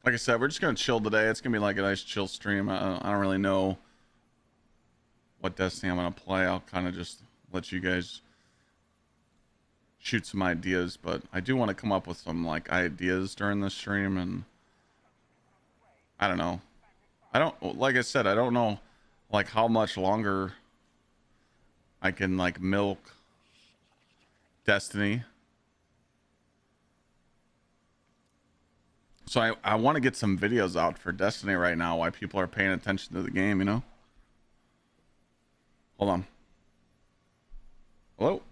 Like I said, we're just gonna chill today. It's gonna be like a nice chill stream. I don't really know what Destiny I'm gonna play. I'll kind of just let you guys shoot some ideas, but I do want to come up with some like ideas during the stream, and I don't know. I don't, like I said, I don't know like how much longer I can like milk Destiny. So I want to get some videos out for Destiny right now, why people are paying attention to the game, you know? Hold on. Hello?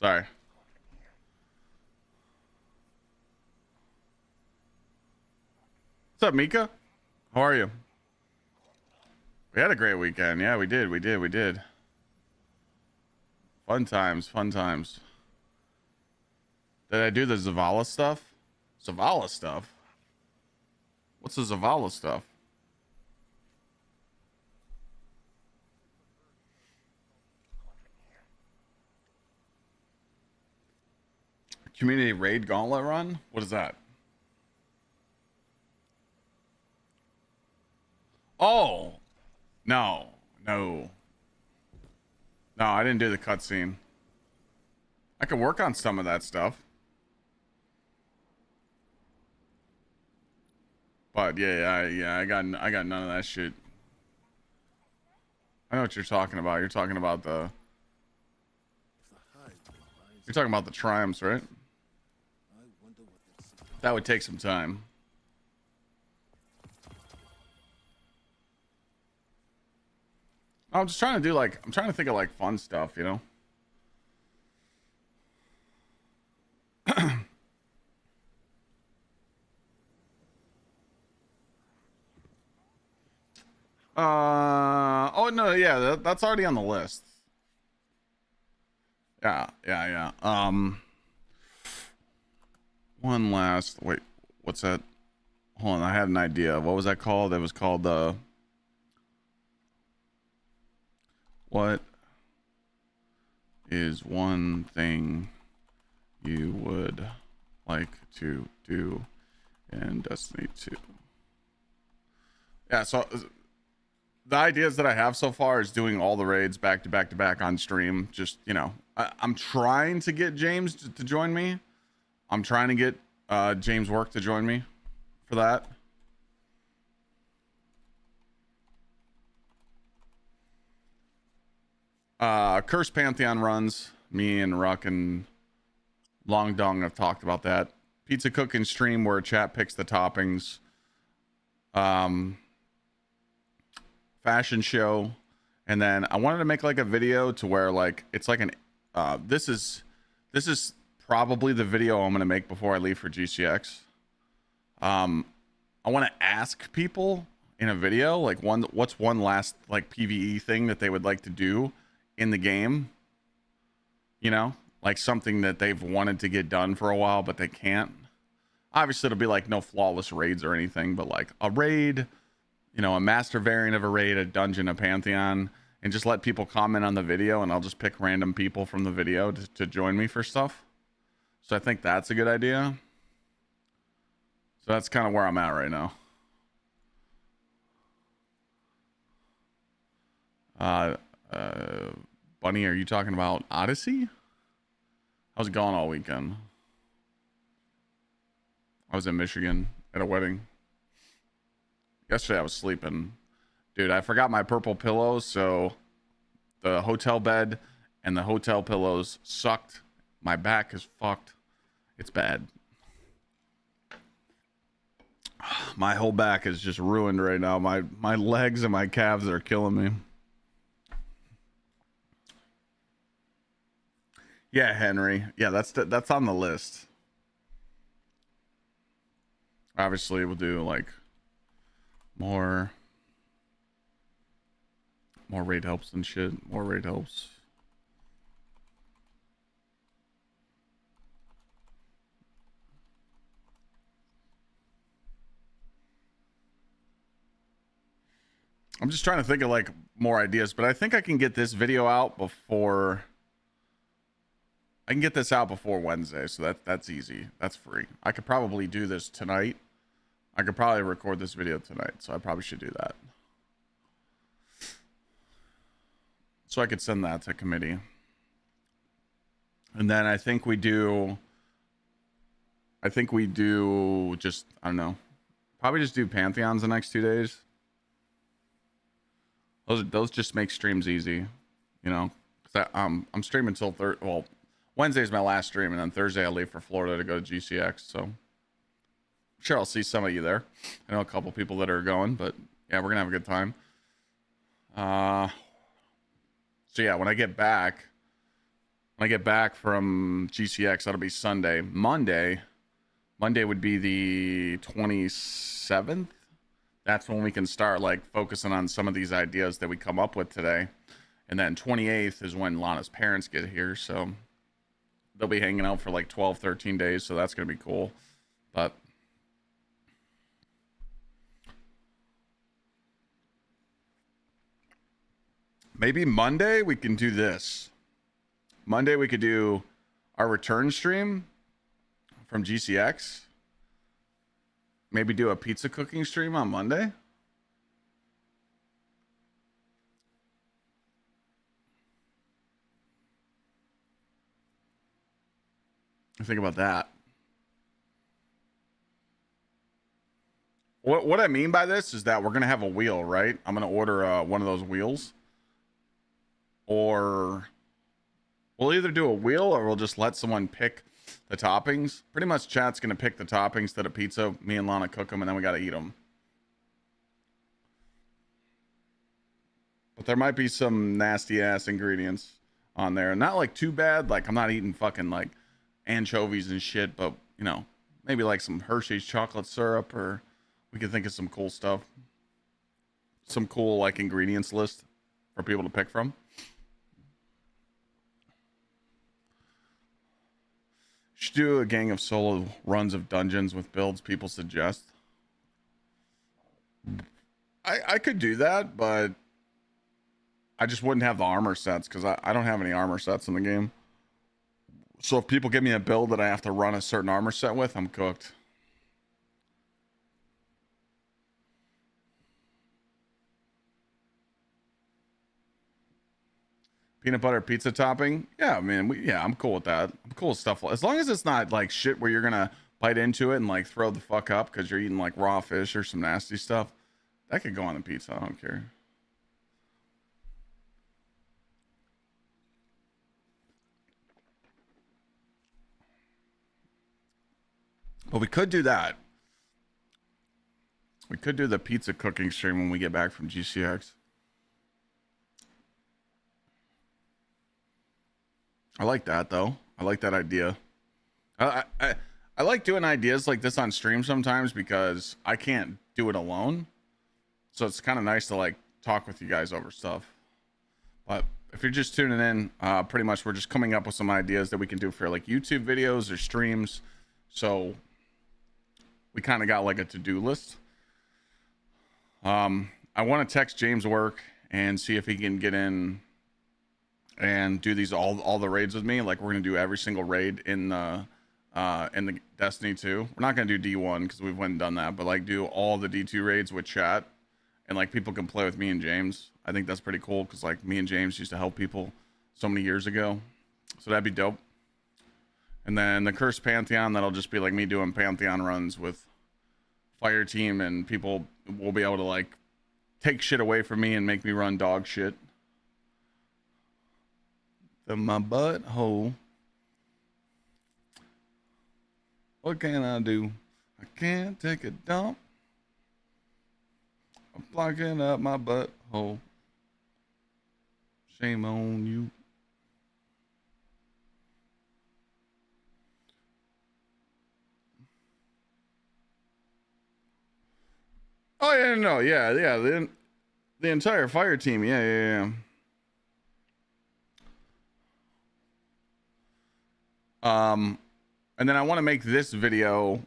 Sorry. What's up, Mika? How are you? We had a great weekend. Yeah, we did. We did. Fun times, fun times. Did I do the Zavala stuff? Zavala stuff? What's the Zavala stuff? Community raid gauntlet run? What is that? Oh, no, no, no, I didn't do the cutscene. I could work on some of that stuff. But yeah, I got none of that shit. I know what you're talking about. You're talking about the triumphs, right? That would take some time. I'm just trying to do like, I'm trying to think of like fun stuff, you know? Oh no, yeah, that's already on the list. Yeah. One last, wait, what's that? Hold on, I had an idea. What was that called? It was called, what is one thing you would like to do in Destiny 2? Yeah, so the ideas that I have so far is doing all the raids back to back to back on stream. Just, you know, I'm trying to get James to join me. I'm trying to get James Work to join me for that. Curse Pantheon runs. Me and Ruck and Long Dong have talked about that. Pizza cooking stream where chat picks the toppings. Fashion show, and then I wanted to make like a video to where like it's like an this is probably the video I'm gonna make before I leave for GCX. I want to ask people in a video like what's one last like PvE thing that they would like to do in the game, you know, like something that they've wanted to get done for a while but they can't. Obviously it'll be like no flawless raids or anything, but like a raid, you know, a master variant of a raid, a dungeon, a pantheon, and just let people comment on the video, and I'll just pick random people from the video to join me for stuff. So I think that's a good idea. So that's kind of where I'm at right now. Bunny, are you talking about Odyssey? I was gone all weekend. I was in Michigan at a wedding. Yesterday I was sleeping. Dude, I forgot my purple pillows, so the hotel bed and the hotel pillows sucked. My back is fucked. It's bad. My whole back is just ruined right now. My legs and my calves are killing me. Yeah, Henry. Yeah, that's on the list. Obviously, we'll do like more raid helps and shit. More raid helps. I'm just trying to think of like more ideas, but I think I can get this video out before. I can get this out before Wednesday, so that's easy. That's free. I could probably do this tonight. I could probably record this video tonight, so I probably should do that. So I could send that to committee. And then I think we do just, I don't know, probably just do Pantheons the next 2 days. Those just make streams easy, you know. I'm streaming till well, Wednesday's my last stream, and then Thursday I leave for Florida to go to GCX. So I'm sure I'll see some of you there. I know a couple people that are going, but yeah, we're gonna have a good time. So yeah, when I get back from GCX, that'll be Sunday. Monday would be the 27th. That's when we can start like focusing on some of these ideas that we come up with today. And then 28th is when Lana's parents get here, so they'll be hanging out for like 12, 13 days, so that's gonna be cool. But maybe Monday we can do this. Monday we could do our return stream from GCX. Maybe do a pizza cooking stream on Monday. Think about that. What I mean by this is that we're gonna have a wheel, right? I'm gonna order one of those wheels, or we'll either do a wheel or we'll just let someone pick the toppings. Pretty much chat's gonna pick the toppings to the pizza. Me and Lana cook them, and then we gotta eat them. But there might be some nasty ass ingredients on there. Not like too bad. Like I'm not eating fucking like anchovies and shit, but you know, maybe like some Hershey's chocolate syrup, or we can think of some cool stuff. Some cool like ingredients list for people to pick from. Should do a gang of solo runs of dungeons with builds people suggest. I could do that, but I just wouldn't have the armor sets because I don't have any armor sets in the game. So if people give me a build that I have to run a certain armor set with, I'm cooked. Peanut butter pizza topping? Yeah, I mean, I'm cool with that. I'm cool with stuff. As long as it's not like shit where you're gonna bite into it and like throw the fuck up because you're eating like raw fish or some nasty stuff. That could go on the pizza. I don't care. But we could do that. We could do the pizza cooking stream when we get back from GCX. I like that though. I like that idea. I like doing ideas like this on stream sometimes because I can't do it alone. So it's kind of nice to like talk with you guys over stuff. But if you're just tuning in, pretty much we're just coming up with some ideas that we can do for like YouTube videos or streams. So we kind of got like a to-do list. I want to text James work and see if he can get in and do these all the raids with me. Like we're gonna do every single raid in the Destiny 2. We're not gonna do D1 because we've went and done that, but like do all the D2 raids with chat, and like people can play with me and James. I think that's pretty cool because like me and James used to help people so many years ago, so that'd be dope. And then the Cursed Pantheon, that'll just be like me doing Pantheon runs with Fire Team, and people will be able to like take shit away from me and make me run dog shit. My butthole. What can I do? I can't take a dump. Blocking up my butthole. Shame on you. Oh yeah, no, yeah, the entire fire team, yeah. And then I want to make this video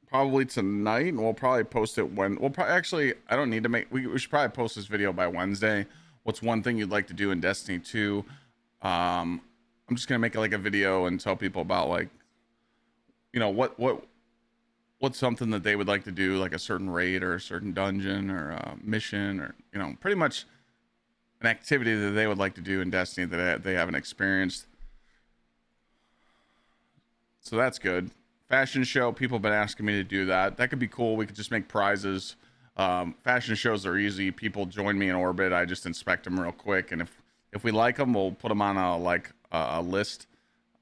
probably tonight, and we'll probably post it when we'll probably actually. I don't need to make. We should probably post this video by Wednesday. What's one thing you'd like to do in Destiny 2? I'm just gonna make like a video and tell people about like, you know, what's something that they would like to do, like a certain raid or a certain dungeon or a mission, or you know, pretty much an activity that they would like to do in Destiny that they haven't experienced. So that's good. Fashion show, people have been asking me to do that. That could be cool. We could just make prizes. Fashion shows are easy. People join me in orbit. I just inspect them real quick, and if we like them, we'll put them on a list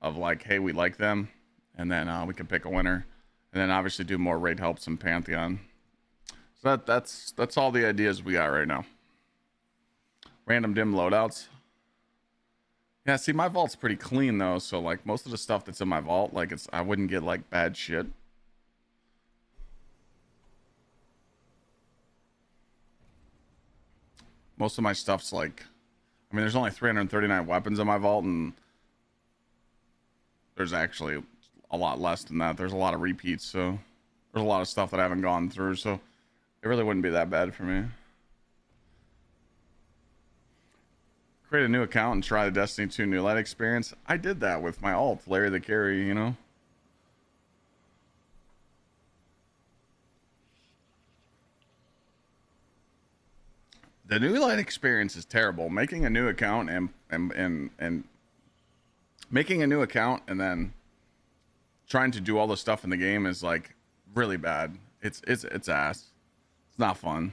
of like, hey, we like them, and then we can pick a winner, and then obviously do more raid helps in Pantheon. So that's all the ideas we got right now. Random dim loadouts. Yeah, see, my vault's pretty clean though, so like most of the stuff that's in my vault, like I wouldn't get like bad shit. Most of my stuff's like, I mean, there's only 339 weapons in my vault, and there's actually a lot less than that. There's a lot of repeats, so there's a lot of stuff that I haven't gone through, so it really wouldn't be that bad for me. Create a new account and try the Destiny 2 New Light experience. I did that with my alt, Larry the Carry, you know? The New Light experience is terrible. Making a new account and making a new account and then trying to do all the stuff in the game is like really bad. It's ass. It's not fun.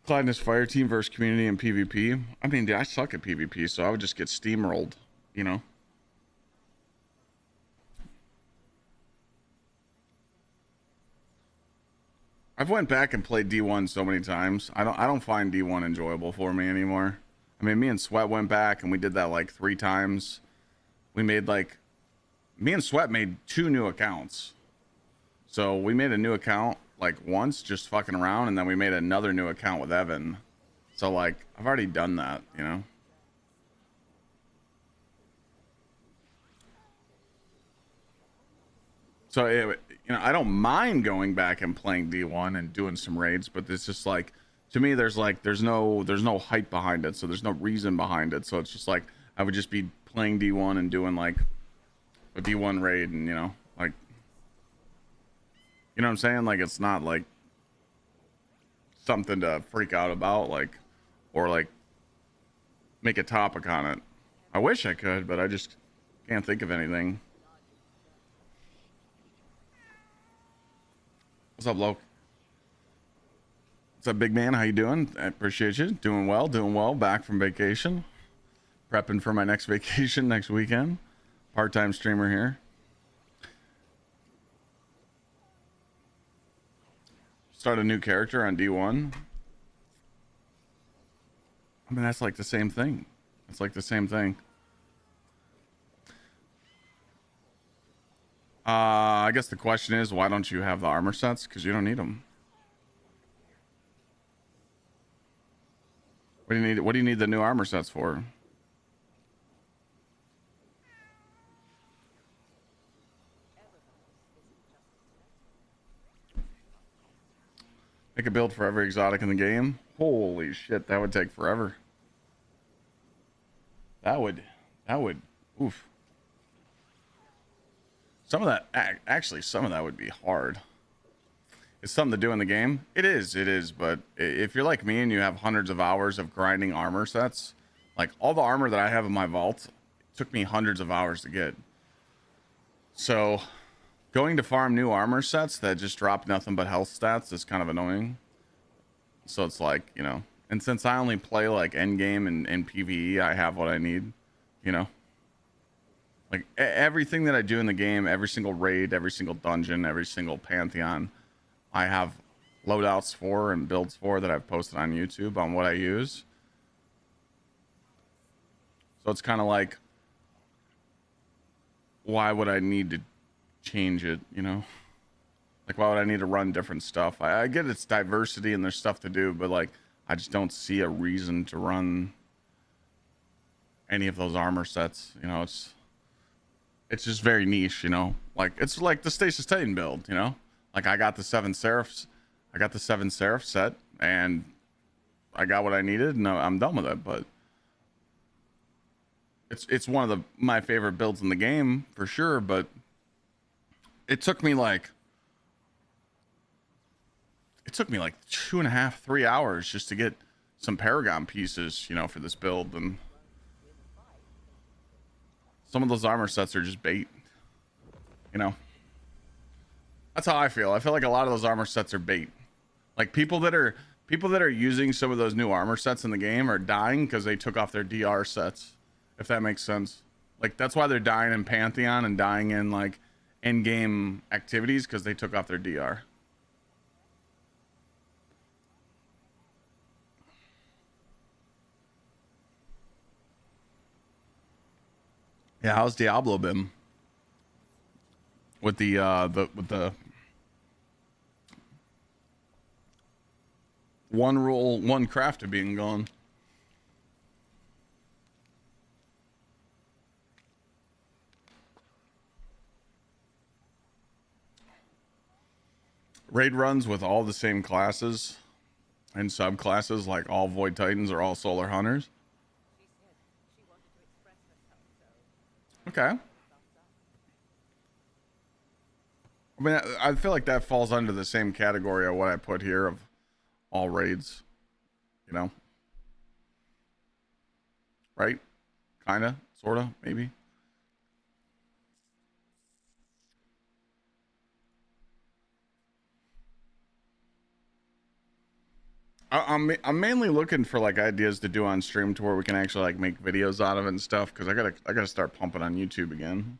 Clyde and his fire team versus community and PvP. I mean, dude, I suck at PvP, so I would just get steamrolled, you know? I've went back and played D1 so many times. I don't find D1 enjoyable for me anymore. I mean, me and Sweat went back and we did that like 3 times. We made like, me and Sweat made 2 new accounts. So we made a new account like once, just fucking around, and then we made another new account with Evan. So like, I've already done that, you know? So it, you know, I don't mind going back and playing D1 and doing some raids, but it's just like, to me, there's no hype behind it, so there's no reason behind it. So it's just like I would just be playing D1 and doing like a D1 raid, and you know, like, you know what I'm saying? Like, it's not like something to freak out about, like, or like make a topic on it. I wish I could, but I just can't think of anything. What's up, Loke? What's up, big man? How you doing? I appreciate you. Doing well. Back from vacation. Prepping for my next vacation next weekend. Part-time streamer here. Start a new character on D1. I mean, that's like the same thing. It's like the same thing. I guess the question is, why don't you have the armor sets? Because you don't need them. What do you need? What do you need the new armor sets for? Make a build for every exotic in the game. Holy shit, that would take forever. That would, oof. Some of that, actually, some of that would be hard. It's something to do in the game. It is, but if you're like me and you have hundreds of hours of grinding armor sets, like all the armor that I have in my vault, it took me hundreds of hours to get. So going to farm new armor sets that just drop nothing but health stats is kind of annoying. So it's like, you know, and since I only play like endgame and PvE, I have what I need, you know. Like everything that I do in the game, every single raid, every single dungeon, every single pantheon, I have loadouts for and builds for that I've posted on YouTube on what I use. So it's kind of like, why would I need to change it, you know? Like, why would I need to run different stuff? I get it's diversity and there's stuff to do, but like, I just don't see a reason to run any of those armor sets. You know, it's just very niche, you know? Like, it's like the Stasis Titan build, you know? Like, I got the 7 Seraphs set, and I got what I needed, and I'm done with it, but it's one of my favorite builds in the game, for sure, but it took me like 2.5, 3 hours just to get some Paragon pieces, you know, for this build, and some of those armor sets are just bait, you know? That's how I feel. I feel like a lot of those armor sets are bait. Like people that are using some of those new armor sets in the game are dying because they took off their DR sets, if that makes sense. Like that's why they're dying in Pantheon and dying in like in-game activities, because they took off their DR. Yeah, how's Diablo been? With the one rule, one crafter being gone. Raid runs with all the same classes and subclasses, like all Void Titans or all Solar Hunters. Okay. I mean, I feel like that falls under the same category of what I put here of all raids, you know? Right? Kinda, sorta, maybe. I'm mainly looking for like ideas to do on stream to where we can actually like make videos out of it and stuff, because I gotta start pumping on YouTube again.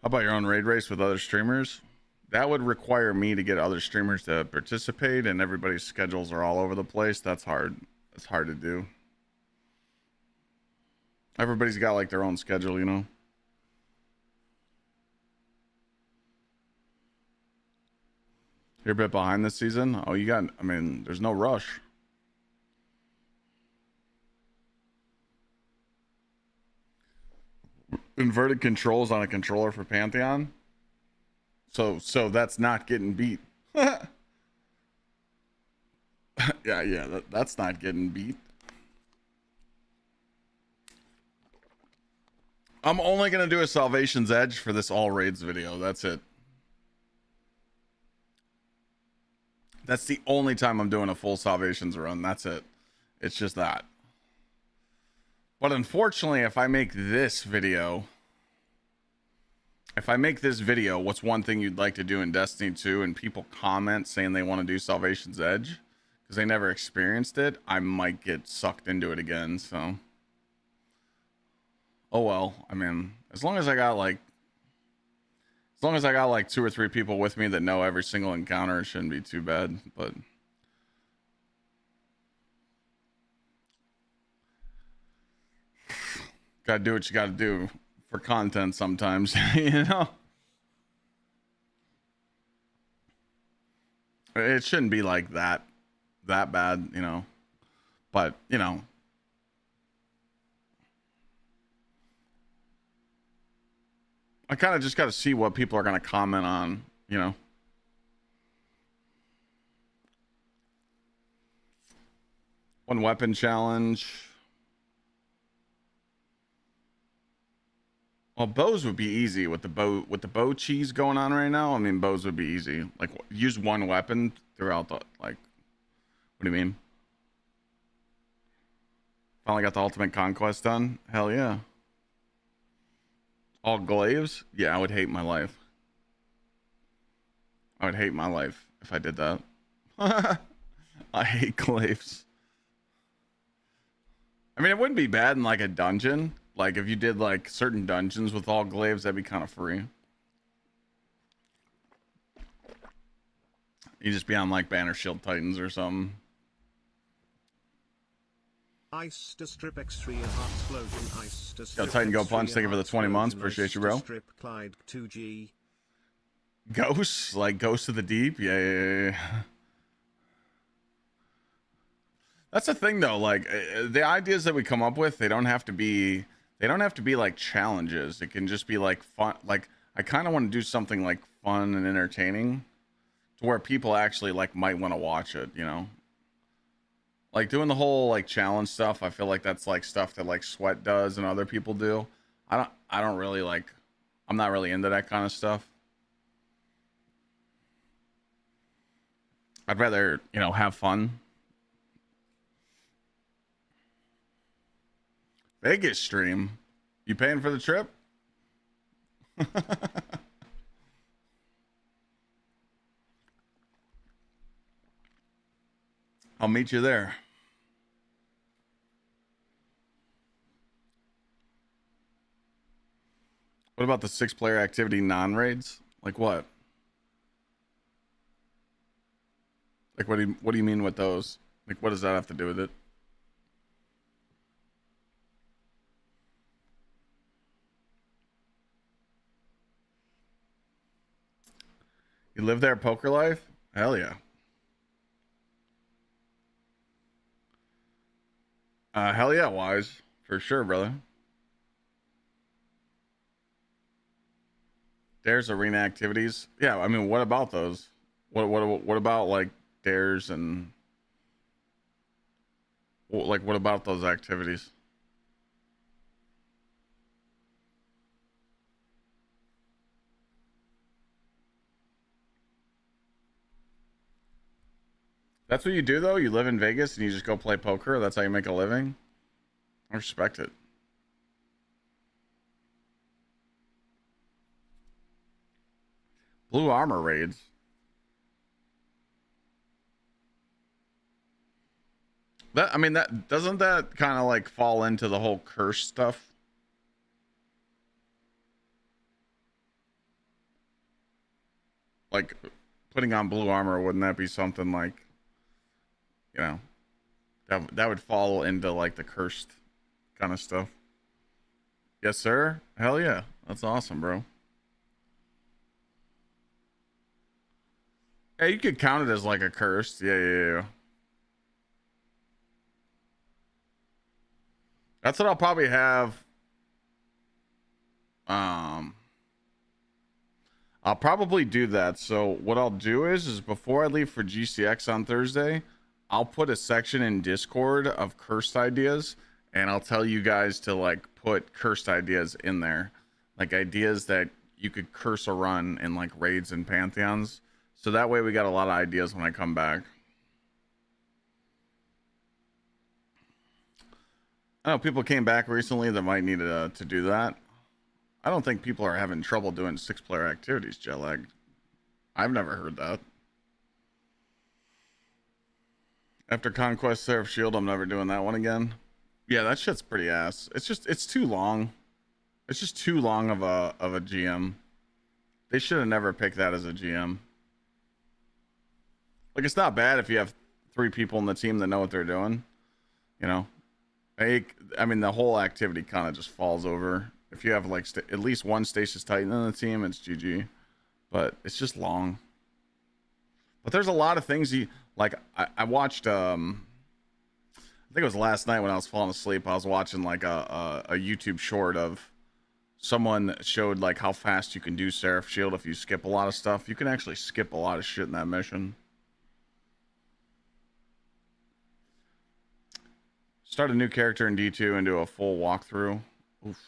How about your own raid race with other streamers? That would require me to get other streamers to participate, and everybody's schedules are all over the place. That's hard. That's hard to do. Everybody's got like their own schedule, you know? You're a bit behind this season. Oh, I mean, there's no rush. Inverted controls on a controller for Pantheon. So that's not getting beat. yeah, that's not getting beat. I'm only gonna do a Salvation's Edge for this all raids video. That's it. That's the only time I'm doing a full Salvations run. That's it. It's just that. But unfortunately, if I make this video, what's one thing you'd like to do in Destiny 2, and people comment saying they want to do Salvation's Edge because they never experienced it, I might get sucked into it again. So, oh well. I mean, as long as I got like 2 or 3 people with me that know every single encounter, it shouldn't be too bad. But gotta do what you gotta do for content sometimes, you know? It shouldn't be like that bad, you know? But, you know, I kind of just got to see what people are going to comment on, you know? One weapon challenge. Well, bows would be easy with the bow cheese going on right now. I mean, bows would be easy. Like, use one weapon throughout the, like, what do you mean? Finally got the ultimate conquest done. Hell yeah. All glaives? Yeah, I would hate my life. I would hate my life if I did that. I hate glaives. I mean, it wouldn't be bad in like a dungeon. Like if you did like certain dungeons with all glaives, that'd be kind of free. You just be on like Banner Shield Titans or something. Ice to strip X3 and Heartsplosion. Ice to strip Yo, Titan Go Punch, thank you for the 20 months. Appreciate you, bro. Gsxrclyde 2G. Ghosts, like Ghosts of the Deep. Yeah. That's the thing though. Like the ideas that we come up with, they don't have to be like challenges. It can just be like fun. Like I kind of want to do something like fun and entertaining to where people actually like might want to watch it, you know? Like doing the whole like challenge stuff, I feel like that's like stuff that like Sweat does and other people do. I don't really like, I'm not really into that kind of stuff. I'd rather, you know, have fun. Vegas stream. You paying for the trip? I'll meet you there. What about the 6-player activity non-raids? Like what? Like what do you mean with those? Like what does that have to do with it? You live there, Poker Life? Hell yeah. Hell yeah, Wise. For sure, brother. Dares arena activities. Yeah, I mean, what about those? What about like dares and like what about those activities? That's what you do though? You live in Vegas and you just go play poker? That's how you make a living? I respect it. Blue armor raids. That I mean that doesn't that kind of like fall into the whole curse stuff? Like putting on blue armor, wouldn't that be something like, you know, that would fall into like the cursed kind of stuff? Yes, sir. Hell yeah. That's awesome, bro. Yeah, you could count it as like a cursed. Yeah. That's what I'll probably have. I'll probably do that. So what I'll do is before I leave for GCX on Thursday, I'll put a section in Discord of cursed ideas, and I'll tell you guys to like put cursed ideas in there, like ideas that you could curse a run in like raids and pantheons. So that way we got a lot of ideas when I come back. I know people came back recently that might need to do that. I don't think people are having trouble doing 6-player activities, Jetlag. I've never heard that. After Conquest Seraph Shield, I'm never doing that one again. Yeah, that shit's pretty ass. It's too long. It's just too long of a GM. They should have never picked that as a GM. Like, it's not bad if you have 3 people in the team that know what they're doing. You know? I mean, the whole activity kind of just falls over. If you have, like, at least one Stasis Titan in the team, it's GG. But it's just long. But there's a lot of things you... Like, I watched... I think it was last night when I was falling asleep. I was watching, like, a YouTube short of... Someone that showed, like, how fast you can do Seraph Shield if you skip a lot of stuff. You can actually skip a lot of shit in that mission. Start a new character in D2 and do a full walkthrough. Oof.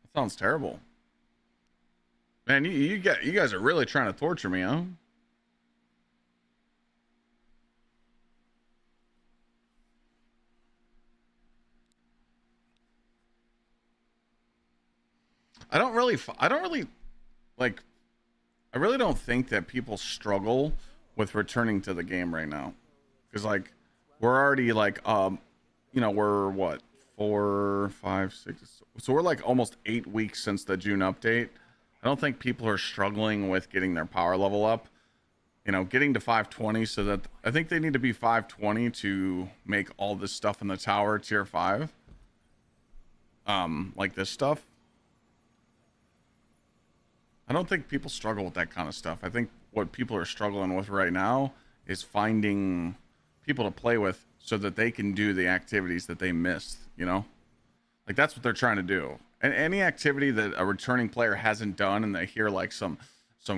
That sounds terrible. Man, you guys are really trying to torture me, huh? I don't really like, I really don't think that people struggle with returning to the game right now. Because, like, we're already like, you know, we're what, 4, 5, 6, so we're like almost 8 weeks since the June update. I don't think people are struggling with getting their power level up, you know, getting to 520, so that I think they need to be 520 to make all this stuff in the tower tier 5, like this stuff. I don't think people struggle with that kind of stuff. I think what people are struggling with right now is finding people to play with so that they can do the activities that they missed, you know? Like that's what they're trying to do. And any activity that a returning player hasn't done and they hear like some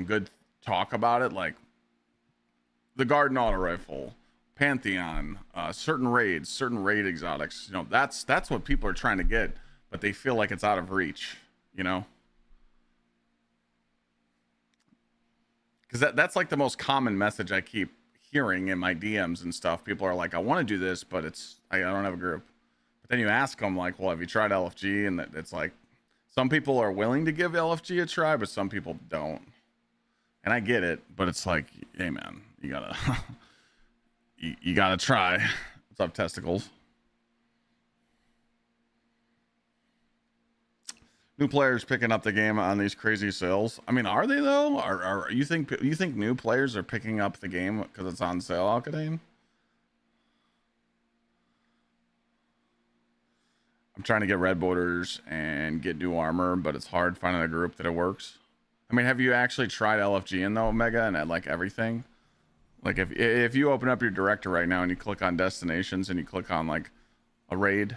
good talk about it, like the Garden Auto Rifle, Pantheon, certain raid exotics, you know, that's what people are trying to get, but they feel like it's out of reach, you know? Because that's like the most common message I keep hearing in my DMs and stuff. People are like, I want to do this, but I don't have a group. But then you ask them like, well, have you tried LFG? And it's like, some people are willing to give LFG a try, but some people don't. And I get it, but it's like, hey man, you gotta, you gotta try. What's up, testicles? New players picking up the game on these crazy sales. I mean, are they though? Are you think new players are picking up the game because it's on sale, Alcadane? I'm trying to get red borders and get new armor, but it's hard finding a group that it works. I mean, have you actually tried LFG in though, Omega, and at like everything? Like if you open up your director right now and you click on destinations and you click on like a raid,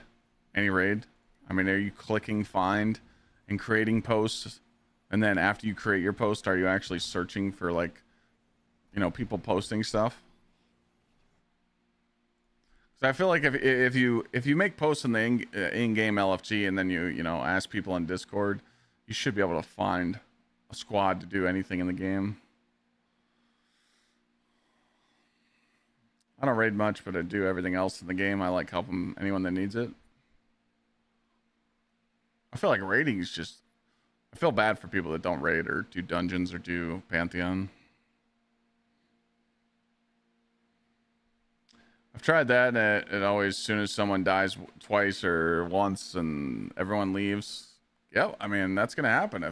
any raid, I mean, are you clicking find and creating posts, and then after you create your post, are you actually searching for like, you know, people posting stuff? So I feel like if you make posts in the in-game LFG and then you know ask people in Discord, you should be able to find a squad to do anything in the game. I don't raid much, but I do everything else in the game. I like helping anyone that needs it. I feel like raiding is just, I feel bad for people that don't raid or do dungeons or do Pantheon. I've tried that, and it always, as soon as someone dies twice or once and everyone leaves, yep, I mean, that's going to happen.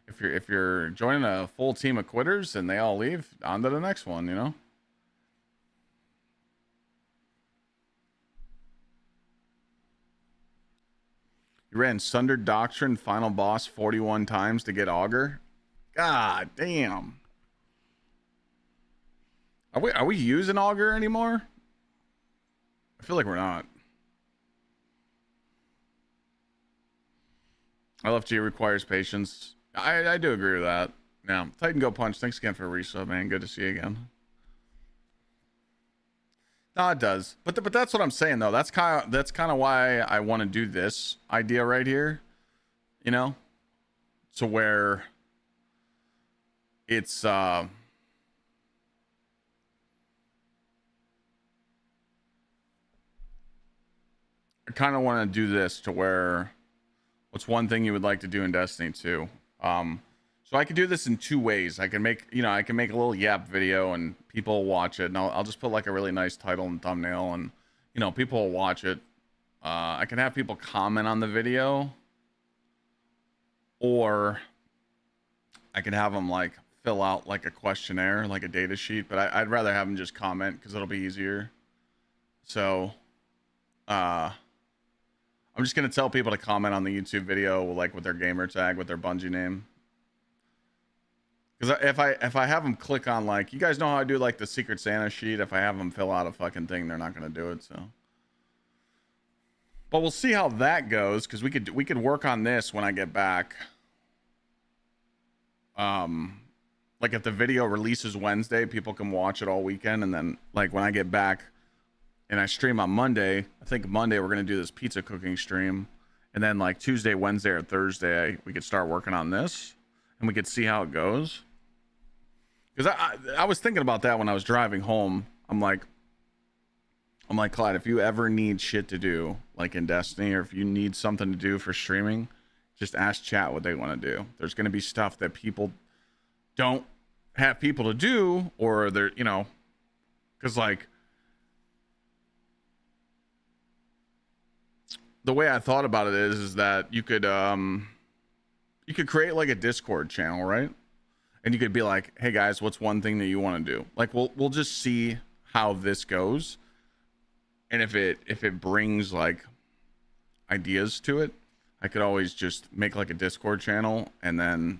If you're joining a full team of quitters and they all leave, on to the next one, you know? You ran Sundered Doctrine final boss 41 times to get Augur? God damn. Are we using Augur anymore? I feel like we're not. LFG requires patience. I do agree with that. Yeah. Titan Go Punch, thanks again for the resub, man. Good to see you again. No, it does, but that's what I'm saying though. That's kind of why I want to do this idea right here, you know, to where it's I kind of want to do this to where, what's one thing you would like to do in Destiny 2? So I could do this in two ways. I can make, you know, I can make a little yap video and people watch it, and I'll just put like a really nice title and thumbnail, and you know, people will watch it. I can have people comment on the video, or I can have them like fill out like a questionnaire, like a data sheet, but I'd rather have them just comment because it'll be easier. So I'm just gonna tell people to comment on the YouTube video like with their gamer tag, with their Bungie name. Because if I have them click on, like, you guys know how I do like the Secret Santa sheet, if I have them fill out a fucking thing, they're not gonna do it. So, but we'll see how that goes, because we could work on this when I get back. Like if the video releases Wednesday, people can watch it all weekend, and then like when I get back and I stream on Monday, I think Monday we're gonna do this pizza cooking stream, and then like Tuesday, Wednesday, or Thursday we could start working on this, and we could see how it goes. Because I was thinking about that when I was driving home. I'm like, Clyde, if you ever need shit to do, like in Destiny, or if you need something to do for streaming, just ask chat what they want to do. There's going to be stuff that people don't have people to do, or they're, you know, because like the way I thought about it is that you could create like a Discord channel, right? And you could be like, hey guys, what's one thing that you want to do? Like we'll just see how this goes. And if it brings like ideas to it, I could always just make like a Discord channel, and then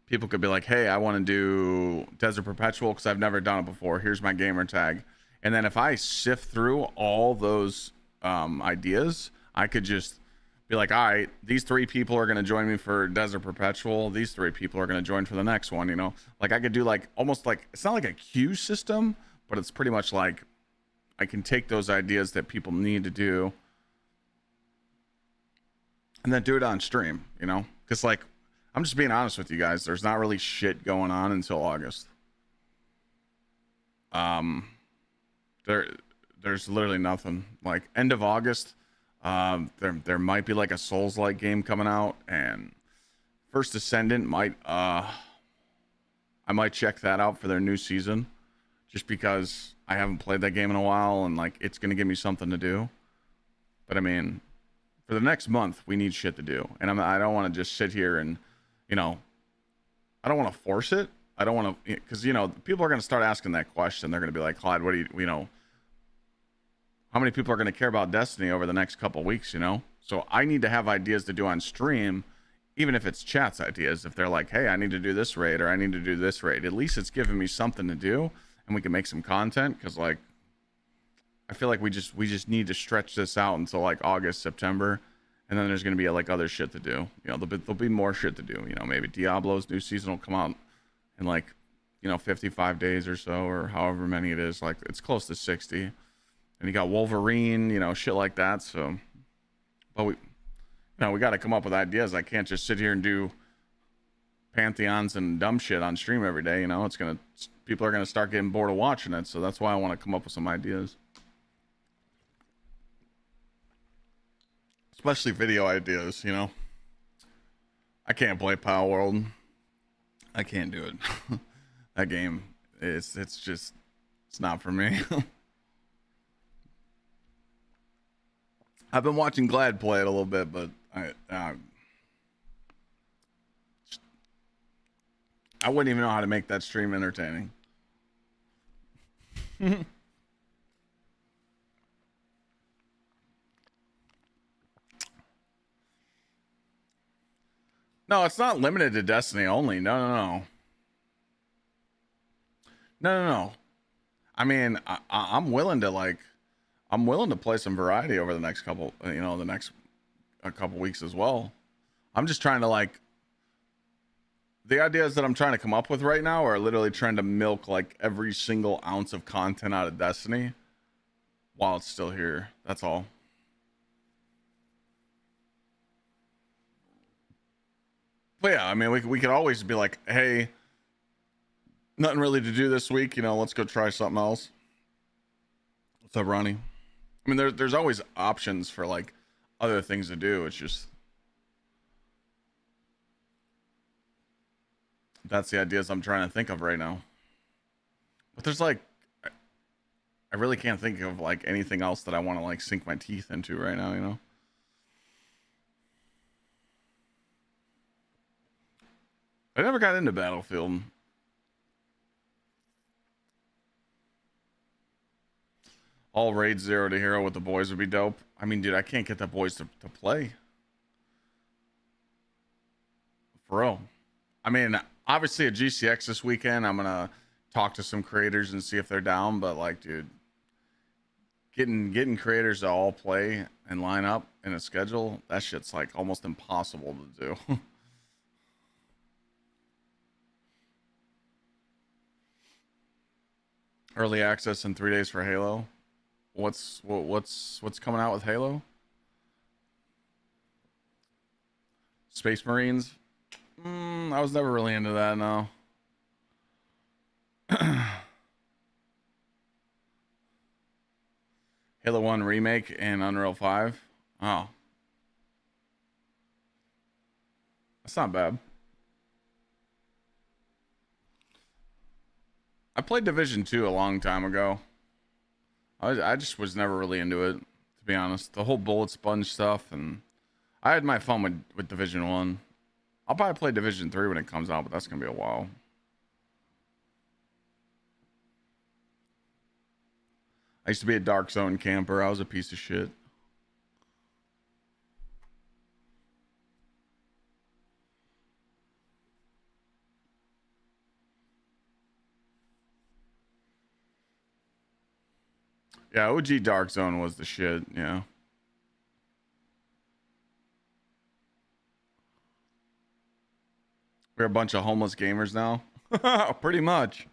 people could be like, hey, I want to do Desert Perpetual because I've never done it before. Here's my gamer tag. And then if I sift through all those ideas, I could just be like, all right, these 3 people are going to join me for Desert Perpetual. These 3 people are going to join for the next one, you know? Like I could do like almost like, it's not like a queue system, but it's pretty much like I can take those ideas that people need to do and then do it on stream, you know? Because like, I'm just being honest with you guys, there's not really shit going on until August. There's literally nothing. Like end of August, there might be like a Souls-like game coming out, and First Descendant might I might check that out for their new season, just because I haven't played that game in a while, and like it's gonna give me something to do. But I mean, for the next month, we need shit to do, and I don't want to just sit here and, you know, I don't want to force it. I don't want to, because you know people are gonna start asking that question. They're gonna be like, Clyde, what do you know? How many people are going to care about Destiny over the next couple weeks, you know? So I need to have ideas to do on stream, even if it's chat's ideas. If they're like, hey, I need to do this raid, or I need to do this raid, at least it's giving me something to do, and we can make some content. Because like, I feel like we just need to stretch this out until like August, September, and then there's going to be like other shit to do. You know, there'll be more shit to do. You know, maybe Diablo's new season will come out in like, you know, 55 days or so, or however many it is. Like it's close to 60. And you got Wolverine, you know, shit like that. So, but we got to come up with ideas. I can't just sit here and do pantheons and dumb shit on stream every day. You know, people are gonna start getting bored of watching it. So that's why I want to come up with some ideas, especially video ideas. You know, I can't play Power World. I can't do it. That game, it's not for me. I've been watching Glad play it a little bit, but I wouldn't even know how to make that stream entertaining. No, it's not limited to Destiny only. No. I mean, I'm willing to play some variety over the next couple, a couple weeks as well. I'm just trying to like, the ideas that I'm trying to come up with right now are literally trying to milk like every single ounce of content out of Destiny while it's still here. That's all. But yeah, I mean, we could always be like, hey, nothing really to do this week. You know, let's go try something else. What's up, Ronnie? I mean, there's always options for like other things to do. It's just, that's the ideas I'm trying to think of right now. But there's like, I really can't think of like anything else that I want to like sink my teeth into right now, you know? I never got into Battlefield. All raid 0 to hero with the boys would be dope. I mean, dude, I can't get the boys to play. For real. I mean, obviously at GCX this weekend, I'm going to talk to some creators and see if they're down. But like, dude, getting creators to all play and line up in a schedule, that shit's like almost impossible to do. Early access in 3 days for Halo. What's coming out with Halo? Space Marines. I was never really into that. No. Halo 1 remake and Unreal 5. Oh, that's not bad. I played Division 2 a long time ago. I just was never really into it, to be honest. The whole bullet sponge stuff, and I had my fun with Division 1. I'll probably play Division 3 when it comes out, but that's going to be a while. I used to be a Dark Zone camper. I was a piece of shit. Yeah, OG Dark Zone was the shit, yeah. We're a bunch of homeless gamers now. Pretty much.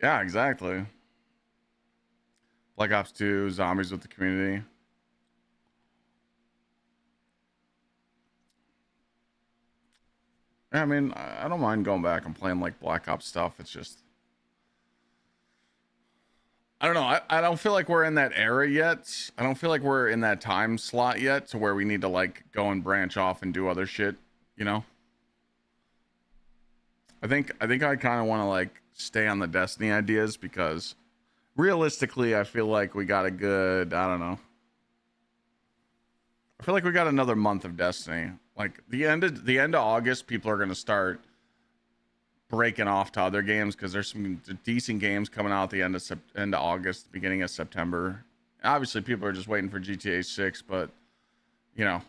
Yeah, exactly. Black Ops 2, zombies with the community. Yeah, I mean, I don't mind going back and playing like Black Ops stuff. It's just, I don't know. I don't feel like we're in that era yet. I don't feel like we're in that time slot yet to where we need to like go and branch off and do other shit, you know? I think I kind of want to like stay on the Destiny ideas because realistically, I feel like we got a good, I don't know. I feel like we got another month of Destiny. Like the end of August, people are going to start breaking off to other games because there's some decent games coming out at the end of August, beginning of September. Obviously, people are just waiting for GTA 6, but you know,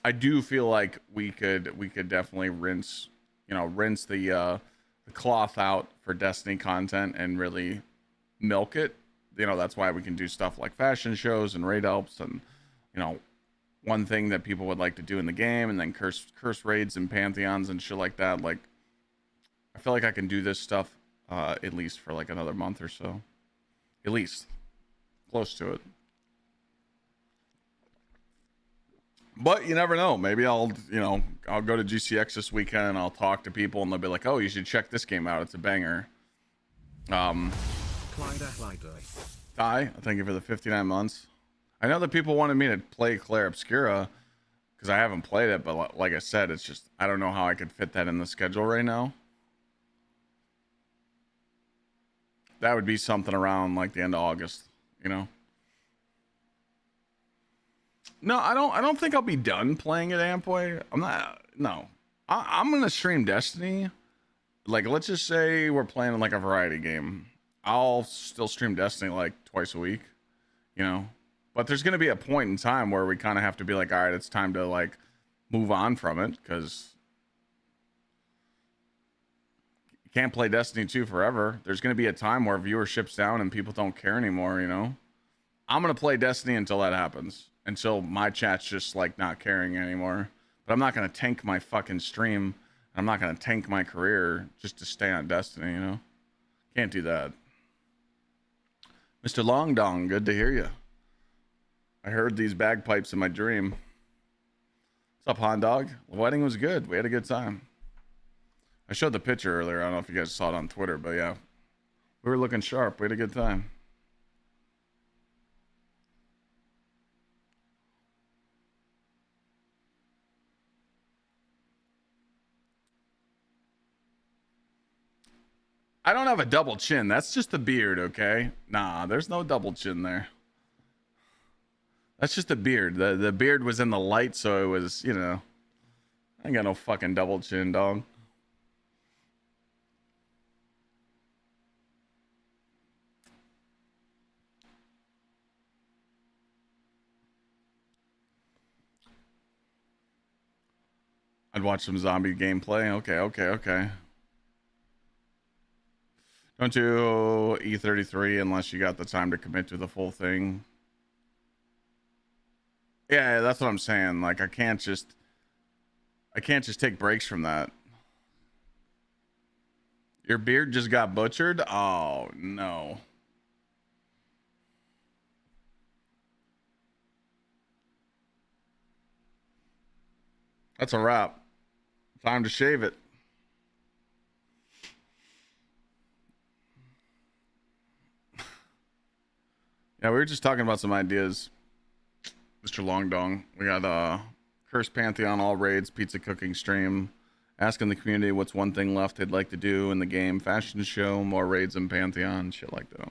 I do feel like we could definitely rinse the cloth out for Destiny content and really milk it. You know, that's why we can do stuff like fashion shows and raid helps and, you know, one thing that people would like to do in the game, and then curse raids and pantheons and shit like that. Like, I feel like I can do this stuff at least for like another month or so, at least close to it. But you never know. Maybe I'll go to GCX this weekend and I'll talk to people and they'll be like, "Oh, you should check this game out. It's a banger." Ty, thank you for the 59 months. I know that people wanted me to play Claire Obscura because I haven't played it, but like I said, it's just I don't know how I could fit that in the schedule right now. That would be something around like the end of August, you know. No, I don't think I'll be done playing it, Ampoy. I'm not. No, I'm gonna stream Destiny. Like, let's just say we're playing like a variety game. I'll still stream Destiny like twice a week, you know. But there's gonna be a point in time where we kind of have to be like, all right, it's time to like move on from it because you can't play Destiny 2 forever. There's gonna be a time where viewership's down and people don't care anymore, you know. I'm gonna play Destiny until that happens. Until my chat's just like not caring anymore. But I'm not gonna tank my fucking stream. I'm not gonna tank my career just to stay on Destiny, you know? Can't do that. Mr. Long Dong, good to hear you. I heard these bagpipes in my dream. What's up, Han Dog? The wedding was good. We had a good time. I showed the picture earlier. I don't know if you guys saw it on Twitter, but yeah. We were looking sharp. We had a good time. I don't have a double chin. That's just the beard, okay? Nah, there's no double chin there. That's just a beard. The beard was in the light, so it was, you know. I ain't got no fucking double chin, dog. I'd watch some zombie gameplay. Okay. Don't do E33 unless you got the time to commit to the full thing. Yeah, that's what I'm saying. Like, I can't just take breaks from that. Your beard just got butchered? Oh, no. That's a wrap. Time to shave it. Yeah, we were just talking about some ideas, Mr. Longdong. We got Curse Pantheon, all raids, pizza cooking stream, asking the community what's one thing left they'd like to do in the game, fashion show, more raids in Pantheon, shit like that.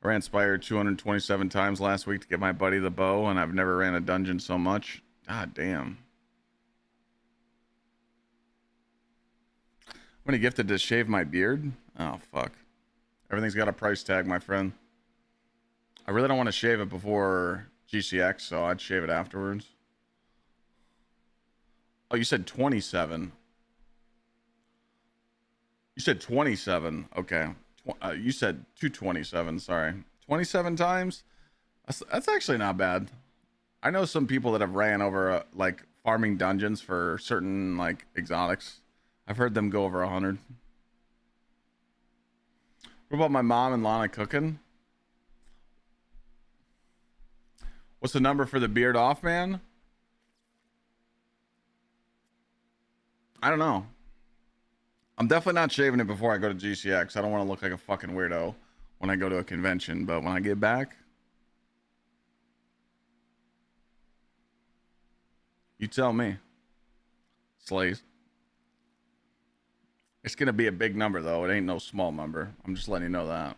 I ran Spire 227 times last week to get my buddy the bow, and I've never ran a dungeon so much. God damn. I'm gonna gifted to shave my beard. Oh fuck. Everything's got a price tag, my friend. I really don't want to shave it before GCX, so I'd shave it afterwards. Oh, you said 27. You said 27. Okay. You said 227. Sorry. 27 times? That's actually not bad. I know some people that have ran over like farming dungeons for certain like exotics. I've heard them go over 100. What about my mom and Lana cooking? What's the number for the beard off, man? I don't know. I'm definitely not shaving it before I go to GCX. I don't want to look like a fucking weirdo when I go to a convention, but when I get back, you tell me. Slays. It's going to be a big number, though. It ain't no small number. I'm just letting you know that.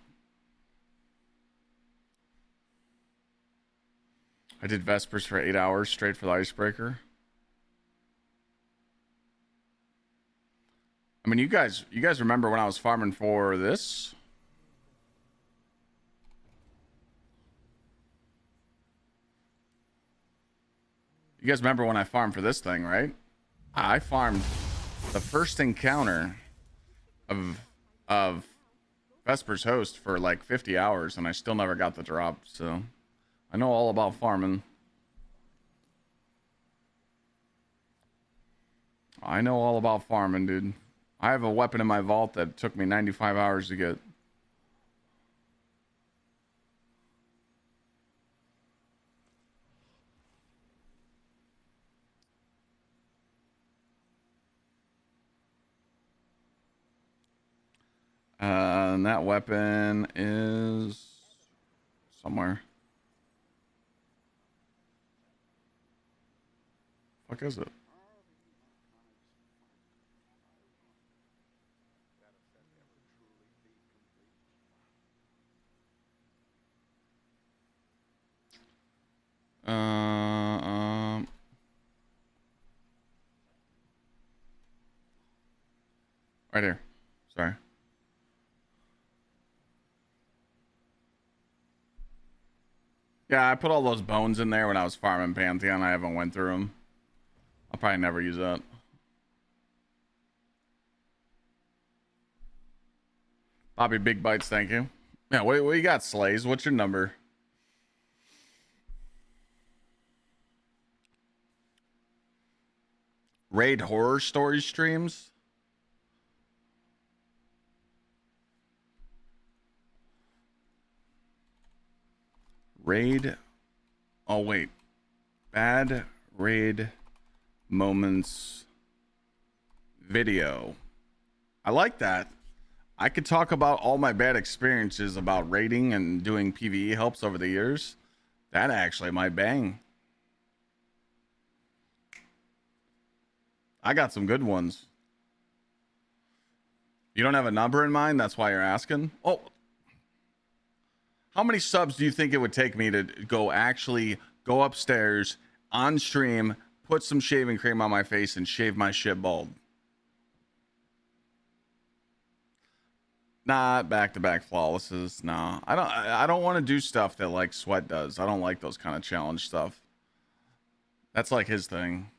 I did Vespers for 8 hours straight for the icebreaker. I mean, you guys remember when I was farming for this? You guys remember when I farmed for this thing, right? I farmed the first encounter of Vesper's host for like 50 hours, and I still never got the drop, so I know all about farming. I know all about farming, dude. I have a weapon in my vault that took me 95 hours to get. And that weapon is somewhere. Fuck is it? Right here. Sorry. Yeah, I put all those bones in there when I was farming Pantheon. I haven't went through them. I'll probably never use that. Bobby Big Bites, thank you. Yeah, what you got, Slays? What's your number? Raid horror story streams? Raid. Oh, wait. Bad raid moments video. I like that. I could talk about all my bad experiences about raiding and doing PvE helps over the years. That actually might bang. I got some good ones. You don't have a number in mind? That's why you're asking? Oh, how many subs do you think it would take me to actually go upstairs on stream, put some shaving cream on my face, and shave my shit bald? Not back-to-back flawlesses. No, I don't want to do stuff that like Sweat does. I don't like those kind of challenge stuff. That's like his thing.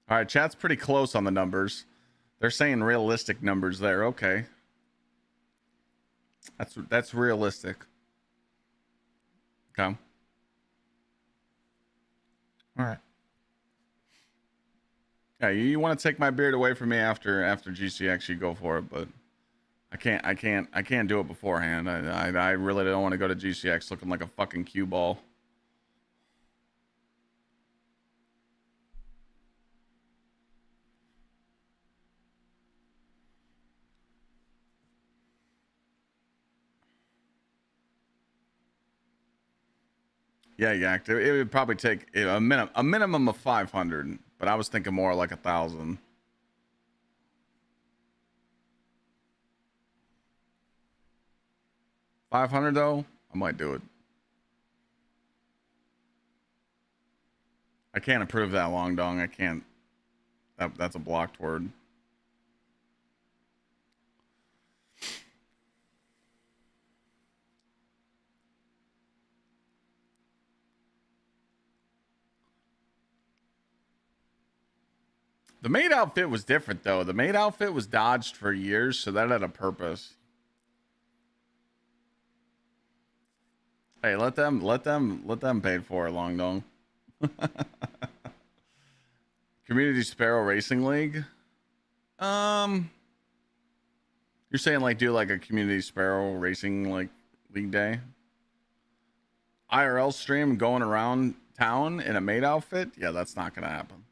All right, chat's pretty close on the numbers. They're saying realistic numbers there. Okay. That's realistic. Okay. All right. Yeah, you want to take my beard away from me after GCX, you go for it, but I can't do it beforehand. I really don't want to go to GCX looking like a fucking cue ball. Yeah, it would probably take a minimum of 500, but I was thinking more like 1,000. $500 though, I might do it. I can't approve that, Long Dong. I can't. That's a blocked word. The maid outfit was different though. The maid outfit was dodged for years, so that had a purpose. Hey, let them pay for it, Long Dong. Community Sparrow Racing League. You're saying like do like a Community Sparrow Racing like league day? IRL stream going around town in a maid outfit? Yeah, that's not gonna happen.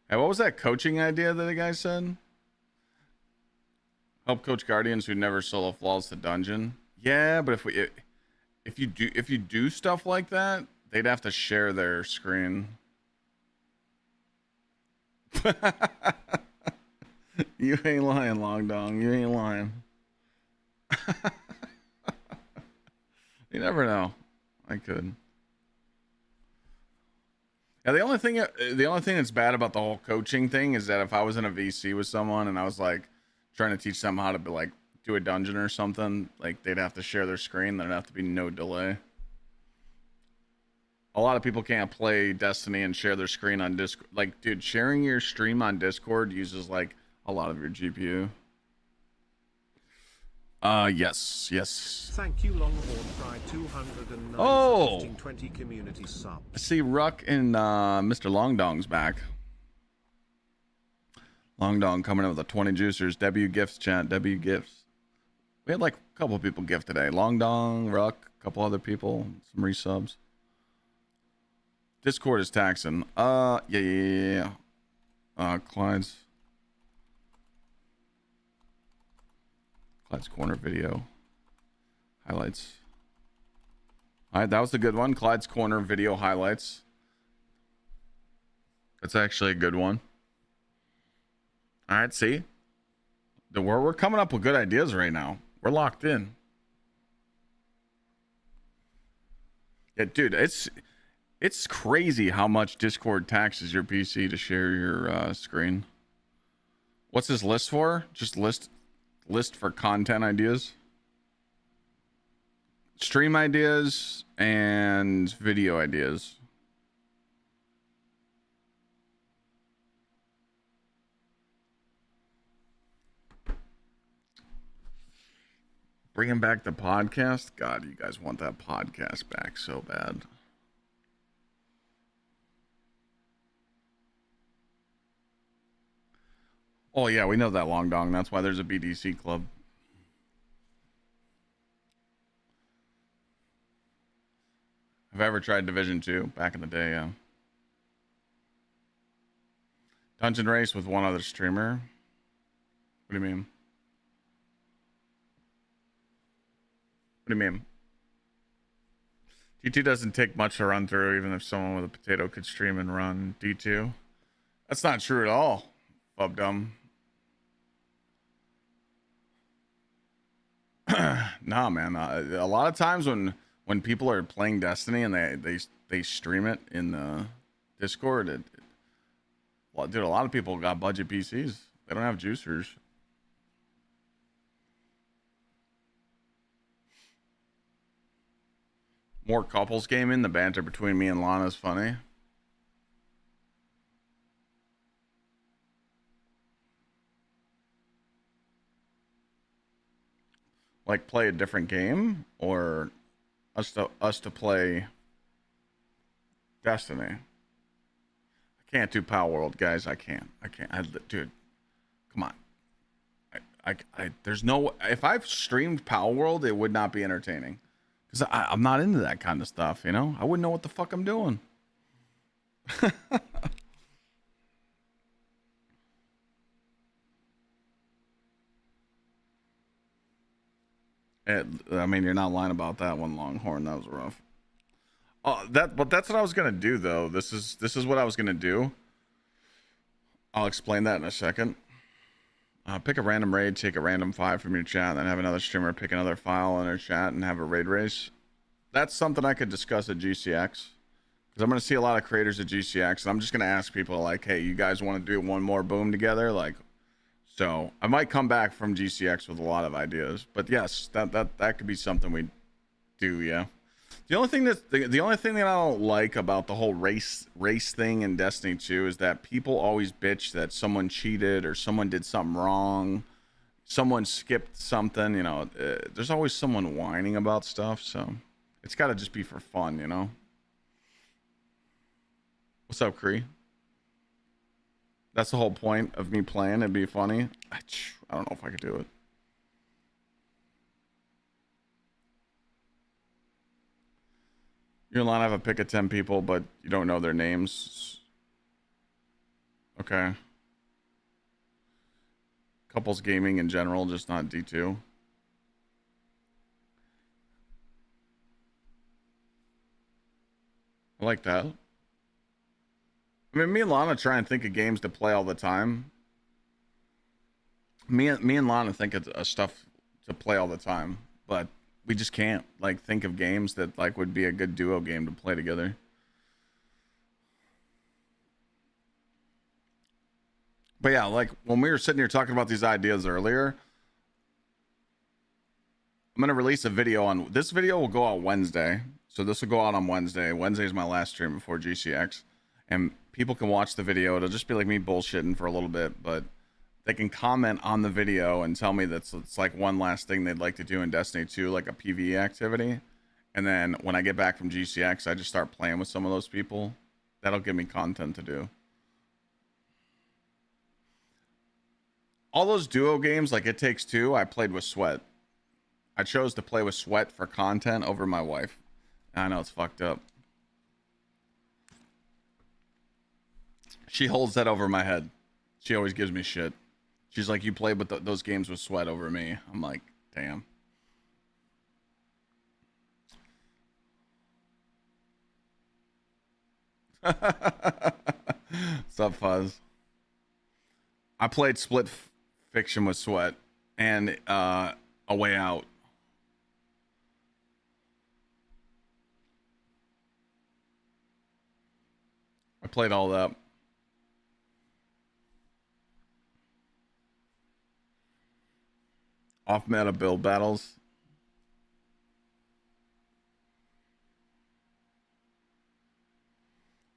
Hey, what was that coaching idea that the guy said? Help coach Guardians who never solo flaws the dungeon. Yeah, but if you do stuff like that, they'd have to share their screen. You ain't lying, Long Dong. You ain't lying. You never know. I could. Yeah, the only thing that's bad about the whole coaching thing is that if I was in a VC with someone and I was like trying to teach them how to be like do a dungeon or something, like they'd have to share their screen. There'd have to be no delay. A lot of people can't play Destiny and share their screen on Discord. Like, dude, sharing your stream on Discord uses like a lot of your GPU. Yes. Thank you, Longhorn Pride 209 Oh, 1520 community subs. I see Ruck and Mr. Long Dong's back. Long Dong coming in with a 20 juicers. W gifts, chat. W gifts. We had like a couple people gift today. Long Dong, Ruck, a couple other people, some resubs. Discord is taxing. Yeah. Clyde's Corner video highlights. All right, that was a good one. Clyde's Corner video highlights. That's actually a good one. All right, see, we're coming up with good ideas right now. We're locked in. Yeah, dude, it's crazy how much Discord taxes your PC to share your screen. What's this list for? Just list for content ideas, stream ideas, and video ideas. Bringing back the podcast. God, you guys want that podcast back so bad. Oh yeah, we know that, Long Dong. That's why there's a BDC club. I've ever tried Division 2 back in the day, yeah. Dungeon race with one other streamer. What do you mean? What do you mean? D2 doesn't take much to run through, even if someone with a potato could stream and run D2. That's not true at all, Bubdum. Nah, man. A lot of times when people are playing Destiny and they stream it in the Discord, well, dude, a lot of people got budget PCs. They don't have juicers. More couples gaming. The banter between me and Lana is funny. Like play a different game, or us to play Destiny. I can't do Power World, guys. I can't. Dude, come on. There's no. If I've streamed Power World, it would not be entertaining. Because I'm not into that kind of stuff, you know? I wouldn't know what the fuck I'm doing. I mean, you're not lying about that one, Longhorn. That was rough. But that's what I was gonna do though. This is what I was gonna do. I'll explain that in a second. Pick a random raid, take a random 5 from your chat, and then have another streamer pick another file in their chat and have a raid race. That's something I could discuss at GCX, because I'm gonna see a lot of creators at GCX, and I'm just gonna ask people like, hey, you guys want to do one more boom together? Like, so I might come back from GCX with a lot of ideas. But yes, that could be something we do. Yeah. The only thing that I don't like about the whole race thing in Destiny 2 is that people always bitch that someone cheated or someone did something wrong, someone skipped something. You know, there's always someone whining about stuff. So it's got to just be for fun, you know. What's up, Cree? That's the whole point of me playing. It'd be funny. I don't know if I could do it. You're in line, have a pick of 10 people, but you don't know their names. Okay. Couples gaming in general, just not D2. I like that. I mean, me and Lana try and think of games to play all the time. Me and Lana think of stuff to play all the time, but we just can't like think of games that like would be a good duo game to play together. But yeah, like when we were sitting here talking about these ideas earlier, I'm going to release a video on this. Video will go out Wednesday. So this will go out on Wednesday. Wednesday is my last stream before GCX, and people can watch the video. It'll just be like me bullshitting for a little bit, but they can comment on the video and tell me that it's like one last thing they'd like to do in Destiny 2, like a PvE activity. And then when I get back from GCX, I just start playing with some of those people. That'll give me content to do. All those duo games, like It Takes Two, I played with Sweat. I chose to play with Sweat for content over my wife. I know it's fucked up. She holds that over my head. She always gives me shit. She's like, you played with those games with Sweat over me. I'm like, damn. What's up, Fuzz? I played Split Fiction with Sweat and A Way Out. I played all that. Off meta build battles.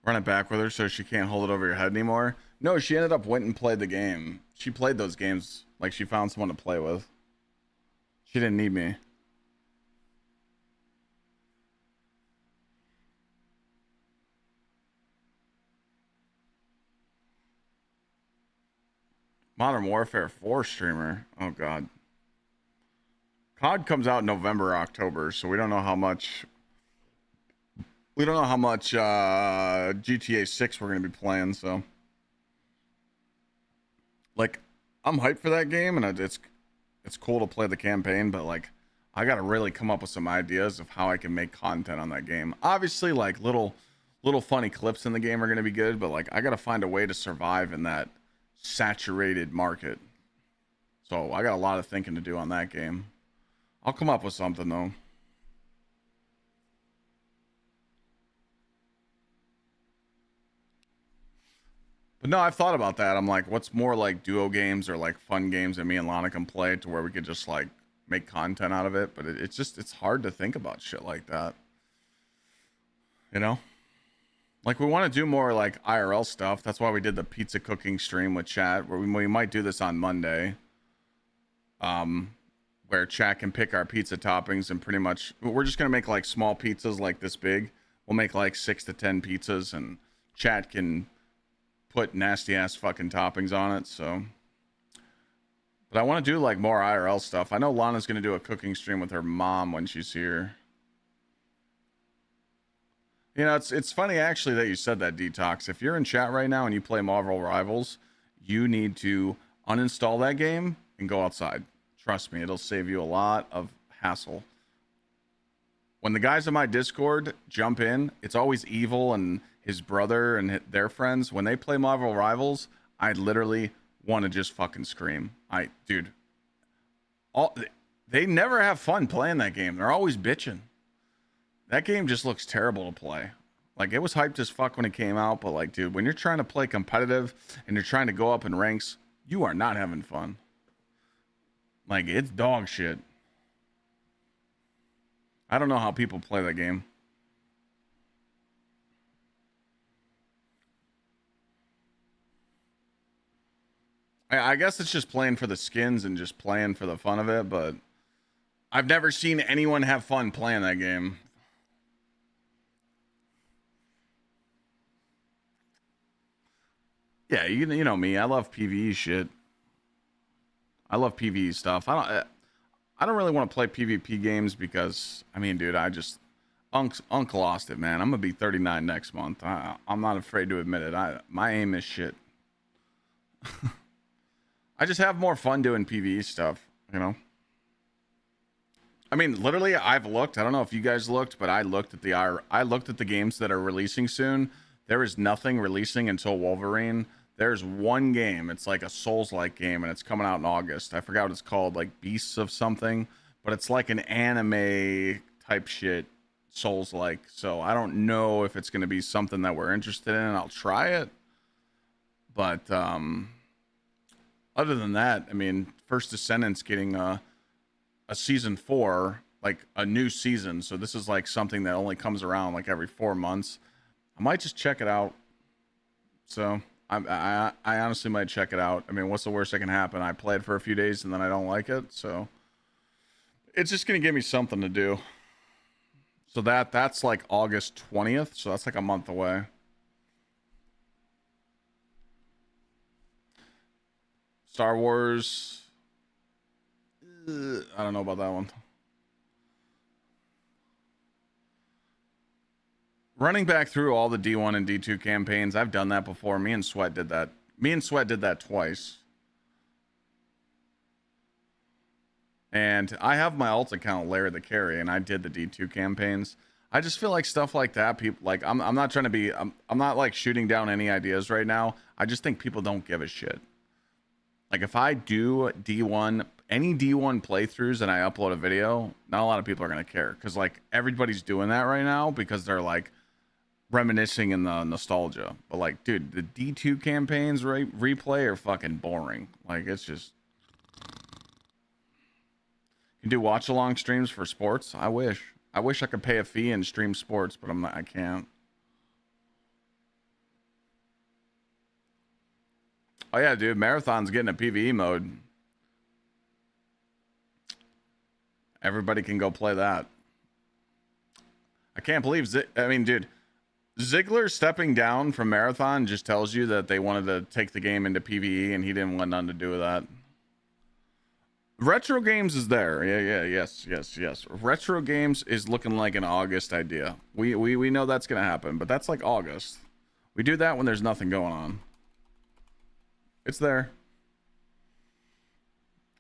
Run it back with her so she can't hold it over your head anymore. No, she ended up went and played the game. She played those games like she found someone to play with. She didn't need me. Modern Warfare 4 streamer. Oh god. COD comes out in November or October, so we don't know how much GTA 6 we're going to be playing, so like I'm hyped for that game, and it's cool to play the campaign, but like I got to really come up with some ideas of how I can make content on that game. Obviously, like little funny clips in the game are going to be good, but like I got to find a way to survive in that saturated market. So I got a lot of thinking to do on that game. I'll come up with something though. But no, I've thought about that. I'm like, what's more like duo games or like fun games that me and Lana can play to where we could just like make content out of it. But it's hard to think about shit like that. You know? Like we want to do more like IRL stuff. That's why we did the pizza cooking stream with chat, where we might do this on Monday. Where chat can pick our pizza toppings, and pretty much we're just gonna make like small pizzas like this big. We'll make like 6 to 10 pizzas, and chat can put nasty ass fucking toppings on it. So, but I want to do like more IRL stuff. I know Lana's gonna do a cooking stream with her mom when she's here. You know, it's funny actually that you said that, Detox. If you're in chat right now and you play Marvel Rivals, you need to uninstall that game and go outside. Trust me, it'll save you a lot of hassle. When the guys in my Discord jump in, it's always Evil and his brother and their friends. When they play Marvel Rivals, I literally want to just fucking scream. Dude, they never have fun playing that game. They're always bitching. That game just looks terrible to play. Like, it was hyped as fuck when it came out, but like, dude, when you're trying to play competitive and you're trying to go up in ranks, you are not having fun. Like, it's dog shit. I don't know how people play that game. I guess it's just playing for the skins and just playing for the fun of it, but I've never seen anyone have fun playing that game. Yeah, you know me. I love PvE shit. I love PvE stuff. I don't really want to play PvP games because, I mean, dude, Unk lost it, man. I'm gonna be 39 next month. I'm not afraid to admit it. My aim is shit. I just have more fun doing PvE stuff, you know. I mean, literally, I've looked. I don't know if you guys looked, but I looked at the games that are releasing soon. There is nothing releasing until Wolverine. There's one game. It's like a Souls-like game, and it's coming out in August. I forgot what it's called, like Beasts of something, but it's like an anime type shit, Souls-like. So I don't know if it's going to be something that we're interested in. I'll try it, but other than that, I mean, First Descendants getting a season 4, like a new season. So this is like something that only comes around like every 4 months. I might just check it out. So I honestly might check it out. I mean, what's the worst that can happen? I play it for a few days and then I don't like it. So it's just going to give me something to do. So that's like August 20th. So that's like a month away. Star Wars. I don't know about that one. Running back through all the D1 and D2 campaigns, I've done that before. Me and Sweat did that. Me and Sweat did that twice. And I have my alt account, Larry the Carry, and I did the D2 campaigns. I just feel like stuff like that, people like I'm not trying to be I'm not like shooting down any ideas right now. I just think people don't give a shit. Like if I do D1, any D1 playthroughs and I upload a video, not a lot of people are going to care because like everybody's doing that right now because they're like reminiscing in the nostalgia. But like, dude, the D2 campaigns replay are fucking boring. Like it's just, you can do watch along streams for sports. I wish I could pay a fee and stream sports, but I can't. Oh yeah, dude, Marathon's getting a PvE mode. Everybody can go play that. I can't believe I mean, dude, Ziggler stepping down from Marathon just tells you that they wanted to take the game into PvE and he didn't want nothing to do with that. Retro Games is there. Yes. Retro Games is looking like an August idea. We know that's going to happen, but that's like August. We do that when there's nothing going on. It's there.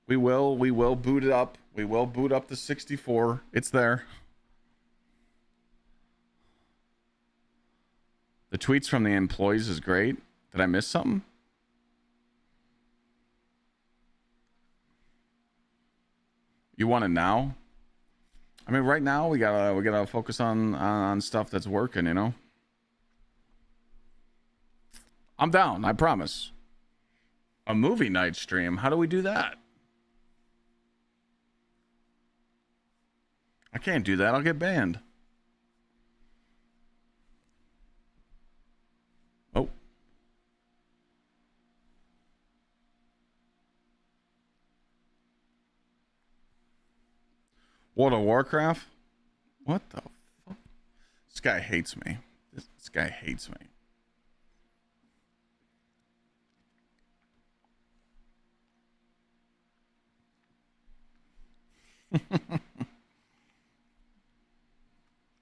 We will boot it up. We will boot up the 64. It's there. The tweets from the employees is great. Did I miss something? You want it now? I mean, right now we gotta focus on stuff that's working, you know. I'm down, I promise. A movie night stream. How do we do that? I can't do that. I'll get banned. Oh. World of Warcraft? What the fuck? This guy hates me. This guy hates me.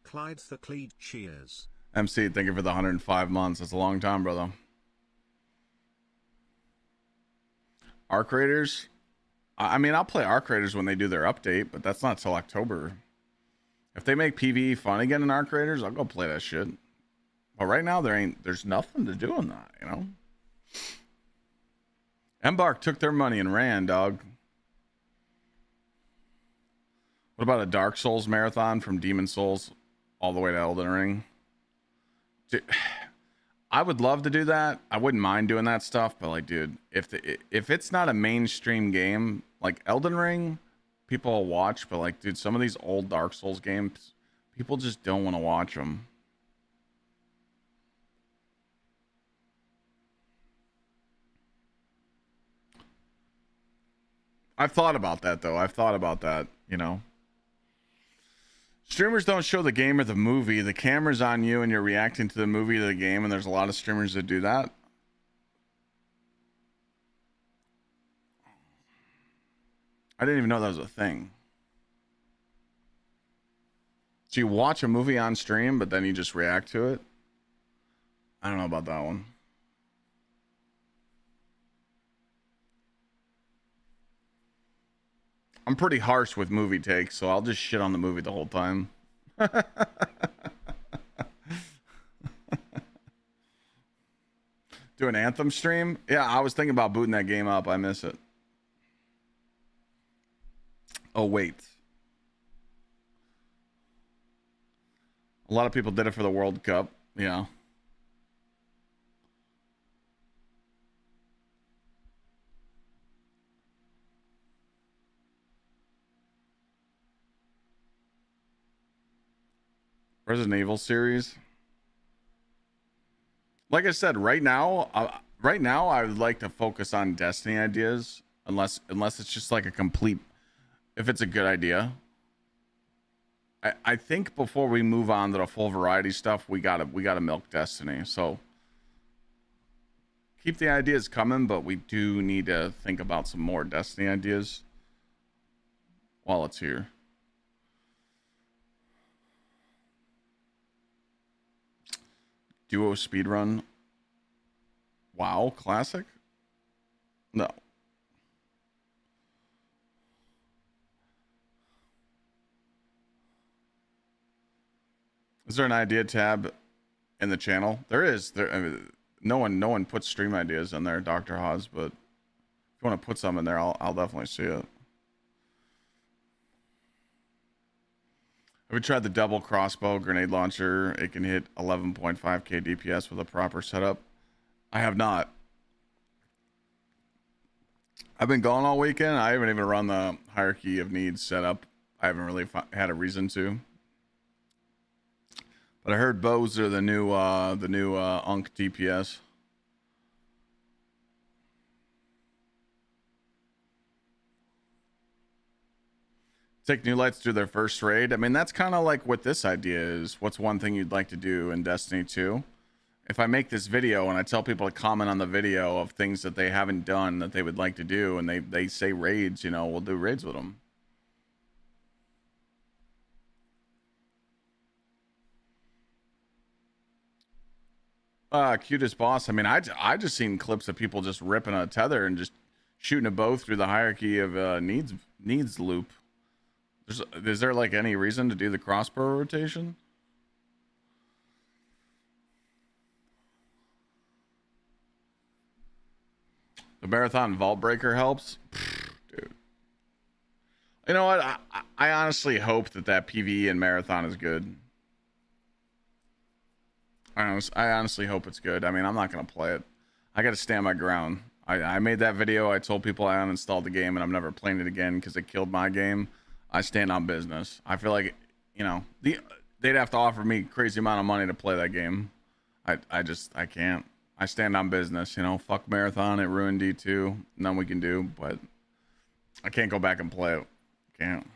Gsxrclyde, cheers. MC, thank you for the 105 months. That's a long time, brother. Arc Raiders? I mean, I'll play Arc Raiders when they do their update, but that's not till October. If they make PvE fun again in Arc Raiders, I'll go play that shit. But right now, there's nothing to do in that, you know? Embark took their money and ran, dog. What about a Dark Souls marathon from Demon Souls all the way to Elden Ring? Dude, I would love to do that. I wouldn't mind doing that stuff, but like, dude, if it's not a mainstream game, like Elden Ring, people will watch, but like, dude, some of these old Dark Souls games, people just don't want to watch them. I've thought about that though. I've thought about that, you know. Streamers don't show the game or the movie. The camera's on you and you're reacting to the movie or the game, and there's a lot of streamers that do that. I didn't even know that was a thing. So you watch a movie on stream, but then you just react to it? I don't know about that one. I'm pretty harsh with movie takes, so I'll just shit on the movie the whole time. Do an Anthem stream? Yeah, I was thinking about booting that game up. I miss it. Oh, wait. A lot of people did it for the World Cup. Yeah. Resident Evil series. Like I said, right now I would like to focus on Destiny ideas, unless it's just like a complete, if it's a good idea. I think before we move on to the full variety stuff, we gotta milk Destiny. So keep the ideas coming, but we do need to think about some more Destiny ideas while it's here. Duo speedrun. WoW classic? No. Is there an idea tab in the channel? There is. There. I mean, no one puts stream ideas in there, Dr. Haas. But if you want to put some in there, I'll definitely see it. Have you tried the double crossbow grenade launcher? It can hit 11.5k DPS with a proper setup. I have not. I've been gone all weekend. I haven't even run the hierarchy of needs setup. I haven't really had a reason to. But I heard bows are the new Unk DPS. Take new lights through their first raid. I mean, that's kind of like what this idea is. What's one thing you'd like to do in Destiny 2? If I make this video and I tell people to comment on the video of things that they haven't done that they would like to do, and they say raids, you know, we'll do raids with them. Cutest boss. I mean, I just seen clips of people just ripping a tether and just shooting a bow through the hierarchy of needs loop. Is there like any reason to do the crossbow rotation? The marathon vault breaker helps. Dude, you know what? I honestly hope that PvE and marathon is good. I honestly hope it's good. I mean, I'm not gonna play it. I gotta stand my ground. I made that video. I told people I uninstalled the game and I'm never playing it again because it killed my game. I stand on business. I feel like, you know, they'd have to offer me a crazy amount of money to play that game. I can't. I stand on business, you know. Fuck marathon, it ruined D2. Nothing we can do, but I can't go back and play it. Can't.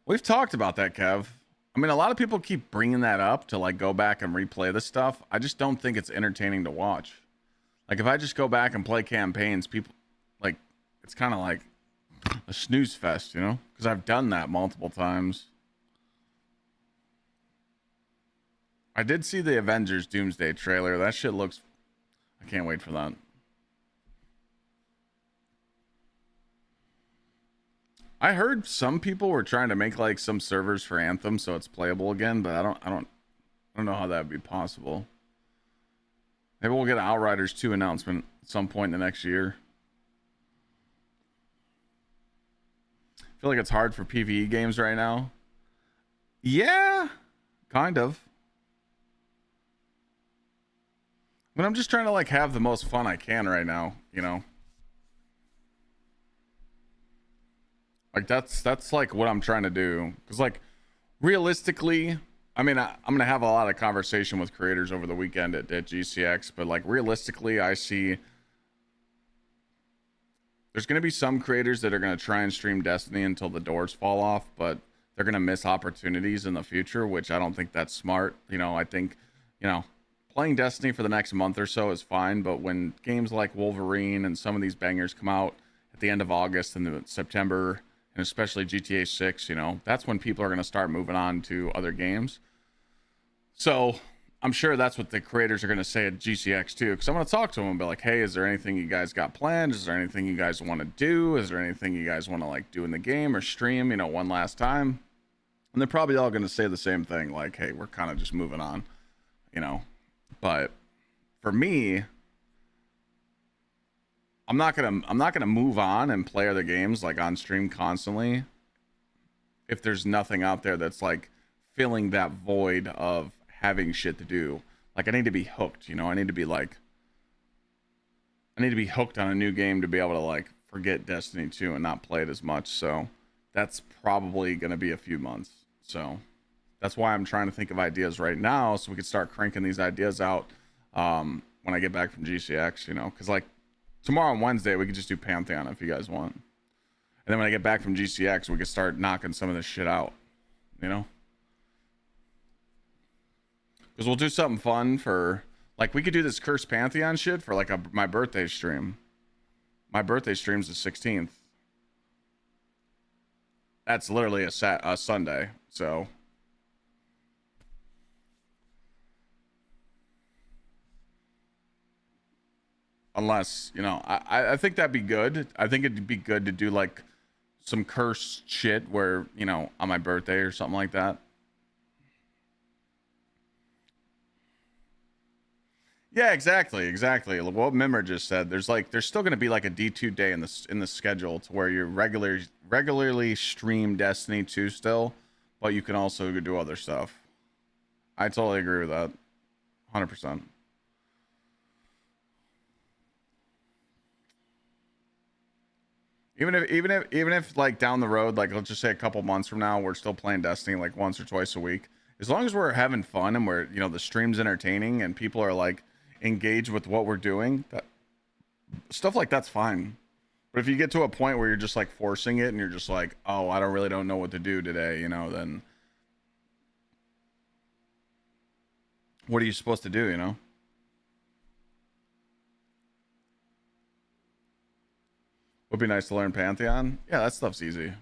We've talked about that, Kev. I mean, a lot of people keep bringing that up to like go back and replay the stuff. I just don't think it's entertaining to watch. Like if I just go back and play campaigns, people like, it's kind of like a snooze fest, you know, because I've done that multiple times. I did see the Avengers Doomsday trailer. That shit looks, I can't wait for that. I heard some people were trying to make like some servers for Anthem so it's playable again, but I don't know how that would be possible. Maybe we'll get an Outriders 2 announcement at some point in the next year. I feel like it's hard for PvE games right now. Yeah, kind of. But I'm just trying to like have the most fun I can right now, you know? Like that's like what I'm trying to do. Cause like realistically, I mean, I'm gonna have a lot of conversation with creators over the weekend at GCX, but like realistically, I see there's gonna be some creators that are gonna try and stream Destiny until the doors fall off, but they're gonna miss opportunities in the future, which I don't think that's smart. You know, I think, you know, playing Destiny for the next month or so is fine, but when games like Wolverine and some of these bangers come out at the end of August and September, and especially GTA 6, you know, that's when people are going to start moving on to other games. So I'm sure that's what the creators are going to say at GCX too, because I'm going to talk to them and be like, hey, is there anything you guys got planned? Is there anything you guys want to do? Is there anything you guys want to like do in the game or stream, you know, one last time? And they're probably all going to say the same thing, like, hey, we're kind of just moving on, you know. But for me, I'm not gonna move on and play other games like on stream constantly if there's nothing out there that's like filling that void of having shit to do. Like I need to be hooked, you know. I need to be hooked on a new game to be able to like forget Destiny 2 and not play it as much. So that's probably gonna be a few months. So that's why I'm trying to think of ideas right now so we can start cranking these ideas out when I get back from GCX, you know, because like tomorrow on Wednesday, we could just do Pantheon if you guys want. And then when I get back from GCX, we could start knocking some of this shit out, you know? Because we'll do something fun for, like, we could do this Cursed Pantheon shit for, like, my birthday stream. My birthday stream's the 16th. That's literally a Sunday, so... Unless, you know, I think that'd be good. I think it'd be good to do like some cursed shit where, you know, on my birthday or something like that. Yeah, exactly. What Mimmer just said. There's still going to be like a D2 day in the schedule to where you regularly stream Destiny 2 still, but you can also do other stuff. I totally agree with that. 100%. Even if like down the road, like let's just say a couple months from now, we're still playing Destiny like once or twice a week. As long as we're having fun and we're, you know, the stream's entertaining and people are like engaged with what we're doing, that stuff like that's fine. But if you get to a point where you're just like forcing it and you're just like, oh, I don't know what to do today, you know, then what are you supposed to do, you know? Would be nice to learn Pantheon. Yeah, that stuff's easy.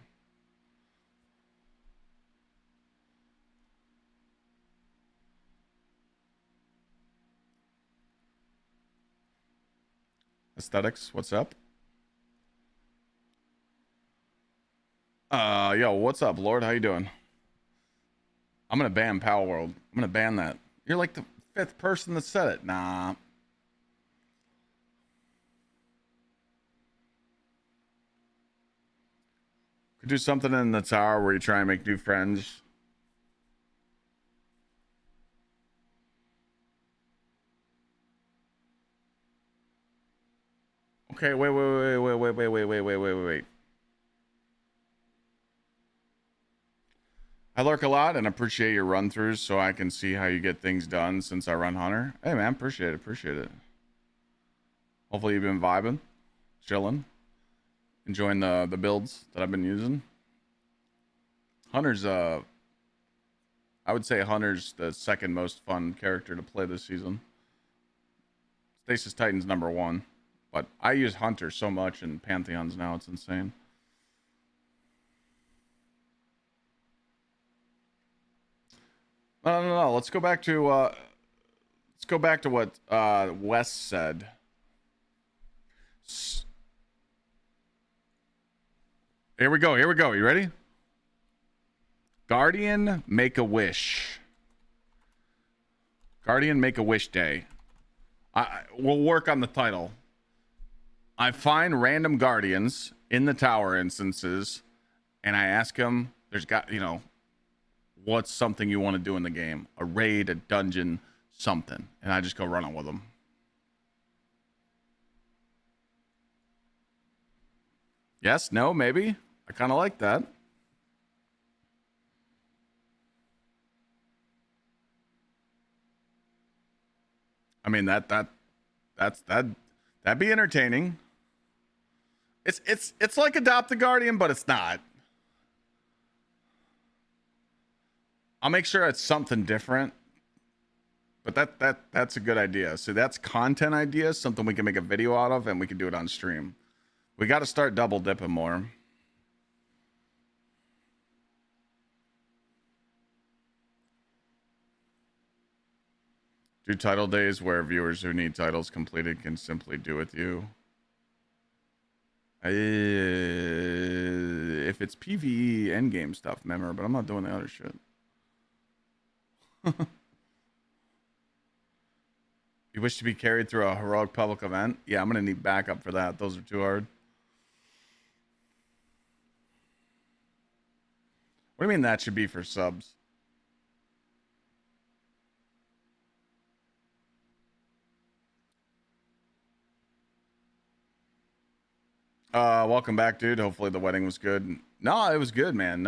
Aesthetics, what's up? Yo, what's up, Lord? How you doing? I'm gonna ban Power World. I'm gonna ban that. You're like the 5th person that said it. Nah. Could do something in the tower where you try and make new friends. Okay, wait. I lurk a lot and appreciate your run throughs so I can see how you get things done since I run Hunter. Hey man, appreciate it. Hopefully you've been vibing, chilling, enjoying the builds that I've been using. Hunter's I would say Hunter's the second most fun character to play this season. Stasis Titan's number 1. But I use Hunter so much in Pantheons now, it's insane. No. Let's go back to what Wes said. Here we go. Here we go. You ready? Guardian Make-A-Wish. Guardian Make-A-Wish Day. We'll work on the title. I find random guardians in the tower instances, and I ask them, there's got, you know, what's something you want to do in the game? A raid, a dungeon, something. And I just go running with them. Yes, no, maybe. I kind of like that. I mean, that'd be entertaining. It's like Adopt a Guardian, but it's not. I'll make sure it's something different. But that's a good idea. So that's content ideas, something we can make a video out of, and we can do it on stream. We got to start double dipping more. Do title days where viewers who need titles completed can simply do with you. If it's PvE endgame stuff, remember, but I'm not doing the other shit. You wish to be carried through a heroic public event? Yeah, I'm gonna need backup for that. Those are too hard. What do you mean that should be for subs? Welcome back, dude. Hopefully the wedding was good. No, it was good, man.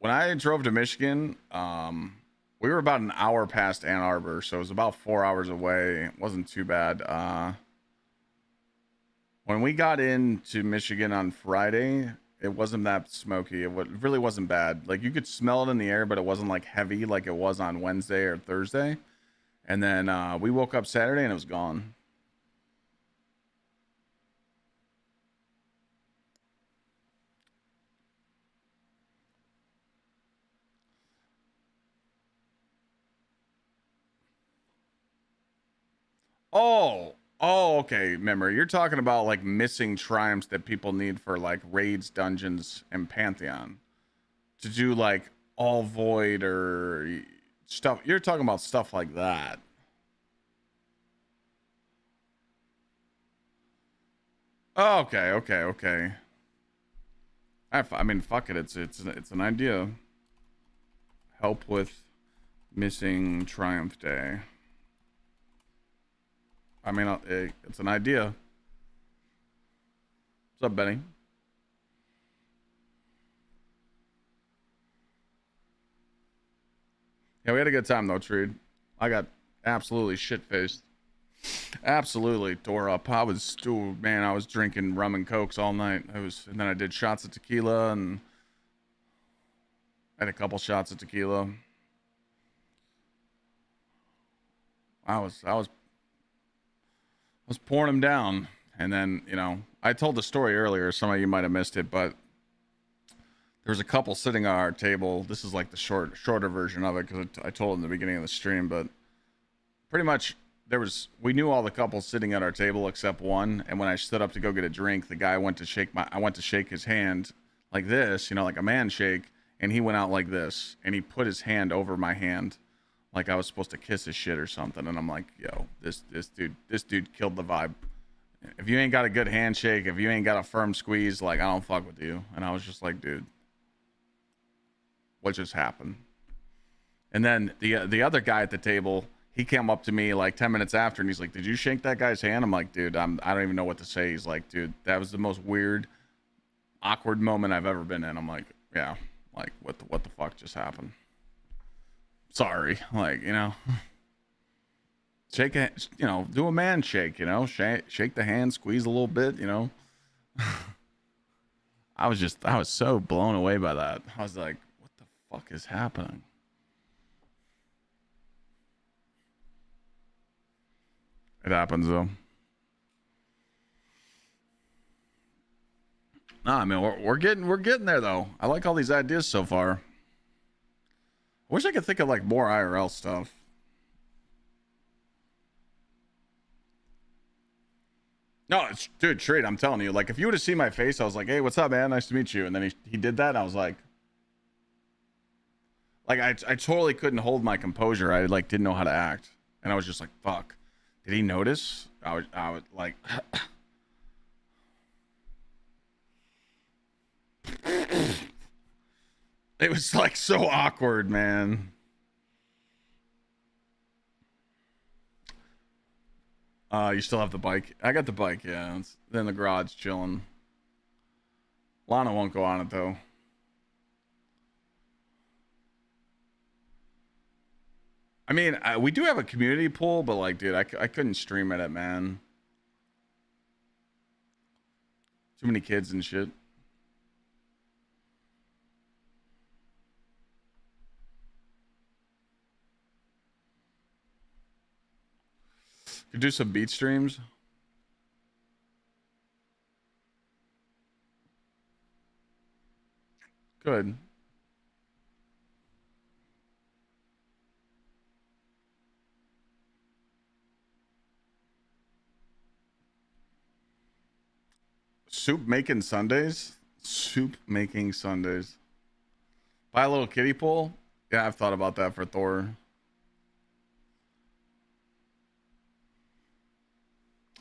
When I drove to Michigan, we were about an hour past Ann Arbor, so it was about 4 hours away. It wasn't too bad. When we got into Michigan on Friday, it wasn't that smoky. It really wasn't bad. Like, you could smell it in the air, but it wasn't like heavy like it was on Wednesday or Thursday. And then we woke up Saturday and it was gone. Oh, okay. Remember, you're talking about like missing triumphs that people need for like raids, dungeons, and Pantheon to do like all void or stuff. You're talking about stuff like that. Oh, okay. I mean, fuck it. It's an idea. Help with missing triumph day. I mean, it's an idea. What's up, Benny? Yeah, we had a good time though, Treed. I got absolutely shit-faced. Absolutely tore up. I was drinking rum and cokes all night. And then I did shots of tequila and had a couple shots of tequila. I was pouring them down, and then, you know, I told the story earlier. Some of you might have missed it, but there was a couple sitting at our table. This is like the shorter version of it because I told in the beginning of the stream, but pretty much we knew all the couples sitting at our table except one. And when I stood up to go get a drink, the guy I went to shake his hand like this, you know, like a man shake, and he went out like this, and he put his hand over my hand like I was supposed to kiss his shit or something. And I'm like, yo, this dude killed the vibe. If you ain't got a good handshake, if you ain't got a firm squeeze, like, I don't fuck with you. And I was just like, dude, what just happened? And then the other guy at the table, he came up to me like 10 minutes after, and he's like, did you shake that guy's hand? I'm like, dude, I don't even know what to say. He's like, dude, that was the most weird, awkward moment I've ever been in. I'm like, yeah, like, what the fuck just happened? Sorry, like, you know, shake a, you know, do a man shake, you know, shake the hand, squeeze a little bit, you know. I was so blown away by that. I was like, what the fuck is happening? It happens though. No, I mean, we're getting there though. I like all these ideas so far. I wish I could think of like more IRL stuff. No, it's dude, straight. I'm telling you, like if you would have seen my face, I was like, "Hey, what's up, man? Nice to meet you." And then he did that, and I was like I totally couldn't hold my composure. I like didn't know how to act, and I was just like, "Fuck." Did he notice? I was like, it was like so awkward, man. You still have the bike? I got the bike, yeah. It's in the garage chilling. Lana won't go on it though. I mean, we do have a community pool, but like, dude, I couldn't stream it, man. Too many kids and shit. Could do some beat streams. Good. Soup making Sundays? Soup making Sundays. Buy a little kiddie pool? Yeah, I've thought about that for Thor.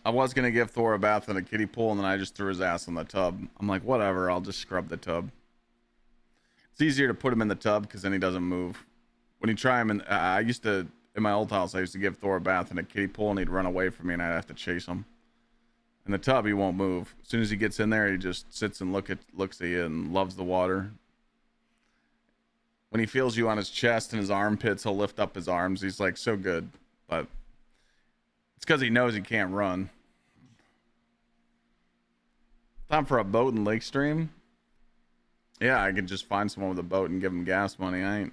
I was gonna give Thor a bath in a kiddie pool, and then I just threw his ass in the tub. I'm like, whatever, I'll just scrub the tub. It's easier to put him in the tub because then he doesn't move. When you try him, I used to, in my old house, I used to give Thor a bath in a kiddie pool, and he'd run away from me, and I'd have to chase him. In the tub, he won't move. As soon as he gets in there, he just sits and looks at you and loves the water. When he feels you on his chest and his armpits, he'll lift up his arms. He's like so good, but it's because he knows he can't run. Time for a boat in Lake Stream. Yeah, I could just find someone with a boat and give him gas money.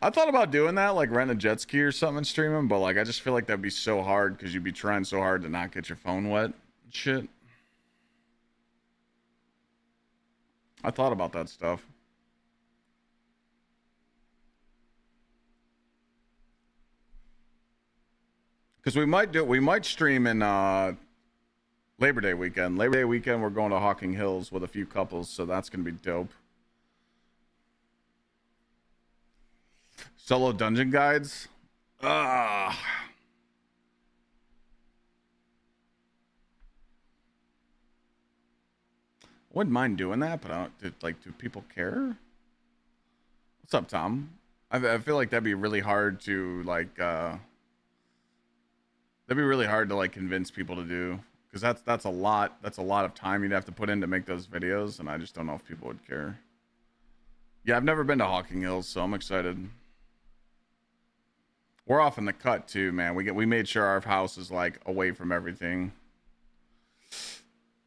I thought about doing that, like rent a jet ski or something and stream them, but like I just feel like that'd be so hard because you'd be trying so hard to not get your phone wet and shit. I thought about that stuff. Because we might stream in Labor Day weekend. Labor Day weekend, we're going to Hawking Hills with a few couples, so that's gonna be dope. Solo dungeon guides. I wouldn't mind doing that, but I don't. Do people care? What's up, Tom? I feel like that'd be really hard to like. That'd be really hard to like convince people to do because that's a lot. That's a lot of time you'd have to put in to make those videos, and I just don't know if people would care. Yeah, I've never been to Hawking Hills, so I'm excited. We're off in the cut too, man. We made sure our house is like away from everything.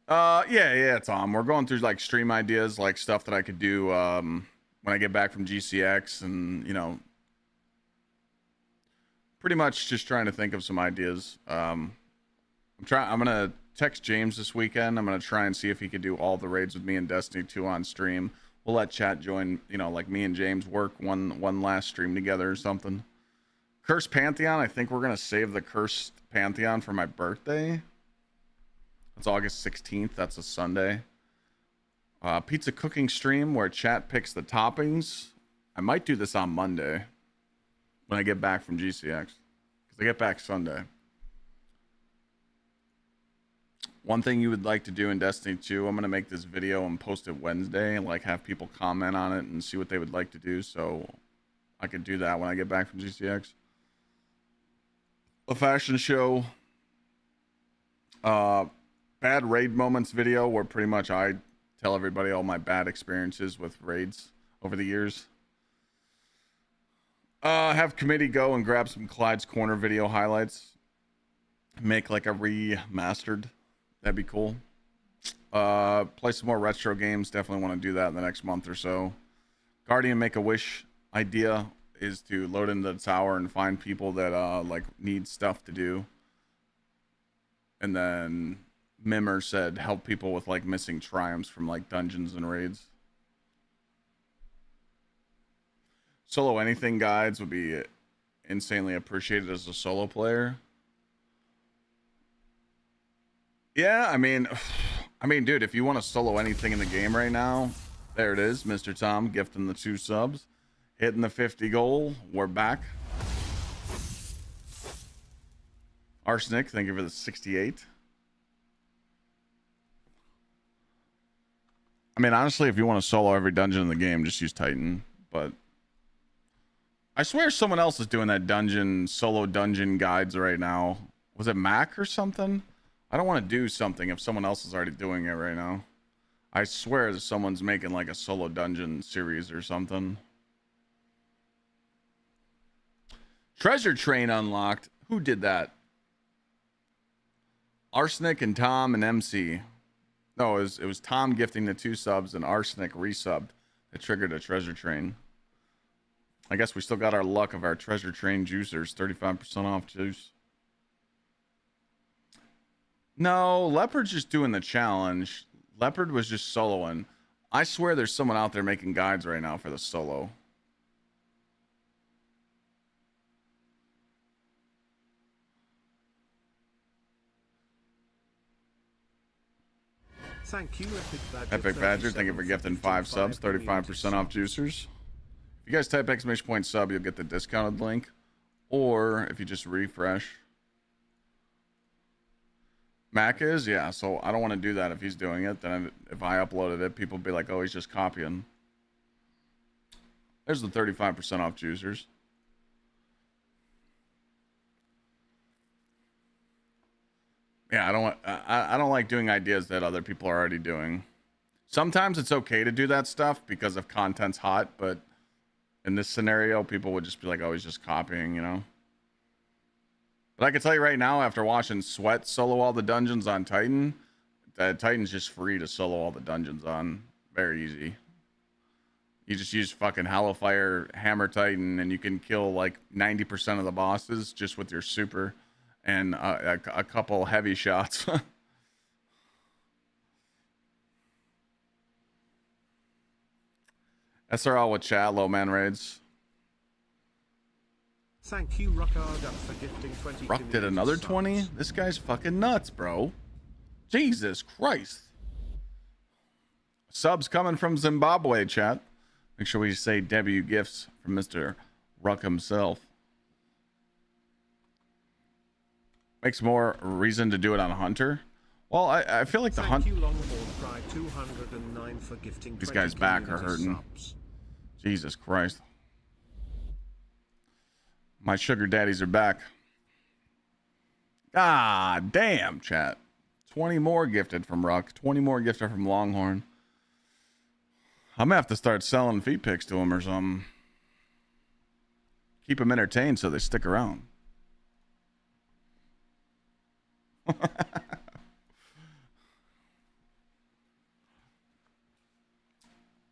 Yeah, Tom. We're going through like stream ideas, like stuff that I could do when I get back from GCX, and you know, pretty much just trying to think of some ideas. I'm gonna text James this weekend. I'm gonna try and see if he could do all the raids with me in Destiny 2 on stream. We'll let chat join, you know, like me and James work one last stream together or something. Cursed Pantheon, I think we're gonna save the Cursed Pantheon for my birthday. It's August 16th. That's a Sunday. Pizza cooking stream where chat picks the toppings. I might do this on Monday when I get back from GCX because I get back Sunday. One thing you would like to do in Destiny 2, I'm gonna make this video and post it Wednesday and like have people comment on it and see what they would like to do, so I could do that when I get back from GCX. A fashion show. Bad raid moments video where pretty much I tell everybody all my bad experiences with raids over the years. Have committee go and grab some Clyde's Corner video highlights. Make like a remastered. That'd be cool. Play some more retro games. Definitely want to do that in the next month or so. Guardian Make-A-Wish idea is to load into the tower and find people that like need stuff to do. And then Mimmer said help people with like missing triumphs from like dungeons and raids. Solo anything guides would be insanely appreciated as a solo player. Yeah, I mean, dude, if you want to solo anything in the game right now, there it is, Mr. Tom gifting the 2 subs, hitting the 50 goal. We're back. Arsenic, thank you for the 68. I mean, honestly, if you want to solo every dungeon in the game, just use Titan. But I swear someone else is doing that solo dungeon guides right now. Was it Mac or something? I don't want to do something if someone else is already doing it right now. I swear that someone's making like a solo dungeon series or something. Treasure Train unlocked. Who did that? Arsenic and Tom and MC. No, it was Tom gifting the 2 subs and Arsenic resubbed. It triggered a Treasure Train. I guess we still got our luck of our Treasure Train juicers. 35% off juice. No, Leopard's just doing the challenge. Leopard was just soloing. I swear there's someone out there making guides right now for the solo. Thank you, Epic Badger. Epic Badger, thank you for gifting 5 subs. 35% off juicers. If you guys type exclamation point sub, you'll get the discounted link. Or if you just refresh. Mac is, yeah, so I don't want to do that if he's doing it. Then if I uploaded it, people will be like, oh, he's just copying. There's the 35% off juicers. Yeah, I don't like doing ideas that other people are already doing. Sometimes it's okay to do that stuff because if content's hot, but in this scenario, people would just be like, oh, he's just copying, you know? But I can tell you right now, after watching Sweat solo all the dungeons on Titan, that Titan's just free to solo all the dungeons on. Very easy. You just use fucking Hallowfire, Hammer Titan, and you can kill like 90% of the bosses just with your super and a couple heavy shots. SRL with chat, low man raids. Thank you, Ruckard, for gifting 20. Ruck did another 20? This guy's fucking nuts, bro. Jesus Christ. Subs coming from Zimbabwe, chat. Make sure we say W gifts from Mr. Ruck himself. Makes more reason to do it on Hunter. Well, I feel like the Hunter... Thank you, Longboard Pride 209 for gifting. These guys' back are hurting. Subs. Jesus Christ. My sugar daddies are back. Ah, damn, chat. 20 more gifted from Ruck. 20 more gifted from Longhorn. I'm gonna have to start selling feet pics to them or something. Keep them entertained so they stick around.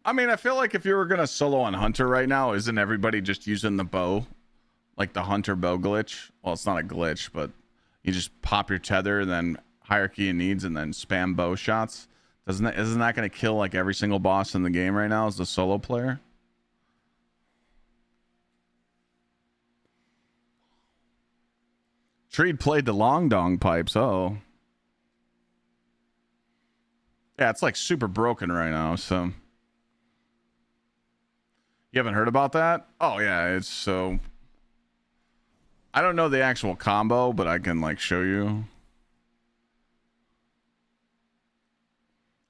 I mean, I feel like if you were gonna solo on Hunter right now, isn't everybody just using the bow? Like the Hunter bow glitch? Well, it's not a glitch, but you just pop your tether and then hierarchy and needs and then spam bow shots. Isn't that going to kill like every single boss in the game right now as a solo player? Treed played the long dong pipes. Oh. Yeah, it's like super broken right now, so. You haven't heard about that? Oh yeah, it's so... I don't know the actual combo, but I can like show you.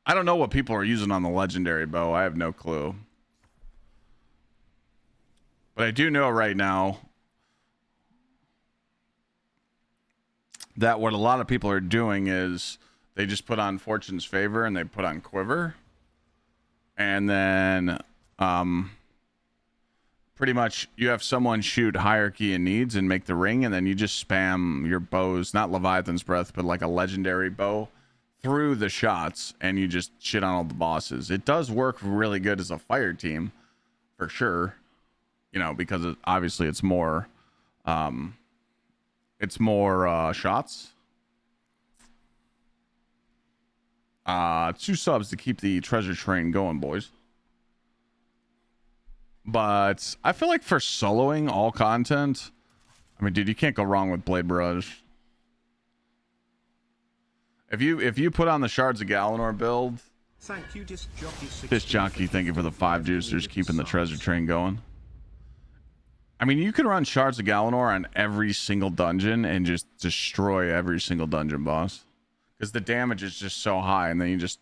I don't know what people are using on the legendary bow. I have no clue. But I do know right now that what a lot of people are doing is they just put on Fortune's Favor and they put on Quiver. And then pretty much you have someone shoot hierarchy and needs and make the ring, and then you just spam your bows, not Leviathan's Breath, but like a legendary bow through the shots, and you just shit on all the bosses. It does work really good as a fire team, for sure. You know, because obviously it's more shots. 2 subs to keep the treasure train going, boys. But I feel like for soloing all content, I mean, dude, you can't go wrong with Blade Barrage. If you put on the Shards of Galanor build, Thank you, Gsxrclyde. this jockey, thank you for the 5 juicers, keeping the treasure train going. I mean, you can run Shards of Galanor on every single dungeon and just destroy every single dungeon boss. Because the damage is just so high, and then you just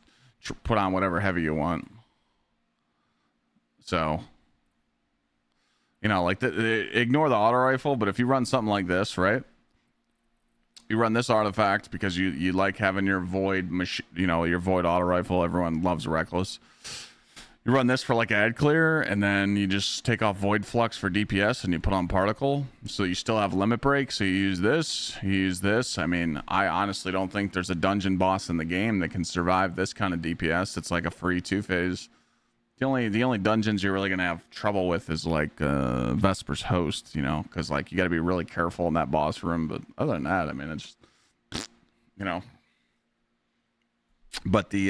put on whatever heavy you want. So, you know, like, ignore the auto rifle, but if you run something like this, right? You run this artifact because you like having your void machine, you know, your void auto rifle. Everyone loves Reckless. You run this for like ad clear, and then you just take off void flux for DPS, and you put on particle, so you still have limit break. So you use this, you use this. I mean, I honestly don't think there's a dungeon boss in the game that can survive this kind of DPS. It's like a free 2-phase. The only dungeons you're really gonna have trouble with is like Vesper's Host, you know, because like you got to be really careful in that boss room. But other than that, I mean, it's, you know. But the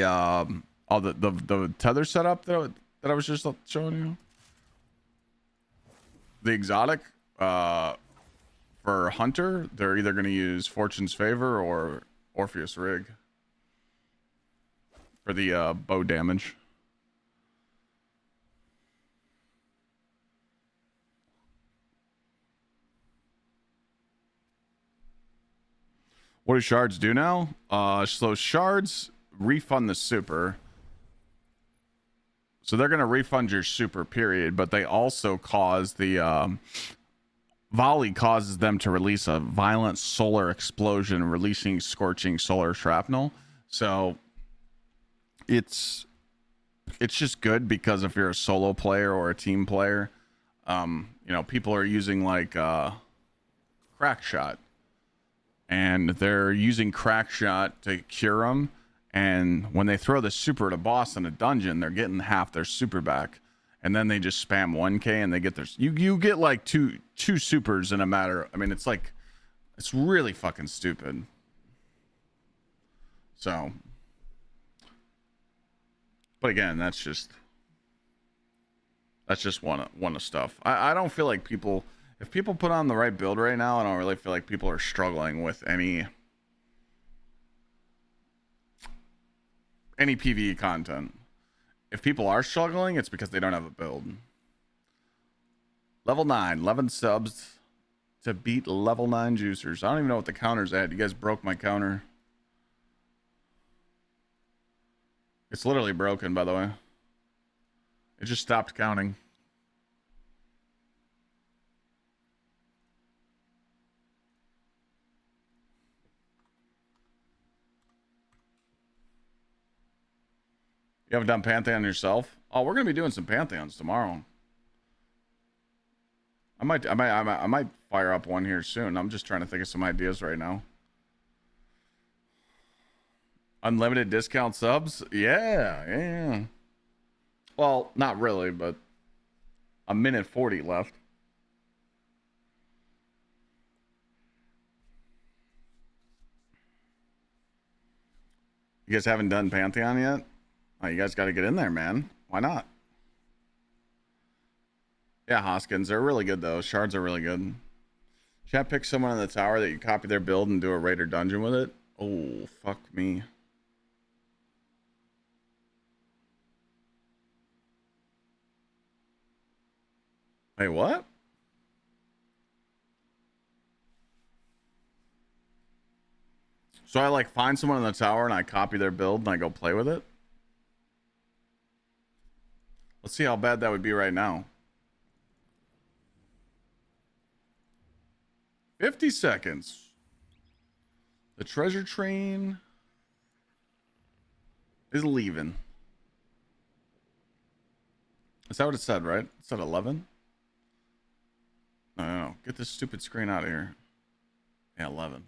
the tether setup that I was just showing you, the exotic for Hunter, they're either gonna use Fortune's Favor or Orpheus Rig for the bow damage. What do shards do now? So shards refund the super. So they're going to refund your super, period. But they also cause the volley causes them to release a violent solar explosion, releasing scorching solar shrapnel. So it's just good because if you're a solo player or a team player, you know, people are using like crack shot. And they're using crack shot to cure them. And when they throw the super at a boss in a dungeon, they're getting half their super back. And then they just spam 1k and they get their... You get like two supers in a matter... I mean, it's like... It's really fucking stupid. So... But again, that's just one of stuff. I don't feel like people... If people put on the right build right now, I don't really feel like people are struggling with any PvE content. If people are struggling, it's because they don't have a build. Level 9, 11 subs to beat level 9 juicers. I don't even know what the counter's at. You guys broke my counter. It's literally broken, by the way. It just stopped counting. You haven't done Pantheon yourself? Oh, we're gonna be doing some Pantheons tomorrow. I might fire up one here soon. I'm just trying to think of some ideas right now. Unlimited discount subs? Yeah. Well, not really, but a minute 40 left. You guys haven't done Pantheon yet? Oh, you guys got to get in there, man. Why not? Yeah, Hoskins. They're really good, though. Shards are really good. Chat, pick someone in the tower that you copy their build and do a raid or dungeon with it. Oh, fuck me. Wait, what? So I like find someone in the tower and I copy their build and I go play with it? Let's see how bad that would be right now. 50 seconds. The treasure train is leaving. Is that what it said, right? It said 11? No. Get this stupid screen out of here. Yeah, 11.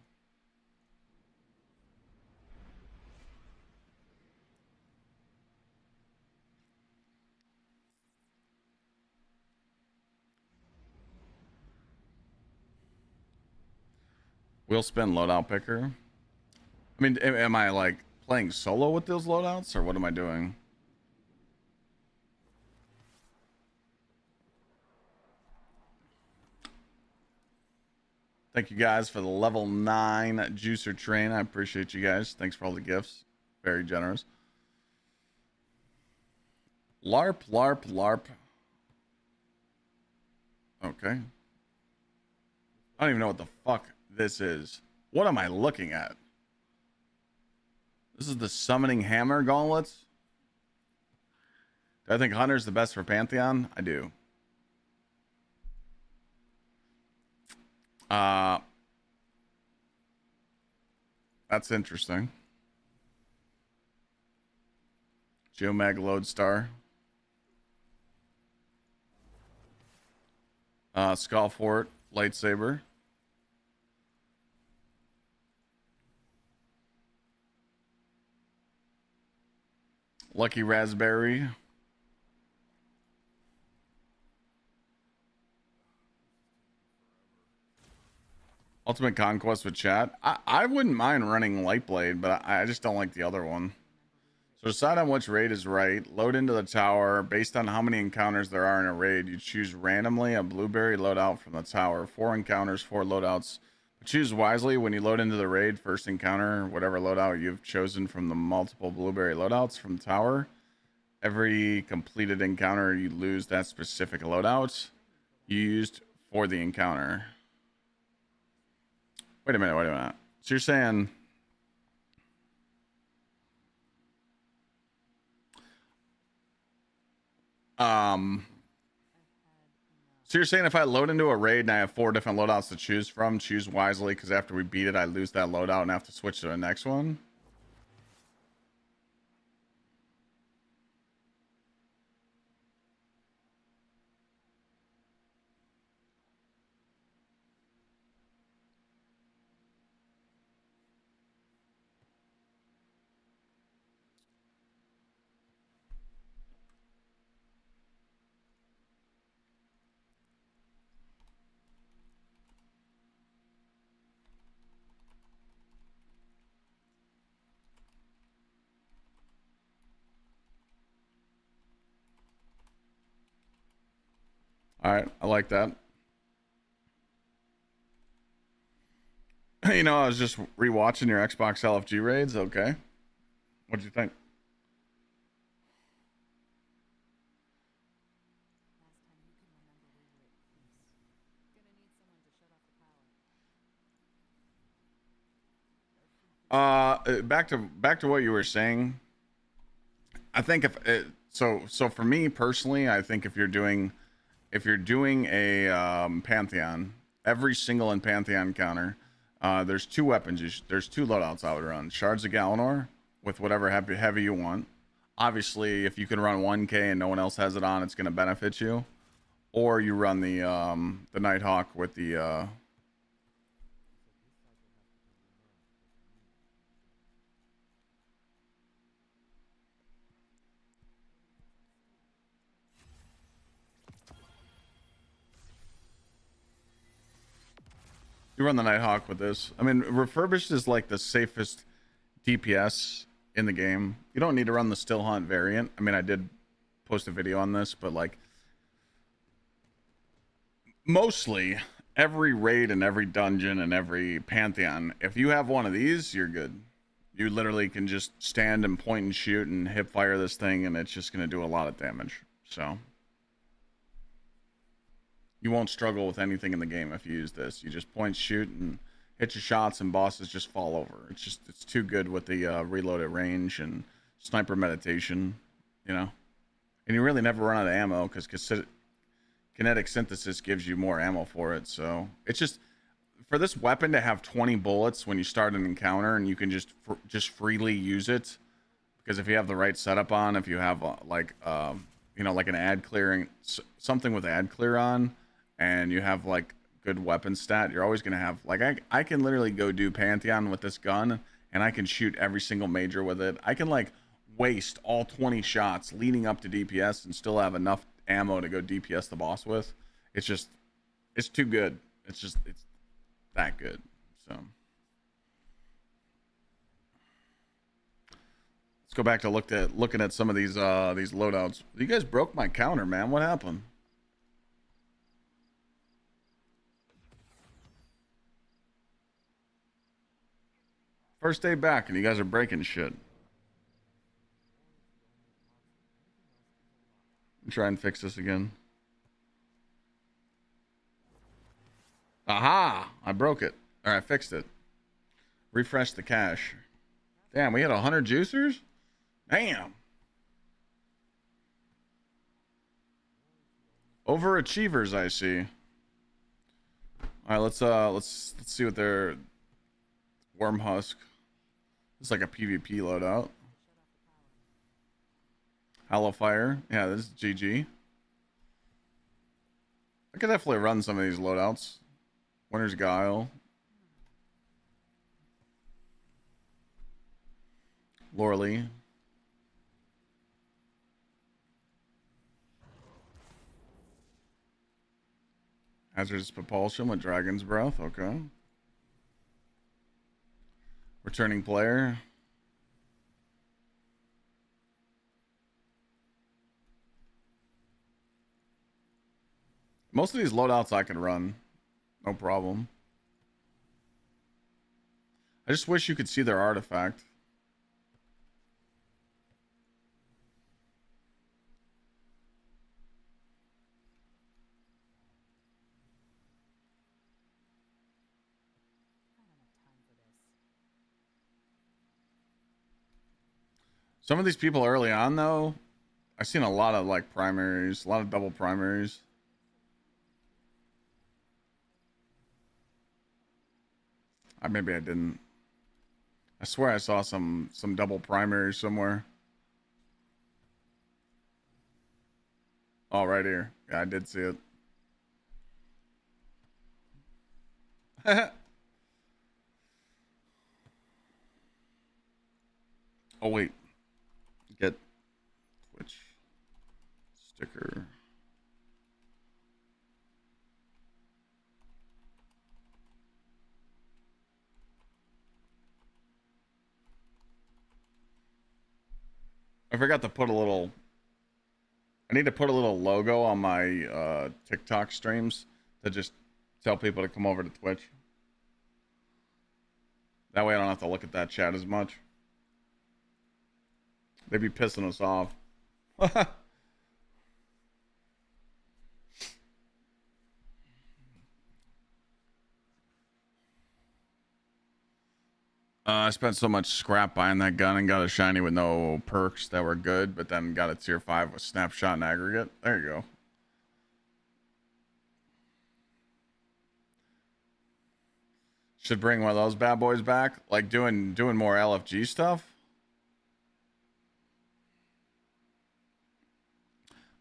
Wheel spin loadout picker. I mean, am I like playing solo with those loadouts or what am I doing? Thank you guys for the level 9 juicer train. I appreciate you guys. Thanks for all the gifts. Very generous. LARP, LARP, LARP. Okay. I don't even know what the fuck this is. What am I looking at? This is the summoning hammer gauntlets. Do I think Hunter's the best for Pantheon? I do. That's interesting. Geomag Lodestar. Skullfort lightsaber. Lucky Raspberry. Ultimate Conquest with chat. I wouldn't mind running Lightblade, but I just don't like the other one. So decide on which raid is right. Load into the tower. Based on how many encounters there are in a raid, you choose randomly a blueberry loadout from the tower. 4 encounters, 4 loadouts. But choose wisely when you load into the raid. First encounter, whatever loadout you've chosen from the multiple blueberry loadouts from the tower. Every completed encounter, you lose that specific loadout you used for the encounter. Wait a minute. So you're saying... So you're saying if I load into a raid and I have 4 different loadouts to choose from, choose wisely, because after we beat it, I lose that loadout and have to switch to the next one? All right, I like that. You know, I was just rewatching your Xbox LFG raids. Okay. What did you think? Back to what you were saying. I think if it, so for me personally, I think if you're doing a Pantheon, every single in Pantheon counter, there's 2 weapons. There's 2 loadouts I would run. Shards of Galanor with whatever heavy you want. Obviously, if you can run 1K and no one else has it on, it's going to benefit you. Or you run the Nighthawk with the you run the Nighthawk with this. I mean, refurbished is like the safest DPS in the game. You don't need to run the Still Hunt variant. I mean, I did post a video on this, but like mostly every raid and every dungeon and every Pantheon, if you have one of these, you're good. You literally can just stand and point and shoot and hip fire this thing, and it's just going to do a lot of damage. So you won't struggle with anything in the game if you use this. You just point, shoot, and hit your shots, and bosses just fall over. It's too good with the reload at range and sniper meditation, you know. And you really never run out of ammo because kinetic synthesis gives you more ammo for it. So it's just for this weapon to have 20 bullets when you start an encounter, and you can just freely use it, because if you have the right setup on, if you have like an ad clearing, something with ad clear on, and you have like good weapon stat, you're always gonna have like I can literally go do Pantheon with this gun, and I can shoot every single major with it. I can like waste all 20 shots leading up to DPS and still have enough ammo to go DPS the boss with. It's too good. It's that good. So let's go back to looking at some of these loadouts. You guys broke my counter, man. What happened? First day back and you guys are breaking shit. Try and fix this again. Aha! I broke it. Or I fixed it. Refresh the cache. Damn, we had 100 juicers? Damn. Overachievers, I see. All right, let's see what their worm husk. It's like a PvP loadout. Hollow Fire. Yeah, this is GG. I could definitely run some of these loadouts. Winter's Guile. Lorley. Hazardous Propulsion with Dragon's Breath. Okay. Returning player. Most of these loadouts I could run. No problem. I just wish you could see their artifact. Some of these people early on, though, I've seen a lot of like primaries, a lot of double primaries. Maybe I didn't. I swear I saw some double primaries somewhere. Oh, right here. Yeah, I did see it. Oh, wait. Get Twitch sticker. I forgot to put a little. I need to put a little logo on my TikTok streams to just tell people to come over to Twitch. That way I don't have to look at that chat as much. They'd be pissing us off. I spent so much scrap buying that gun and got a shiny with no perks that were good, but then got a tier 5 with snapshot and aggregate. There you go. Should bring one of those bad boys back, like doing more LFG stuff.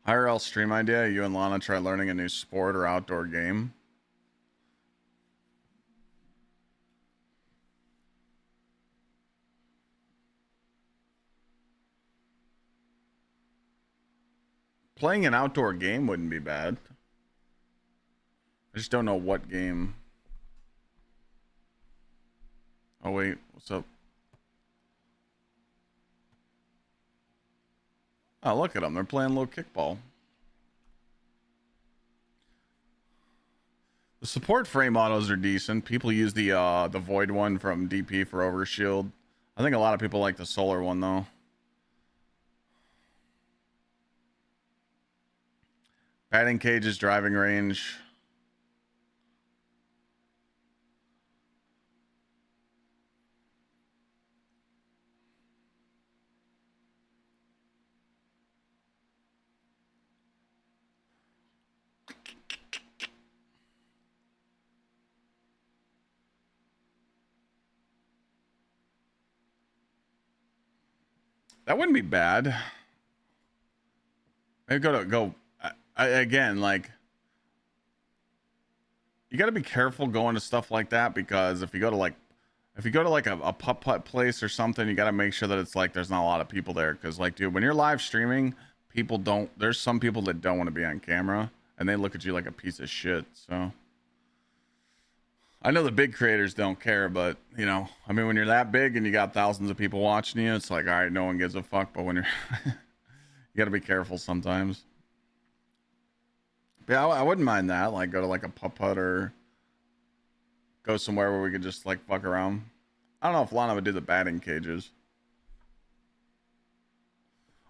IRL stream idea, you and Lana try learning a new sport or outdoor game. Playing an outdoor game wouldn't be bad. I just don't know what game. Oh wait, what's up? Oh, look at them. They're playing low kickball. The support frame autos are decent. People use the void one from DP for overshield. I think a lot of people like the solar one though. Batting cages, driving range. That wouldn't be bad. Maybe again, like, you got to be careful going to stuff like that, because if you go to like a putt-putt place or something, you got to make sure that it's like there's not a lot of people there, because like, dude, when you're live streaming, there's some people that don't want to be on camera and they look at you like a piece of shit. So I know the big creators don't care, but you know, I mean, when you're that big and you got thousands of people watching you, it's like, all right, no one gives a fuck. But when you're you got to be careful sometimes. But yeah, I wouldn't mind that. Like, go to like a putt-putt or go somewhere where we could just like fuck around. I don't know if Lana would do the batting cages.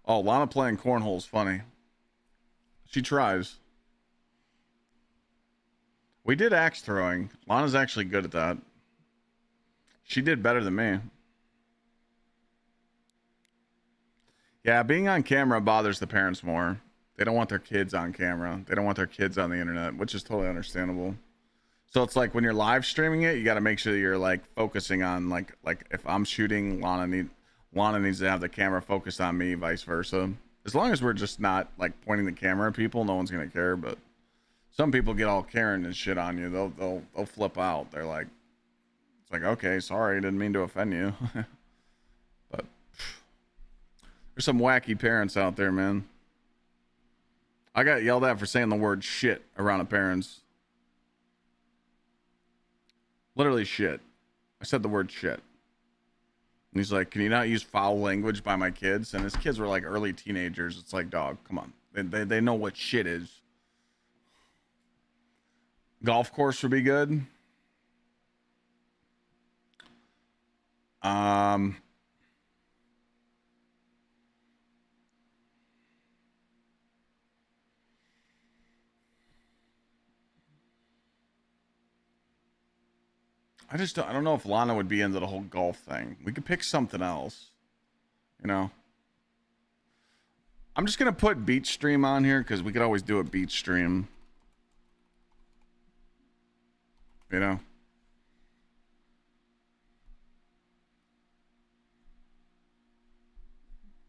Oh, Lana playing cornhole is funny. She tries. We did axe throwing. Lana's actually good at that. She did better than me. Yeah, being on camera bothers the parents more. They don't want their kids on camera. They don't want their kids on the internet, which is totally understandable. So it's like when you're live streaming it, you got to make sure that you're like focusing on like if I'm shooting, Lana needs to have the camera focused on me, vice versa. As long as we're just not like pointing the camera at people, no one's gonna care. But some people get all Karen and shit on you. They'll flip out. They're like, it's like, okay, sorry, didn't mean to offend you. But there's some wacky parents out there, man. I got yelled at for saying the word shit around the parents. Literally shit. I said the word shit. And he's like, can you not use foul language by my kids? And his kids were like early teenagers. It's like, dog, come on. They know what shit is. Golf course would be good. I don't know if Lana would be into the whole golf thing. We could pick something else. You know? I'm just going to put beach stream on here because we could always do a beach stream. You know?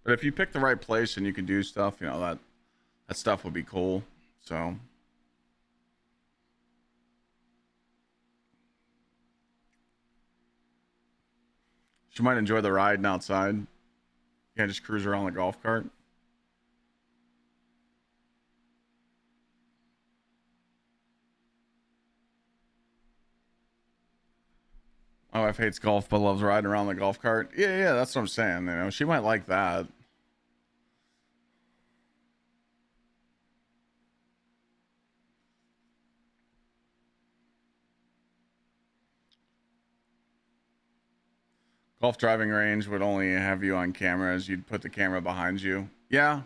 But if you pick the right place and you can do stuff, you know, that stuff would be cool. So... she might enjoy the ride outside. You can't just cruise around the golf cart. My wife hates golf but loves riding around the golf cart. Yeah, that's what I'm saying. You know, she might like that. Golf driving range would only have you on cameras. You'd put the camera behind you. Yeah.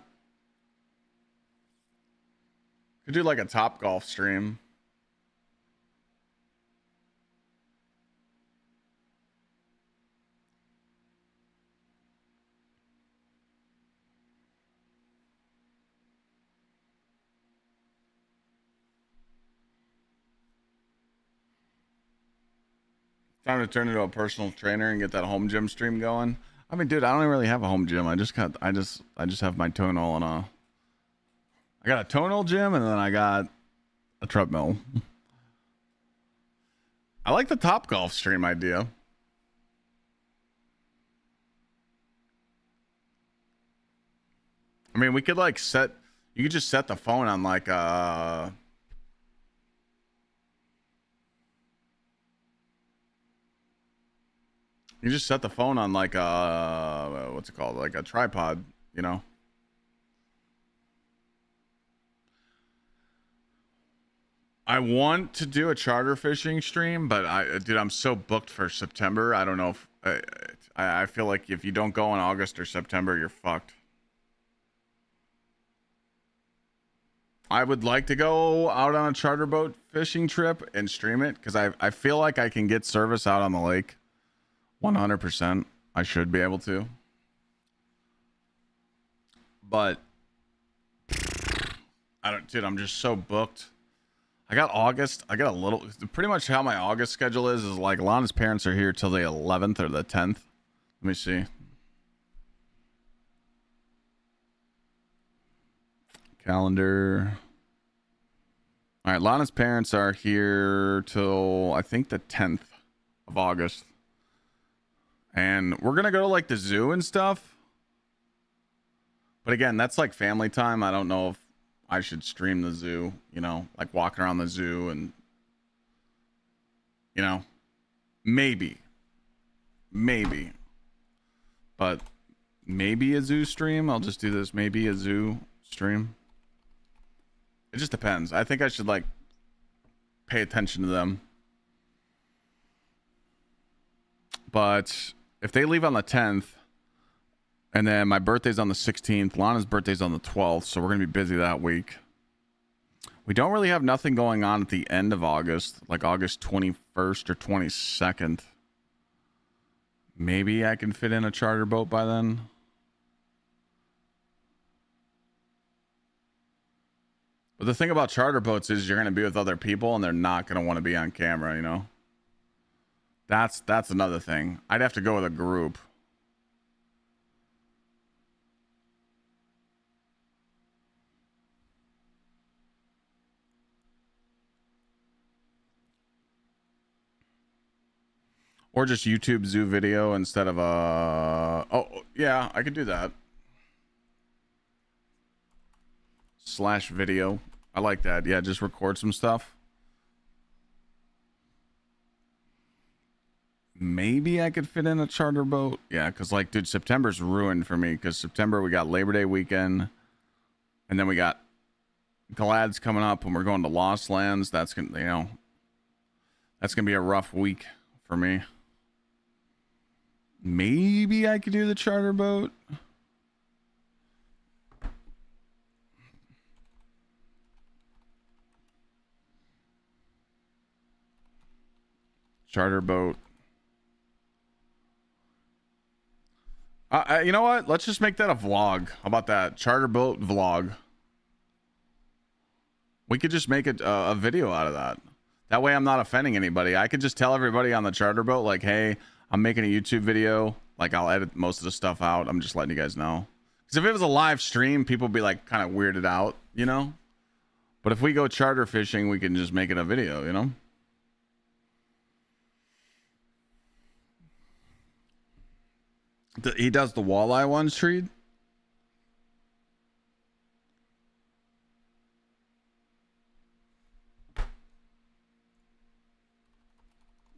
Could do like a Top Golf stream. Time to turn into a personal trainer and get that home gym stream going. I mean, dude, I don't really have a home gym. I just have my tonal and I got a tonal gym and then I got a treadmill. I like the Top Golf stream idea. I mean, we could like you could just set the phone on like you just set the phone on like what's it called? Like a tripod, you know? I want to do a charter fishing stream, but I'm so booked for September. I don't know if I feel like if you don't go in August or September, you're fucked. I would like to go out on a charter boat fishing trip and stream it because I feel like I can get service out on the lake. 100%. I should be able to. But dude, I'm just so booked. I got August. I got a little, pretty much how my August schedule is like Lana's parents are here till the 11th or the 10th. Let me see. Calendar. All right, Lana's parents are here till I think the 10th of August. And we're going to go to like the zoo and stuff. But again, that's like family time. I don't know if I should stream the zoo, you know, like walking around the zoo and, you know, maybe, but maybe a zoo stream. I'll just do this. Maybe a zoo stream. It just depends. I think I should like pay attention to them. But if they leave on the 10th, and then my birthday's on the 16th, Lana's birthday's on the 12th, so we're going to be busy that week. We don't really have nothing going on at the end of August, like August 21st or 22nd. Maybe I can fit in a charter boat by then. But the thing about charter boats is you're going to be with other people and they're not going to want to be on camera, you know? That's another thing. I'd have to go with a group. Or just YouTube Zoo video instead of a... Oh, yeah, I could do that. / video. I like that. Yeah, just record some stuff. Maybe I could fit in a charter boat. Yeah, because, like, dude, September's ruined for me. Because September, we got Labor Day weekend. And then we got Glad's coming up and we're going to Lost Lands. That's going to, you know... That's going to be a rough week for me. Maybe I could do the charter boat. Charter boat. You know what? Let's just make that a vlog. How about that? Charter boat vlog. We could just make a video out of that. That way I'm not offending anybody. I could just tell everybody on the charter boat, like, hey, I'm making a YouTube video. Like, I'll edit most of the stuff out. I'm just letting you guys know. Because if it was a live stream, people would be, like, kind of weirded out, you know? But if we go charter fishing, we can just make it a video, you know? He does the walleye ones, Treed?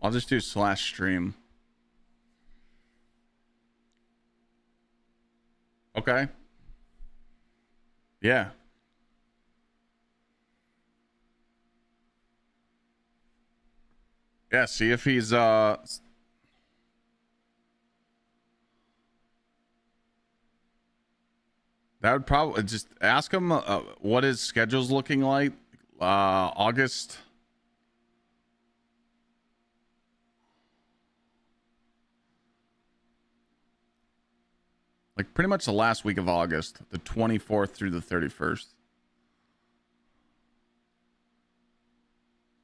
I'll just do /stream. Okay. Yeah. Yeah, see if he's that would probably just ask him what his schedule's looking like. August. Like pretty much the last week of August, the 24th through the 31st.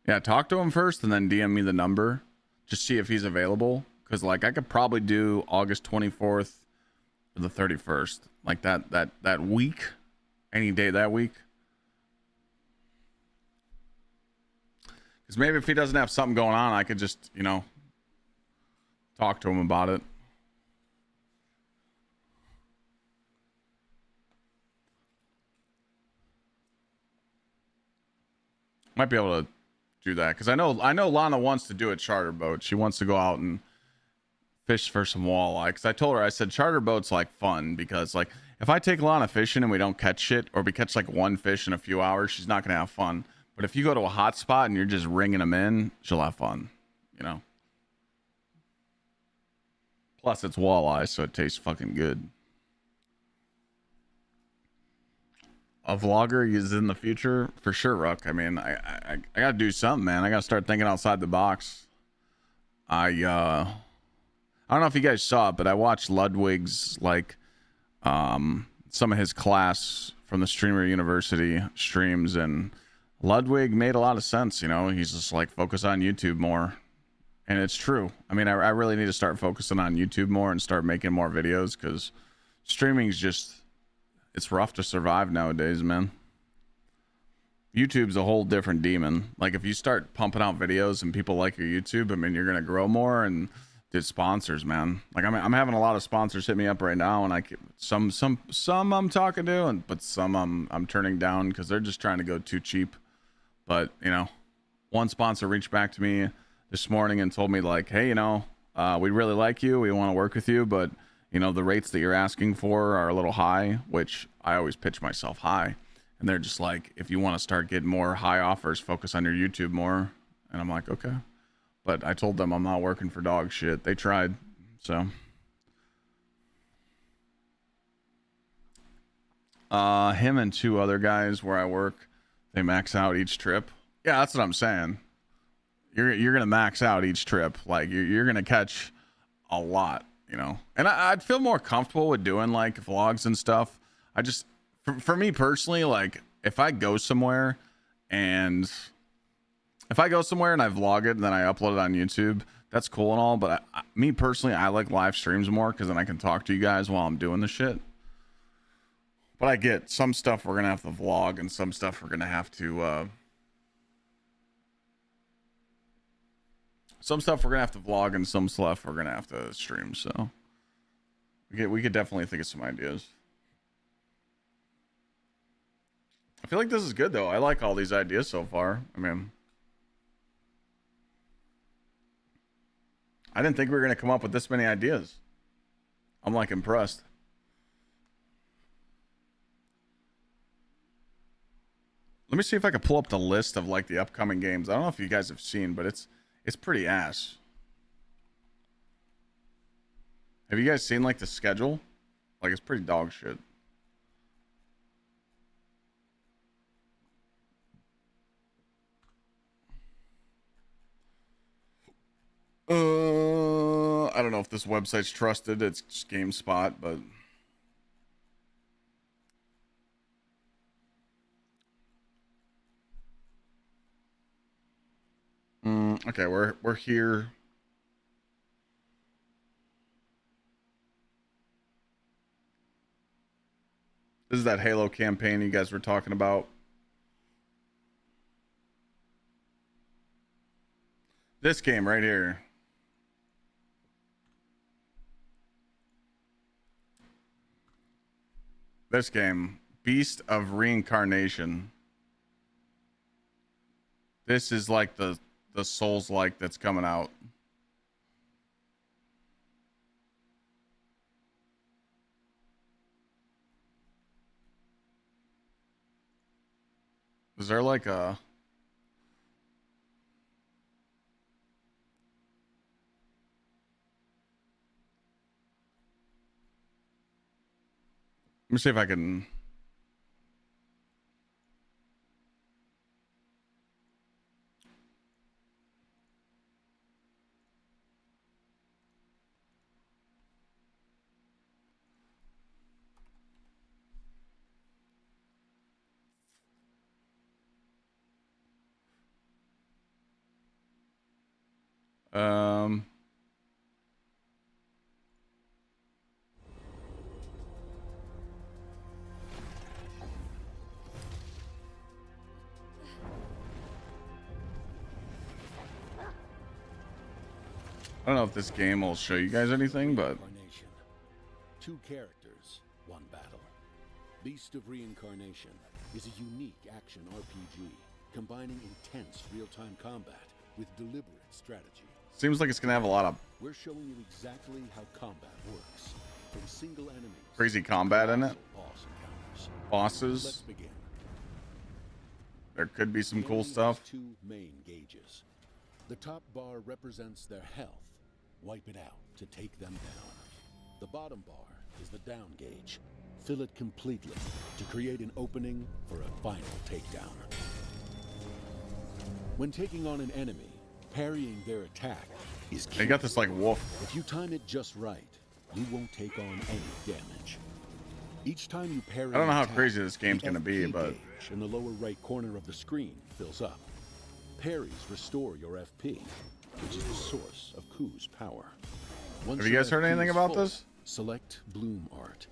Yeah, talk to him first and then DM me the number. Just see if he's available. Because like I could probably do August 24th to the 31st. Like that week. Any day that week. Because maybe if he doesn't have something going on, I could just, you know, talk to him about it. Might be able to do that because I know Lana wants to do a charter boat. She wants to go out and fish for some walleye. Because I told her, I said charter boat's like fun because like if I take Lana fishing and we don't catch shit or we catch like one fish in a few hours, she's not gonna have fun. But if you go to a hot spot and you're just ringing them in, she'll have fun. You know. Plus it's walleye, so it tastes fucking good. A vlogger is in the future for sure, Ruck. I mean, I gotta do something, man. I gotta start thinking outside the box. I don't know if you guys saw it, but I watched Ludwig's like some of his class from the Streamer University streams, and Ludwig made a lot of sense. You know, he's just like focus on YouTube more, and it's true. I mean, I really need to start focusing on YouTube more and start making more videos because streaming's just. It's rough to survive nowadays, man. YouTube's a whole different demon. Like if you start pumping out videos and people like your YouTube, I mean, you're gonna grow more. And dude, sponsors, man. Like I'm having a lot of sponsors hit me up right now, and some I'm talking to, but some I'm turning down because they're just trying to go too cheap. But you know, one sponsor reached back to me this morning and told me like, hey, you know, we really like you, we want to work with you, but you know, the rates that you're asking for are a little high, which I always pitch myself high. And they're just like, if you want to start getting more high offers, focus on your YouTube more. And I'm like, okay. but I told them I'm not working for dog shit. They tried, so. Him and 2 other guys where I work, they max out each trip. Yeah, that's what I'm saying. You're gonna max out each trip. Like you're gonna catch a lot, you know. And I'd feel more comfortable with doing like vlogs and stuff. I just, for me personally, like if I go somewhere and I vlog it and then I upload it on YouTube, that's cool and all. But me personally, I like live streams more because then I can talk to you guys while I'm doing the shit. But I get some stuff we're gonna have to vlog and some stuff we're gonna have to some stuff we're gonna have to vlog and some stuff we're gonna have to stream. So we could definitely think of some ideas. I feel like this is good though. I like all these ideas so far. I mean, I didn't think we were gonna come up with this many ideas. I'm like impressed. Let me see if I can pull up the list of like the upcoming games. I don't know if you guys have seen, but it's pretty ass. Have you guys seen like the schedule? Like it's pretty dog shit. I don't know if this website's trusted. It's just GameSpot, but okay, we're here. This is that Halo campaign you guys were talking about. This game right here. This game, Beast of Reincarnation. This is like the Souls-like that's coming out. Is there like a... Let me see if I can... I don't know if this game will show you guys anything, but... Two characters, one battle. Beast of Reincarnation is a unique action RPG, combining intense real-time combat with deliberate strategy. Seems like it's gonna have a lot of... We're showing you exactly how combat works. From single enemies... crazy combat in it. Boss encounters. Bosses. Let's begin. There could be some cool stuff. Two main gauges. The top bar represents their health. Wipe it out to take them down. The bottom bar is the down gauge. Fill it completely to create an opening for a final takedown. When taking on an enemy, parrying their attack is key. They got this like wolf. If you time it just right, you won't take on any damage. Each time you parry, I don't know how attack, crazy this game's the gonna be, FP but gauge in the lower right corner of the screen fills up. Parries restore your FP, which is the source of Ku's power. Once have you guys your heard FP anything is about full, this? Select Bloom Art.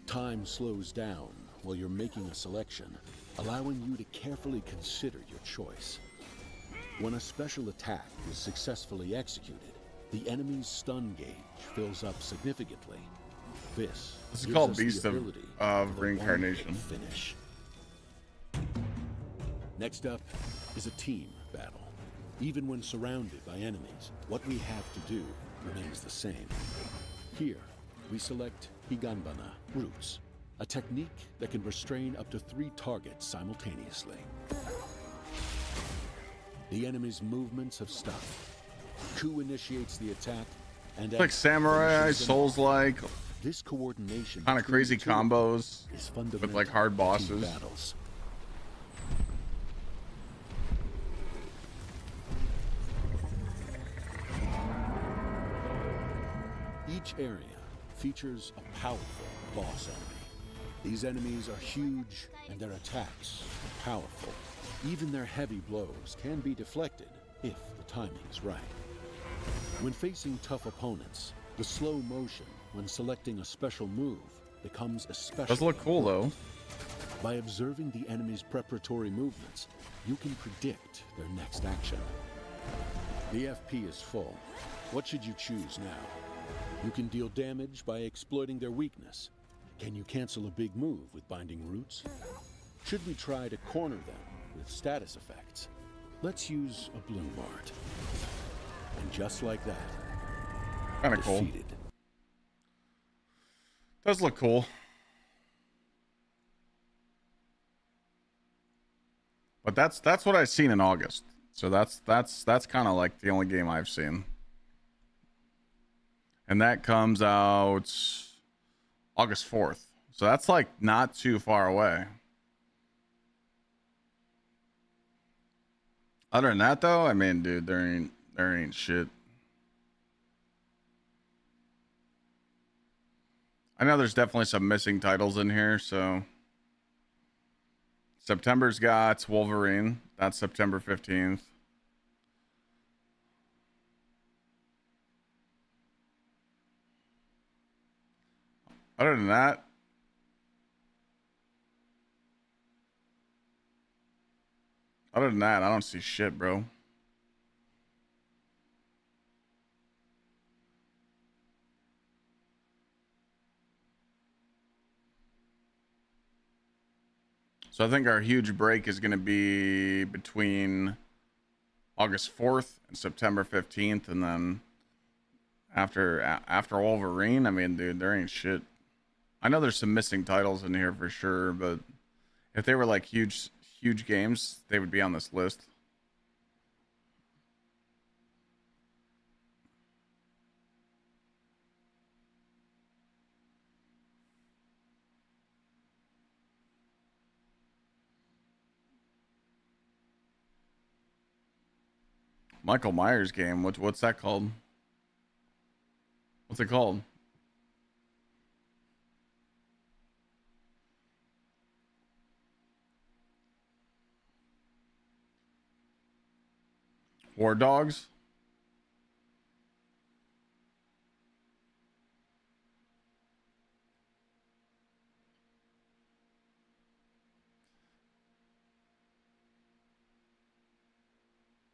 Time slows down while you're making a selection, allowing you to carefully consider your choice. When a special attack is successfully executed, the enemy's stun gauge fills up significantly. This is gives called us the Beast ability of for the Reincarnation. one-hit finish. Next up is a team battle. Even when surrounded by enemies, what we have to do remains the same. Here, we select Higanbana, Roots, a technique that can restrain up to 3 targets simultaneously. The enemy's movements have stopped. Ku initiates the attack, and It's like Samurai, finishes them Souls-like, off. This coordination kind of between crazy the two of them combos is fundamental with like hard to bosses. battles. Each area features a powerful boss enemy. These enemies are huge, and their attacks are powerful. Even their heavy blows can be deflected if the timing is right. When facing tough opponents, the slow motion when selecting a special move becomes especially Does look cool though. important. By observing the enemy's preparatory movements, you can predict their next action. The FP is full. What should you choose now? You can deal damage by exploiting their weakness. Can you cancel a big move with binding roots? Should we try to corner them with status effects? Let's use a bloom art. And just like that, Kind of cool. defeated. Does look cool. But that's what I've seen in August. So that's kind of like the only game I've seen. And that comes out August 4th. So that's like not too far away. Other than that though, I mean, dude, there ain't shit. I know there's definitely some missing titles in here, so September's got Wolverine. That's September 15th. Other than that, I don't see shit, bro. So I think our huge break is going to be between August 4th and September 15th, and then after Wolverine, I mean, dude, there ain't shit. I know there's some missing titles in here for sure, but if they were like huge games, they would be on this list. Michael Myers game. What's that called? What's it called? War Dogs?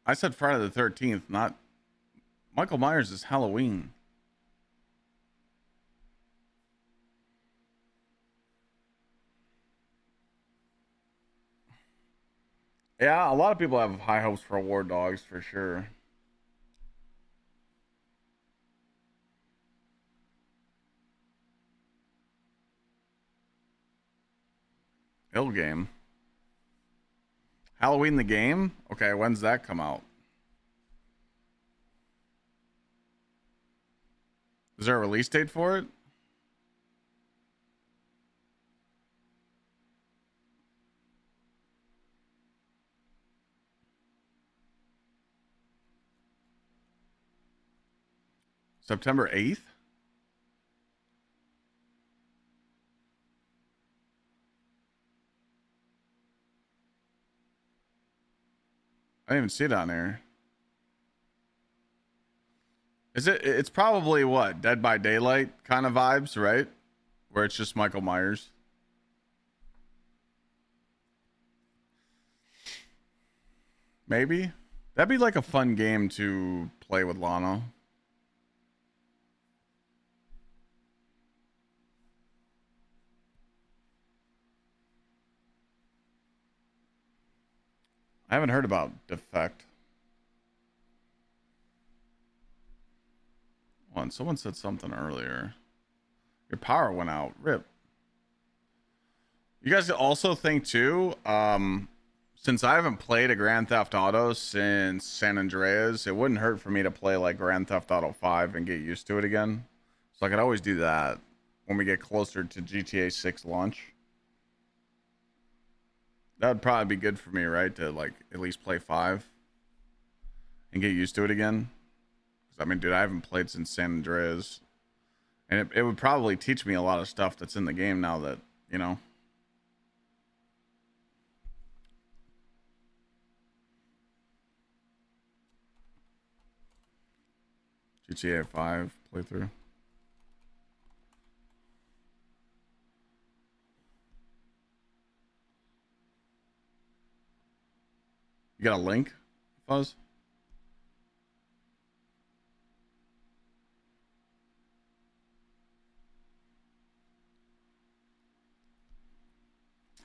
I said Friday the 13th, not Michael Myers is Halloween. Yeah, a lot of people have high hopes for War Dogs for sure. Ill game. Halloween the game? Okay, when's that come out? Is there a release date for it? September 8th? I didn't even see it on there. It's probably what? Dead by Daylight kind of vibes, right? Where it's just Michael Myers. Maybe. That'd be like a fun game to play with Lana. I haven't heard about Defect. Someone said something earlier. Your power went out. Rip. You guys also think too, Since I haven't played a Grand Theft Auto since San Andreas, it wouldn't hurt for me to play like Grand Theft Auto 5 and get used to it again. So I could always do that when we get closer to GTA 6 launch. That would probably be good for me, right? To like at least play 5 and get used to it again. I mean, dude, I haven't played since San Andreas. And it would probably teach me a lot of stuff that's in the game now that, you know. GTA 5 playthrough. You got a link, Fuzz?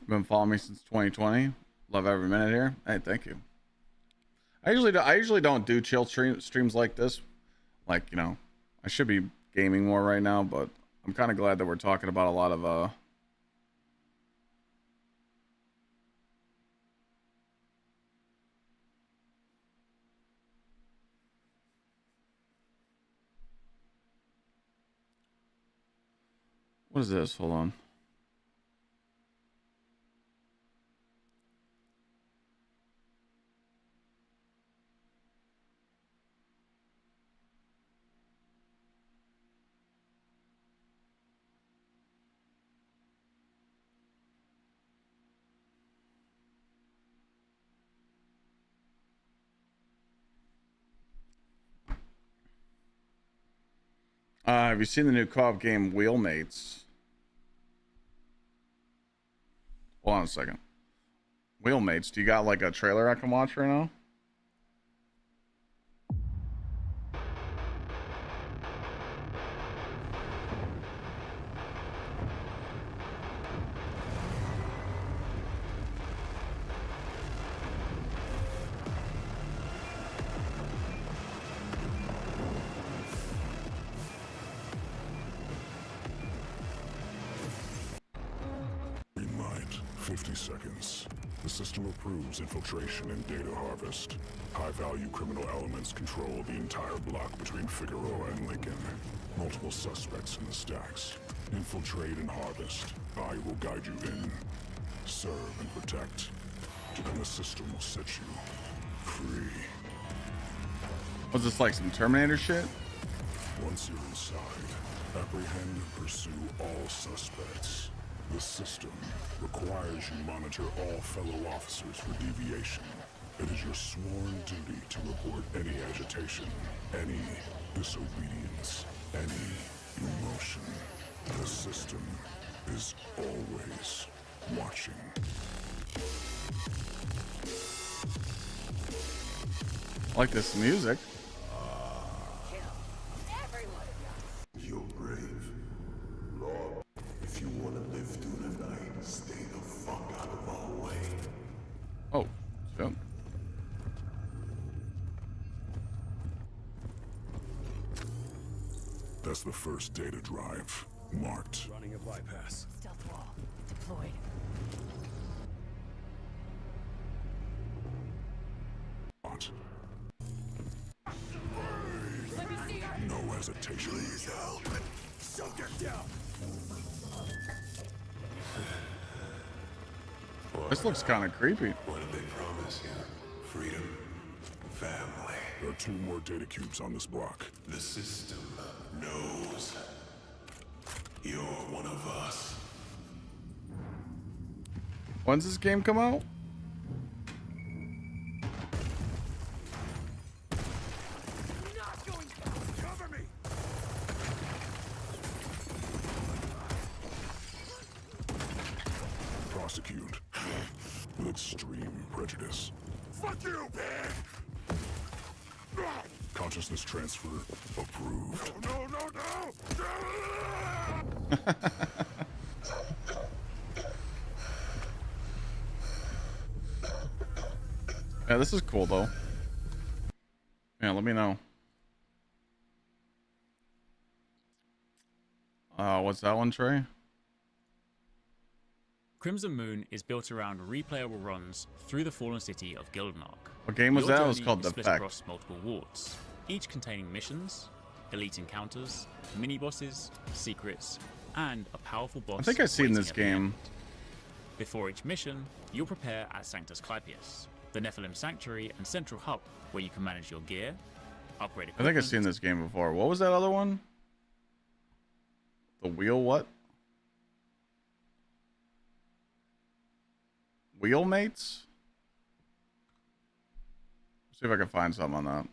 Been following me since 2020. Love every minute here. Hey, thank you. I usually don't do chill streams like this. Like, you know, I should be gaming more right now, but I'm kind of glad that we're talking about a lot of what is this? Hold on. Have you seen the new co-op game Wheelmates? Hold on a second. Wheelmates, do you got like a trailer I can watch right now? Green light, 50 seconds. The system approves infiltration and data harvest. High-value criminal elements control the entire block between Figueroa and Lincoln. Multiple suspects in the stacks. Infiltrate and harvest. I will guide you in. Serve and protect. And the system will set you free. Was this like some Terminator shit? Once you're inside, apprehend and pursue all suspects. The system requires you monitor all fellow officers for deviation. It is your sworn duty to report any agitation, any disobedience, any emotion. The system is always watching. I like this music. You're brave. Lord, if you want to live through the night, stay the fuck out of our way. Oh, shit. That's the first data drive. Marked. Running a bypass. Stealth wall deployed. Let me see her. No hesitation. Please help. So get down. This looks kind of creepy. What did they promise you? Freedom? Family? There are 2 more data cubes on this block. The system knows you're one of us. When's this game come out? Not going to cover me. Prosecute with extreme prejudice. Fuck you, pig. Consciousness transfer approved. No, no, no. Yeah, this is cool though. Yeah, let me know. What's that one, Trey? Crimson Moon is built around replayable runs through the fallen city of Gildenark. What game was Your that? It was journey called is split Defect. across multiple wards, each containing missions, elite encounters, mini-bosses, secrets, and a powerful boss. I think I've seen waiting this at the end. game. Before each mission, you'll prepare at Sanctus Clypeus, the Nephilim Sanctuary and central hub where you can manage your gear, upgrade I equipment. think I've seen this game before. What was that other one? The wheel what? Wheelmates? See if I can find something on that.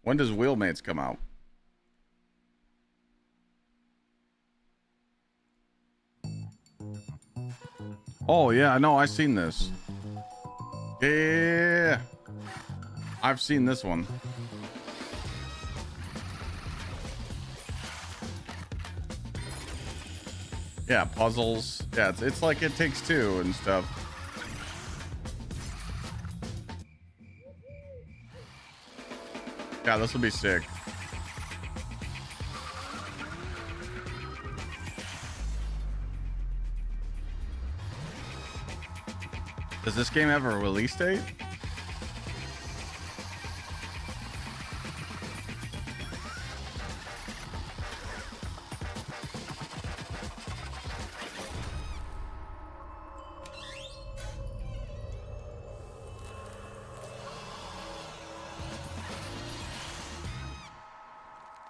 When does Wheelmates come out? Oh yeah, no, I've seen this. Yeah, I've seen this one. Yeah, puzzles. Yeah, it's like It Takes Two and stuff. Yeah, this will be sick. Does this game have a release date?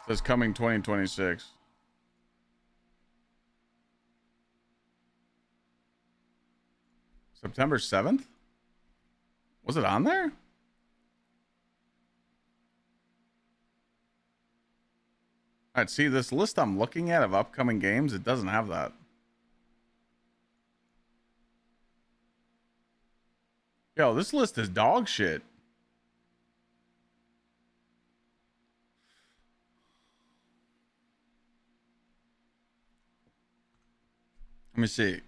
It says coming 2026. September 7th? Was it on there? Alright, see this list I'm looking at of upcoming games, it doesn't have that. Yo, this list is dog shit. Let me see.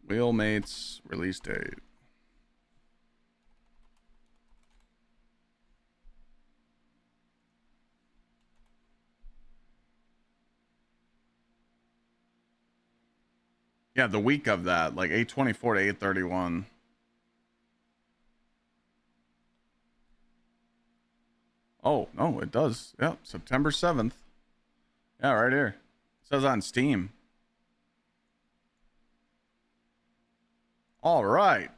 Wheelmates release date. Yeah, the week of that, like 8/24 to 8/31. Oh, no, it does. Yeah, September 7th. Yeah, right here. It says on Steam. All right.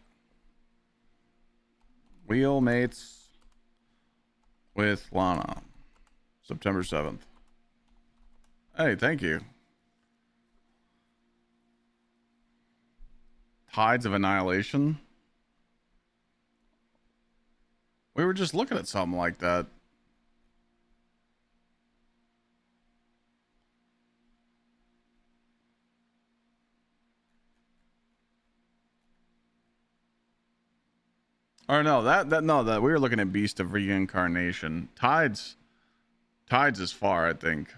Wheelmates with Lana. September 7th. Hey, thank you. Tides of Annihilation. We were just looking at something like that. Or no, that we were looking at Beast of Reincarnation. Tides is far, I think.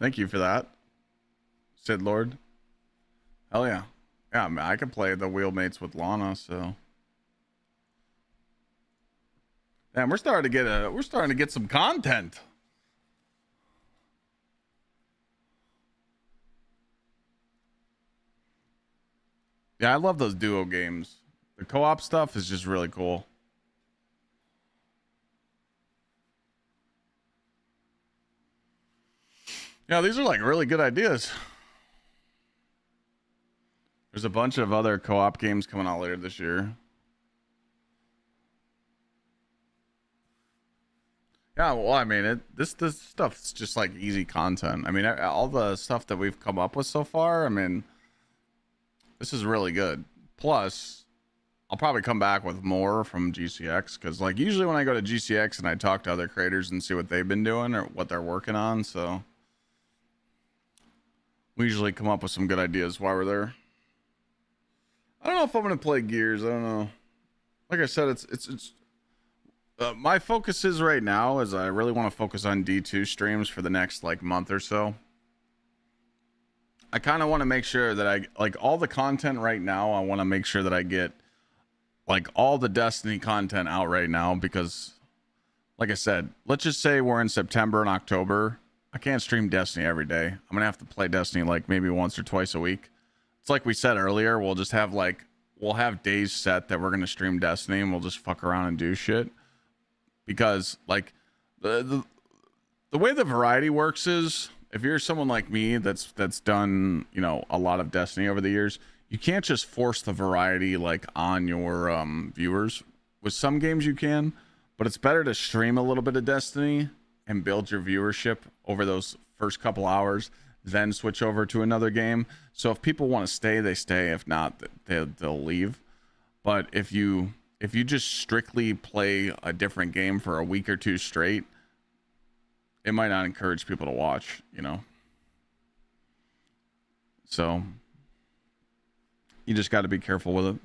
Thank you for that, Sid Lord. Hell yeah. Yeah, I mean, I could play the Wheelmates with Lana, so. Damn, we're starting to get some content. Yeah, I love those duo games. The co-op stuff is just really cool. Yeah, these are like really good ideas. There's a bunch of other co-op games coming out later this year. Yeah, well, I mean, this stuff's just like easy content. I mean, all the stuff that we've come up with so far, I mean, this is really good. Plus, I'll probably come back with more from GCX because, like, usually when I go to GCX and I talk to other creators and see what they've been doing or what they're working on, so we usually come up with some good ideas while we're there. I don't know if I'm gonna play Gears. I don't know. Like I said, it's my focus is right now is I really want to focus on D2 streams for the next like month or so. I kind of want to make sure that I like all the content right now. I want to make sure that I get like all the Destiny content out right now because, like I said, let's just say we're in September and October. I can't stream Destiny every day. I'm gonna have to play Destiny like maybe once or twice a week. It's like we said earlier, we'll just have like, we'll have days set that we're gonna stream Destiny and we'll just fuck around and do shit. Because like the way the variety works is, if you're someone like me that's done, you know, a lot of Destiny over the years, you can't just force the variety like on your viewers. With some games you can, but it's better to stream a little bit of Destiny and build your viewership over those first couple hours, then switch over to another game. So if people want to stay, they stay. If not, they'll leave. But if you just strictly play a different game for a week or two straight, it might not encourage people to watch, you know. So you just got to be careful with it.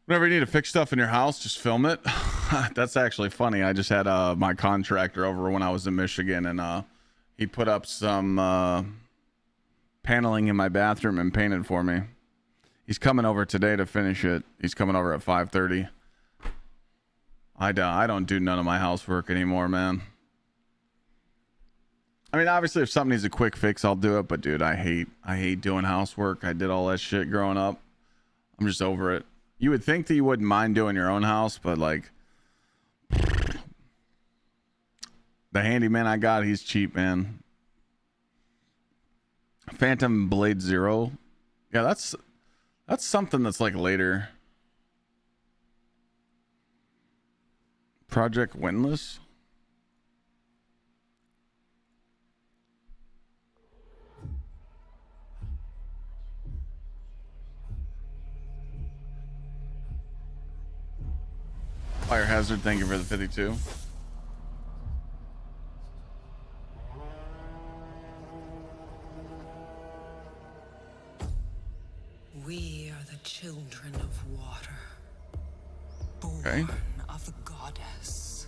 Whenever you need to fix stuff in your house, just film it. That's actually funny. I just had my contractor over when I was in Michigan, and he put up some paneling in my bathroom and painted for me. He's coming over today to finish it. He's coming over at 5:30. I don't do none of my housework anymore, man. I mean, obviously, if something needs a quick fix, I'll do it. But dude, I hate doing housework. I did all that shit growing up. I'm just over it. You would think that you wouldn't mind doing your own house, but like the handyman I got, he's cheap, man. Phantom Blade Zero. Yeah, that's something that's like later. Project Windless. Fire Hazard, thank you for the 52. We are the children of water, born Okay. of the goddess.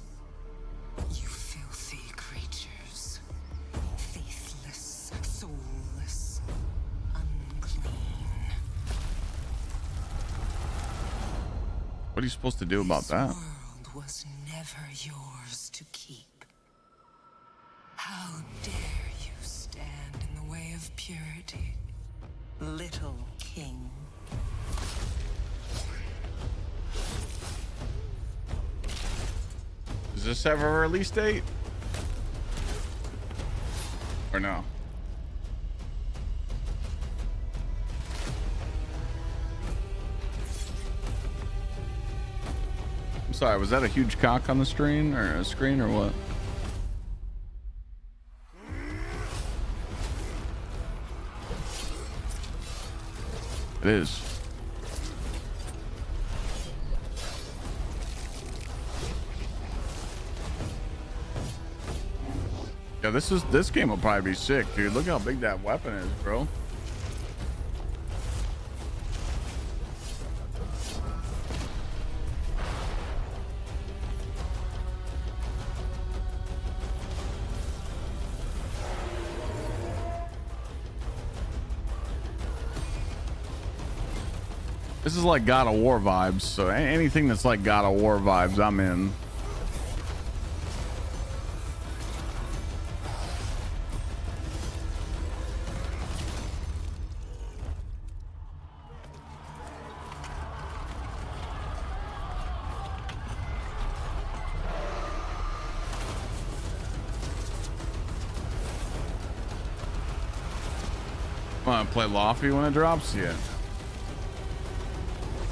You filthy creatures, faithless, soulless, unclean. What are you supposed to do about that? This world was never yours to keep. How dare you stand in the way of purity, little king? Does this have a release date? Or no? I'm sorry, was that a huge cock on the screen or what? It is. Yeah, this game will probably be sick, dude. Look how big that weapon is, bro. This is like God of War vibes, so anything that's like God of War vibes, I'm in. Want to play Lofty when it drops? Yeah.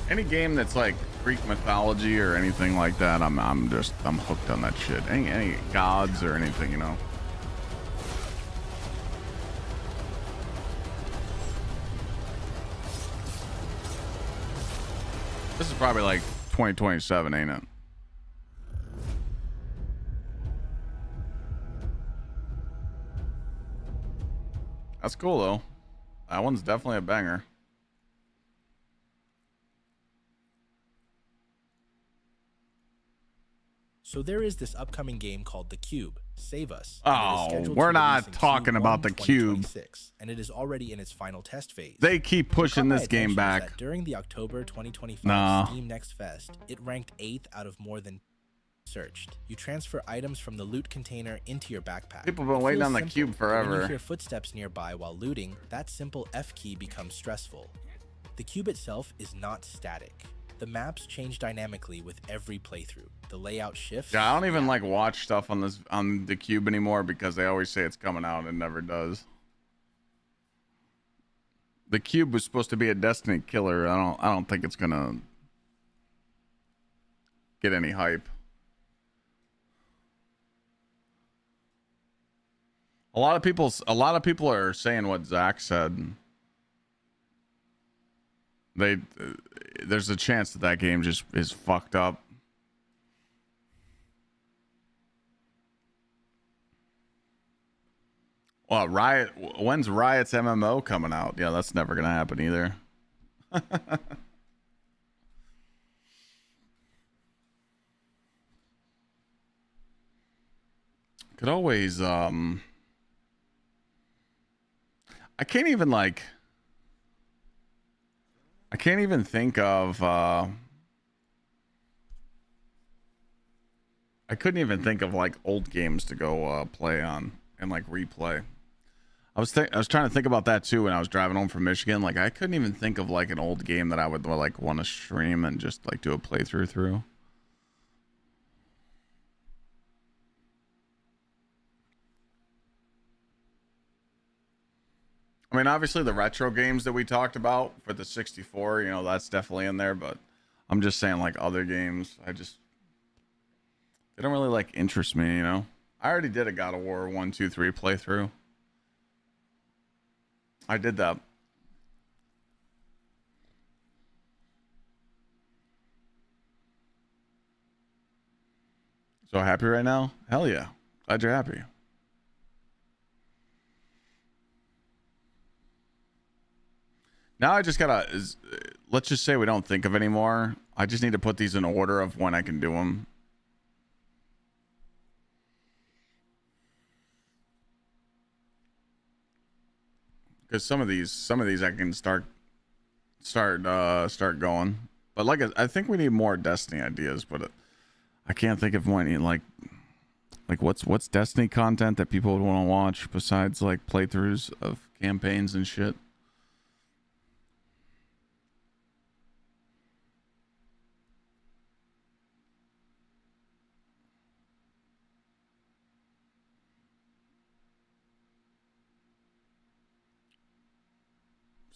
Any game that's like Greek mythology or anything like that, I'm hooked on that shit. Any gods or anything, you know. This is probably like 2027, ain't it? That's cool though. That one's definitely a banger. So there is this upcoming game called The Cube, Save Us. Oh, we're not talking about The Cube. And it is already in its final test phase. They keep pushing this game back. During the October 2025 Steam Next Fest, it ranked 8th out of more than searched. You transfer items from the loot container into your backpack. People have been waiting on The Cube forever. When you hear footsteps nearby while looting, that simple F key becomes stressful. The cube itself is not static. The maps change dynamically with every playthrough. The layout shifts. Yeah, I don't even like watch stuff on The Cube anymore because they always say it's coming out and it never does. The Cube was supposed to be a Destiny killer. I don't think it's gonna get any hype. A lot of people are saying what Zach said. There's a chance that game just is fucked up. Well, when's Riot's MMO coming out? Yeah, that's never gonna happen either. Could always I can't even think of I couldn't even think of like old games to go play on and like replay. I was trying to think about that too when I was driving home from Michigan. Like I couldn't even think of like an old game that I would like want to stream and just like do a playthrough through. I mean, obviously the retro games that we talked about for the 64, you know, that's definitely in there, but I'm just saying like other games, they don't really like interest me, you know. I already did a God of War 1, 2, 3 playthrough. I did that. So happy right now? Hell yeah. Glad you're happy. Now I just gotta, let's just say we don't think of any more. I just need to put these in order of when I can do them. Because some of these I can start going. But like I think we need more Destiny ideas, but I can't think of any like what's Destiny content that people would want to watch besides like playthroughs of campaigns and shit.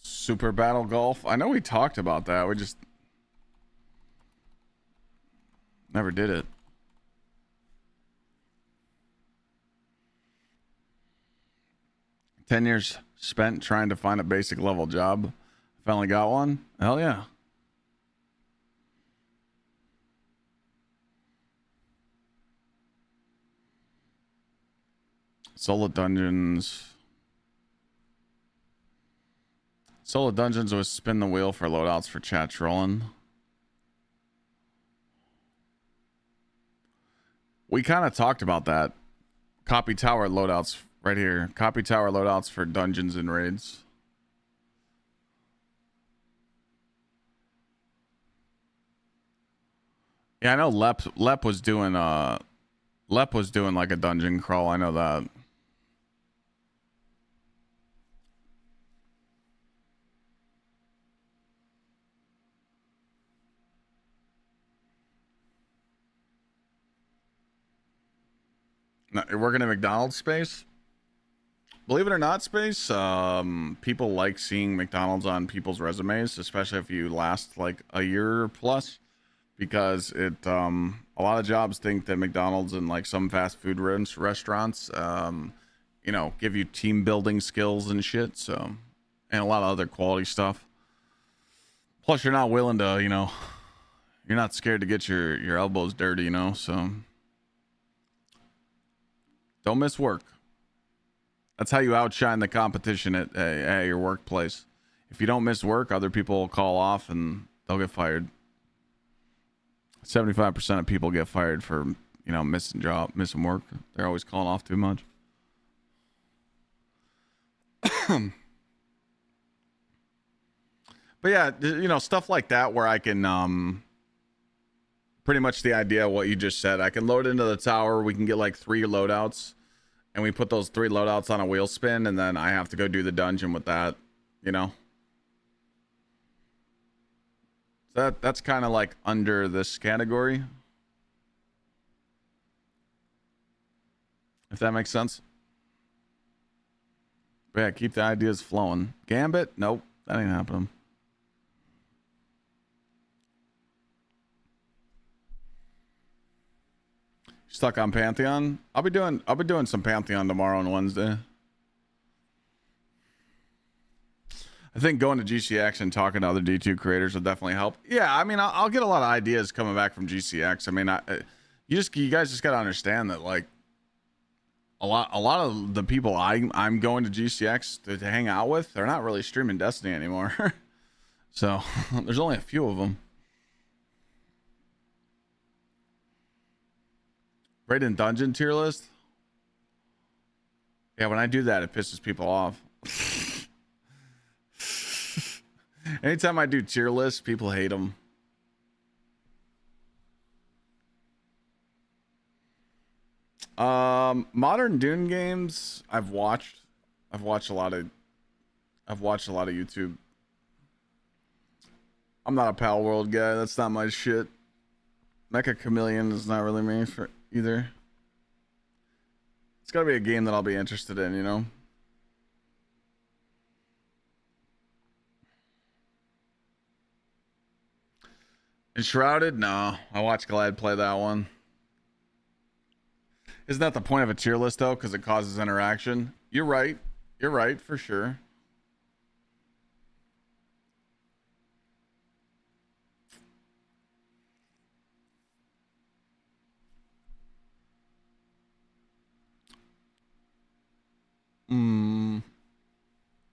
Super Battle Golf. I know we talked about that. We just never did it. "10 years spent trying to find a basic level job. Finally got one. Hell yeah. Solo Dungeons. Solo Dungeons was spin the wheel for loadouts for chat trolling. We kind of talked about that. Copy tower loadouts right here. Copy tower loadouts for dungeons and raids. Yeah, I know Lep was doing like a dungeon crawl. I know that. You're working at McDonald's, Space? Believe it or not, Space, people like seeing McDonald's on people's resumes, especially if you last like a year plus, because it a lot of jobs think that McDonald's and like some fast food restaurants you know, give you team building skills and shit, so, and a lot of other quality stuff. Plus you're not willing to, you know, you're not scared to get your elbows dirty, you know, so don't miss work. That's how you outshine the competition at your workplace. If you don't miss work, other people will call off and they'll get fired. 75% of people get fired for you know, missing work. They're always calling off too much. But yeah, you know, stuff like that where I can pretty much the idea of what you just said. I can load into the tower. We can get like 3 loadouts, and we put those 3 loadouts on a wheel spin, and then I have to go do the dungeon with that, you know. That's kind of like under this category, if that makes sense. But yeah, keep the ideas flowing. Gambit? Nope, that ain't happening. Stuck on Pantheon? I'll be doing some Pantheon tomorrow and Wednesday. I think going to GCX and talking to other D2 creators will definitely help. Yeah, I mean, I'll get a lot of ideas coming back from GCX. I mean, you guys just got to understand that, like, a lot of the people I'm going to GCX to hang out with, they're not really streaming Destiny anymore. So there's only a few of them. Raiden Dungeon tier list? Yeah, when I do that, it pisses people off. Anytime I do tier lists, people hate them. Modern Dune games, I've watched a lot of YouTube. I'm not a Pal World guy. That's not my shit. Mecha Chameleon is not really me for either. It's gotta be a game that I'll be interested in, you know? Enshrouded? No. I watched Glad play that one. Isn't that the point of a tier list, though? Because it causes interaction. You're right. You're right, for sure.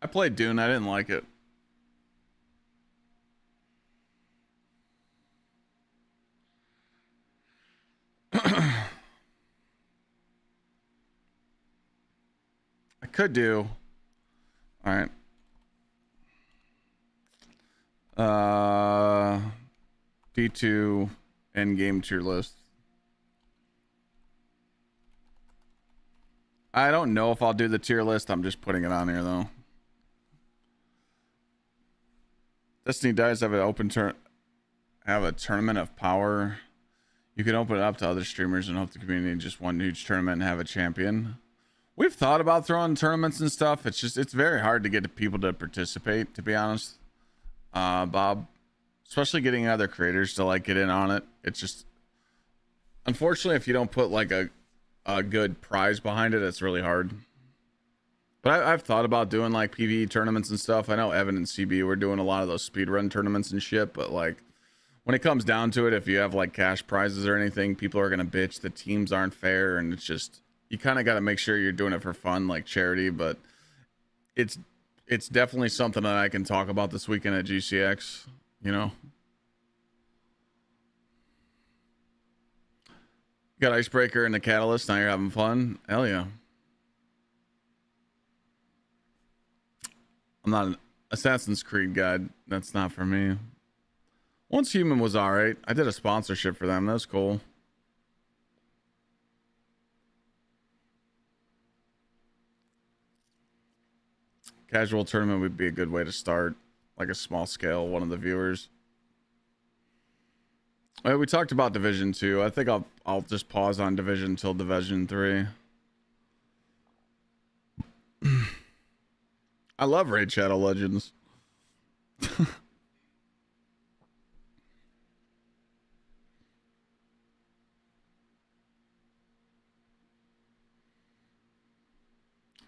I played Dune. I didn't like it. I could do. All right. D2 endgame tier list. I don't know if I'll do the tier list. I'm just putting it on here though. Destiny does have an have a tournament of power. You can open it up to other streamers and hope the community just one huge tournament and have a champion. We've thought about throwing tournaments and stuff. It's very hard to get people to participate, to be honest. Bob, especially getting other creators to like get in on it. It's just, unfortunately, if you don't put like a good prize behind it, it's really hard. But I've thought about doing like PvE tournaments and stuff. I know Evan and CB were doing a lot of those speedrun tournaments and shit, but like when it comes down to it, if you have like cash prizes or anything, people are gonna bitch the teams aren't fair, and it's just, you kind of got to make sure you're doing it for fun, like charity. But it's definitely something that I can talk about this weekend at GCX, you know. You got Icebreaker and the Catalyst, now you're having fun. Hell yeah. I'm not an Assassin's Creed guy. That's not for me. Once Human was alright. I did a sponsorship for them. That was cool. Casual tournament would be a good way to start, like a small scale, one of the viewers. We talked about Division 2. I think I'll just pause on Division till Division 3. I love Raid Shadow Legends.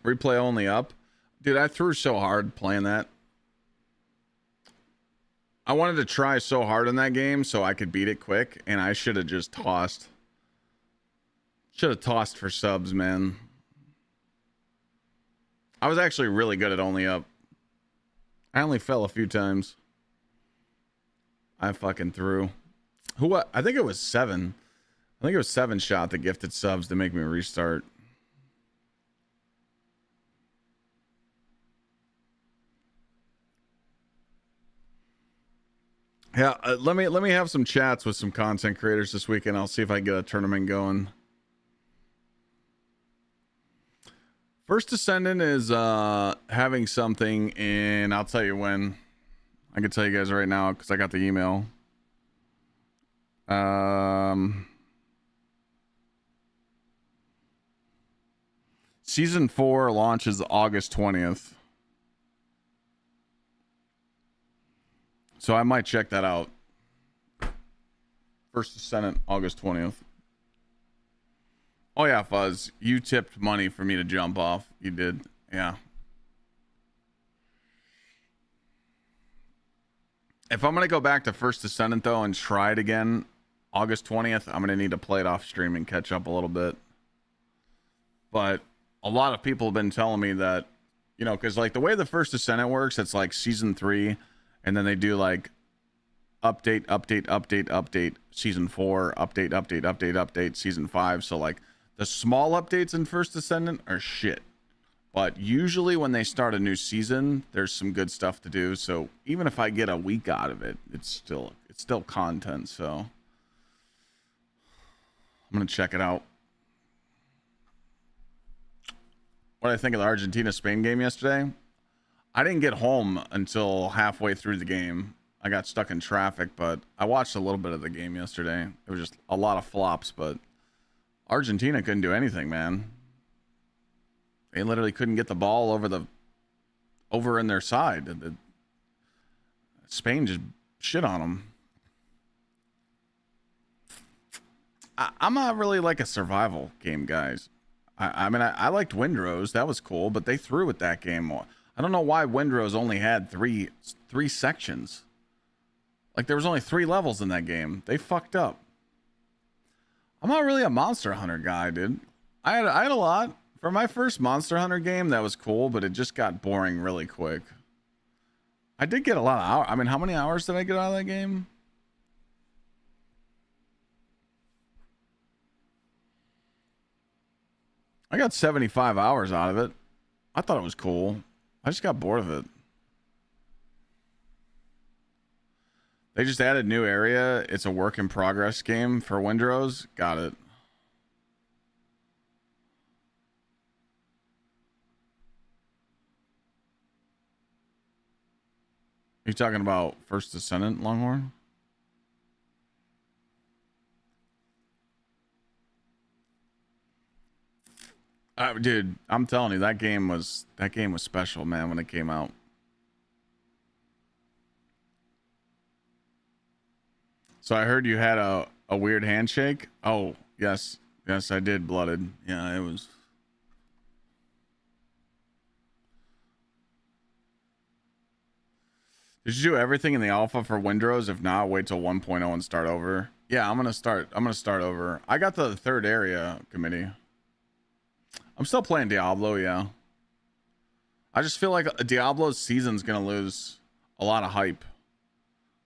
Replay only up. Dude, I threw so hard playing that. I wanted to try so hard in that game so I could beat it quick, and I should have just tossed. Should have tossed for subs, man. I was actually really good at only up. I only fell a few times. I fucking threw. I think it was 7. I think it was 7-Shot that gifted subs to make me restart. Yeah, let me have some chats with some content creators this weekend. I'll see if I can get a tournament going. First Descendant is having something in, I'll tell you when. I can tell you guys right now because I got the email. Season 4 launches August 20th. So I might check that out. First Descendant, August 20th. Oh yeah, Fuzz, you tipped money for me to jump off. You did, yeah. If I'm gonna go back to First Descendant though and try it again, August 20th, I'm gonna need to play it off stream and catch up a little bit. But a lot of people have been telling me that, you know, because like the way the First Descendant works, it's like season 3, and then they do like update season 4, update season 5. So like the small updates in First Descendant are shit, but usually when they start a new season, there's some good stuff to do. So even if I get a week out of it, it's still content. So I'm gonna check it out. What did I think of the Argentina-Spain game yesterday? I didn't get home until halfway through the game. I got stuck in traffic, but I watched a little bit of the game yesterday. It was just a lot of flops, but Argentina couldn't do anything, man. They literally couldn't get the ball over in their side. Spain just shit on them. I'm not really like a survival game, guys. I mean, I liked Windrose. That was cool, but they threw with that game. I don't know why Windrose only had three sections. Like, there was only 3 levels in that game. They fucked up. I'm not really a Monster Hunter guy, dude. I had a lot. For my first Monster Hunter game, that was cool, but it just got boring really quick. I did get a lot of hours. I mean, how many hours did I get out of that game? I got 75 hours out of it. I thought it was cool. I just got bored of it. They just added new area. It's a work in progress game for Windrose. Got it. You talking about First Descendant, Longhorn? Dude, I'm telling you, that game was special, man, when it came out. So I heard you had a weird handshake. Oh, yes, I did, Blooded. Yeah, it was. Did you do everything in the alpha for Windrose? If not, wait till 1.0 and start over. Yeah, I'm gonna start over. I got the 3rd area committee. I'm still playing Diablo, yeah. I just feel like Diablo's season's gonna lose a lot of hype.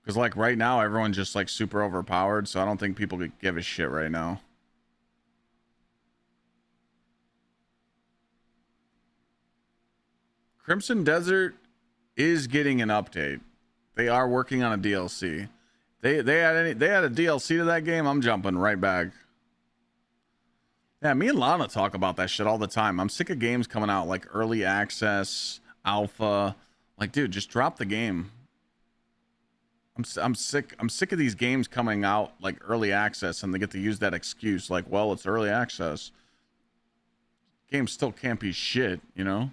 Because like right now, everyone's just like super overpowered, so I don't think people could give a shit right now. Crimson Desert is getting an update. They are working on a DLC. They had a DLC to that game, I'm jumping right back. Yeah, me and Lana talk about that shit all the time. I'm sick of games coming out like early access, alpha. Like, dude, just drop the game. I'm sick of these games coming out like early access and they get to use that excuse like, well, it's early access. Game still can't be shit, you know?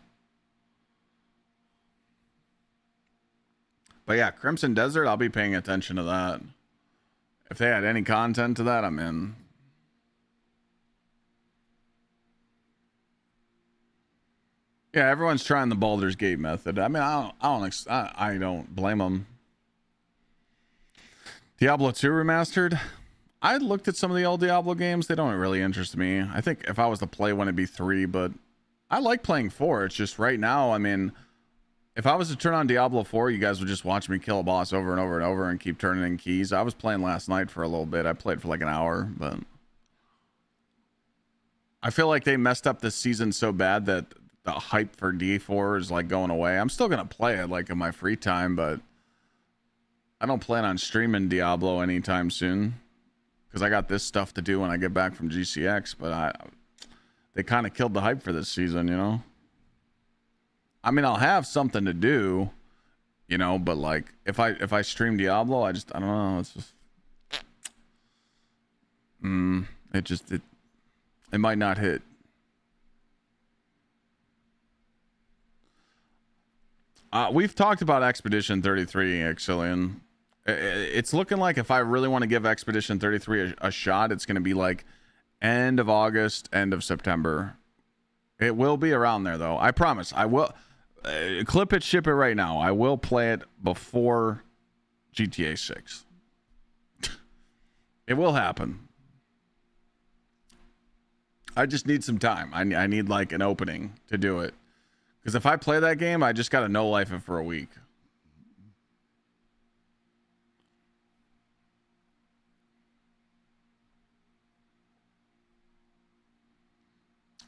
But yeah, Crimson Desert, I'll be paying attention to that. If they had any content to that, I'm in. Yeah, everyone's trying the Baldur's Gate method. I mean, I don't blame them. Diablo 2 remastered. I looked at some of the old Diablo games. They don't really interest me. I think if I was to play one, it'd be 3, but I like playing 4. It's just right now, I mean, if I was to turn on Diablo 4, you guys would just watch me kill a boss over and over and over and keep turning in keys. I was playing last night for a little bit. I played for like an hour, but I feel like they messed up this season so bad that the hype for D4 is like going away. I'm still gonna play it like in my free time, but I don't plan on streaming Diablo anytime soon because I got this stuff to do when I get back from GCX. But they kind of killed the hype for this season, you know. I mean, I'll have something to do, you know, but like if I stream Diablo, I don't know. It's just it might not hit. We've talked about Expedition 33, Xclyde. It's looking like if I really want to give Expedition 33 a shot, it's going to be like end of August, end of September. It will be around there, though. I promise. I will clip it, ship it right now. I will play it before GTA 6. It will happen. I just need some time. I need like an opening to do it. Because if I play that game, I just got to no life it for a week.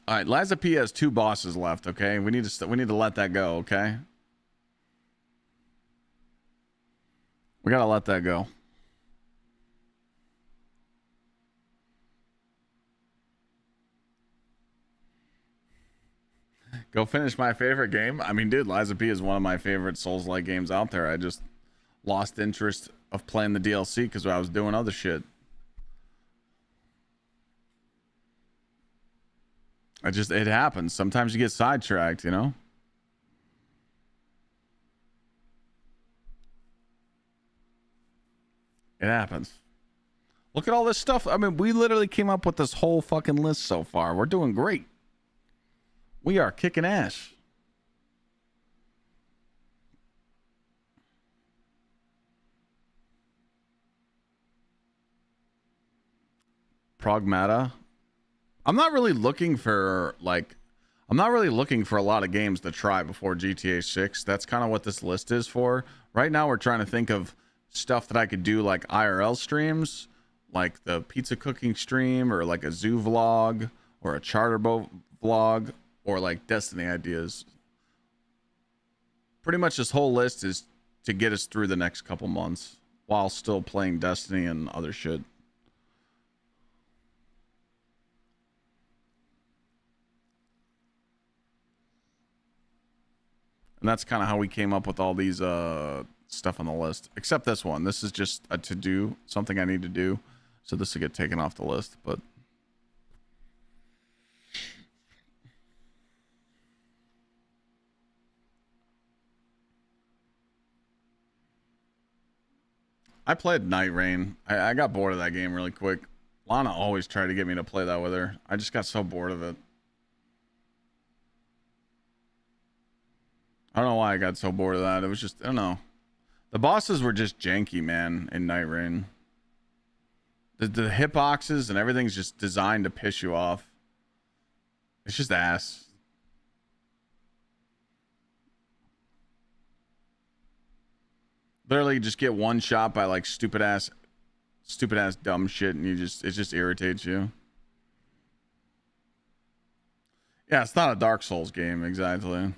All right, Laza P has 2 bosses left. Okay, we need to let that go. Okay, we gotta let that go. Go finish my favorite game. I mean, dude, Liza P is one of my favorite Souls-like games out there. I just lost interest of playing the DLC because I was doing other shit. It happens. Sometimes you get sidetracked, you know? It happens. Look at all this stuff. I mean, we literally came up with this whole fucking list so far. We're doing great. We are kicking ass. Pragmata. I'm not really looking for a lot of games to try before GTA 6. That's kind of what this list is for. Right now we're trying to think of stuff that I could do like IRL streams, like the pizza cooking stream or like a zoo vlog or a charter boat vlog or like Destiny ideas. Pretty much this whole list is to get us through the next couple months while still playing Destiny and other shit. And that's kind of how we came up with all these stuff on the list. Except this one. This is just a to-do, something I need to do. So this will get taken off the list. But I played Night Rain. I got bored of that game really quick. Lana always tried to get me to play that with her. I just got so bored of it. I don't know why I got so bored of that. It was just, I don't know. The bosses were just janky, man, in Night Rain. The hitboxes and everything's just designed to piss you off. It's just ass. Literally just get one shot by like stupid ass dumb shit and it just irritates you. Yeah, it's not a Dark Souls game, exactly.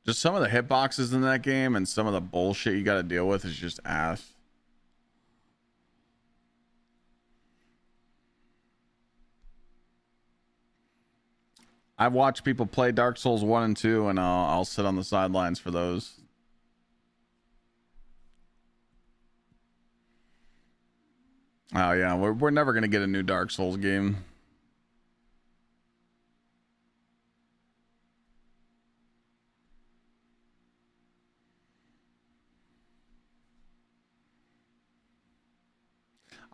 Just some of the hitboxes in that game and some of the bullshit you got to deal with is just ass. I've watched people play Dark Souls 1 and 2 and I'll sit on the sidelines for those. Oh yeah, we're never going to get a new Dark Souls game.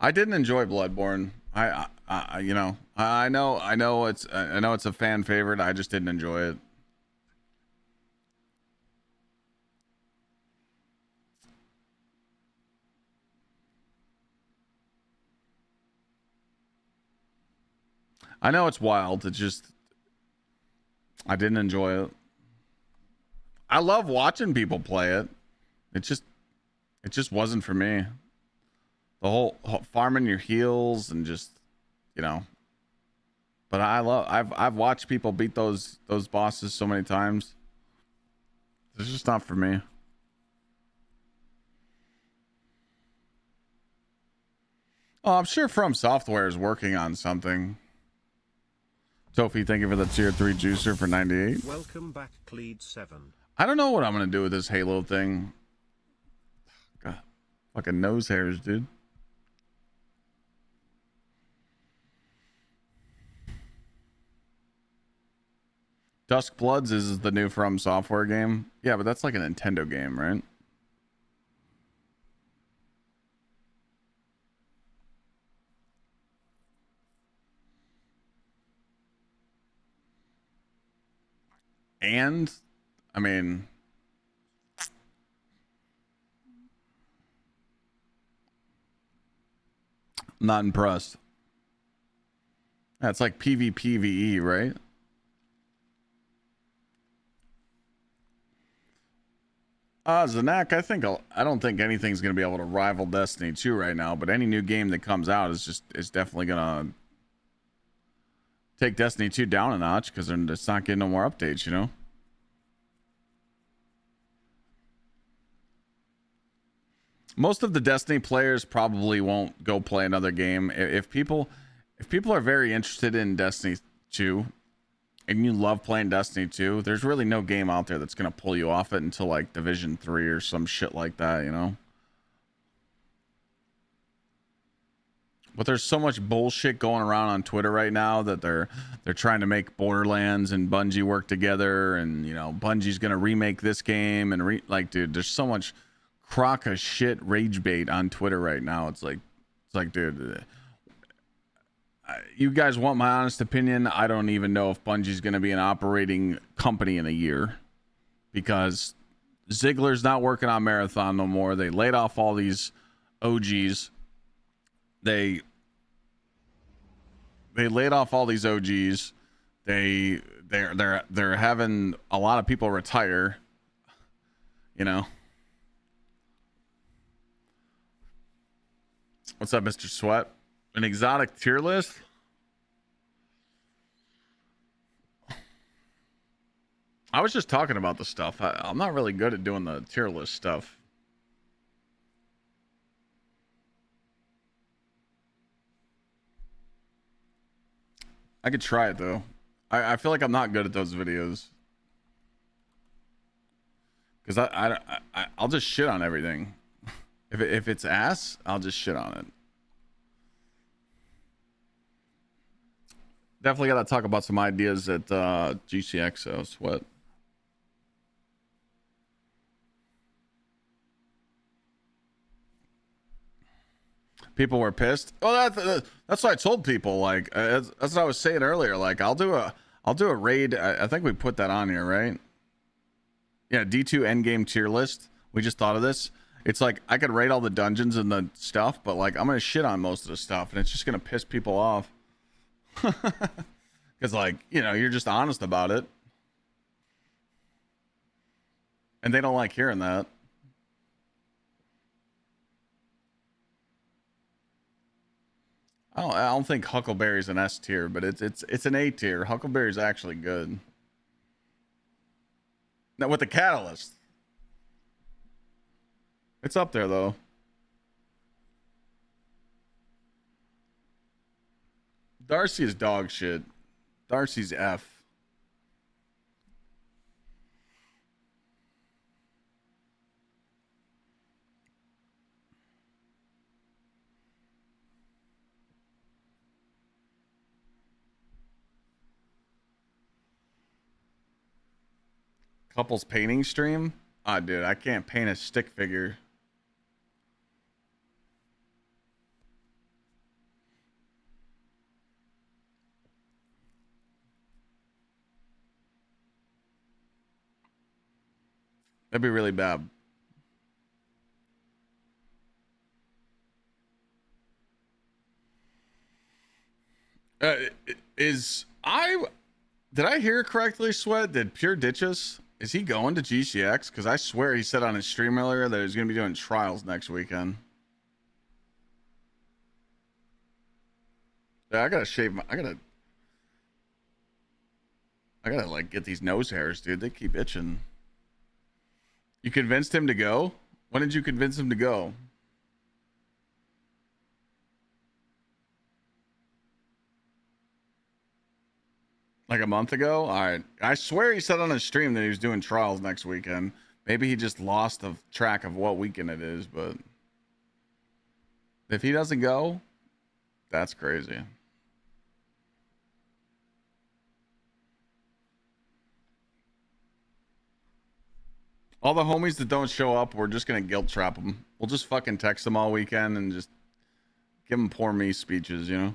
I didn't enjoy Bloodborne. I know it's a fan favorite. I just didn't enjoy it. I know it's wild. It's just I didn't enjoy it. I love watching people play it. It just wasn't for me. The whole farming your heals and just, you know. But I've watched people beat those bosses so many times. It's just not for me. Oh, I'm sure From Software is working on something. Sophie, thank you for the tier 3 juicer for 98. Welcome back, Cleed 7. I don't know what I'm gonna do with this Halo thing. God, fucking nose hairs, dude. Dusk Bloods is the new From Software game. Yeah, but that's like a Nintendo game, right? And I mean, not impressed. That's like PvPvE, right? Zanak, I don't think anything's gonna be able to rival Destiny 2 right now, but any new game that comes out is definitely gonna take Destiny 2 down a notch because it's not getting no more updates, you know. Most of the Destiny players probably won't go play another game. If people are very interested in Destiny 2 and you love playing Destiny 2, there's really no game out there that's going to pull you off it until like Division 3 or some shit like that, you know? But there's so much bullshit going around on Twitter right now that they're trying to make Borderlands and Bungie work together, and you know, Bungie's going to remake this game and like, dude, there's so much crock of shit rage bait on Twitter right now. It's like, dude, you guys want my honest opinion? I don't even know if Bungie's going to be an operating company in a year, because Ziggler's not working on Marathon no more. They laid off all these OGs. They laid off all these OGs. They're having a lot of people retire, you know. What's up, Mr. Sweat? An exotic tier list? I was just talking about the stuff. I'm not really good at doing the tier list stuff. I could try it though. I feel like I'm not good at those videos. Because I'll just shit on everything. If it's ass, I'll just shit on it. Definitely got to talk about some ideas at GCX, so Sweat. People were pissed. Oh, that's what I told people. Like that's what I was saying earlier. Like I'll do a raid. I think we put that on here, right? Yeah, D2 endgame tier list. We just thought of this. It's like I could raid all the dungeons and the stuff, but like I'm gonna shit on most of the stuff, and it's just gonna piss people off. Because like, you know, you're just honest about it, and they don't like hearing that. I don't think Huckleberry's an S tier, but it's an A tier. Huckleberry's actually good. Now with the catalyst, it's up there though. Darcy is dog shit. Darcy's F. Couples painting stream? Ah, dude, I can't paint a stick figure. That'd be really bad. Did I hear correctly, Sweat? Did Pure Ditches? Is he going to GCX? Because I swear he said on his stream earlier that he's going to be doing trials next weekend. Yeah, I gotta shave my, I gotta like get these nose hairs, dude. They keep itching. You convinced him to go? When did you convince him to go? Like a month ago? All right. I swear he said on his stream that he was doing trials next weekend. Maybe he just lost the track of what weekend it is, but if he doesn't go, that's crazy. All the homies that don't show up, we're just gonna guilt trap them. We'll just fucking text them all weekend and just give them poor me speeches, you know?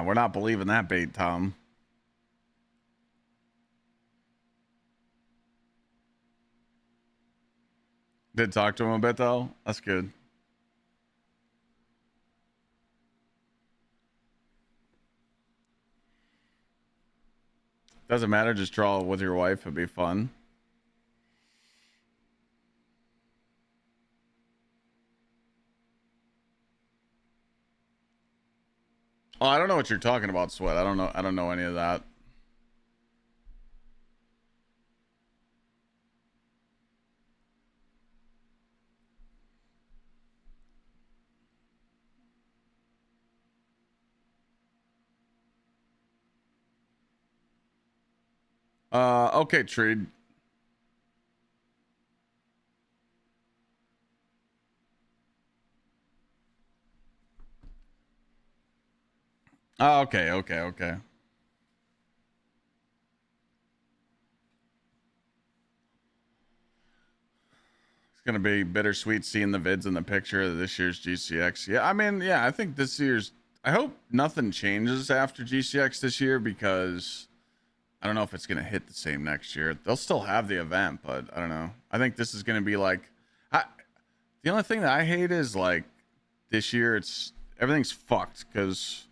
We're not believing that bait, Tom. Did talk to him a bit though. That's good. Doesn't matter. Just draw with your wife. It'd be fun. Oh, I don't know what you're talking about, Sweat. I don't know. I don't know any of that. Okay, Treed. Oh, okay. It's gonna be bittersweet seeing the vids in the picture of this year's GCX. Yeah, I mean, yeah, I think this year's. I hope nothing changes after GCX this year because I don't know if it's gonna hit the same next year. They'll still have the event, but I don't know. I think this is gonna be like, the only thing that I hate is like this year everything's fucked because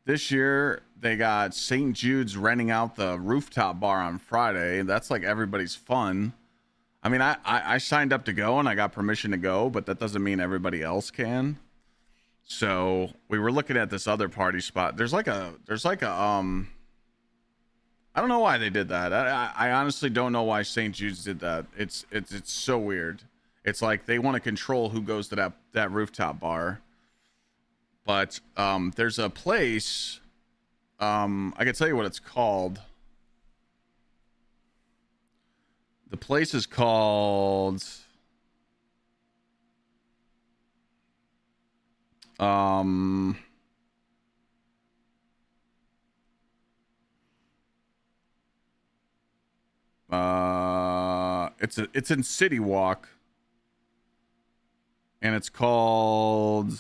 this year they got St. Jude's renting out the rooftop bar on Friday. That's like everybody's fun. I mean, I signed up to go and I got permission to go, but that doesn't mean everybody else can. So we were looking at this other party spot. There's like a I don't know why they did that. I honestly don't know why St. Jude's did that. It's so weird. It's like they want to control who goes to that rooftop bar. But there's a place. I can tell you what it's called. The place is called. It's in City Walk, and it's called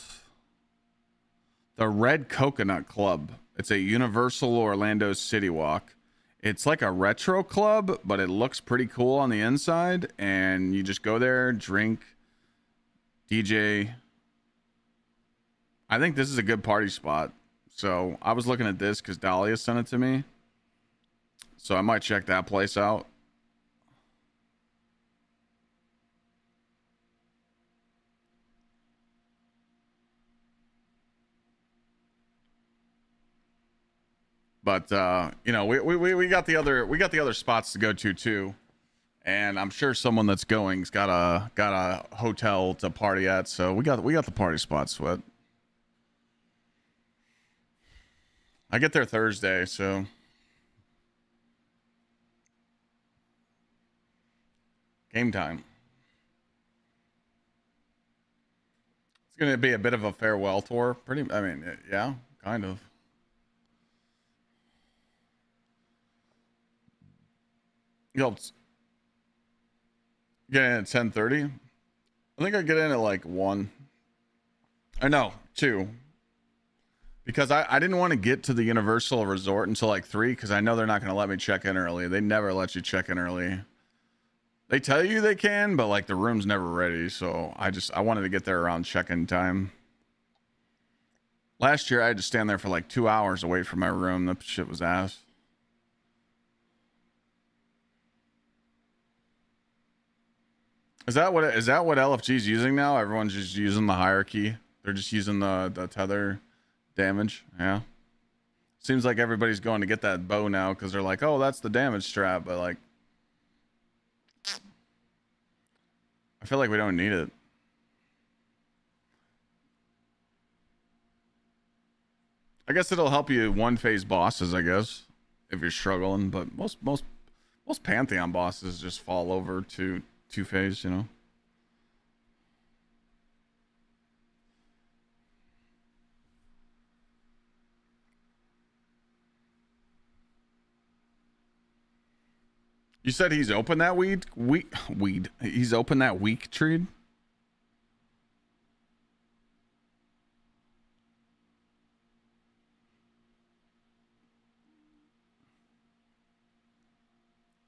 the Red Coconut Club. It's a Universal Orlando City Walk. It's like a retro club, but it looks pretty cool on the inside. And you just go there, drink, DJ. I think this is a good party spot. So I was looking at this because Dahlia sent it to me. So I might check that place out. But you know, we got the other spots to go to too, and I'm sure someone that's going's got a hotel to party at. So we got the party spots. Sweat. I get there Thursday, so game time. It's gonna be a bit of a farewell tour. I mean, yeah, kind of. Helps. Get in at 10:30. I think I get in at like 1. I know 2. Because I didn't want to get to the Universal Resort until like 3 because I know they're not going to let me check in early. They never let you check in early. They tell you they can, but like the room's never ready. So I wanted to get there around check-in time. Last year I had to stand there for like 2 hours to wait for my room. That shit was ass. Is that what LFG is using now? Everyone's just using the hierarchy. They're just using the tether damage. Yeah. Seems like everybody's going to get that bow now because they're like, oh, that's the damage strat. But like, I feel like we don't need it. I guess it'll help you one phase bosses, I guess, if you're struggling. But most Pantheon bosses just fall over to two phase, you know. You said he's open that weed. He's open that week trade.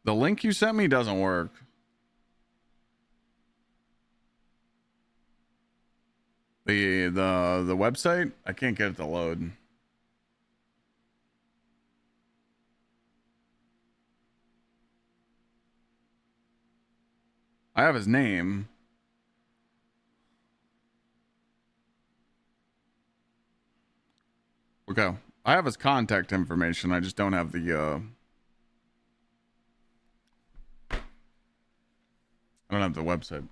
The link you sent me doesn't work. The website, I can't get it to load. I have his name. Okay. I have his contact information. I just don't have the I don't have the website.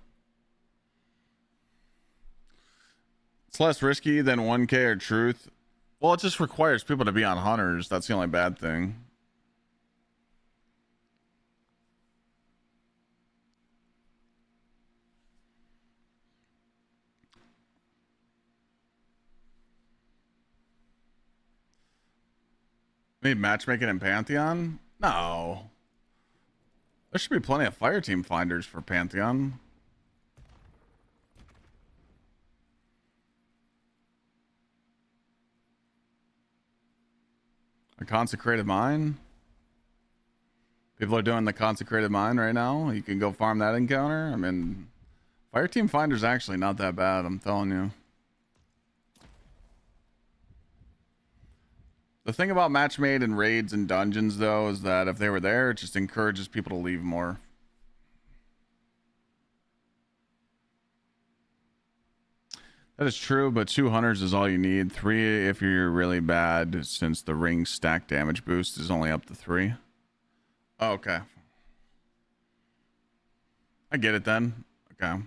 It's less risky than 1K or Truth. Well, it just requires people to be on hunters. That's the only bad thing. Need matchmaking in Pantheon? No. There should be plenty of fire team finders for Pantheon. A consecrated mine? People are doing the consecrated mine right now. You can go farm that encounter. I mean, fire team finder's actually not that bad, I'm telling you. The thing about match made and raids and dungeons, though, is that if they were there, it just encourages people to leave more. That is true, but 2 hunters is all you need. 3 if you're really bad, since the ring stack damage boost is only up to 3. Oh, okay. I get it then. Okay.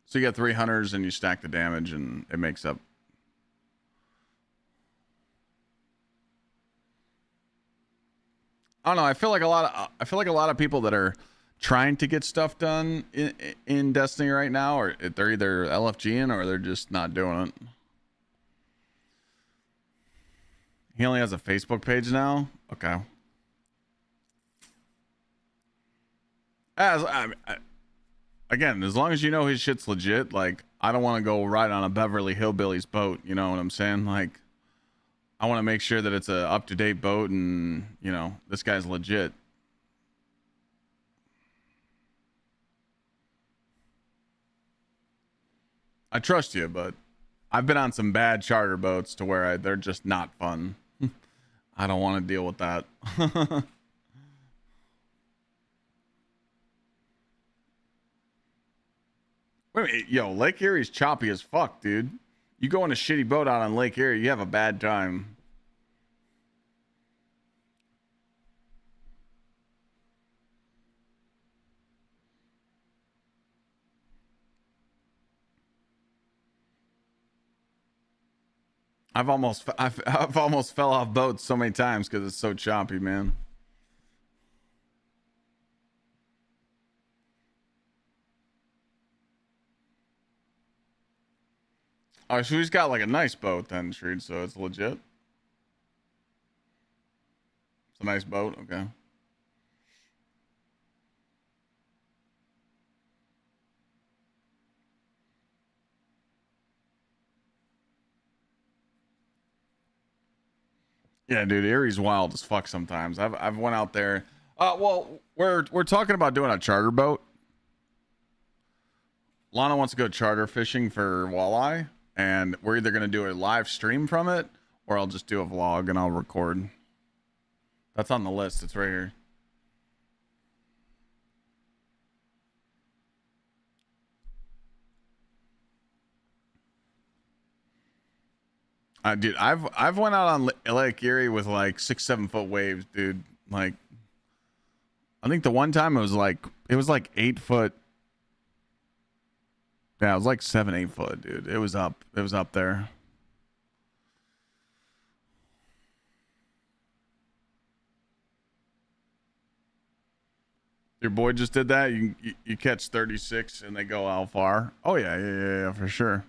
So you get 3 hunters and you stack the damage and it makes up. I don't know. I feel like a lot of people that are trying to get stuff done in Destiny right now, or they're either LFGing or they're just not doing it. He only has a Facebook page now. Okay. Again, as long as you know his shit's legit, like I don't want to go ride on a Beverly Hillbillies boat. You know what I'm saying? Like, I want to make sure that it's a up-to-date boat and, you know, this guy's legit. I trust you, but I've been on some bad charter boats to where they're just not fun. I don't want to deal with that. Wait a minute, yo, Lake Erie's choppy as fuck, dude. You go on a shitty boat out on Lake Erie, you have a bad time. I've almost fell off boats so many times because it's so choppy, man. Oh, so he's got like a nice boat then, Shreed, so it's legit. It's a nice boat, okay. Yeah, dude, Erie's wild as fuck sometimes. I've went out there. Well, we're talking about doing a charter boat. Lana wants to go charter fishing for walleye, and we're either going to do a live stream from it, or I'll just do a vlog and I'll record. That's on the list. It's right here. Dude, I've went out on Lake Erie with like 6-7 foot waves, dude. Like, I think the one time it was like 8 foot. Yeah, it was like 7-8 foot, dude. It was up there. Your boy just did that. You catch 36 and they go how far? Oh yeah, for sure.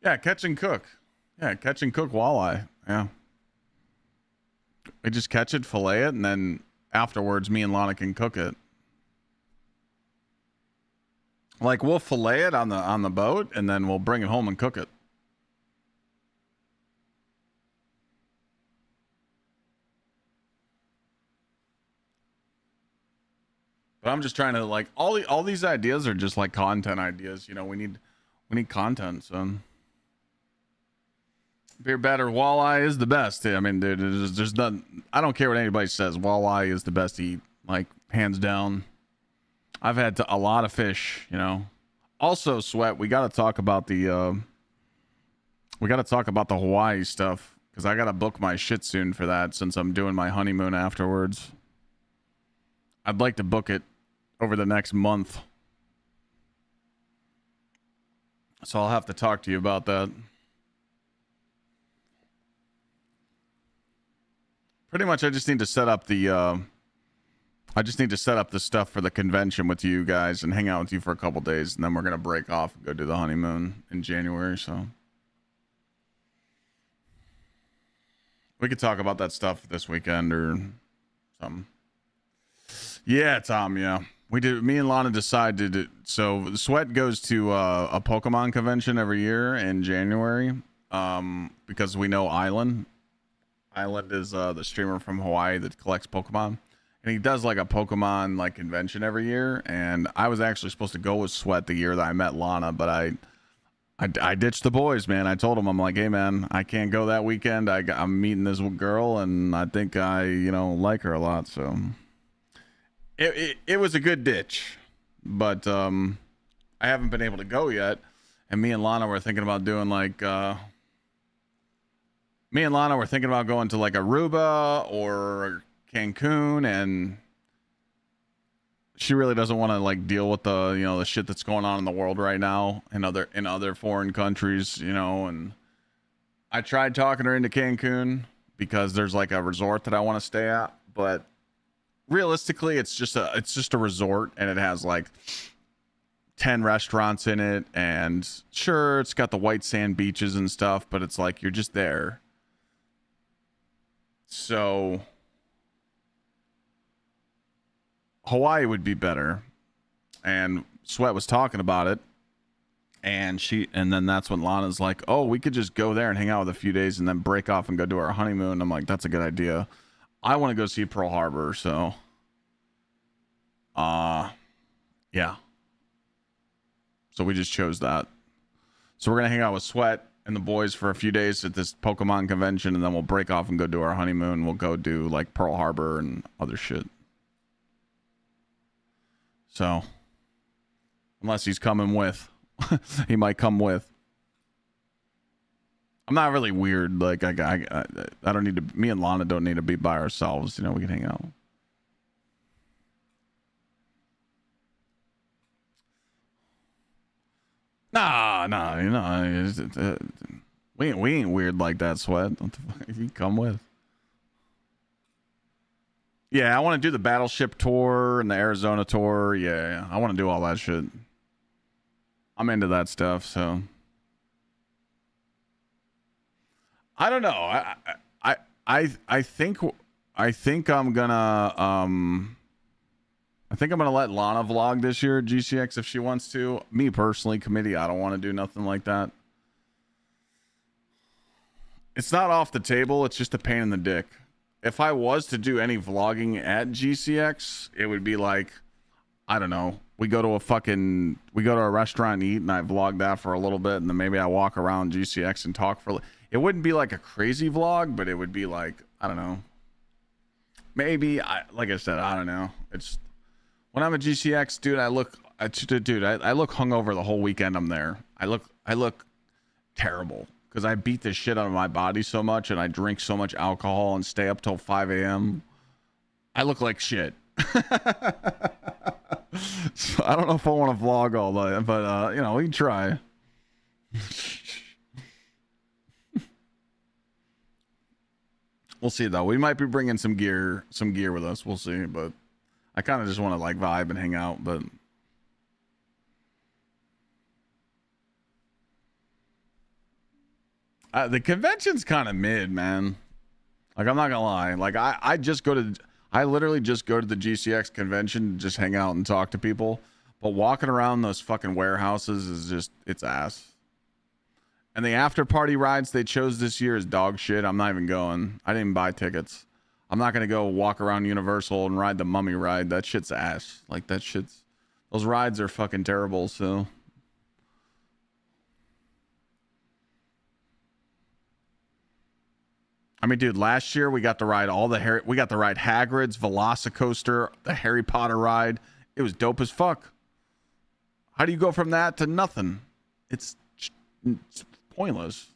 Yeah, catch and cook. Yeah, catch and cook walleye. Yeah. We just catch it, fillet it, and then afterwards me and Lana can cook it. Like we'll fillet it on the boat and then we'll bring it home and cook it. But I'm just trying to like all these ideas are just like content ideas. You know, we need content, so beer batter walleye is the best. I mean, dude, there's nothing. I don't care what anybody says. Walleye is the best to eat, like hands down. I've had a lot of fish, you know. Also, Sweat, we got to talk about the Hawaii stuff because I got to book my shit soon for that since I'm doing my honeymoon afterwards. I'd like to book it over the next month. So I'll have to talk to you about that. Pretty much I just need to set up the stuff for the convention with you guys and hang out with you for a couple days, and then we're gonna break off and go do the honeymoon in January, so we could talk about that stuff this weekend or something. Yeah, Tom, yeah. Me and Lana decided so Sweat goes to a Pokemon convention every year in January because we know Island is the streamer from Hawaii that collects Pokemon, and he does like a Pokemon like convention every year. And I was actually supposed to go with Sweat the year that I met Lana, but I ditched the boys, man. I told him, I'm like, hey man, I can't go that weekend. I'm meeting this girl and I think I like her a lot, so it was a good ditch, but I haven't been able to go yet. And me and Lana were thinking about doing like going to like Aruba or Cancun, and she really doesn't want to like deal with the the shit that's going on in the world right now in other foreign countries, and I tried talking her into Cancun because there's like a resort that I want to stay at, but realistically it's just a resort, and it has like 10 restaurants in it, and sure, it's got the white sand beaches and stuff, but it's like you're just there. So Hawaii would be better, and Sweat was talking about it, and then that's when Lana's like, oh, we could just go there and hang out with a few days and then break off and go do our honeymoon. I'm like, that's a good idea. I want to go see Pearl Harbor, so yeah. So we just chose that. So we're gonna hang out with Sweat and the boys for a few days at this Pokemon convention, and then we'll break off and go do our honeymoon. We'll go do like Pearl Harbor and other shit. So unless he's coming with, he might come with. I'm not really weird. Like I don't need to. Me and Lana don't need to be by ourselves. We can hang out. Nah. We ain't weird like that, Sweat. What the fuck? You come with. Yeah, I want to do the Battleship tour and the Arizona tour. Yeah, I want to do all that shit. I'm into that stuff, so I don't know. I think I'm gonna let Lana vlog this year at GCX if she wants to. Me personally, committee, I don't want to do nothing like that. It's not off the table. It's just a pain in the dick. If I was to do any vlogging at GCX, it would be like, I don't know. We go to a restaurant and eat, and I vlog that for a little bit, and then maybe I walk around GCX and talk for. It wouldn't be like a crazy vlog, but it would be like, I don't know. Maybe like I said, I don't know. It's when I'm at GCX, dude. I look hungover the whole weekend I'm there. I look terrible because I beat the shit out of my body so much and I drink so much alcohol and stay up till 5 a.m. I look like shit. So I don't know if I want to vlog all that, but you know, we can try. We'll see though. We might be bringing some gear with us. We'll see, but I kind of just want to like vibe and hang out, but the convention's kind of mid, man. Like, I'm not gonna lie. Like, I literally just go to the GCX convention to just hang out and talk to people. But walking around those fucking warehouses is just, it's ass. And the after party rides they chose this year is dog shit. I'm not even going. I didn't even buy tickets. I'm not gonna go walk around Universal and ride the Mummy ride. That shit's ass. Like, those rides are fucking terrible. So. I mean, dude, last year we got to ride we got to ride Hagrid's, Velocicoaster, the Harry Potter ride. It was dope as fuck. How do you go from that to nothing? It's pointless.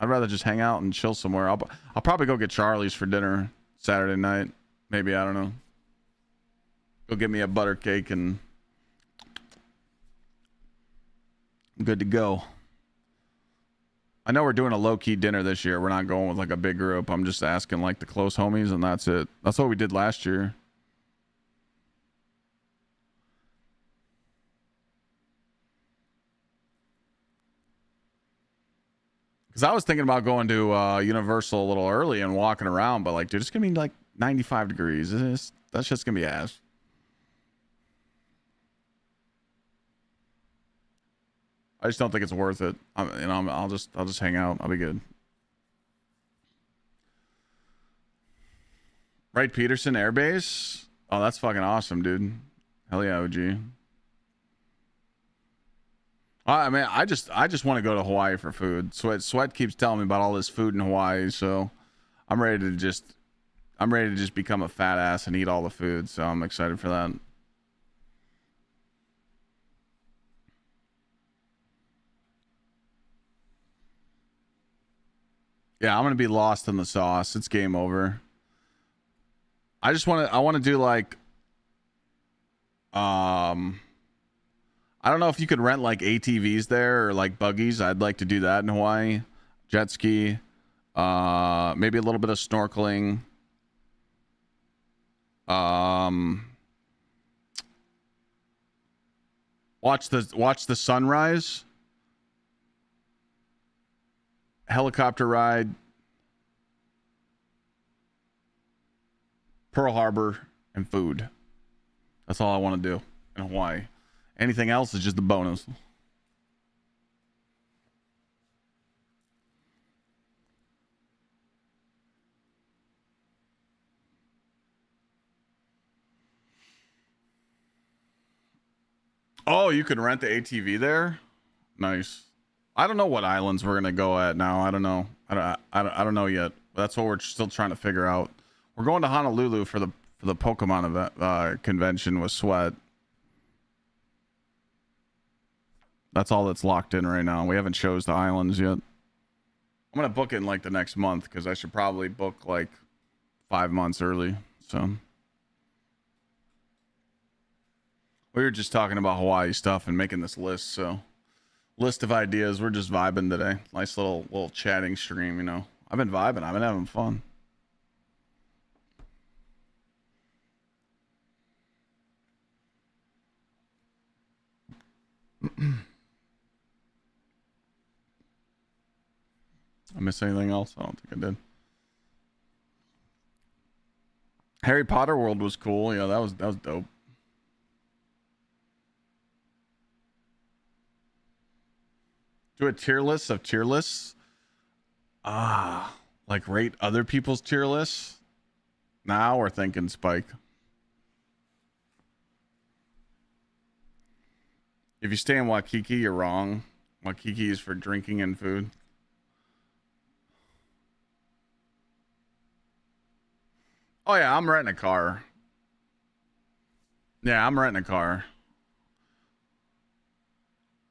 I'd rather just hang out and chill somewhere. I'll probably go get Charlie's for dinner Saturday night. Maybe, I don't know. Go get me a butter cake and I'm good to go. I know we're doing a low-key dinner this year. We're not going with like a big group. I'm just asking like the close homies and that's it. That's what we did last year. Because I was thinking about going to Universal a little early and walking around, but like, dude, it's gonna be like 95 degrees. That's just gonna be ass. I just don't think it's worth it. I'll just hang out. I'll be good. Wright Peterson Air Base. Oh, that's fucking awesome, dude. Hell yeah, OG. I mean, I just want to go to Hawaii for food. Sweat keeps telling me about all this food in Hawaii, so I'm ready to just become a fat ass and eat all the food. So I'm excited for that. Yeah, I'm gonna be lost in the sauce. It's game over. I want to do like, I don't know if you could rent like ATVs there or like buggies. I'd like to do that in Hawaii. Jet ski, maybe a little bit of snorkeling. Watch the sunrise. Helicopter ride, Pearl Harbor, and food. That's all I want to do in Hawaii. Anything else is just a bonus. Oh, you can rent the ATV there? Nice. I don't know what islands we're gonna go at now. I don't know. I don't know yet. That's what we're still trying to figure out. We're going to Honolulu for the Pokemon event convention with Sweat. That's all that's locked in right now. We haven't chose the islands yet. I'm gonna book it in like the next month because I should probably book like 5 months early. So we were just talking about Hawaii stuff and making this list. So. List of ideas. We're just vibing today. Nice little chatting stream, you know. I've been vibing. I've been having fun. I miss anything else? I don't think I did. Harry Potter World was cool. Yeah, that was dope. Do a tier list of tier lists. Like rate other people's tier lists. Now we're thinking Spike. If you stay in Waikiki, you're wrong. Waikiki is for drinking and food. Oh yeah, I'm renting a car. Yeah, I'm renting a car.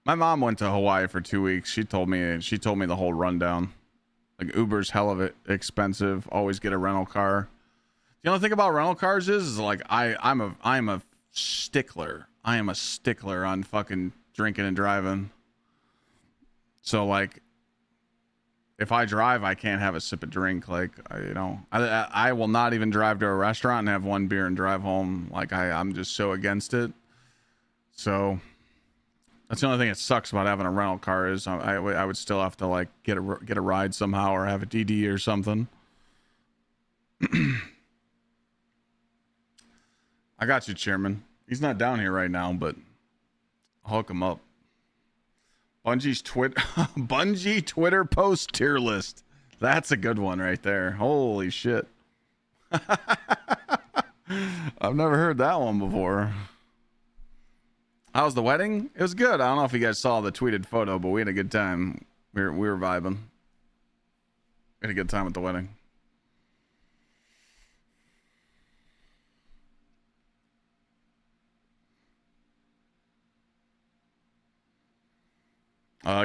My mom went to Hawaii for 2 weeks. She told me the whole rundown. Like Uber's hell of it expensive. Always get a rental car. The only thing about rental cars is like I'm a stickler. I am a stickler on fucking drinking and driving. So like, if I drive, I can't have a sip of drink. Like, I will not even drive to a restaurant and have one beer and drive home. Like I'm just so against it. So that's the only thing that sucks about having a rental car is I would still have to like get a ride somehow or have a DD or something. I got you, Chairman. He's not down here right now, but I'll hook him up. Bungie's Bungie Twitter post tier list. That's a good one right there. Holy shit. I've never heard that one before. How's the wedding? It was good. I don't know if you guys saw the tweeted photo, but we had a good time. We were vibing. We had a good time at the wedding.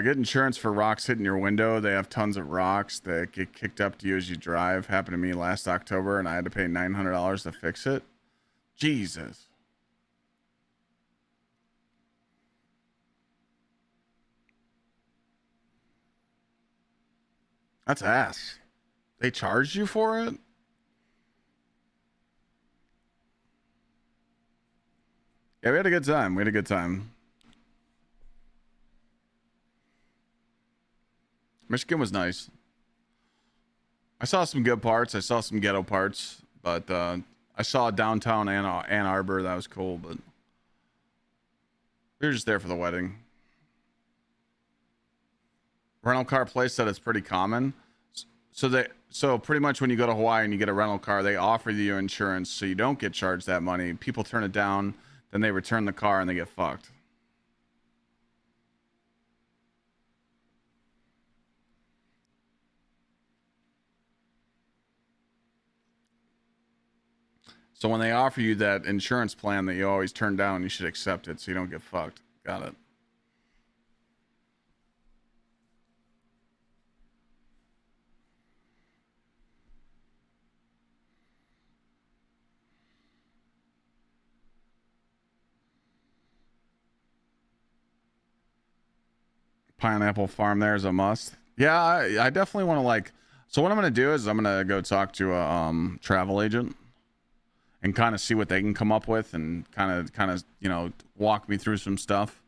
Get insurance for rocks hitting your window. They have tons of rocks that get kicked up to you as you drive. Happened to me last October, and I had to pay $900 to fix it. Jesus. That's ass. They charged you for it? Yeah, we had a good time. We had a good time. Michigan was nice. I saw some good parts. I saw some ghetto parts, but I saw downtown Ann Arbor. That was cool, but we were just there for the wedding. Rental car place said it's pretty common. So pretty much when you go to Hawaii and you get a rental car, they offer you insurance so you don't get charged that money. People turn it down, then they return the car and they get fucked. So when they offer you that insurance plan that you always turn down, you should accept it so you don't get fucked. Got it. Pineapple farm there is a must. Yeah, I definitely want to like. So what I'm gonna do is I'm gonna go talk to a travel agent and kind of see what they can come up with and kind of walk me through some stuff,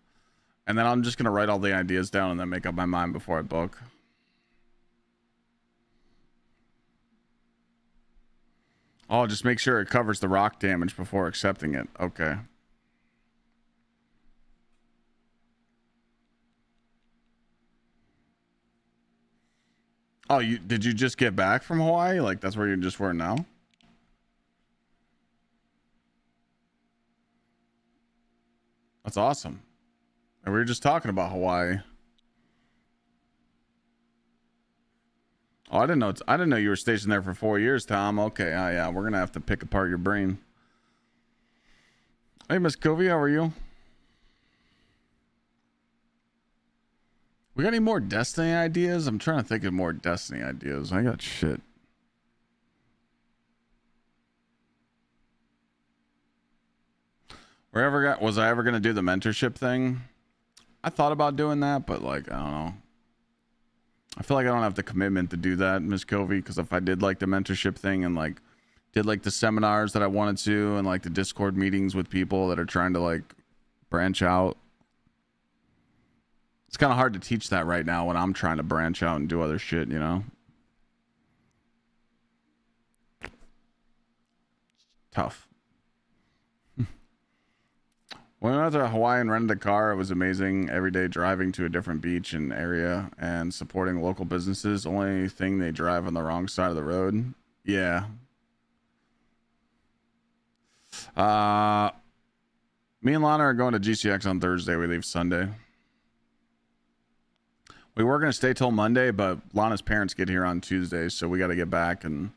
and then I'm just gonna write all the ideas down and then make up my mind before I book. Oh, just make sure it covers the rock damage before accepting it. Okay. Oh, did you just get back from Hawaii? Like that's where you just were now? That's awesome. And we were just talking about Hawaii. Oh, I didn't know you were stationed there for 4 years, Tom. Okay, yeah, we're gonna have to pick apart your brain. Hey, Miss Covey, how are you? We got any more Destiny ideas? I'm trying to think of more Destiny ideas. I got shit. Was I ever gonna do the mentorship thing? I thought about doing that, but like, I don't know. I feel like I don't have the commitment to do that, Miss Covey, because if I did like the mentorship thing and like did like the seminars that I wanted to and like the Discord meetings with people that are trying to like branch out, it's kind of hard to teach that right now when I'm trying to branch out and do other shit, you know? Tough. When I went to Hawaii and rented a car, it was amazing. Every day driving to a different beach and area and supporting local businesses. Only thing, they drive on the wrong side of the road. Yeah. Me and Lana are going to GCX on Thursday. We leave Sunday. We were going to stay till Monday, but Lana's parents get here on Tuesday, so we got to get back and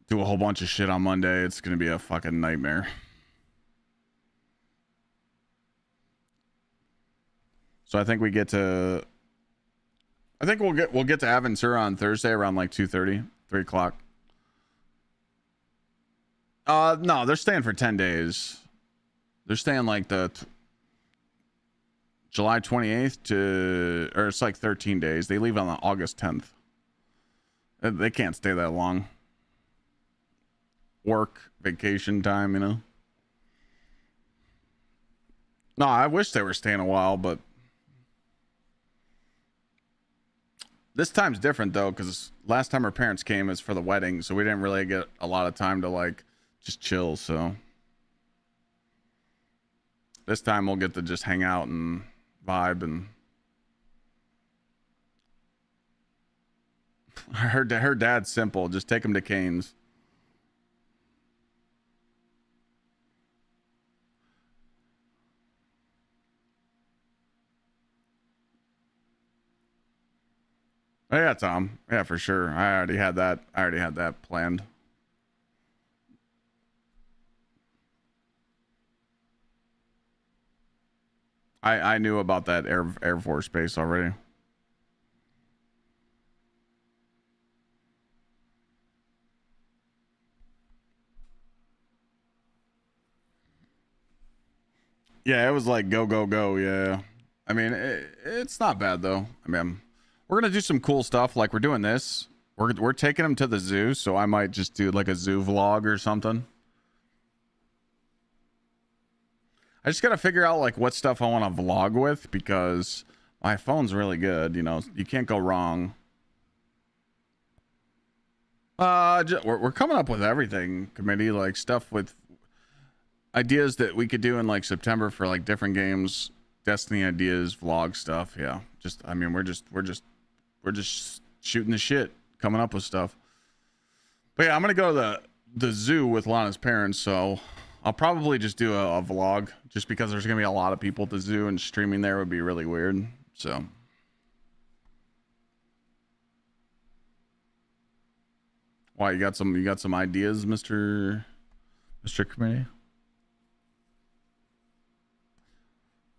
do a whole bunch of shit on Monday. It's going to be a fucking nightmare. So I think we get to. I think we'll get to Aventura on Thursday around like 2:30, 3 o'clock. No, they're staying for 10 days. They're staying like the July 28th to, or it's like 13 days. They leave on the August 10th. They can't stay that long. Work, vacation time, you know. No, I wish they were staying a while, but this time's different though, because last time her parents came is for the wedding, so we didn't really get a lot of time to like just chill. So this time we'll get to just hang out and vibe. And her dad's simple. Just take him to Cane's. Oh, yeah, Tom. Yeah, for sure. I already had that planned. I knew about that Air Force base already. Yeah, it was like go go go. Yeah, I mean it's not bad though. I mean, we're gonna do some cool stuff. Like we're doing this. We're taking them to the zoo, so I might just do like a zoo vlog or something. I just gotta figure out like what stuff I want to vlog with, because my phone's really good. You know, you can't go wrong. We're coming up with everything, committee, like stuff with ideas that we could do in like September for like different games, Destiny ideas, vlog stuff. Yeah, just I mean we're just shooting the shit, coming up with stuff. But yeah, I'm gonna go to the zoo with Lana's parents, so I'll probably just do a vlog, just because there's gonna be a lot of people at the zoo and streaming there would be really weird. So why, you got some ideas, Mr. Committee?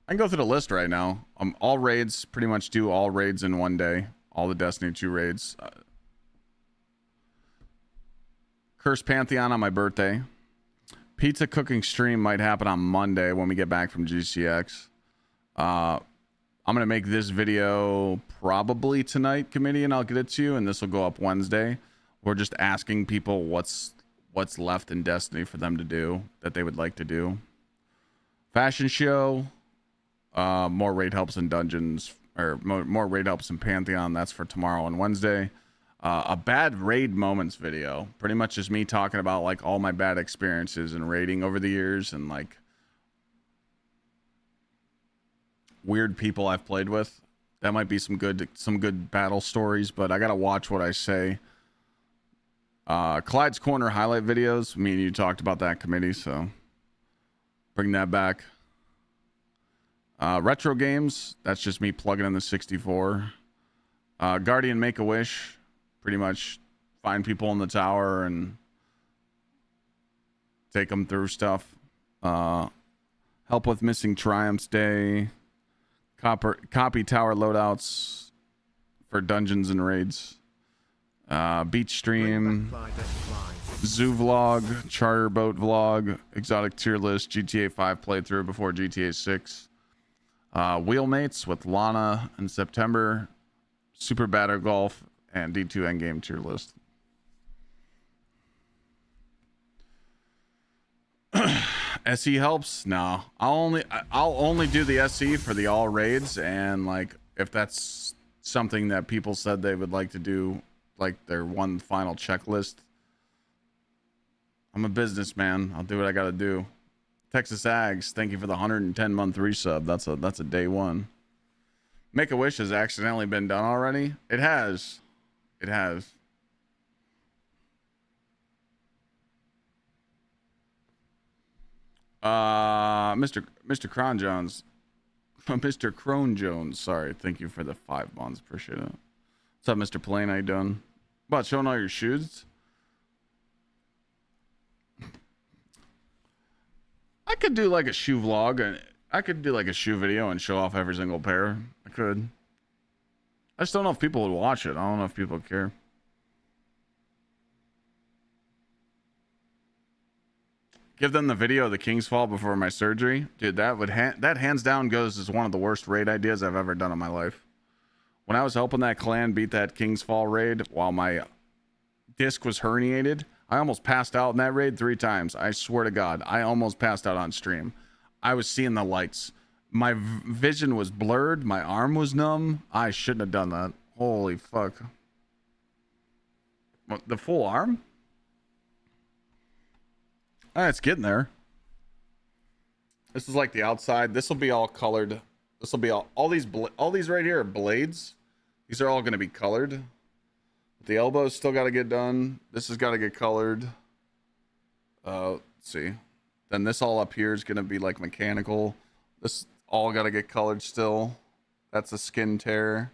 I can go through the list right now. All raids, pretty much do all raids in one day. All the Destiny 2 raids. Curse Pantheon on my birthday. Pizza cooking stream might happen on Monday when we get back from GCX. I'm going to make this video probably tonight, committee, and I'll get it to you, and this will go up Wednesday. We're just asking people what's left in Destiny for them to do that they would like to do. Fashion show. More raid helps in dungeons, or more raid helps in Pantheon. That's for tomorrow and Wednesday. A bad raid moments video, pretty much just me talking about like all my bad experiences in raiding over the years and like weird people I've played with. That might be some good battle stories, but I gotta watch what I say. Clyde's Corner highlight videos. Me and you talked about that, committee, so bring that back. Retro games, that's just me plugging in the 64. Guardian Make-A-Wish, pretty much find people in the tower and take them through stuff. Help with Missing Triumphs Day. Copy tower loadouts for dungeons and raids. Beach stream. Zoo vlog. Charter boat vlog. Exotic tier list. GTA 5 playthrough before GTA 6. Wheelmates with Lana in September. Super Batter Golf and D2 Endgame tier list. SE helps? No. I'll only do the SE for the all raids, and like if that's something that people said they would like to do, like their one final checklist. I'm a businessman. I'll do what I gotta do. Texas Ags, thank you for the 110-month resub. That's a day one. Make-A-Wish has accidentally been done already. It has. It has. Mr. Cron Jones. Mr. Crone Jones. Sorry. Thank you for the 5 months. Appreciate it. What's up, Mr. Plain? How you doing? About showing all your shoes? I could do like a shoe vlog, and I could do like a shoe video and show off every single pair. I could. I just don't know if people would watch it. I don't know if people care. Give them the video of the King's Fall before my surgery. Dude, that would that hands down goes as one of the worst raid ideas I've ever done in my life. When I was helping that clan beat that King's Fall raid while my disc was herniated, I almost passed out in that raid 3 times. I swear to God, I almost passed out on stream. I was seeing the lights. My vision was blurred. My arm was numb. I shouldn't have done that. Holy fuck. What, the full arm? It's getting there. This is like the outside. This will be all colored. This will be all these right here are blades. These are all going to be colored. The elbows still got to get done. This has got to get colored. Let's see. Then this all up here is going to be like mechanical. This all got to get colored still. That's a skin tear.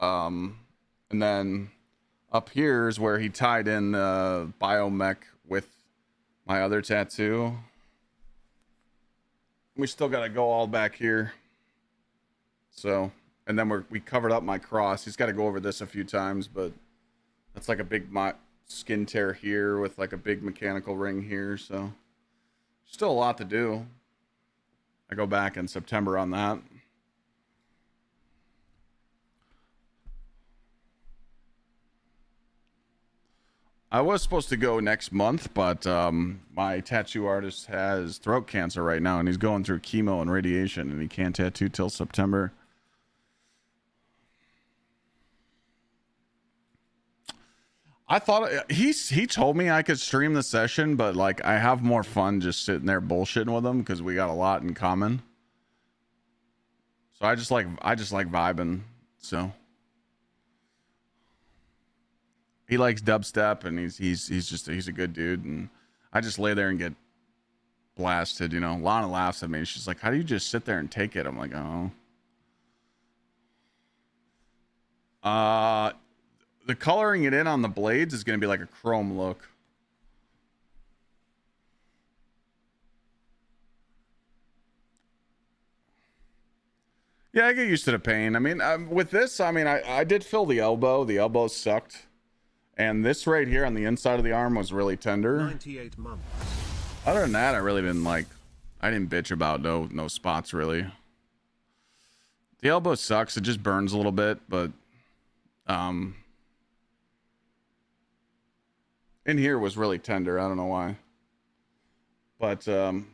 And then up here is where he tied in biomech with my other tattoo. We still got to go all back here. So, and then we covered up my cross. He's got to go over this a few times, but that's like a big skin tear here with like a big mechanical ring here. So still a lot to do. I go back in September on that. I was supposed to go next month, but my tattoo artist has throat cancer right now, and he's going through chemo and radiation, and he can't tattoo till September. I thought he told me I could stream the session, but like I have more fun just sitting there bullshitting with him because we got a lot in common. So I just like vibing. So he likes dubstep, and he's a good dude, and I just lay there and get blasted. You know, Lana laughs at me. She's like, "How do you just sit there and take it?" I'm like, "Oh." The coloring it in on the blades is going to be like a chrome look. Yeah, I get used to the pain. I mean, with this, I mean, I did feel the elbow. The elbow sucked. And this right here on the inside of the arm was really tender. 98 months. Other than that, I really didn't I didn't bitch about no spots really. The elbow sucks. It just burns a little bit, but in here was really tender. I don't know why. But it's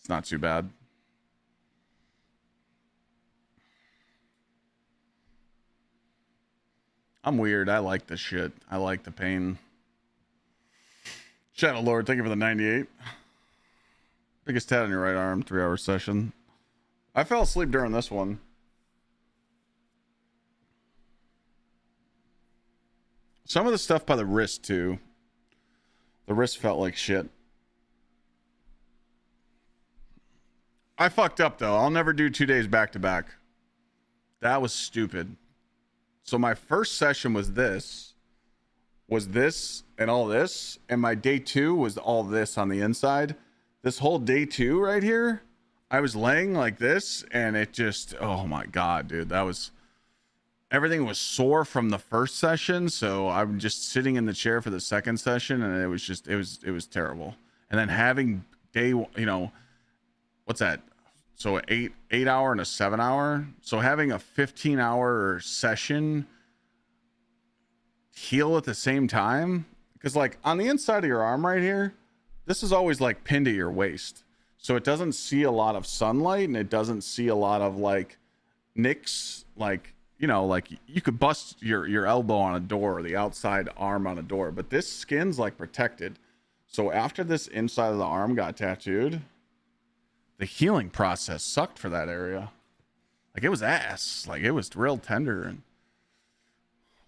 not too bad. I'm weird. I like the shit. I like the pain. Shadow Lord, thank you for the 98. Biggest tat on your right arm, 3-hour session. I fell asleep during this one. Some of the stuff by the wrist, too. The wrist felt like shit. I fucked up, though. I'll never do 2 days back to back. That was stupid. So my first session was this, and all this. And my day 2 was all this on the inside. This whole day 2 right here, I was laying like this, and it just, oh my God, dude. Everything was sore from the first session, so I'm just sitting in the chair for the second session, and it was terrible. And then having what's that? So 8 hour and a 7 hour. So having a 15-hour session heal at the same time, because like on the inside of your arm right here, this is always like pinned to your waist, so it doesn't see a lot of sunlight, and it doesn't see a lot of like nicks, like. You know, like you could bust your elbow on a door or the outside arm on a door, but this skin's like protected. So after this inside of the arm got tattooed, the healing process sucked for that area. Like it was ass. Like it was real tender. And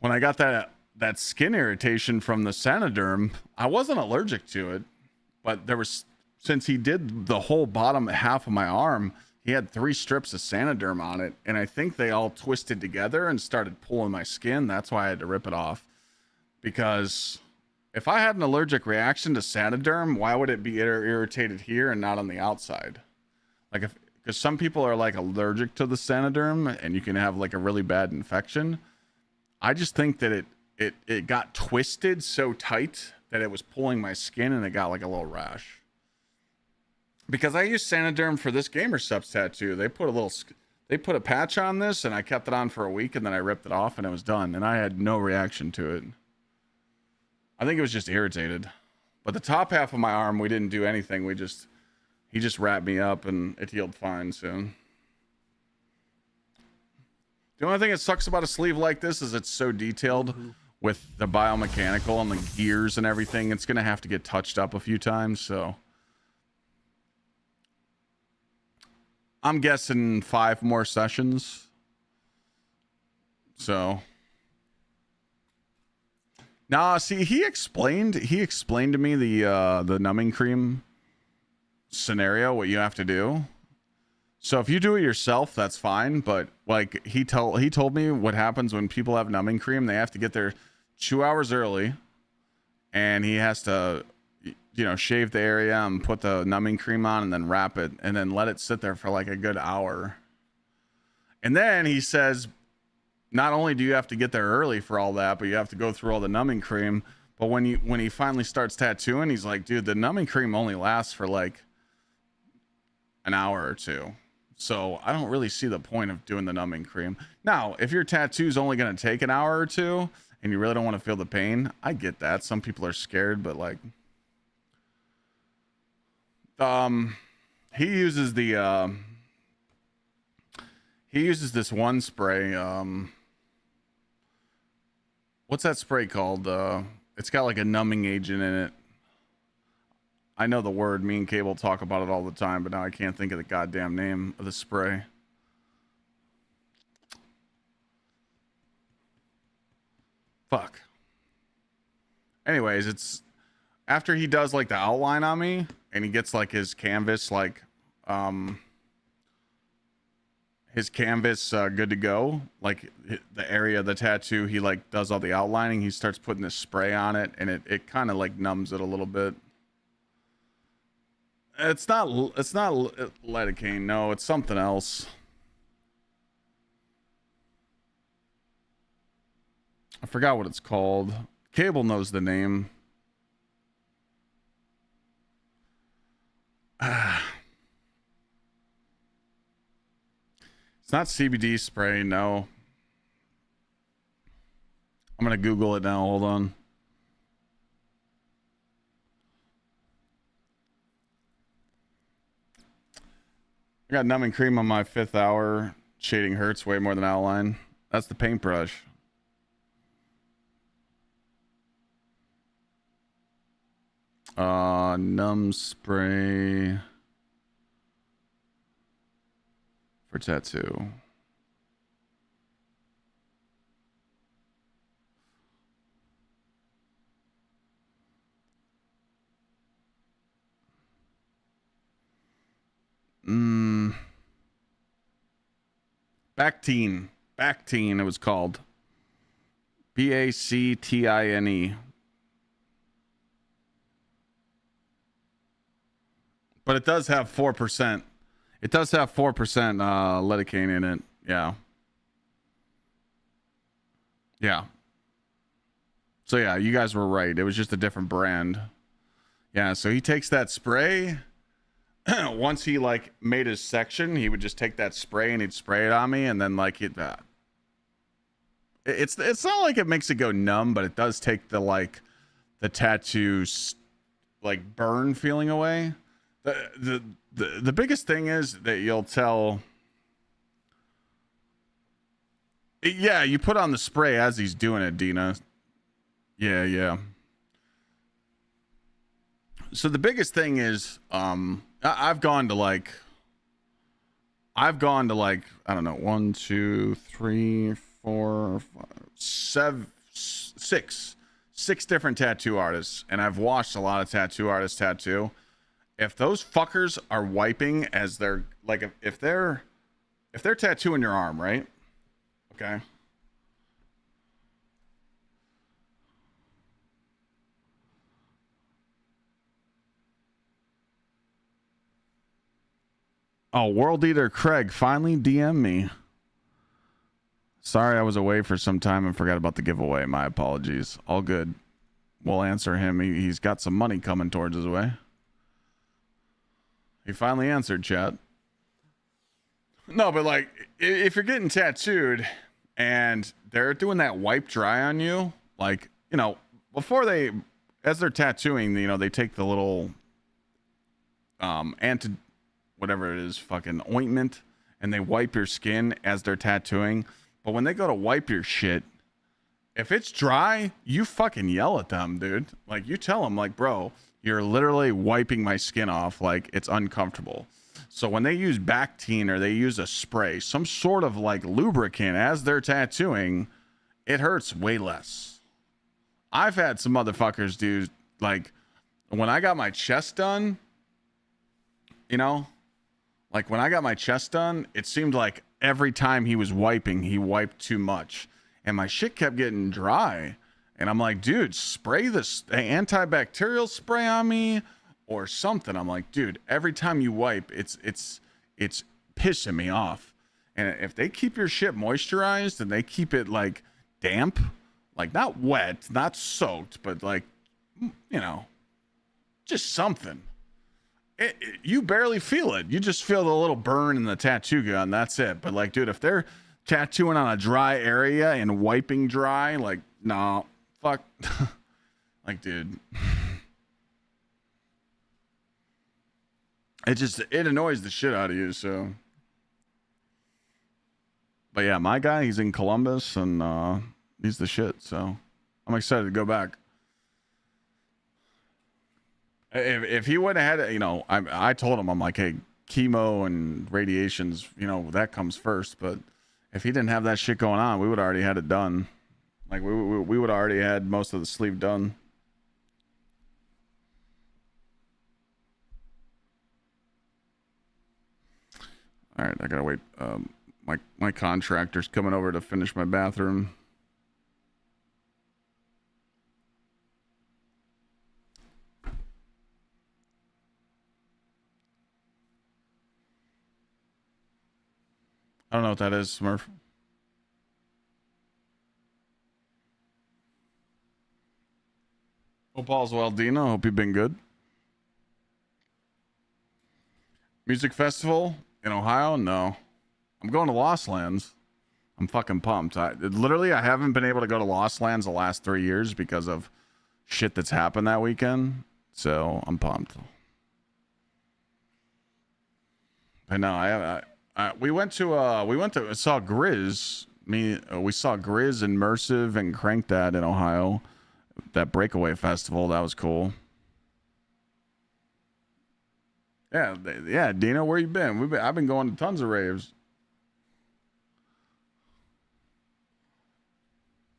when I got that skin irritation from the Sanoderm, I wasn't allergic to it, but since he did the whole bottom half of my arm, he had 3 strips of Sanoderm on it, and I think they all twisted together and started pulling my skin. That's why I had to rip it off, because if I had an allergic reaction to Sanoderm, why would it be irritated here and not on the outside? Like if, because some people are like allergic to the Sanoderm and you can have like a really bad infection. I just think that it got twisted so tight that it was pulling my skin and it got like a little rash. Because I used Sanoderm for this Gsxrclyde tattoo. They put a patch on this and I kept it on for a week and then I ripped it off and it was done. And I had no reaction to it. I think it was just irritated. But the top half of my arm, we didn't do anything. He just wrapped me up and it healed fine soon. The only thing that sucks about a sleeve like this is it's so detailed with the biomechanical and the gears and everything. It's going to have to get touched up a few times. So I'm guessing 5 more sessions. So nah, see, he explained to me the numbing cream scenario, what you have to do. So if you do it yourself, that's fine. But like he told me what happens when people have numbing cream. They have to get there 2 hours early, and he has to, you know, shave the area and put the numbing cream on and then wrap it and then let it sit there for like a good hour. And then he says, not only do you have to get there early for all that, but you have to go through all the numbing cream. But when he finally starts tattooing, he's like, dude, the numbing cream only lasts for like an hour or two. So I don't really see the point of doing the numbing cream. Now, if your tattoo is only going to take an hour or two and you really don't want to feel the pain, I get that. Some people are scared, but like, he uses this one spray. What's that spray called? It's got like a numbing agent in it. I know the word. Me and Cable talk about it all the time, but now I can't think of the goddamn name of the spray. Fuck. Anyways, it's after he does like the outline on me and he gets like his canvas, like, good to go, like the area of the tattoo, he like does all the outlining. He starts putting this spray on it and it kind of like numbs it a little bit. It's not lidocaine. No, it's something else. I forgot what it's called. Cable knows the name. It's not CBD spray, no. I'm gonna Google it now. Hold on. I got numbing cream on my 5th hour. Shading hurts way more than outline. That's the paintbrush. Numb spray for tattoo. Bactine, it was called. Bactine. But it does have 4%. It does have 4% lidocaine in it. Yeah. Yeah. So yeah, you guys were right. It was just a different brand. Yeah, so he takes that spray. Once he like made his section, he would just take that spray and he'd spray it on me, and then like it's not like it makes it go numb, but it does take the tattoos like burn feeling away. The biggest thing is that you'll tell. Yeah, you put on the spray as he's doing it, Dina. Yeah. So the biggest thing is, I've gone to like, I don't know, 1, 2, 3, 4, 5, 7, 6 different tattoo artists, and I've watched a lot of tattoo artists tattoo. If those fuckers are wiping as they're like, if they're tattooing your arm, right? Okay. Oh, World Eater Craig finally DM me. Sorry I was away for some time and forgot about the giveaway. My apologies. All good. We'll answer him. He's got some money coming towards his way. He finally answered, chat. No, but like, if you're getting tattooed and they're doing that wipe dry on you, like, you know, before they, as they're tattooing, you know, they take the little whatever it is, fucking ointment, and they wipe your skin as they're tattooing. But when they go to wipe your shit, if it's dry, you fucking yell at them, dude. Like, you tell them, like, bro, you're literally wiping my skin off. Like, it's uncomfortable. So when they use Bactine or they use a spray, some sort of like lubricant as they're tattooing, it hurts way less. I've had some motherfuckers do, like, when I got my chest done, you know, like when I got my chest done, it seemed like every time he was wiping, he wiped too much. And my shit kept getting dry. And I'm like, dude, spray this antibacterial spray on me or something. I'm like, dude, every time you wipe, it's pissing me off. And if they keep your shit moisturized and they keep it like damp, like not wet, not soaked, but like, you know, just something. You barely feel it. You just feel the little burn in the tattoo gun. That's it. But like, dude, if they're tattooing on a dry area and wiping dry, like, no, fuck. Like, dude, it annoys the shit out of you. So, but yeah, my guy, he's in Columbus and he's the shit. So I'm excited to go back. If he would have had, you know, I told him, I'm like, hey, chemo and radiations, you know, that comes first. But if he didn't have that shit going on, we would already had it done. Like we would already had most of the sleeve done. All right, I gotta wait. My contractor's coming over to finish my bathroom. I don't know what that is, Smurf. Hope all's well, Dina. Hope you've been good. Music festival in Ohio? No. I'm going to Lost Lands. I'm fucking pumped. I haven't been able to go to Lost Lands the last 3 years because of shit that's happened that weekend. So I'm pumped. I know. We saw Grizz. We saw Grizz and Mersive and Crank That in Ohio. That breakaway festival, that was cool. Yeah, Dino, where you been? I've been going to tons of raves.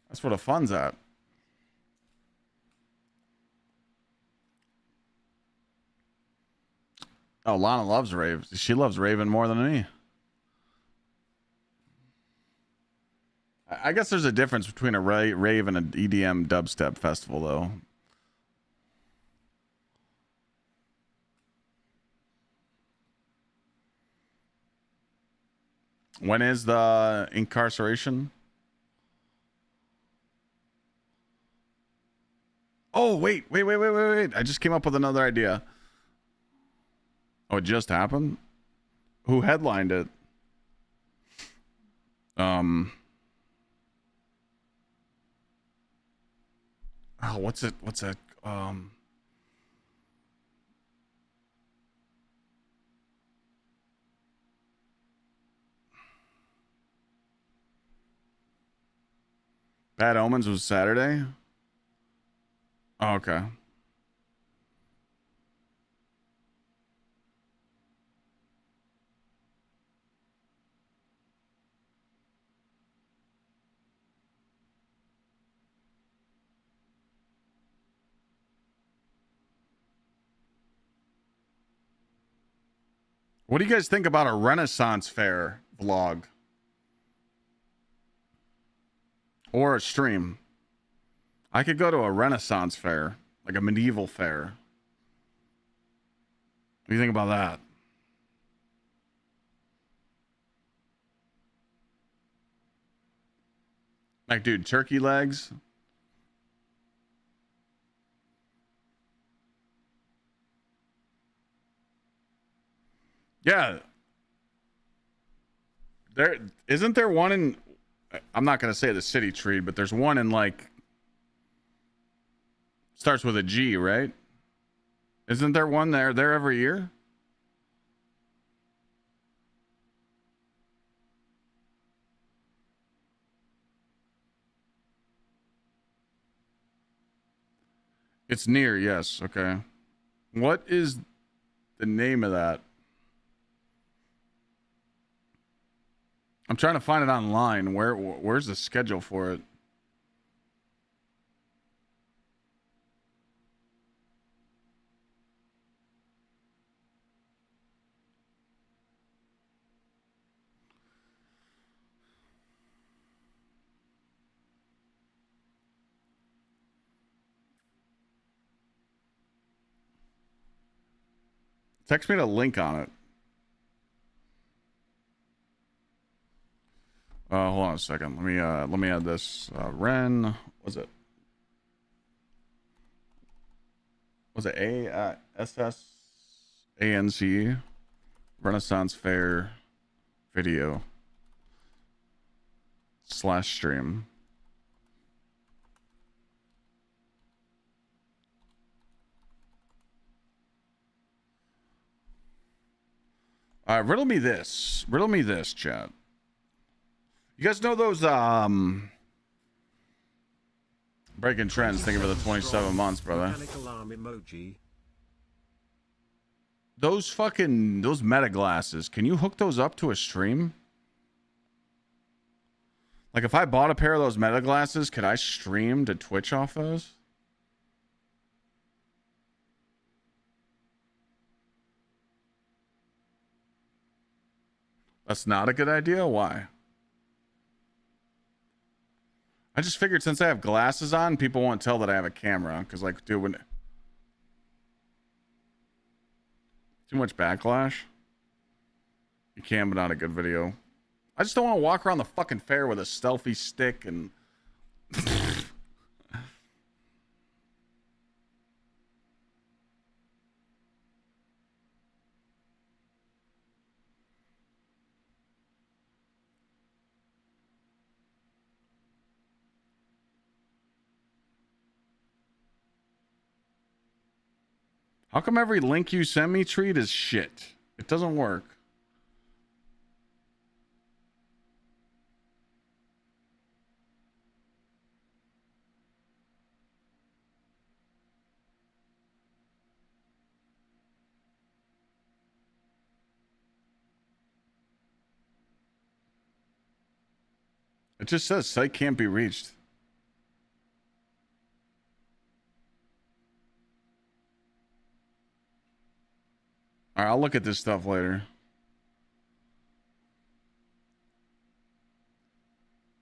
That's where the fun's at. Oh, Lana loves raves. She loves raving more than me. I guess there's a difference between a rave and an EDM dubstep festival, though. When is the incarceration? Oh, wait. I just came up with another idea. Oh, it just happened? Who headlined it? Oh, what's it? Bad Omens was Saturday? Oh, okay. What do you guys think about a Renaissance Fair vlog? Or a stream? I could go to a Renaissance fair, like a medieval fair. What do you think about that? Like, dude, turkey legs. Yeah. There isn't there one in, I'm not going to say the city tree, but there's one in like, starts with a G, right? Isn't there one there every year? It's near, yes. Okay. What is the name of that? I'm trying to find it online. Where's the schedule for it? Text me the link on it. Hold on a second. Let me add this. Ren, was it ASSANCE Renaissance Fair video / stream. Riddle me this, chat. You guys know those breaking trends? Thinking for the 27 months, brother. Panic alarm emoji. Those meta glasses, can you hook those up to a stream? Like if I bought a pair of those meta glasses, could I stream to Twitch off those? That's not a good idea. Why? I just figured since I have glasses on, people won't tell that I have a camera. Because, like, dude, when... Too much backlash? You can, but not a good video. I just don't want to walk around the fucking fair with a stealthy stick and... How come every link you send me, Treat, is shit? It doesn't work. It just says site can't be reached. All right, I'll look at this stuff later.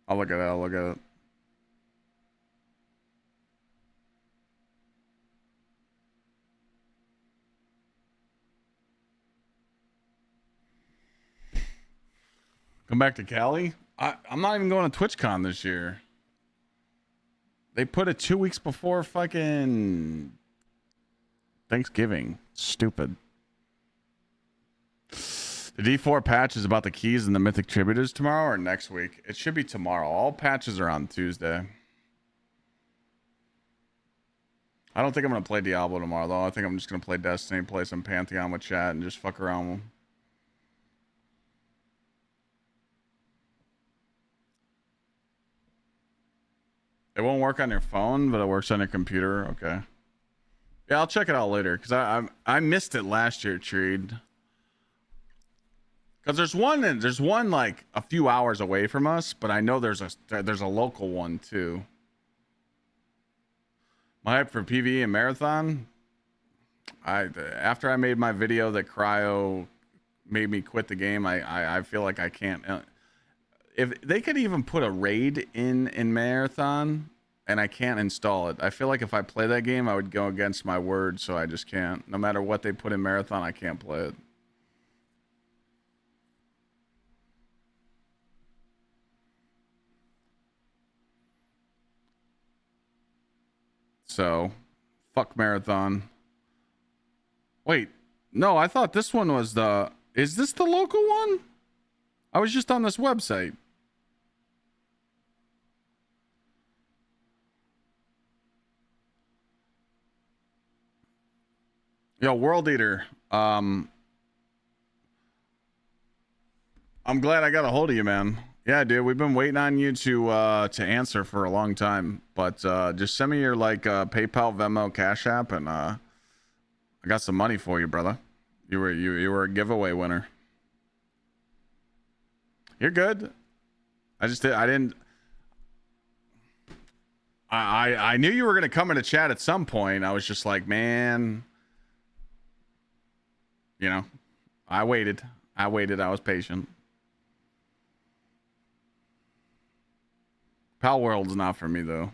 I'll look at it. Come back to Cali? I'm not even going to TwitchCon this year. They put it 2 weeks before fucking Thanksgiving. Stupid. The D4 patch is about the keys and the mythic tributors tomorrow or next week? It should be tomorrow. All patches are on Tuesday. I don't think I'm going to play Diablo tomorrow, though. I think I'm just going to play Destiny, play some Pantheon with chat, and just fuck around with them. It won't work on your phone, but it works on your computer. Okay. Yeah, I'll check it out later, because I missed it last year, Treed. Because there's one like a few hours away from us, but I know there's a local one too. My hype for PvE and Marathon. After I made my video that Cryo made me quit the game, I feel like I can't. If they could even put a raid in Marathon and I can't install it, I feel like if I play that game, I would go against my word. So I just can't. No matter what they put in Marathon, I can't play it. so fuck marathon. Wait, no, I thought this one was the... Is this the local one? I was just on this website. Yo, World Eater. I'm glad I got a hold of you, man. Yeah, dude, we've been waiting on you to answer for a long time. But just send me your like PayPal, Venmo, Cash App, and I got some money for you, brother. You were a giveaway winner. You're good. I knew you were gonna come into chat at some point. I was just like, man, you know, I waited. I was patient. Pal World's not for me though.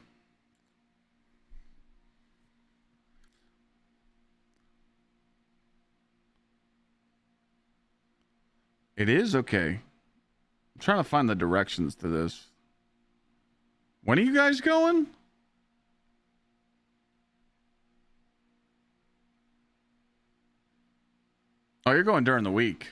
It is okay. I'm trying to find the directions to this. When are you guys going? Oh, you're going during the week.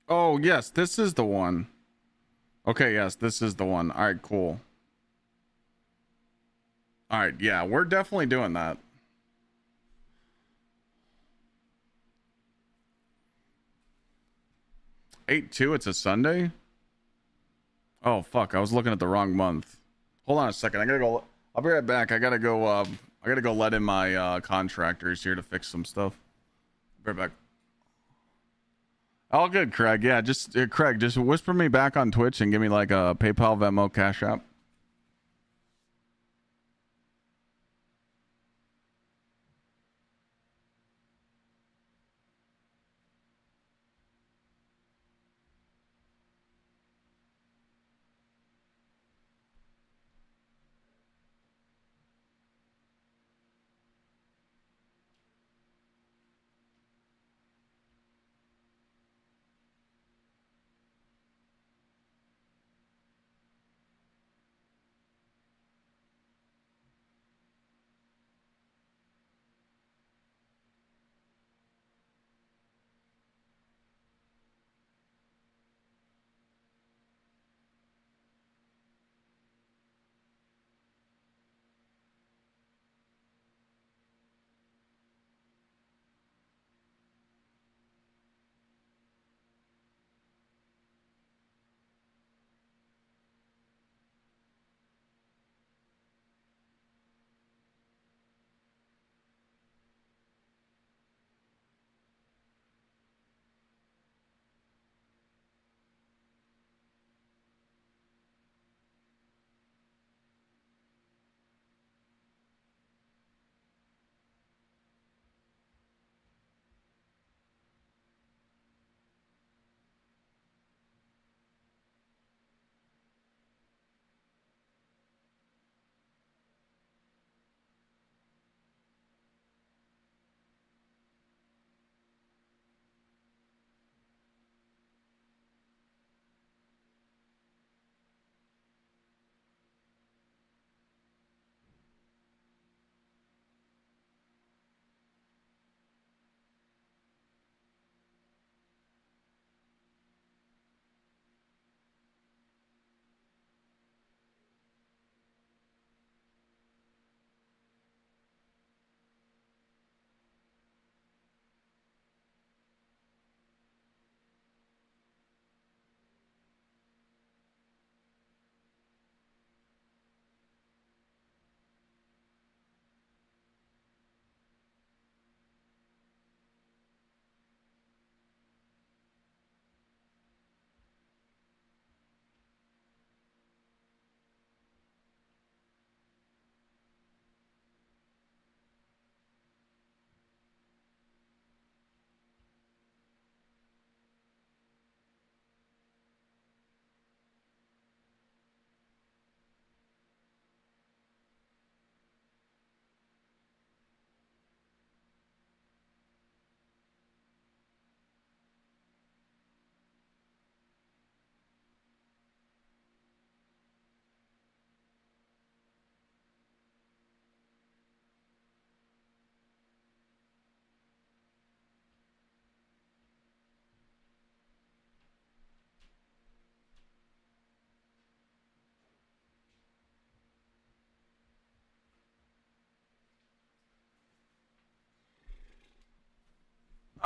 Oh, yes, this is the one. Okay, yes, this is the one. All right, cool. All right, yeah, we're definitely doing that. Eight two. It's a Sunday. Oh fuck! I was looking at the wrong month. Hold on a second. I gotta go. I'll be right back. I gotta go. I gotta go let in my contractors here to fix some stuff. Be right back. All good, Craig. Yeah, just Craig, just whisper me back on Twitch and give me like a PayPal, Venmo, Cash App.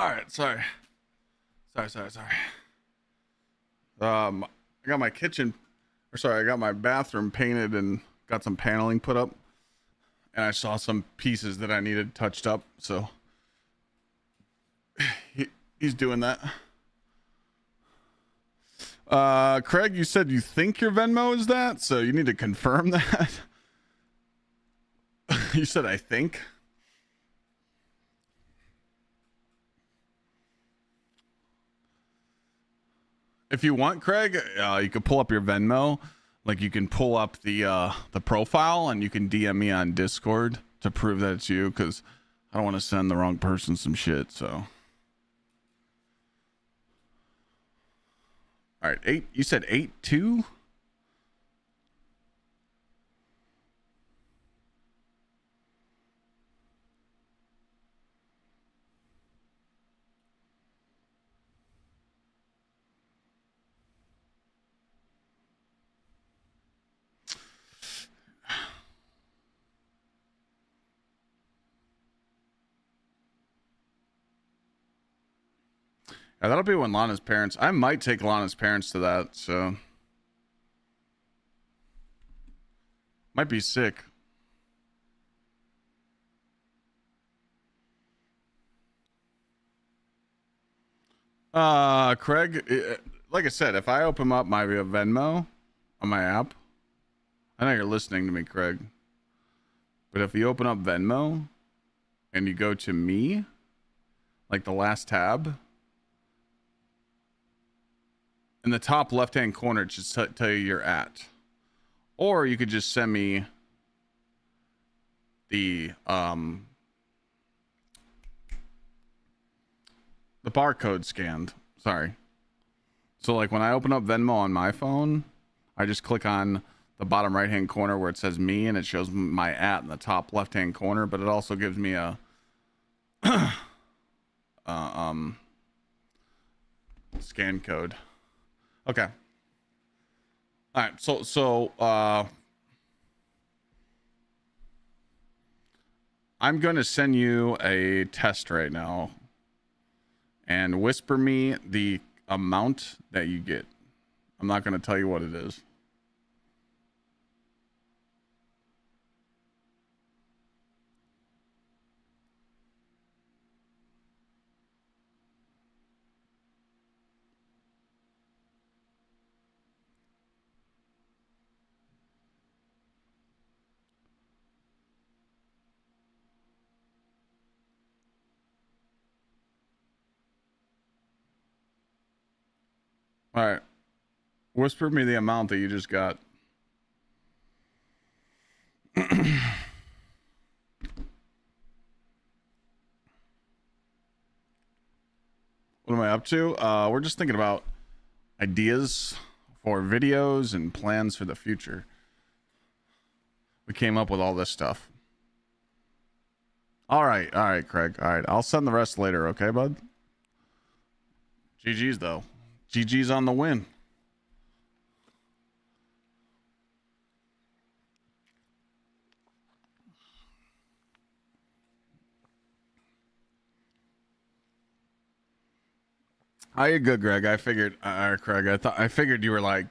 All right, sorry. I got my kitchen, or sorry, I got my bathroom painted and got some paneling put up, and I saw some pieces that I needed touched up, so he's doing that. Craig, you said you think your Venmo is that, so you need to confirm that. You said I think. If you want, Craig, you can pull up your Venmo. Like you can pull up the profile and you can DM me on Discord to prove that it's you, because I don't want to send the wrong person some shit. So, all right, you said 8-2. Yeah, that'll be when Lana's parents. I might take Lana's parents to that, so might be sick. Craig, like I said, if I open up my Venmo on my app, I know you're listening to me, Craig, but if you open up Venmo and you go to me, like the last tab, in the top left-hand corner, it should tell you you're at. Or you could just send me the barcode scanned. Sorry. So like when I open up Venmo on my phone, I just click on the bottom right-hand corner where it says me, and it shows my at in the top left-hand corner, but it also gives me a scan code. Okay. All right. So I'm going to send you a test right now and whisper me the amount that you get. I'm not going to tell you what it is. All right. Whisper me the amount that you just got. What am I up to? We're just thinking about ideas for videos and plans for the future. We came up with all this stuff. All right, Craig. All right, I'll send the rest later, okay, bud? GG's, though. GG's on the win. Oh, you're good, Greg. I figured, Craig, I figured you were like,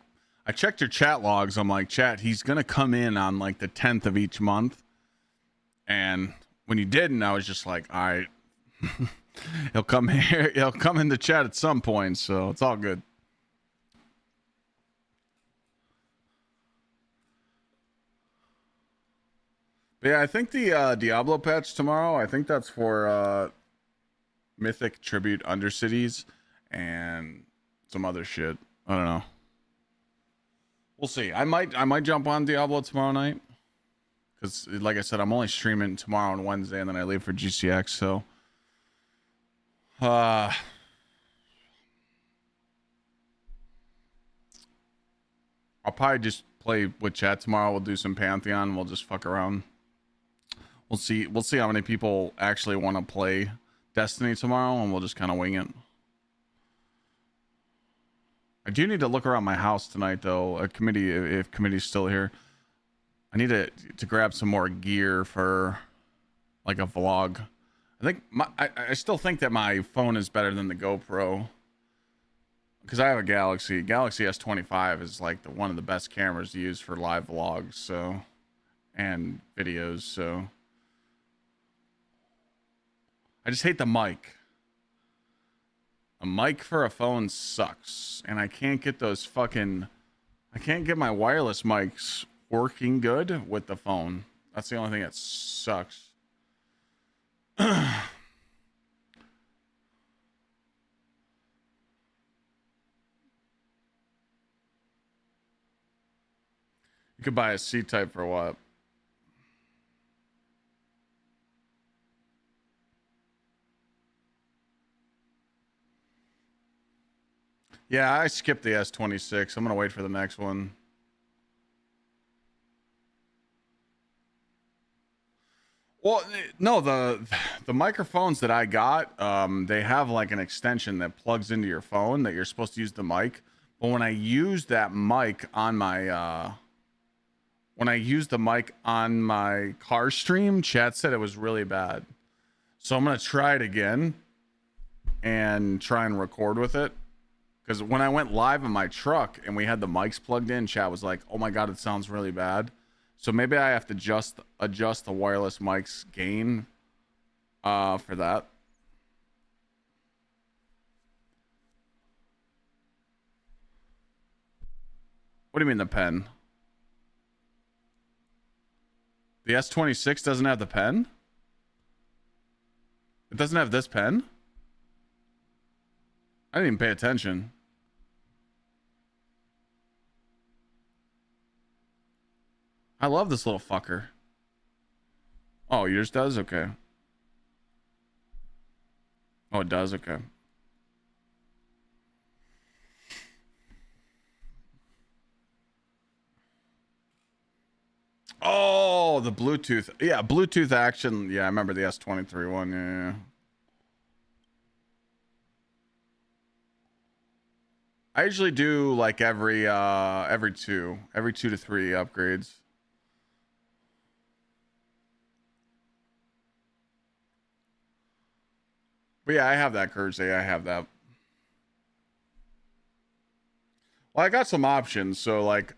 I checked your chat logs. I'm like, chat, he's going to come in on like the 10th of each month. And when you didn't, I was just like, all right, he'll come here. He'll come in the chat at some point. So it's all good. But yeah, I think the Diablo patch tomorrow, I think that's for Mythic Tribute Undercities and some other shit. I don't know. We'll see. I might jump on Diablo tomorrow night, because like I said, I'm only streaming tomorrow and Wednesday, and then I leave for GCX. So I'll probably just play with chat tomorrow. We'll do some Pantheon. We'll just fuck around. We'll see how many people actually want to play Destiny tomorrow, and we'll just kind of wing it. I do need to look around my house tonight, though. If committee's still here, I need to grab some more gear for like a vlog. I think I still think that my phone is better than the GoPro. Because I have a Galaxy. Galaxy S25 is like one of the best cameras to use for live vlogs, so, and videos, so. I just hate the mic. A mic for a phone sucks, and I can't get those fucking, I can't get my wireless mics working good with the phone. That's the only thing that sucks. You could buy a C-type for what? Yeah, I skipped the S26. I'm gonna wait for the next one. Well, no, the microphones that I got, they have like an extension that plugs into your phone that you're supposed to use the mic. But when I used that mic on my car stream, chat said it was really bad. So I'm gonna try it again and try and record with it. Because when I went live in my truck and we had the mics plugged in, chat was like, "Oh my god, it sounds really bad." So maybe I have to adjust the wireless mic's gain for that. What do you mean the pen? The S26 doesn't have the pen? It doesn't have this pen? I didn't even pay attention. I love this little fucker. Oh, yours does? Okay. Oh, it does? Okay. Oh, the Bluetooth. Yeah, Bluetooth action. Yeah, I remember the S23 one. Yeah. I usually do like every 2 to 3 upgrades. But yeah, I have that Gsxrclyde. I have that. Well, I got some options. So like,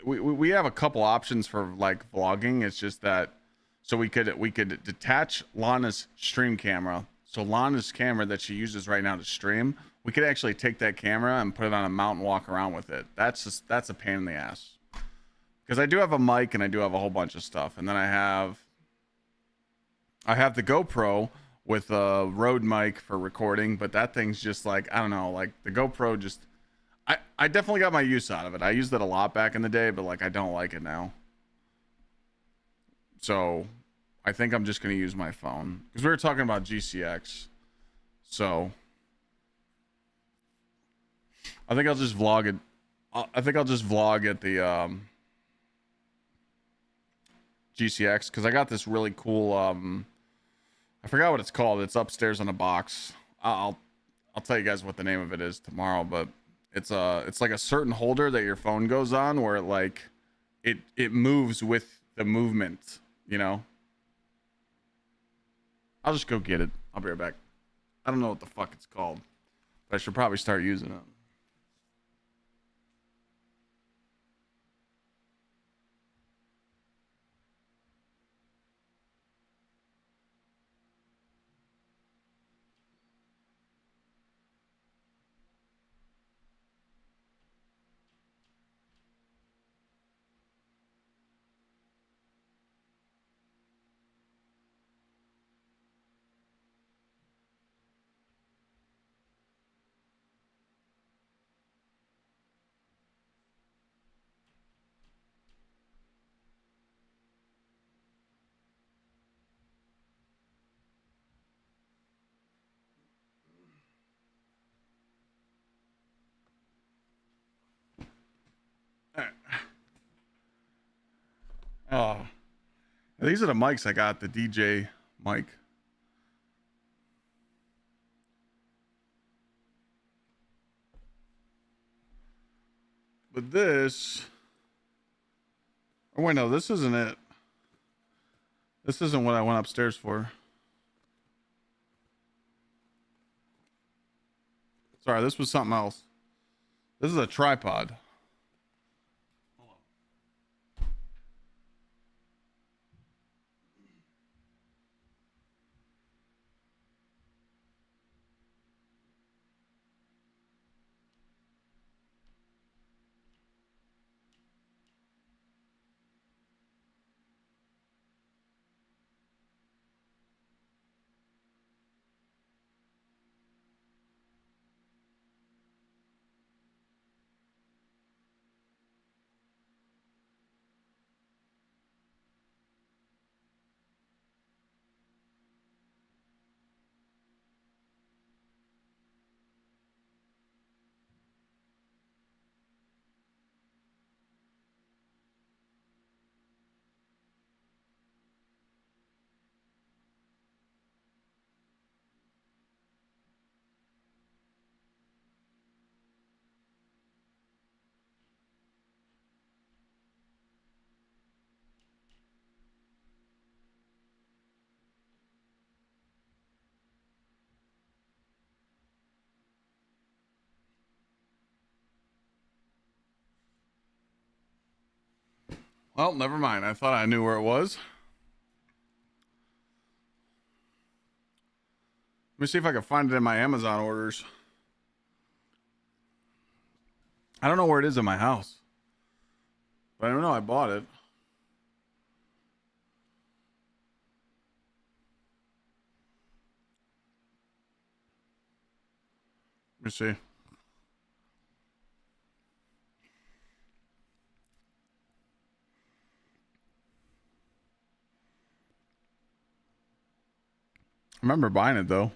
we have a couple options for like vlogging. It's just that, so we could detach Lana's stream camera. So Lana's camera that she uses right now to stream, we could actually take that camera and put it on a mount and walk around with it. That's a pain in the ass. Because I do have a mic and I do have a whole bunch of stuff, and then I have the GoPro with a Rode mic for recording, but that thing's just like, I don't know, like the GoPro just, I definitely got my use out of it. I used it a lot back in the day, but like I don't like it now. So I think I'm just going to use my phone because we were talking about GCX. So I think I'll just vlog it. I think I'll just vlog at the GCX because I got this really cool I forgot what it's called. It's upstairs on a box. I'll tell you guys what the name of it is tomorrow, but it's like a certain holder that your phone goes on where it moves with the movement, you know. I'll just go get it. I'll be right back. I don't know what the fuck it's called, but I should probably start using it. Oh, these are the mics I got, the DJ mic. But this, oh wait, no, this isn't it. This isn't what I went upstairs for. Sorry, this was something else. This is a tripod. Well, never mind. I thought I knew where it was. Let me see if I can find it in my Amazon orders. I don't know where it is in my house. But I don't know. I bought it. Let me see. I remember buying it though.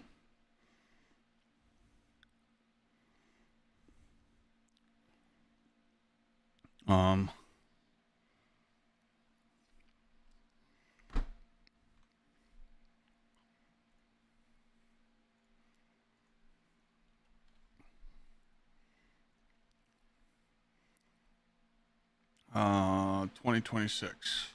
Um, 2026.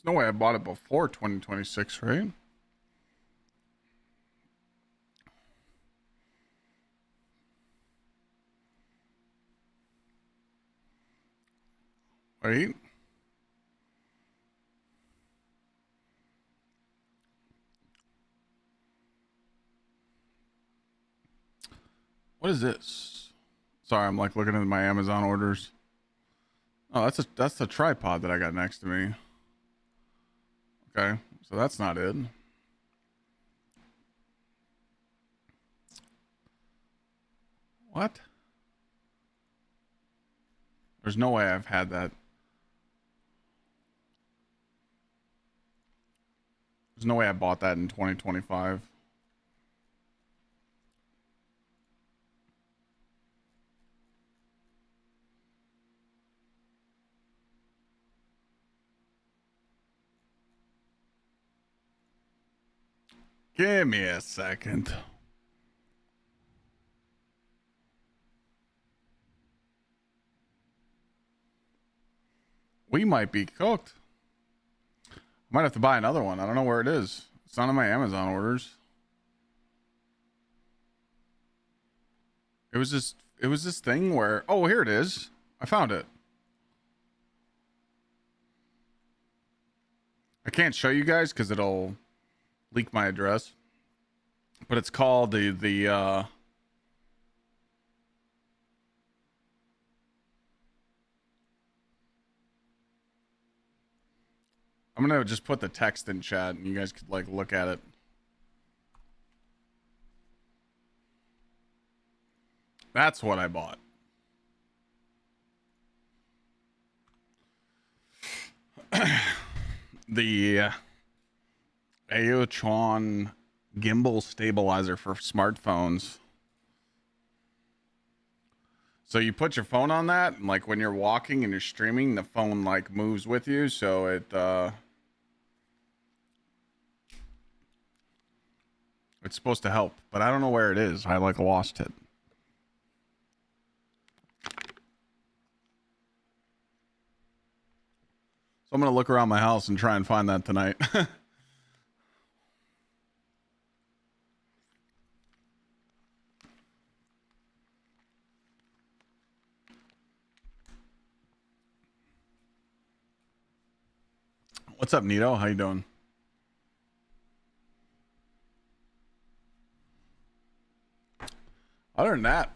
There's no way I bought it before 2026, right? Wait. What is this? Sorry, I'm like looking at my Amazon orders. Oh, that's the tripod that I got next to me. Okay, so that's not it. What? There's no way I've had that. There's no way I bought that in 2025. Give me a second. We might be cooked. I might have to buy another one. I don't know where it is. It's not in my Amazon orders. It was this thing where, oh, here it is. I found it. I can't show you guys because it'll leak my address. But it's called the I'm gonna just put the text in chat and you guys could like look at it. That's what I bought. The Aotron gimbal stabilizer for smartphones. So you put your phone on that, and like when you're walking and you're streaming, the phone like moves with you, so it's supposed to help, but I don't know where it is. I like lost it. So I'm gonna look around my house and try and find that tonight. What's up, Nito? How you doing? Other than that,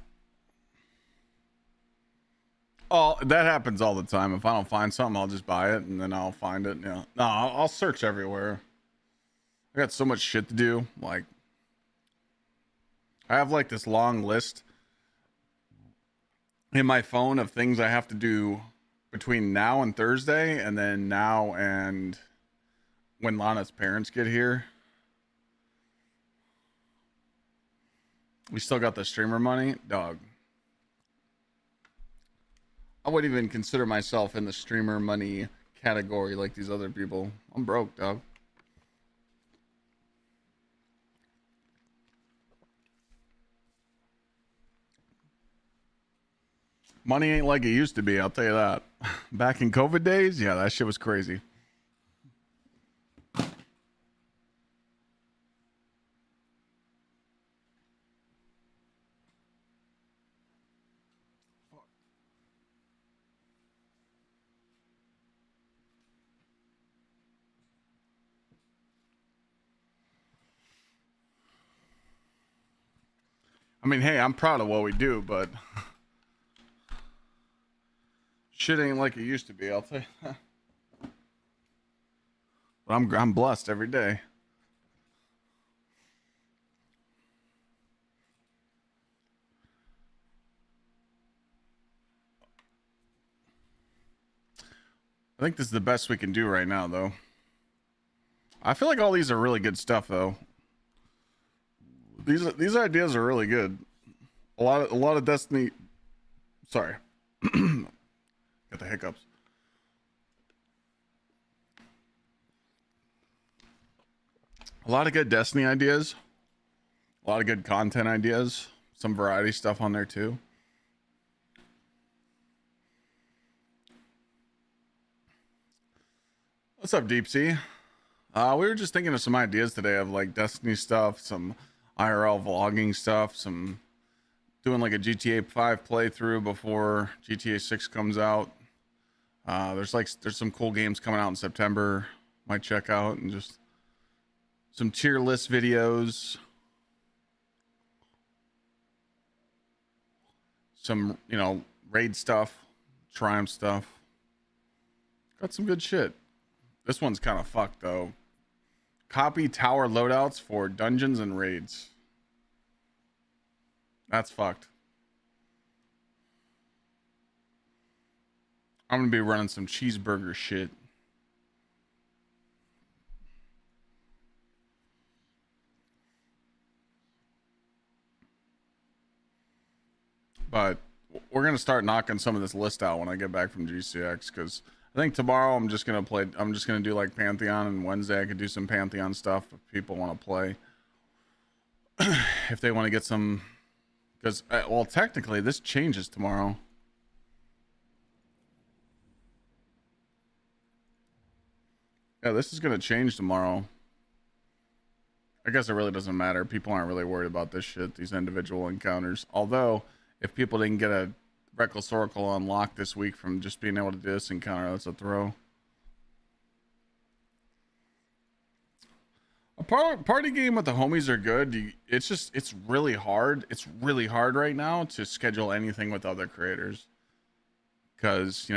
oh, that happens all the time. If I don't find something, I'll just buy it and then I'll find it. Yeah, no, I'll search everywhere. I got so much shit to do. Like, I have like this long list in my phone of things I have to do between now and Thursday, and then now and when Lana's parents get here. We still got the streamer money, dog. I wouldn't even consider myself in the streamer money category like these other people. I'm broke, dog. Money ain't like it used to be, I'll tell you that. Back in COVID days, yeah, that shit was crazy. I mean, hey, I'm proud of what we do, but shit ain't like it used to be, I'll tell you. But I'm blessed every day. I think this is the best we can do right now, though. I feel like all these are really good stuff, though. These ideas are really good. A lot of Destiny. Sorry, got the hiccups. A lot of good Destiny ideas. A lot of good content ideas. Some variety stuff on there too. What's up, Deep Sea? We were just thinking of some ideas today of like Destiny stuff, some IRL vlogging stuff, some doing like a GTA 5 playthrough before GTA 6 comes out. There's some cool games coming out in September. Might check out, and just some tier list videos. Some, raid stuff, Triumph stuff. Got some good shit. This one's kind of fucked though. Copy tower loadouts for dungeons and raids. That's fucked. I'm gonna be running some cheeseburger shit. But we're gonna start knocking some of this list out when I get back from GCX, because I think tomorrow I'm just gonna do like Pantheon, and Wednesday I could do some Pantheon stuff if people want to play. If they want to get some, because well, technically this changes tomorrow. Yeah, this is gonna change tomorrow. I guess it really doesn't matter. People aren't really worried about this shit, these individual encounters. Although, if people didn't get a Reckless Oracle unlocked this week from just being able to do this encounter, that's a throw. A party game with the homies are good. It's really hard. It's really hard right now to schedule anything with other creators. Because,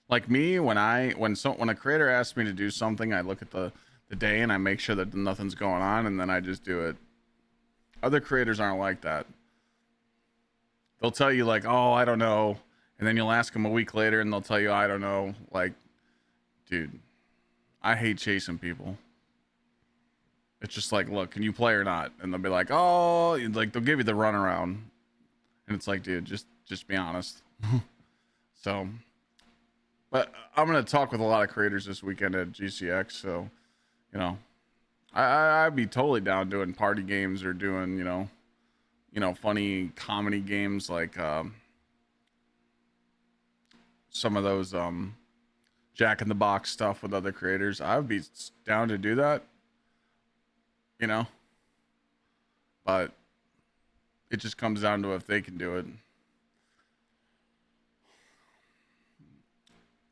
like me, when a creator asks me to do something, I look at the day and I make sure that nothing's going on, and then I just do it. Other creators aren't like that. They'll tell you like, oh, I don't know. And then you'll ask them a week later and they'll tell you, I don't know. Like, dude, I hate chasing people. It's just like, look, can you play or not? And they'll be like, oh, like they'll give you the runaround. And it's like, dude, just just be honest. So, but I'm gonna talk with a lot of creators this weekend at GCX. So, you know, I'd be totally down doing party games or doing, funny comedy games like some of those Jack in the Box stuff with other creators. I would be down to do that, but it just comes down to if they can do it.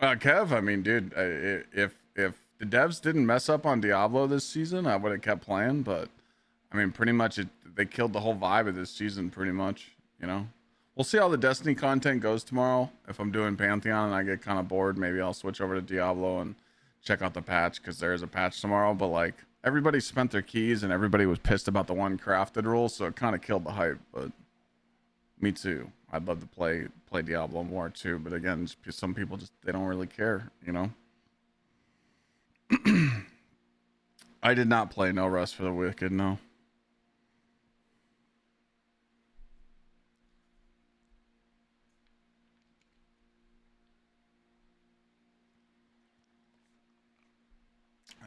Kev, I mean, dude, if the devs didn't mess up on Diablo this season, I would have kept playing. But I mean, pretty much they killed the whole vibe of this season. Pretty much, We'll see how the Destiny content goes tomorrow. If I'm doing Pantheon and I get kind of bored, maybe I'll switch over to Diablo and check out the patch, because there is a patch tomorrow. But like, everybody spent their keys and everybody was pissed about the one crafted rule, so it kind of killed the hype. But me too. I'd love to play Diablo more too, but again, some people they don't really care, I did not play No Rest for the Wicked, no.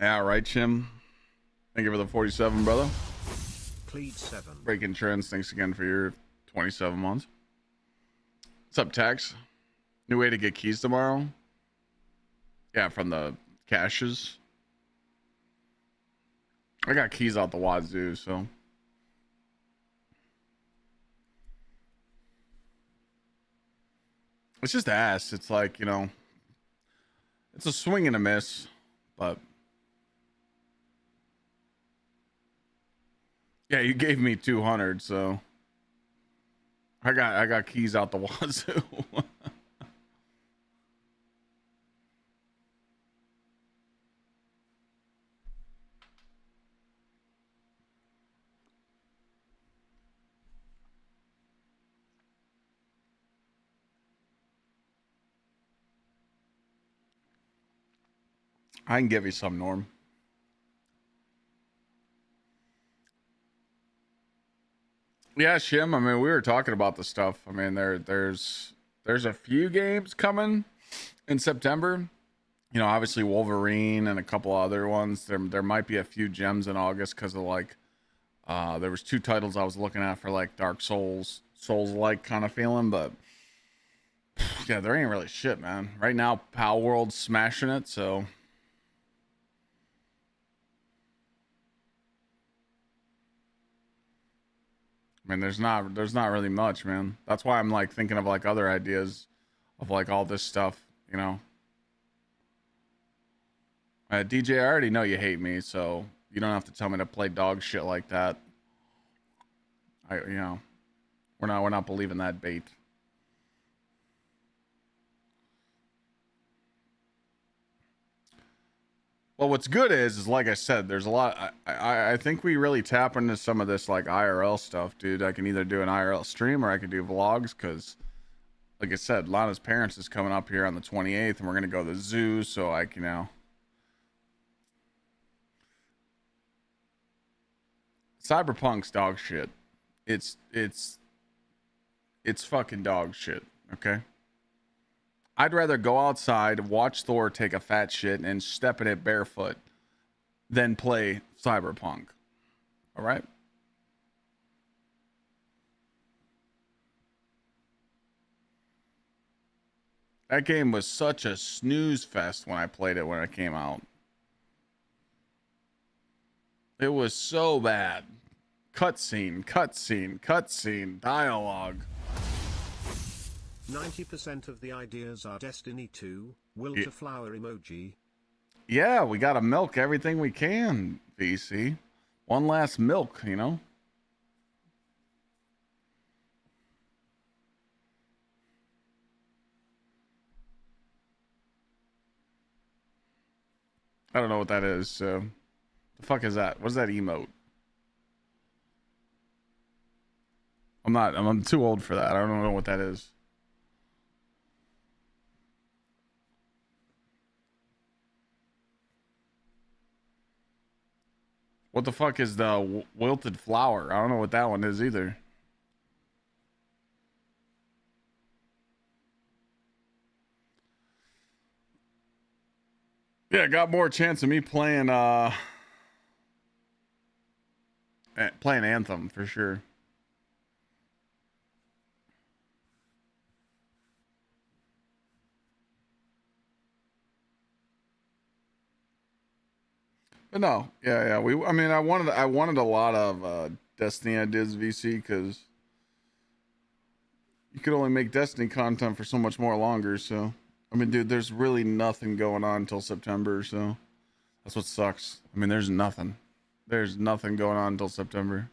Yeah, right, Chim. Thank you for the 47, brother. Clyde 7. Breaking trends. Thanks again for your 27 months. What's up, Tex? New way to get keys tomorrow? Yeah, from the caches. I got keys out the wazoo, so. It's just ass. It's like, it's a swing and a miss, but. Yeah, you gave me 200, so. I got keys out the wazoo. I can give you some, Norm. Yeah, Shim. I mean, we were talking about the stuff. I mean, there's a few games coming in September. Obviously Wolverine and a couple other ones. There might be a few gems in August because of like, there was 2 titles I was looking at for like Dark Souls-like kind of feeling, but yeah, there ain't really shit, man. Right now, Pal World's smashing it, so. I mean, there's not really much, man. That's why I'm like thinking of like other ideas of like all this stuff, DJ, I already know you hate me, so you don't have to tell me to play dog shit like that. We're not believing that bait. Well, what's good is like I said, there's a lot. I think we really tap into some of this like IRL stuff, dude. I can either do an IRL stream or I can do vlogs, because like I said, Lana's parents is coming up here on the 28th and we're gonna go to the zoo, so I can Cyberpunk's dog shit. It's fucking dog shit, okay? I'd rather go outside, watch Thor take a fat shit and step in it barefoot than play Cyberpunk. All right? That game was such a snooze fest when I played it when it came out. It was so bad. Cutscene, dialogue. 90% of the ideas are Destiny 2, will to flower emoji. Yeah, we gotta milk everything we can, VC. One last milk, I don't know what that is, so. The fuck is that? What is that emote? I'm too old for that. I don't know what that is. What the fuck is the wilted flower? I don't know what that one is either. Yeah, got more chance of me playing playing Anthem for sure. But no, yeah. I mean, I wanted a lot of Destiny ideas VC because you could only make Destiny content for so much more longer. So, I mean, dude, there's really nothing going on until September. So that's what sucks. I mean, there's nothing. There's nothing going on until September.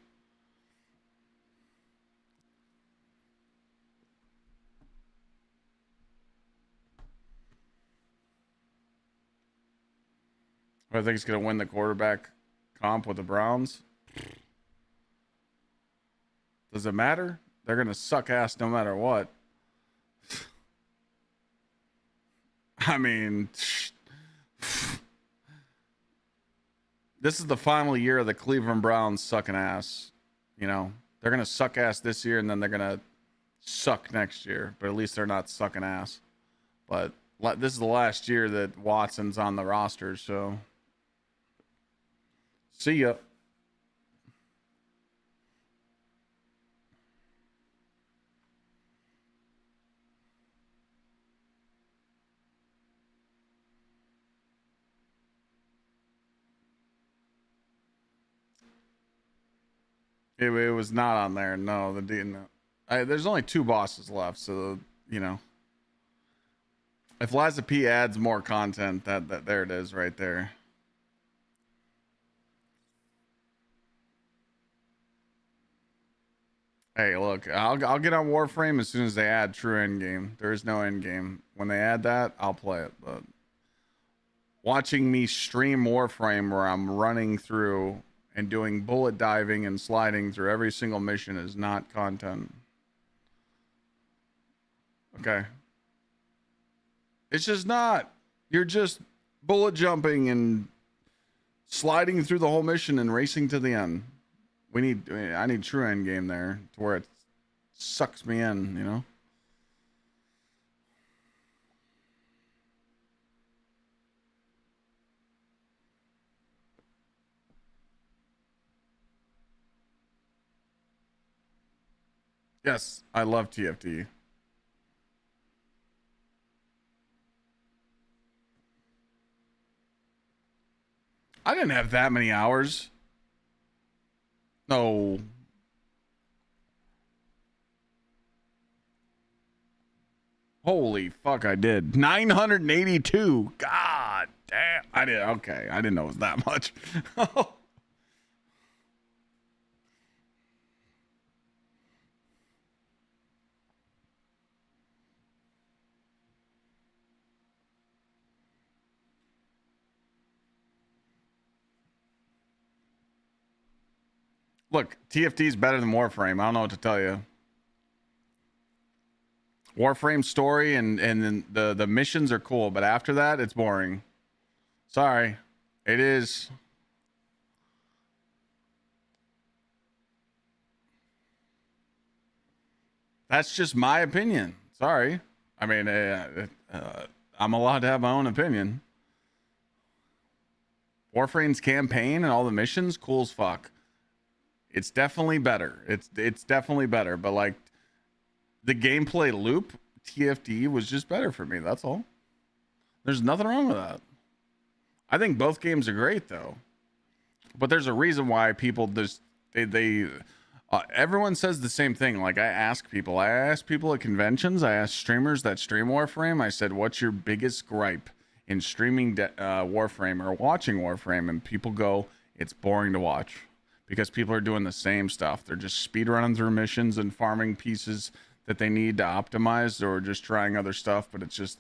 I think he's gonna win the quarterback comp with the Browns. Does it matter? They're gonna suck ass no matter what. I mean, this is the final year of the Cleveland Browns sucking ass. You know, they're gonna suck ass this year, and then they're gonna suck next year. But at least they're not sucking ass. But this is the last year that Watson's on the roster, so see ya. It was not on there. No, there's only 2 bosses left, so you know, if Liza P adds more content, that there it is right there. Hey, look, I'll get on Warframe as soon as they add true endgame. There is no endgame. When they add that, I'll play it. But watching me stream Warframe where I'm running through and doing bullet diving and sliding through every single mission is not content. Okay. It's just not. You're just bullet jumping and sliding through the whole mission and racing to the end. I need true end game there to where it sucks me in, you know? Yes, I love TFT. I didn't have that many hours. No. Holy fuck, I did. 982. God damn. I did. Okay. I didn't know it was that much. Look, TFT is better than Warframe. I don't know what to tell you. Warframe story and then the missions are cool, but after that, it's boring. Sorry. It is. That's just my opinion. Sorry. I mean, I'm allowed to have my own opinion. Warframe's campaign and all the missions, cool as fuck. It's definitely better. It's definitely better, but like the gameplay loop, TFT was just better for me. That's all. There's nothing wrong with that. I think both games are great though, but there's a reason why people just everyone says the same thing. Like I ask people at conventions, I ask streamers that stream Warframe. I said, "What's your biggest gripe in streaming Warframe or watching Warframe?" And people go, "It's boring to watch." Because people are doing the same stuff. They're just speed running through missions and farming pieces that they need to optimize, or just trying other stuff. But it's just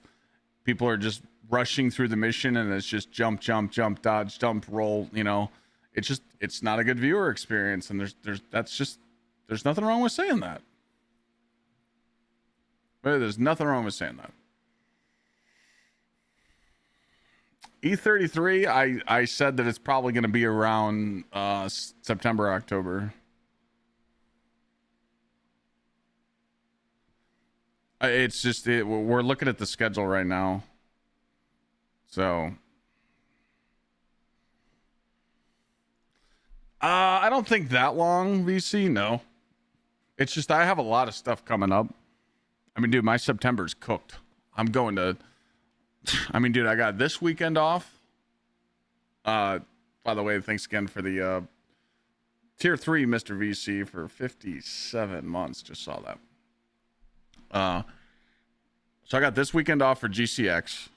people are just rushing through the mission, and it's just jump, dodge, jump, roll. You know, it's not a good viewer experience. And there's nothing wrong with saying that. But there's nothing wrong with saying that. E33, I said that it's probably going to be around September, October. It's just we're looking at the schedule right now. So I don't think that long, VC. No, it's just I have a lot of stuff coming up. I mean, dude, my September's cooked. I'm going to. I mean, dude, I got this weekend off. By the way, thanks again for the tier 3, Mr. VC, for 57 months. Just saw that. So I got this weekend off for GCX.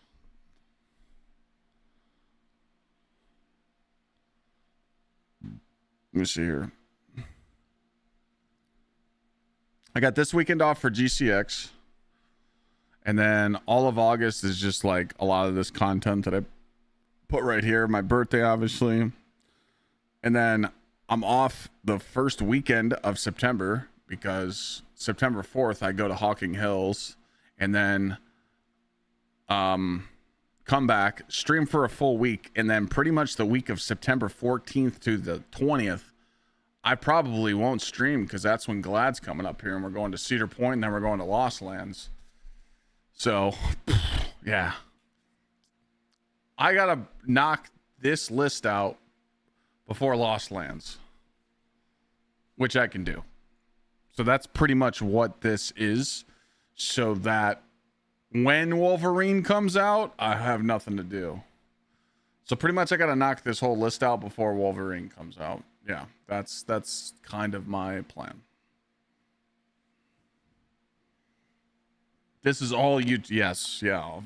Let me see here. I got this weekend off for GCX. And then all of August is just like a lot of this content that I put right here. My birthday, obviously. And then I'm off the first weekend of September because September 4th, I go to Hawking Hills. And then come back, stream for a full week, and then pretty much the week of September 14th to the 20th, I probably won't stream because that's when Glad's coming up here, and we're going to Cedar Point, and then we're going to Lost Lands. So, yeah. I got to knock this list out before Lost Lands, which I can do. So that's pretty much what this is, so that when Wolverine comes out, I have nothing to do. So pretty much I got to knock this whole list out before Wolverine comes out. Yeah, that's kind of my plan. This is all you. Yes, yeah.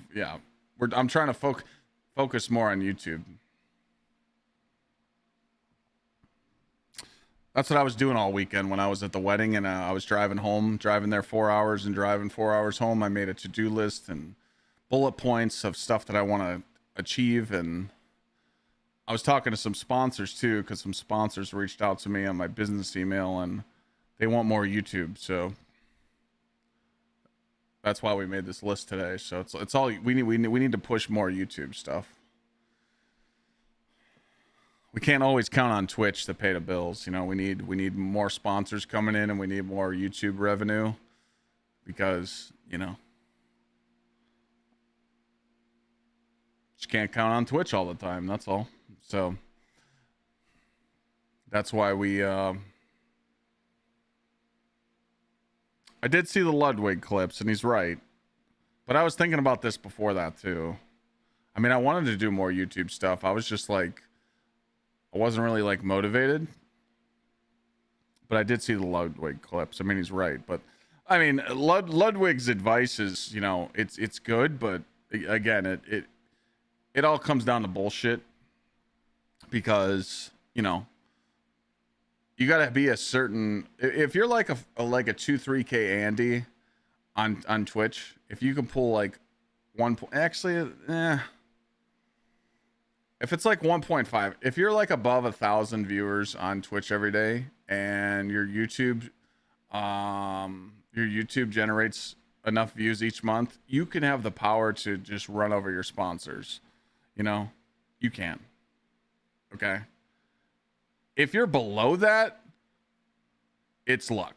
I'm trying to focus more on YouTube. That's what I was doing all weekend when I was at the wedding, and I was driving there 4 hours and driving 4 hours home. I made a to-do list and bullet points of stuff that I want to achieve. And I was talking to some sponsors too, because some sponsors reached out to me on my business email and they want more YouTube. So that's why we made this list today. So it's all we need to push more YouTube stuff. We can't always count on Twitch to pay the bills. You know, we need more sponsors coming in, and we need more YouTube revenue because, you know, just can't count on Twitch all the time. That's all. So that's why we, I did see the Ludwig clips, and he's right, but I was thinking about this before that too. I mean, I wanted to do more YouTube stuff. I was just like, I wasn't really like motivated, but I did see the Ludwig clips. I mean, he's right, but I mean, Ludwig's advice is, you know, it's good, but again, it all comes down to bullshit because, you know, you got to be a certain, if you're like a 2-3K Andy on Twitch, if you can pull like if it's like 1.5, if you're like above 1,000 viewers on Twitch every day and your YouTube generates enough views each month, you can have the power to just run over your sponsors. You know, you can. Okay. If you're below that, it's luck,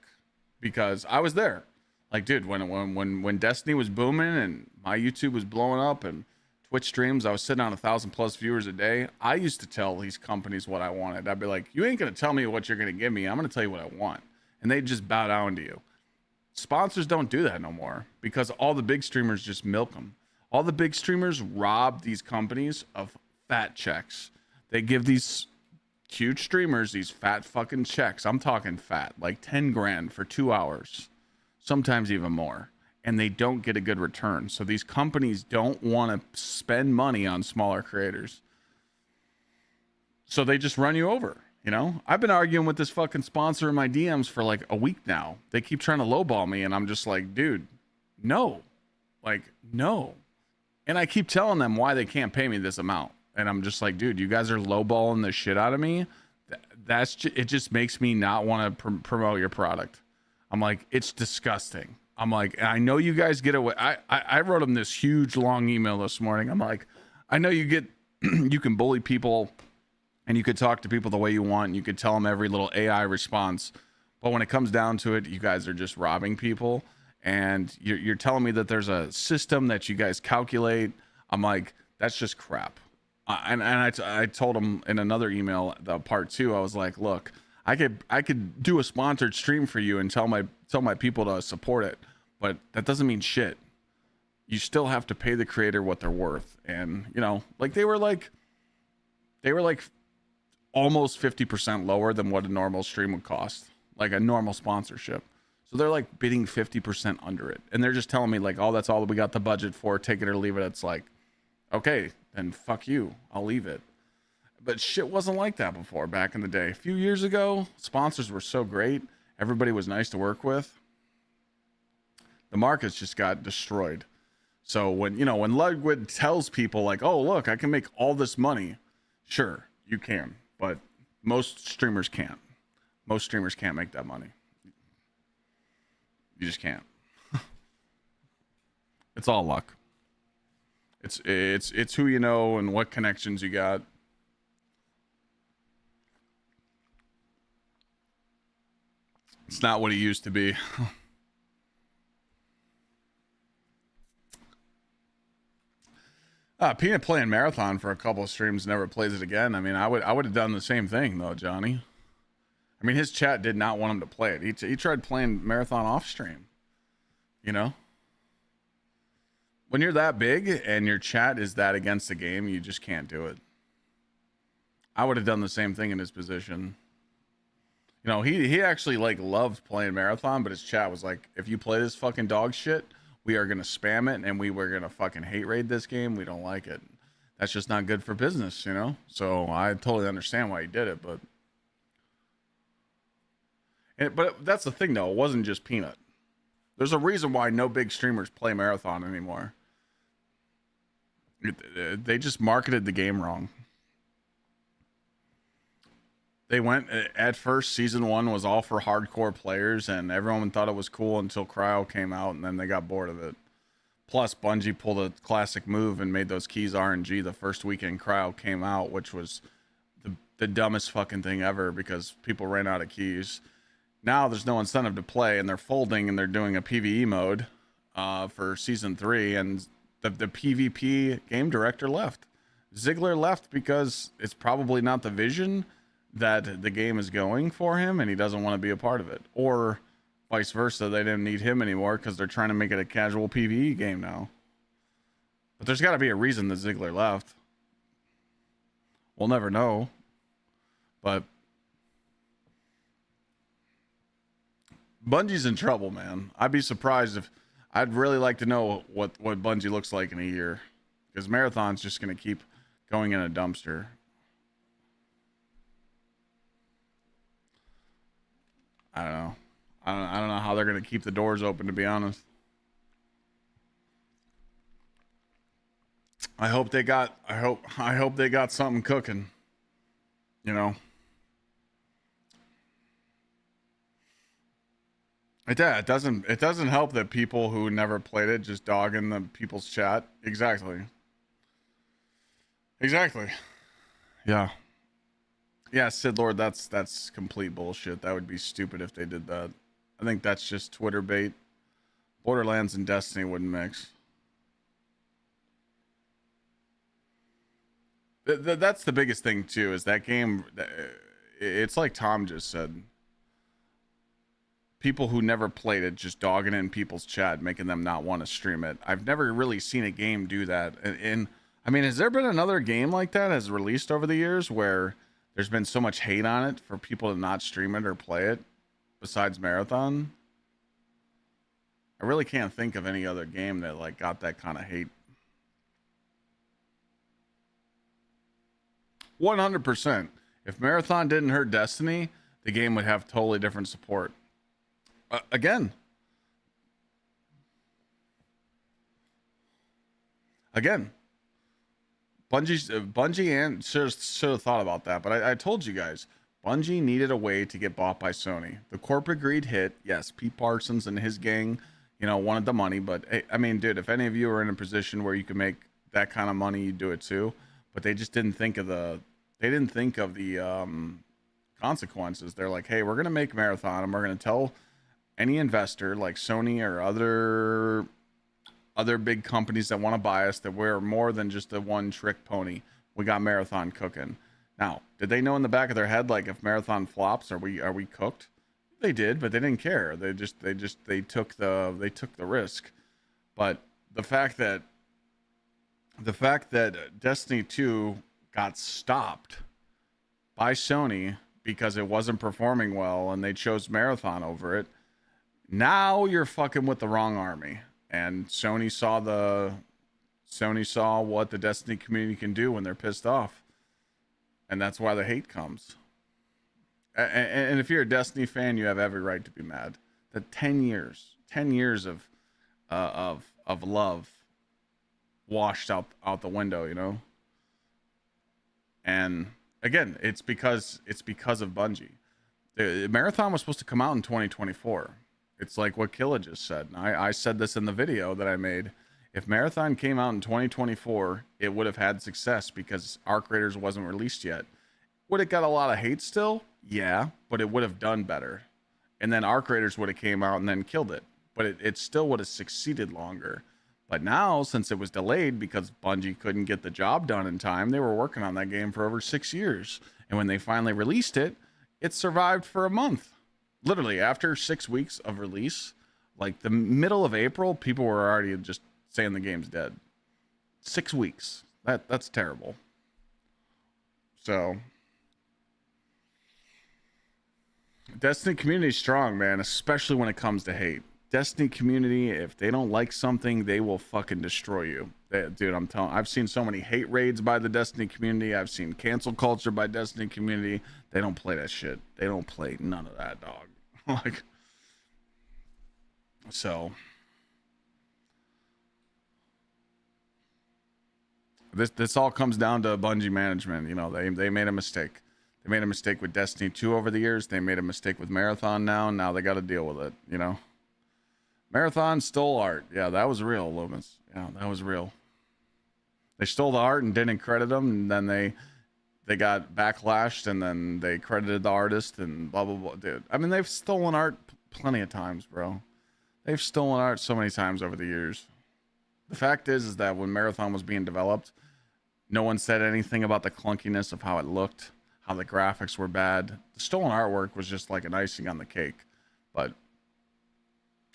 because I was there. Like, dude, when Destiny was booming and my YouTube was blowing up and Twitch streams, I was sitting on 1,000+ viewers a day. I used to tell these companies what I wanted. I'd be like, you ain't going to tell me what you're going to give me. I'm going to tell you what I want. And they'd just bow down to you. Sponsors don't do that no more because all the big streamers just milk them. All the big streamers rob these companies of fat checks. They give these huge streamers these fat fucking checks. I'm talking fat, like 10 grand for 2 hours, sometimes even more. And they don't get a good return. So these companies don't want to spend money on smaller creators. So they just run you over, you know? I've been arguing with this fucking sponsor in my DMs for like a week now. They keep trying to lowball me, and I'm just like, dude, no. Like, no. And I keep telling them why they can't pay me this amount. And I'm just like, dude, you guys are lowballing the shit out of me. It just makes me not want to promote your product. I'm like, it's disgusting. I'm like, I know you guys get away. I wrote them this huge long email this morning. I'm like, I know you can bully people and you could talk to people the way you want. And you could tell them every little AI response. But when it comes down to it, you guys are just robbing people. And you're telling me that there's a system that you guys calculate. I'm like, that's just crap. I told him in another email, the part 2, I was like, look, I could do a sponsored stream for you and tell my people to support it, but that doesn't mean shit. You still have to pay the creator what they're worth. And you know, like they were like almost 50% lower than what a normal stream would cost, like a normal sponsorship. So they're like bidding 50% under it, and they're just telling me like, oh, that's all that we got the budget for, take it or leave it. It's like, okay, then fuck you, I'll leave it. But shit wasn't like that before. Back in the day, a few years ago, sponsors were so great, everybody was nice to work with. The markets just got destroyed. So when Ludwig tells people like, oh look, I can make all this money, sure, you can, but most streamers can't. Most streamers can't make that money. You just can't. It's all luck. It's who you know and what connections you got. It's not what it used to be. Peanut playing Marathon for a couple of streams, never plays it again. I mean, I would have done the same thing though, Johnny. I mean, his chat did not want him to play it. He tried playing Marathon off stream. You know, when you're that big and your chat is that against the game, you just can't do it. I would have done the same thing in his position. You know, he actually like loved playing Marathon, but his chat was like, if you play this fucking dog shit, we are going to spam it and we were going to fucking hate raid this game. We don't like it. That's just not good for business, you know? So I totally understand why he did it, but that's the thing though. It wasn't just Peanut. There's a reason why no big streamers play Marathon anymore. They just marketed the game wrong. They went at first, season 1 was all for hardcore players and everyone thought it was cool until Cryo came out and then they got bored of it. Plus Bungie pulled a classic move and made those keys RNG the first weekend Cryo came out, which was the dumbest fucking thing ever because people ran out of keys. Now there's no incentive to play and they're folding and they're doing a PvE mode for season 3 and the PvP game director left. Ziggler left because it's probably not the vision that the game is going for him and he doesn't want to be a part of it, or vice versa. They didn't need him anymore because they're trying to make it a casual PvE game now. But there's got to be a reason that Ziggler left. We'll never know, but Bungie's in trouble, man. I'd be surprised if I'd really like to know what Bungie looks like in a year, because Marathon's just going to keep going in a dumpster. I don't know. I don't know how they're going to keep the doors open, to be honest. I hope they got something cooking, you know. It doesn't help that people who never played it just dog in the people's chat. Exactly. Yeah. Yeah, Sid Lord, that's complete bullshit. That would be stupid if they did that. I think that's just Twitter bait. Borderlands and Destiny wouldn't mix. That's the biggest thing too, is that game, it's like Tom just said. People who never played it just dogging it in people's chat, making them not want to stream it. I've never really seen a game do that. And I mean, has there been another game like that has released over the years where there's been so much hate on it for people to not stream it or play it besides Marathon? I really can't think of any other game that like got that kind of hate. 100%. If Marathon didn't hurt Destiny, the game would have totally different support. Again, Bungie and should have thought about that, but I told you guys, Bungie needed a way to get bought by Sony. The corporate greed hit. Yes, Pete Parsons and his gang, you know, wanted the money, but hey, I mean, dude, if any of you are in a position where you can make that kind of money, you do it too. But they just didn't think of the consequences. They're like, hey, we're gonna make Marathon, and we're gonna tell any investor like Sony or other big companies that want to buy us that we're more than just a one trick pony. we got Marathon cooking. Now, did they know in the back of their head, like, if Marathon flops, are we cooked? They did, but they didn't care. They took the risk. But the fact that Destiny 2 got stopped by Sony because it wasn't performing well and they chose Marathon over it, now you're fucking with the wrong army. And Sony saw what the Destiny community can do when they're pissed off. And that's why the hate comes. And if you're a Destiny fan, you have every right to be mad. That 10 years of love washed out the window, you know. And again, it's because of Bungie. The Marathon was supposed to come out in 2024. It's like what Killa just said. I said this in the video that I made. If Marathon came out in 2024, it would have had success because Arc Raiders wasn't released yet. Would it got a lot of hate still? Yeah, but it would have done better. And then Arc Raiders would have came out and then killed it. But it still would have succeeded longer. But now, since it was delayed because Bungie couldn't get the job done in time, they were working on that game for over 6 years. And when they finally released it, it survived for a month. Literally, after 6 weeks of release, like the middle of April, people were already just saying the game's dead. 6 weeks. That's terrible. So, Destiny community is strong, man, especially when it comes to hate. Destiny community, if they don't like something, they will fucking destroy you. Dude, I'm telling, I've seen so many hate raids by the Destiny community. I've seen cancel culture by Destiny community. They don't play that shit. They don't play none of that, dog. Like, so this all comes down to Bungie management. You know, they made a mistake. They made a mistake with Destiny 2 over the years. They made a mistake with Marathon now they got to deal with it, you know. Marathon stole art. Yeah, that was real, Loomis. Yeah, that was real. They stole the art and didn't credit them, and then they got backlashed, and then they credited the artist and blah, blah, blah. Dude, I mean, they've stolen art plenty of times, bro. They've stolen art so many times over the years. The fact is that when Marathon was being developed, no one said anything about the clunkiness of how it looked, how the graphics were bad. The stolen artwork was just like an icing on the cake. But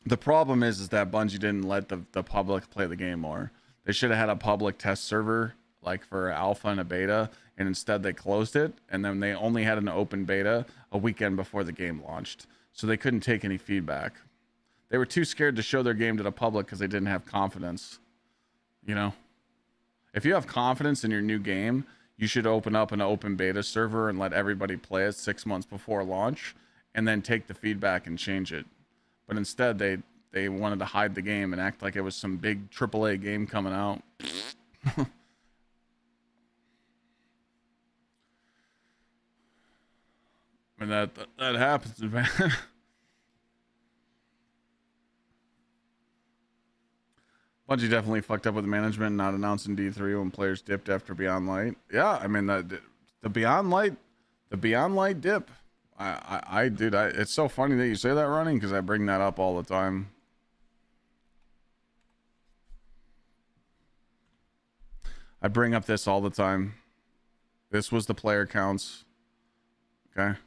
the problem is that Bungie didn't let the public play the game more. They should have had a public test server, like for alpha and a beta, and instead they closed it, and then they only had an open beta a weekend before the game launched. So they couldn't take any feedback. They were too scared to show their game to the public because they didn't have confidence. You know? If you have confidence in your new game, you should open up an open beta server and let everybody play it 6 months before launch, and then take the feedback and change it. But instead, they wanted to hide the game and act like it was some big AAA game coming out. And that happens, man. Bungie definitely fucked up with management, not announcing D3 when players dipped after Beyond Light. Yeah, I mean the Beyond Light dip. Dude, it's so funny that you say that, Running, because I bring that up all the time. I bring up this all the time. This was the player counts. Okay.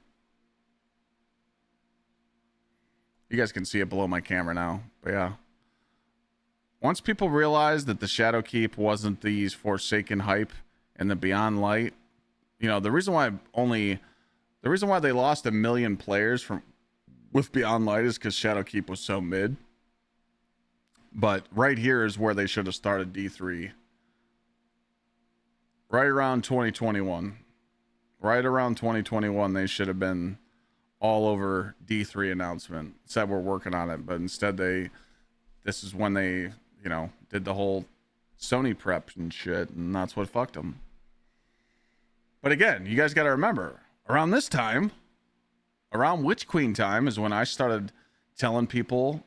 You guys can see it below my camera now, but yeah. Once people realized that the Shadowkeep wasn't these Forsaken hype and the Beyond Light, you know, the reason why they lost 1 million players with Beyond Light is because Shadowkeep was so mid. But right here is where they should have started D3. Right around 2021. Right around 2021, they should have been all over D3 announcement. Said we're working on it, but instead this is when they, you know, did the whole Sony prep and shit, and that's what fucked them. But again, you guys got to remember, around this time, around Witch Queen time, is when I started telling people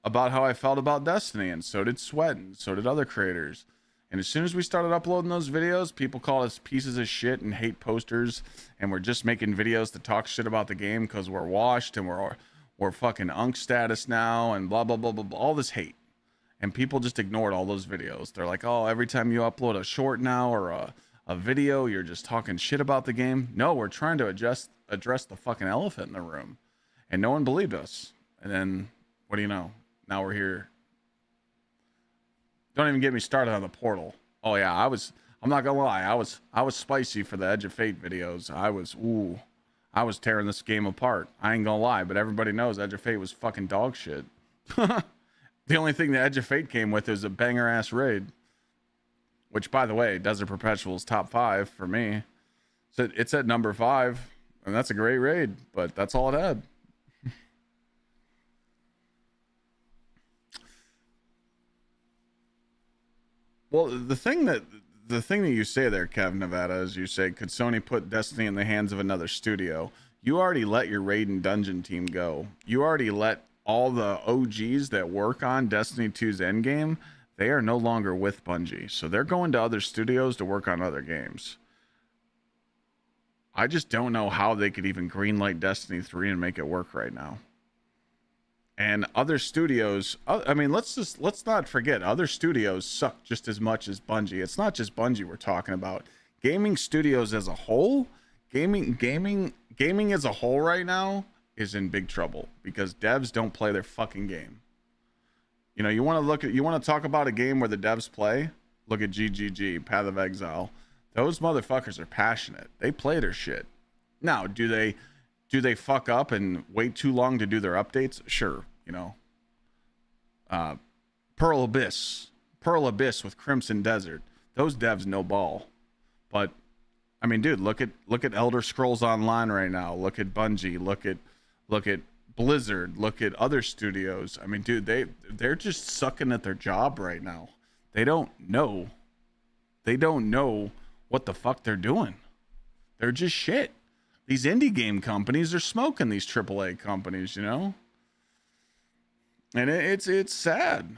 about how I felt about Destiny, and so did Sweat, and so did other creators. And as soon as we started uploading those videos, people called us pieces of shit and hate posters, and we're just making videos to talk shit about the game because we're washed and we're fucking unk status now and blah, blah, blah, blah, blah, all this hate. And people just ignored all those videos. They're like, oh, every time you upload a short now or a a video, you're just talking shit about the game. No, we're trying to address the fucking elephant in the room, and no one believed us. And then what do you know? Now we're here. Don't even get me started on the Portal. Oh yeah, I'm not gonna lie, I was spicy for the Edge of Fate videos. I was tearing this game apart. I ain't gonna lie, but everybody knows Edge of Fate was fucking dog shit. The only thing the Edge of Fate came with is a banger ass raid. Which, by the way, Desert Perpetual's top 5 for me. So it's at number 5, and that's a great raid, but that's all it had. Well, the thing that you say there, Kev Nevada, is you say, could Sony put Destiny in the hands of another studio? You already let your raid and dungeon team go. You already let all the OGs that work on Destiny 2's endgame. They are no longer with Bungie, so they're going to other studios to work on other games. I just don't know how they could even greenlight Destiny 3 and make it work right now. And other studios, I mean, let's not forget, other studios suck just as much as Bungie. It's not just Bungie we're talking about. Gaming studios as a whole, gaming as a whole right now is in big trouble because devs don't play their fucking game. You know, you want to talk about a game where the devs play? Look at GGG, Path of Exile. Those motherfuckers are passionate. They play their shit. Now, do they fuck up and wait too long to do their updates? Sure, you know. Pearl Abyss with Crimson Desert. Those devs no ball. But I mean, dude, look at Elder Scrolls Online right now. Look at Bungie. Look at Blizzard. Look at other studios. I mean, dude, they're just sucking at their job right now. They don't know what the fuck they're doing. They're just shit. These indie game companies are smoking these AAA companies, you know? And it's sad.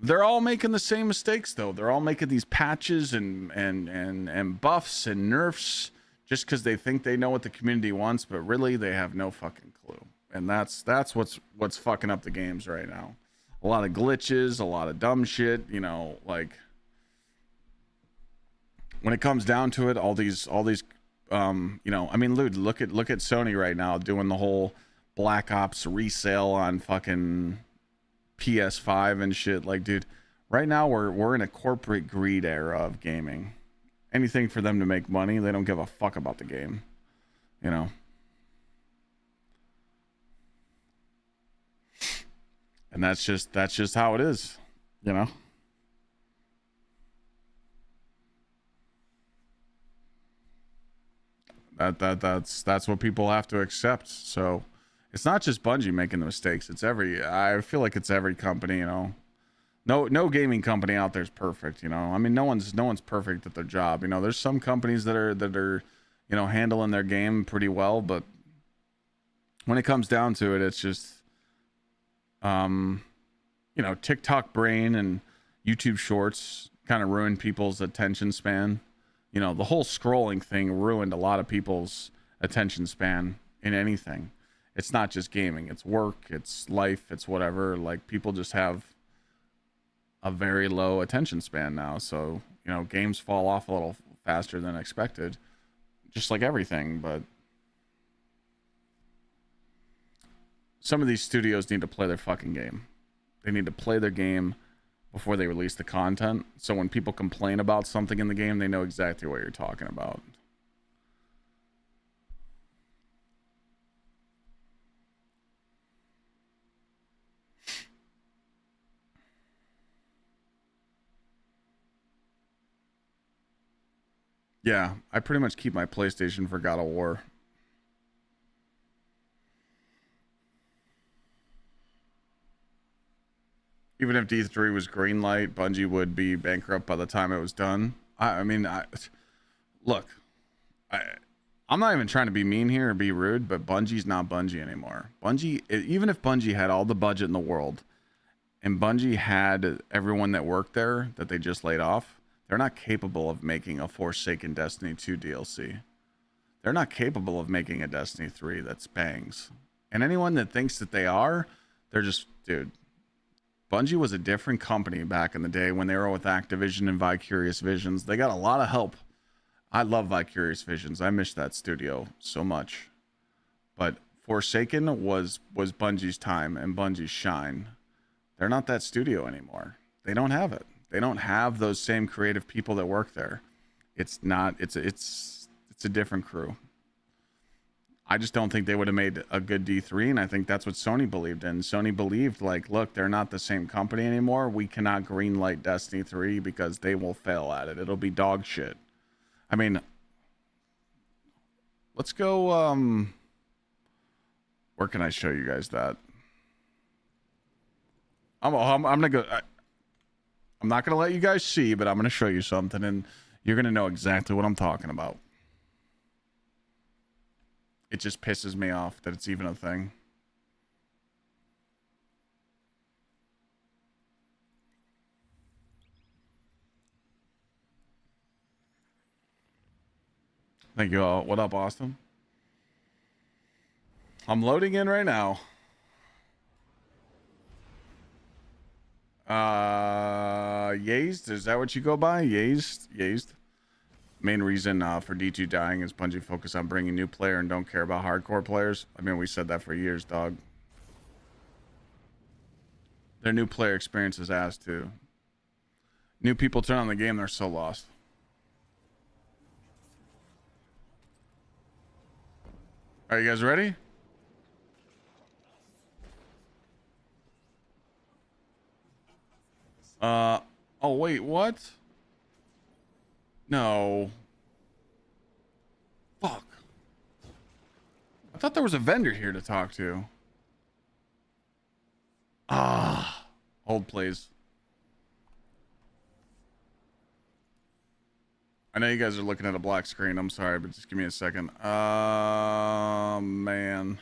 They're all making the same mistakes though. They're all making these patches and buffs and nerfs just because they think they know what the community wants, but really they have no fucking clue. And that's what's fucking up the games right now. A lot of glitches, a lot of dumb shit, you know, like when it comes down to it, all these you know, I mean, dude, look at Sony right now doing the whole Black Ops resale on fucking PS5 and shit. Like, dude, right now we're in a corporate greed era of gaming. Anything for them to make money, they don't give a fuck about the game, you know. And that's just how it is, you know. That's what people have to accept. So it's not just Bungie making the mistakes. I feel like it's every company, you know. No gaming company out there is perfect, you know. I mean, no one's perfect at their job. You know, there's some companies that are, you know, handling their game pretty well, but when it comes down to it, it's just you know, TikTok brain and YouTube shorts kind of ruin people's attention span. You know, the whole scrolling thing ruined a lot of people's attention span in anything. It's not just gaming, it's work, it's life, it's whatever. Like, people just have a very low attention span now. So, you know, games fall off a little faster than expected, just like everything. But some of these studios need to play their fucking game. They need to play their game before they release the content. So when people complain about something in the game, they know exactly what you're talking about. Yeah, I pretty much keep my PlayStation for God of War. Even if D3 was greenlight, Bungie would be bankrupt by the time it was done. Look, I'm not even trying to be mean here or be rude, but Bungie's not Bungie anymore. Bungie, even if Bungie had all the budget in the world, and Bungie had everyone that worked there that they just laid off, they're not capable of making a Forsaken Destiny 2 DLC. They're not capable of making a Destiny 3 that's bangs. And anyone that thinks that they are, they're just, dude. Bungie was a different company back in the day when they were with Activision and Vicarious Visions. They got a lot of help I love Vicarious Visions. I miss that studio so much. But Forsaken was Bungie's time and Bungie's shine. They're not that studio anymore. They don't have it. They don't have those same creative people that work there. It's not. It's a different crew. I just don't think they would have made a good D3, and I think that's what Sony believed in. Sony believed, like, look, they're not the same company anymore. We cannot greenlight Destiny 3 because they will fail at it. It'll be dog shit. I mean, let's go. Where can I show you guys that? I'm gonna go. I'm not gonna let you guys see, but I'm gonna show you something, and you're gonna know exactly what I'm talking about. It just pisses me off that it's even a thing. Thank you all. What up, Austin? I'm loading in right now. Yazed, is that what you go by? Yazed. Main reason for D2 dying is Bungie focus on bringing new player and don't care about hardcore players. I mean, we said that for years, dog. Their new player experience is ass too. New people turn on the game, they're so lost. Are you guys ready? Oh wait, what? No. Fuck. I thought there was a vendor here to talk to. Hold please. I know you guys are looking at a black screen. I'm sorry, but just give me a second. Man.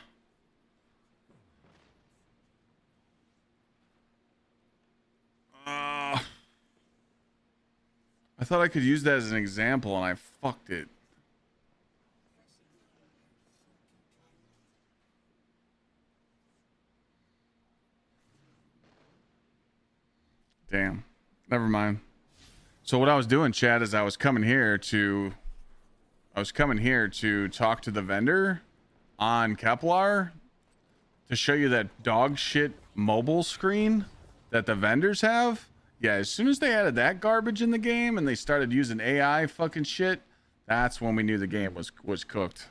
I thought I could use that as an example and I fucked it. Damn. Never mind. So what I was doing, Chad, is I was coming here to talk to the vendor on Kepler to show you that dog shit mobile screen that the vendors have. Yeah, as soon as they added that garbage in the game and they started using AI fucking shit, that's when we knew the game was cooked.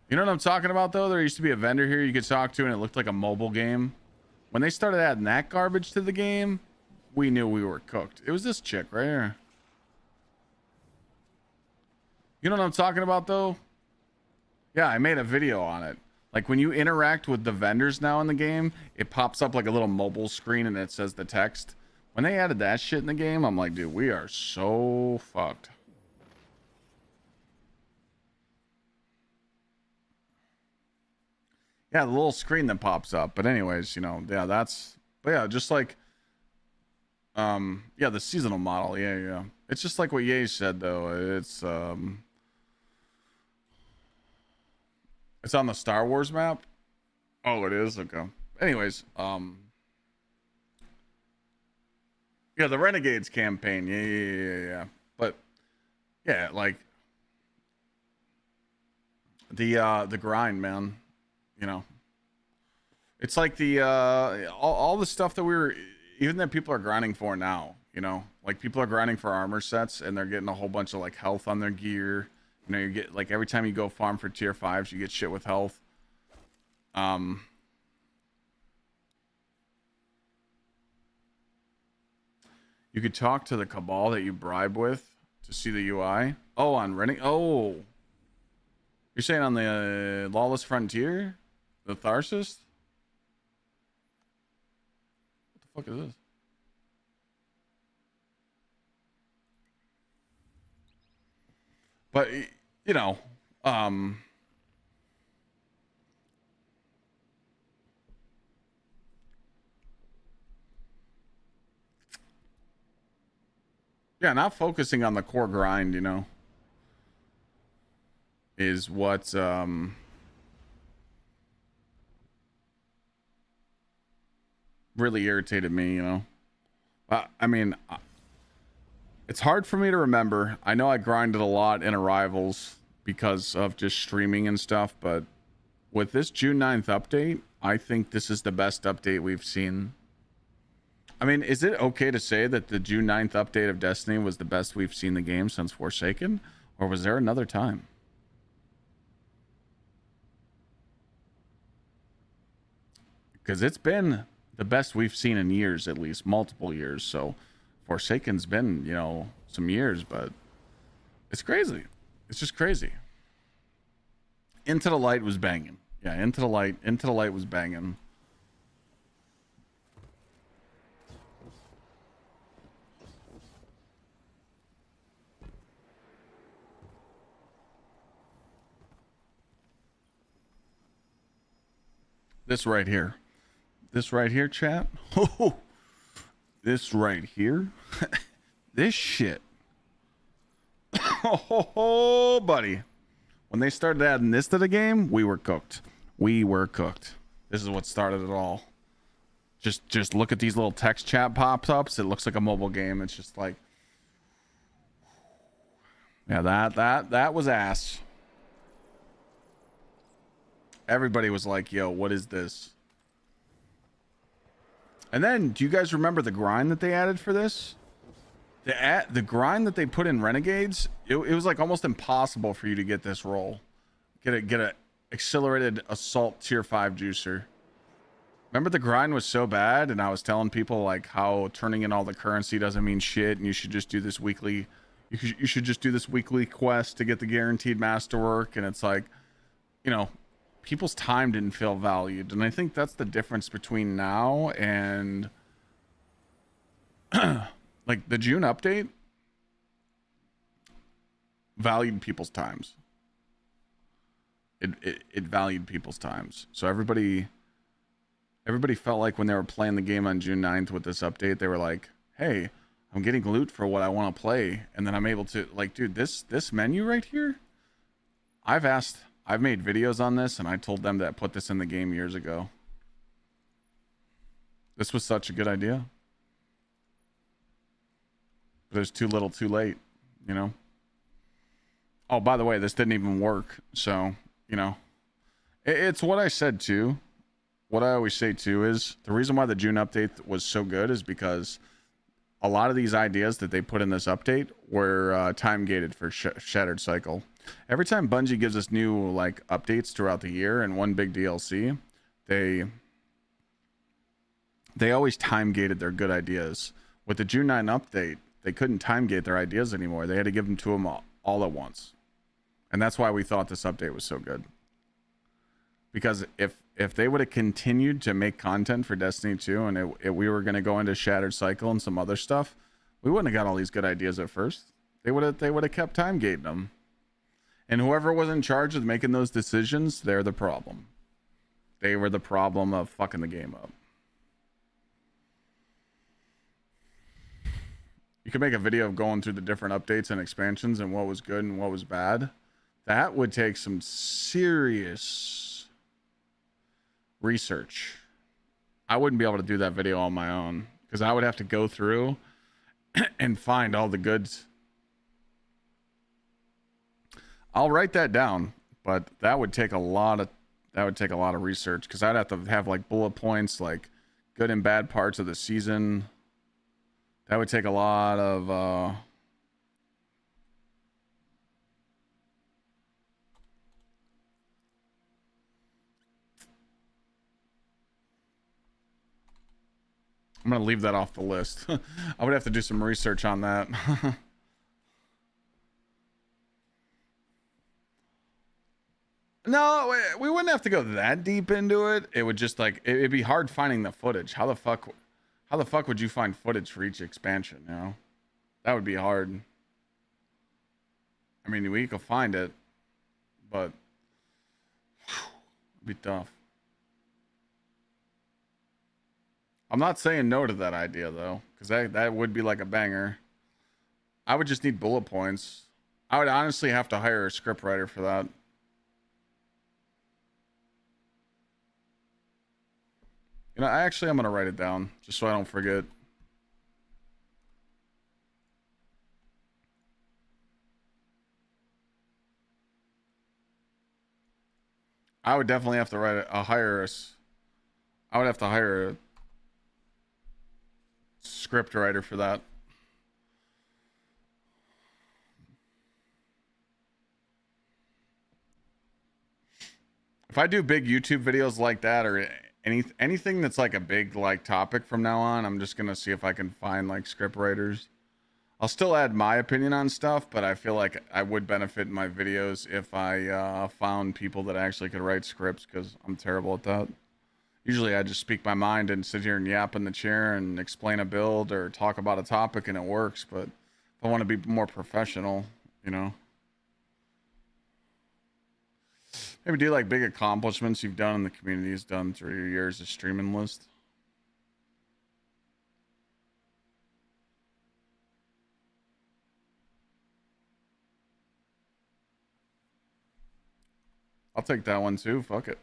You know what I'm talking about, though? There used to be a vendor here you could talk to and it looked like a mobile game. When they started adding that garbage to the game, we knew we were cooked. It was this chick right here. You know what I'm talking about, though? Yeah, I made a video on it. Like, when you interact with the vendors now in the game, it pops up like a little mobile screen and it says the text. When they added that shit in the game, I'm like, dude, we are so fucked. Yeah, the little screen that pops up. But anyways, you know, yeah, that's... But yeah, just like... yeah, the seasonal model. Yeah. It's just like what Ye said, though. It's on the Star Wars map. Oh, it is? Okay. Anyways, yeah, the Renegades campaign. Yeah. But yeah, like the grind, man. You know, it's like the all the stuff that we were, even that people are grinding for now. You know, like people are grinding for armor sets and they're getting a whole bunch of like health on their gear. You know, you get like every time you go farm for tier 5s, you get shit with health. You could talk to the cabal that you bribe with to see the UI. Oh, on Renning. Oh, you're saying on the Lawless Frontier, the Tharsis? What the fuck is this? But you know, yeah, not focusing on the core grind, you know, is what really irritated me, you know. I mean, It's hard for me to remember. I know I grinded a lot in Arrivals because of just streaming and stuff, but with this June 9th update, I think this is the best update we've seen. I mean, is it okay to say that the June 9th update of Destiny was the best we've seen the game since Forsaken? Or was there another time? Because it's been the best we've seen in years, at least multiple years. So Forsaken's been, you know, some years, but it's crazy. It's just crazy. Into the Light was banging. Yeah, Into the Light was banging. This right here. This right here, chat. Oh, this right here. This shit. Oh, buddy. When they started adding this to the game, we were cooked. We were cooked. This is what started it all. Just look at these little text chat pop-ups. It looks like a mobile game. It's just like, yeah, that was ass. Everybody was like, yo, what is this? And then, do you guys remember the grind that they added for this? The grind that they put in Renegades, it was like almost impossible for you to get this roll. Get a accelerated assault tier 5 juicer. Remember the grind was so bad, and I was telling people like how turning in all the currency doesn't mean shit, and you should just do this weekly. You should just do this weekly quest to get the guaranteed masterwork, and it's like, you know, people's time didn't feel valued. And I think that's the difference between now and like the June update valued people's times. It valued people's times. So everybody felt like when they were playing the game on June 9th with this update, they were like, hey, I'm getting loot for what I want to play. And then I'm able to, like, dude, this menu right here, I've made videos on this, and I told them that put this in the game years ago. This was such a good idea. But there's too little too late, you know? Oh, by the way, this didn't even work. So, you know, it's what I said too. What I always say too is the reason why the June update was so good is because a lot of these ideas that they put in this update were time gated for Shattered Cycle. Every time Bungie gives us new like updates throughout the year and one big DLC, they always time gated their good ideas. With the June 9 update, they couldn't time gate their ideas anymore. They had to give them to them all at once. And that's why we thought this update was so good. Because if they would have continued to make content for Destiny 2 and we were going to go into Shattered Cycle and some other stuff, we wouldn't have got all these good ideas at first. They would have kept time gating them. And whoever was in charge of making those decisions, they're the problem. They were the problem of fucking the game up. You could make a video of going through the different updates and expansions and what was good and what was bad. That would take some serious research. I wouldn't be able to do that video on my own because I would have to go through and find all the goods. I'll write that down, but that would take a lot of research because I'd have to have like bullet points, like good and bad parts of the season. That would take a lot of I'm gonna leave that off the list. I would have to do some research on that. No, we wouldn't have to go that deep into it. It would just like it'd be hard finding the footage. How the fuck would you find footage for each expansion, you know? That would be hard. I mean, we could find it, but it'd be tough. I'm not saying no to that idea though, because that would be like a banger. I would just need bullet points. I would honestly have to hire a scriptwriter for that. You know, I'm going to write it down just so I don't forget. I would definitely have to I would have to hire a script writer for that. If I do big YouTube videos like that, or anything that's like a big like topic from now on, I'm just gonna see if I can find like script writers. I'll still add my opinion on stuff, but I feel like I would benefit in my videos if I found people that actually could write scripts, because I'm terrible at that. Usually I just speak my mind and sit here and yap in the chair and explain a build or talk about a topic and it works. But if I want to be more professional, you know, maybe do like big accomplishments you've done in the community's done through your years of streaming list. I'll take that one too. Fuck it.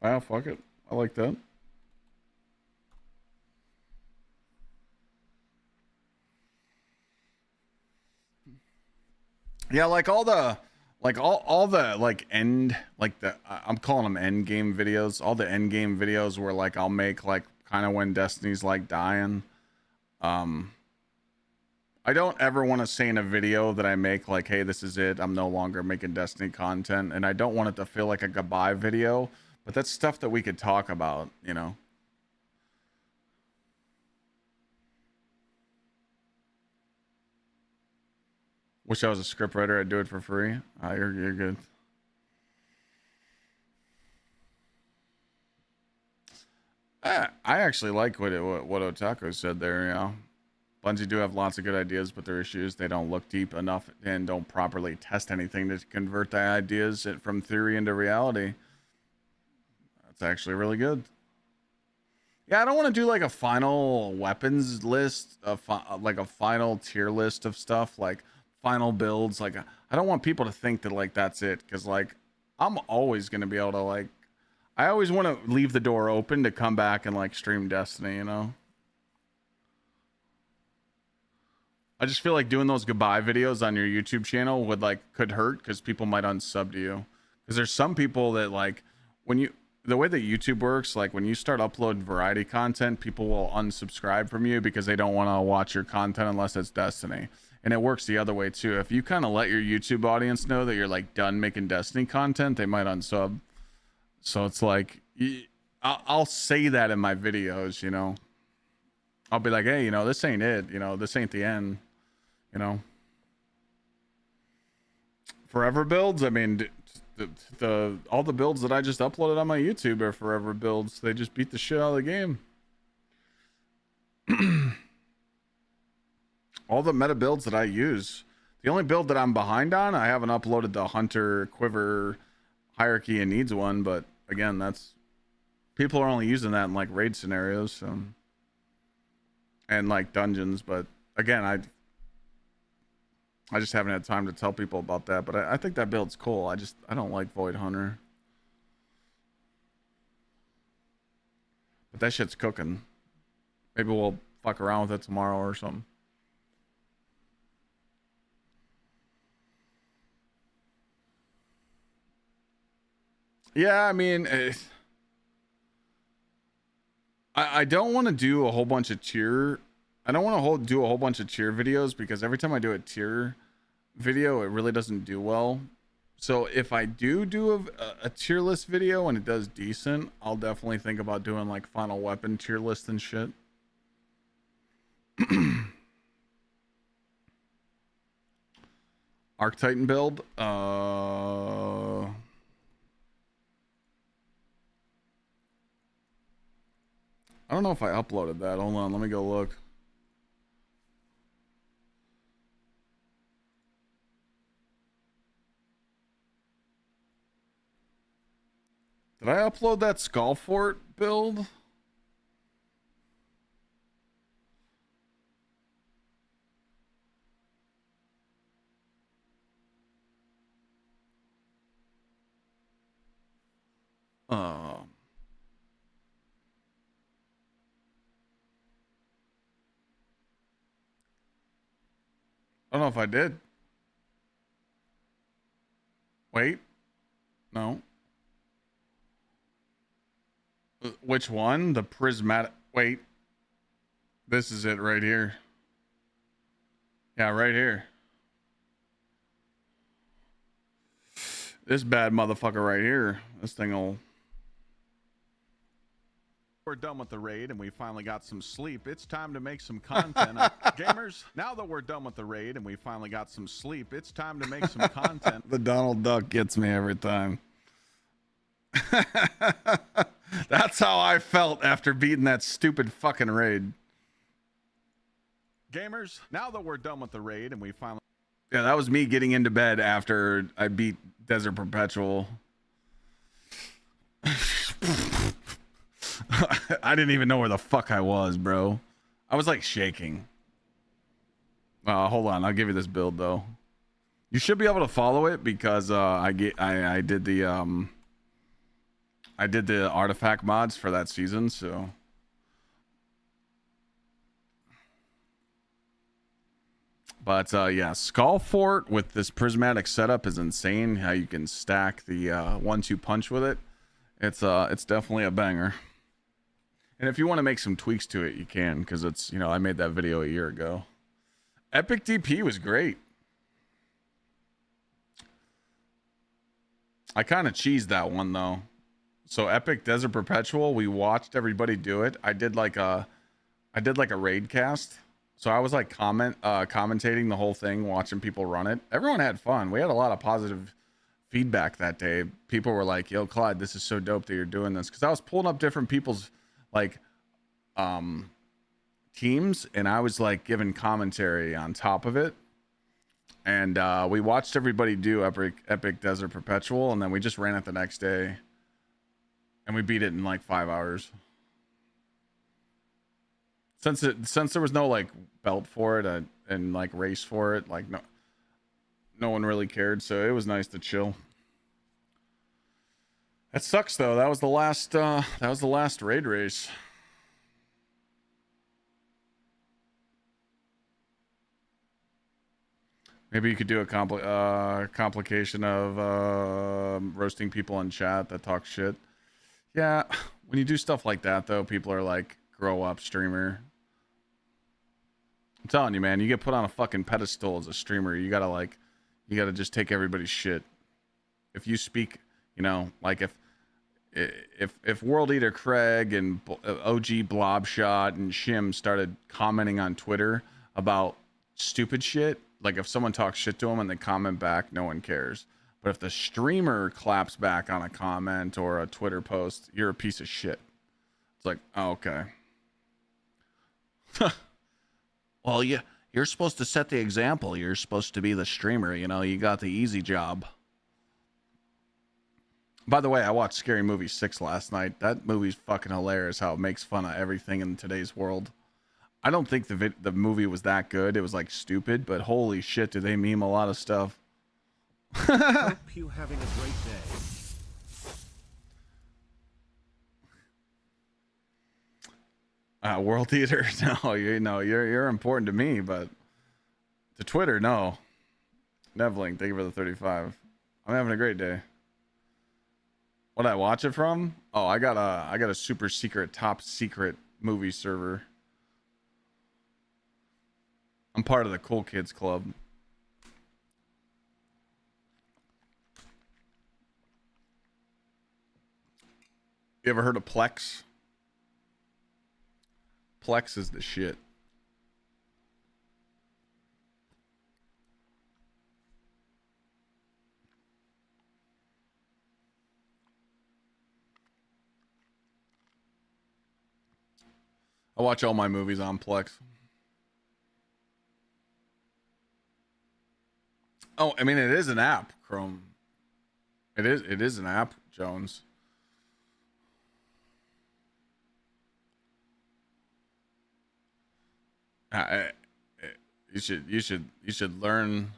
Wow, fuck it. I like that. Yeah, like all the all the like end like the I'm calling them end game videos. All the end game videos where like I'll make like kind of when Destiny's like dying. I don't ever want to say in a video that I make like, hey, this is it, I'm no longer making Destiny content, and I don't want it to feel like a goodbye video, but that's stuff that we could talk about, you know. Wish I was a scriptwriter. I'd do it for free. You're good. I actually like what Otaku said there. You know, Bungie do have lots of good ideas, but their issues they don't look deep enough and don't properly test anything to convert the ideas from theory into reality. That's actually really good. Yeah, I don't want to do like a final weapons list of like a final tier list of stuff, like final builds. Like I don't want people to think that like that's it, because like I'm always gonna be able to like I always want to leave the door open to come back and like stream Destiny, you know. I just feel like doing those goodbye videos on your YouTube channel would like could hurt, because people might unsub to you, because there's some people that like when you the way that YouTube works, like when you start uploading variety content, people will unsubscribe from you because they don't want to watch your content unless it's Destiny. And it works the other way too. If you kind of let your YouTube audience know that you're like done making Destiny content, they might unsub. So it's like I'll say that in my videos, you know. I'll be like, hey, you know, this ain't it, you know, this ain't the end, you know. Forever builds, I mean, all the builds that I just uploaded on my YouTube are forever builds. They just beat the shit out of the game. All the meta builds that I use. The only build that I'm behind on, I haven't uploaded the Hunter Quiver hierarchy and needs one, but again, that's people are only using that in like raid scenarios, so, and like dungeons. But again, I just haven't had time to tell people about that, but I think that build's cool. I don't like Void Hunter. But that shit's cooking. Maybe we'll fuck around with it tomorrow or something. Yeah, I mean, I don't want to do a whole bunch of tier. I don't want to do a whole bunch of tier videos, because every time I do a tier video, it really doesn't do well. So if I do a tier list video and it does decent, I'll definitely think about doing like final weapon tier list and shit. Arc Titan build. I don't know if I uploaded that. Hold on, let me go look. Did I upload that Skullfort build? I don't know if I did. Wait. No. Which one? The prismatic. Wait. This is it right here. Yeah, right here. This bad motherfucker right here. This thing will... We're done with the raid and we finally got some sleep. It's time to make some content. Gamers, now that we're done with the raid and we finally got some sleep, it's time to make some content. The Donald Duck gets me every time. That's how I felt after beating that stupid fucking raid. Gamers, now that we're done with the raid and we finally... Yeah, that was me getting into bed after I beat Desert Perpetual. I didn't even know where the fuck I was, bro. I was like shaking. Hold on, I'll give you this build though. You should be able to follow it because I did the artifact mods for that season, so. But yeah, Skull Fort with this prismatic setup is insane. How you can stack the 1-2 punch with it. It's definitely a banger. And if you want to make some tweaks to it, you can, because it's, you know, I made that video a year ago. Epic DP was great. I kind of cheesed that one though. So Epic Desert Perpetual, we watched everybody do it. I did like a raid cast. So I was like commentating the whole thing, watching people run it. Everyone had fun. We had a lot of positive feedback that day. People were like, "Yo, Clyde, this is so dope that you're doing this." Because I was pulling up different people's like teams, and I was like giving commentary on top of it. And we watched everybody do Epic Desert Perpetual, and then we just ran it the next day, and we beat it in like 5 hours. Since there was no like belt for it and like race for it, like no one really cared, so it was nice to chill. That sucks though. That was the last raid race. Maybe you could do a complication of roasting people in chat that talk shit. Yeah, when you do stuff like that though, people are like, grow up, streamer. I'm telling you, man, you get put on a fucking pedestal as a streamer. You gotta just take everybody's shit. If you speak, you know, like if World Eater Craig and OG Blobshot and Shim started commenting on Twitter about stupid shit, like if someone talks shit to them and they comment back, no one cares. But if the streamer claps back on a comment or a Twitter post, you're a piece of shit. It's like, oh, okay. Well, you're supposed to set the example. You're supposed to be the streamer. You know, you got the easy job. By the way, I watched Scary Movie 6 last night. That movie's fucking hilarious how it makes fun of everything in today's world. I don't think the movie was that good. It was like stupid, but holy shit, did they meme a lot of stuff. Hope you having a great day. World Eater, no, you're important to me, but to Twitter, no. Nevling, thank you for the 35. I'm having a great day. What did I watch it from? Oh, I got a super secret, top secret movie server. I'm part of the Cool Kids Club. You ever heard of Plex? Plex is the shit. I watch all my movies on Plex. Oh, I mean, it is an app, Chrome. It is an app, Jones. You should learn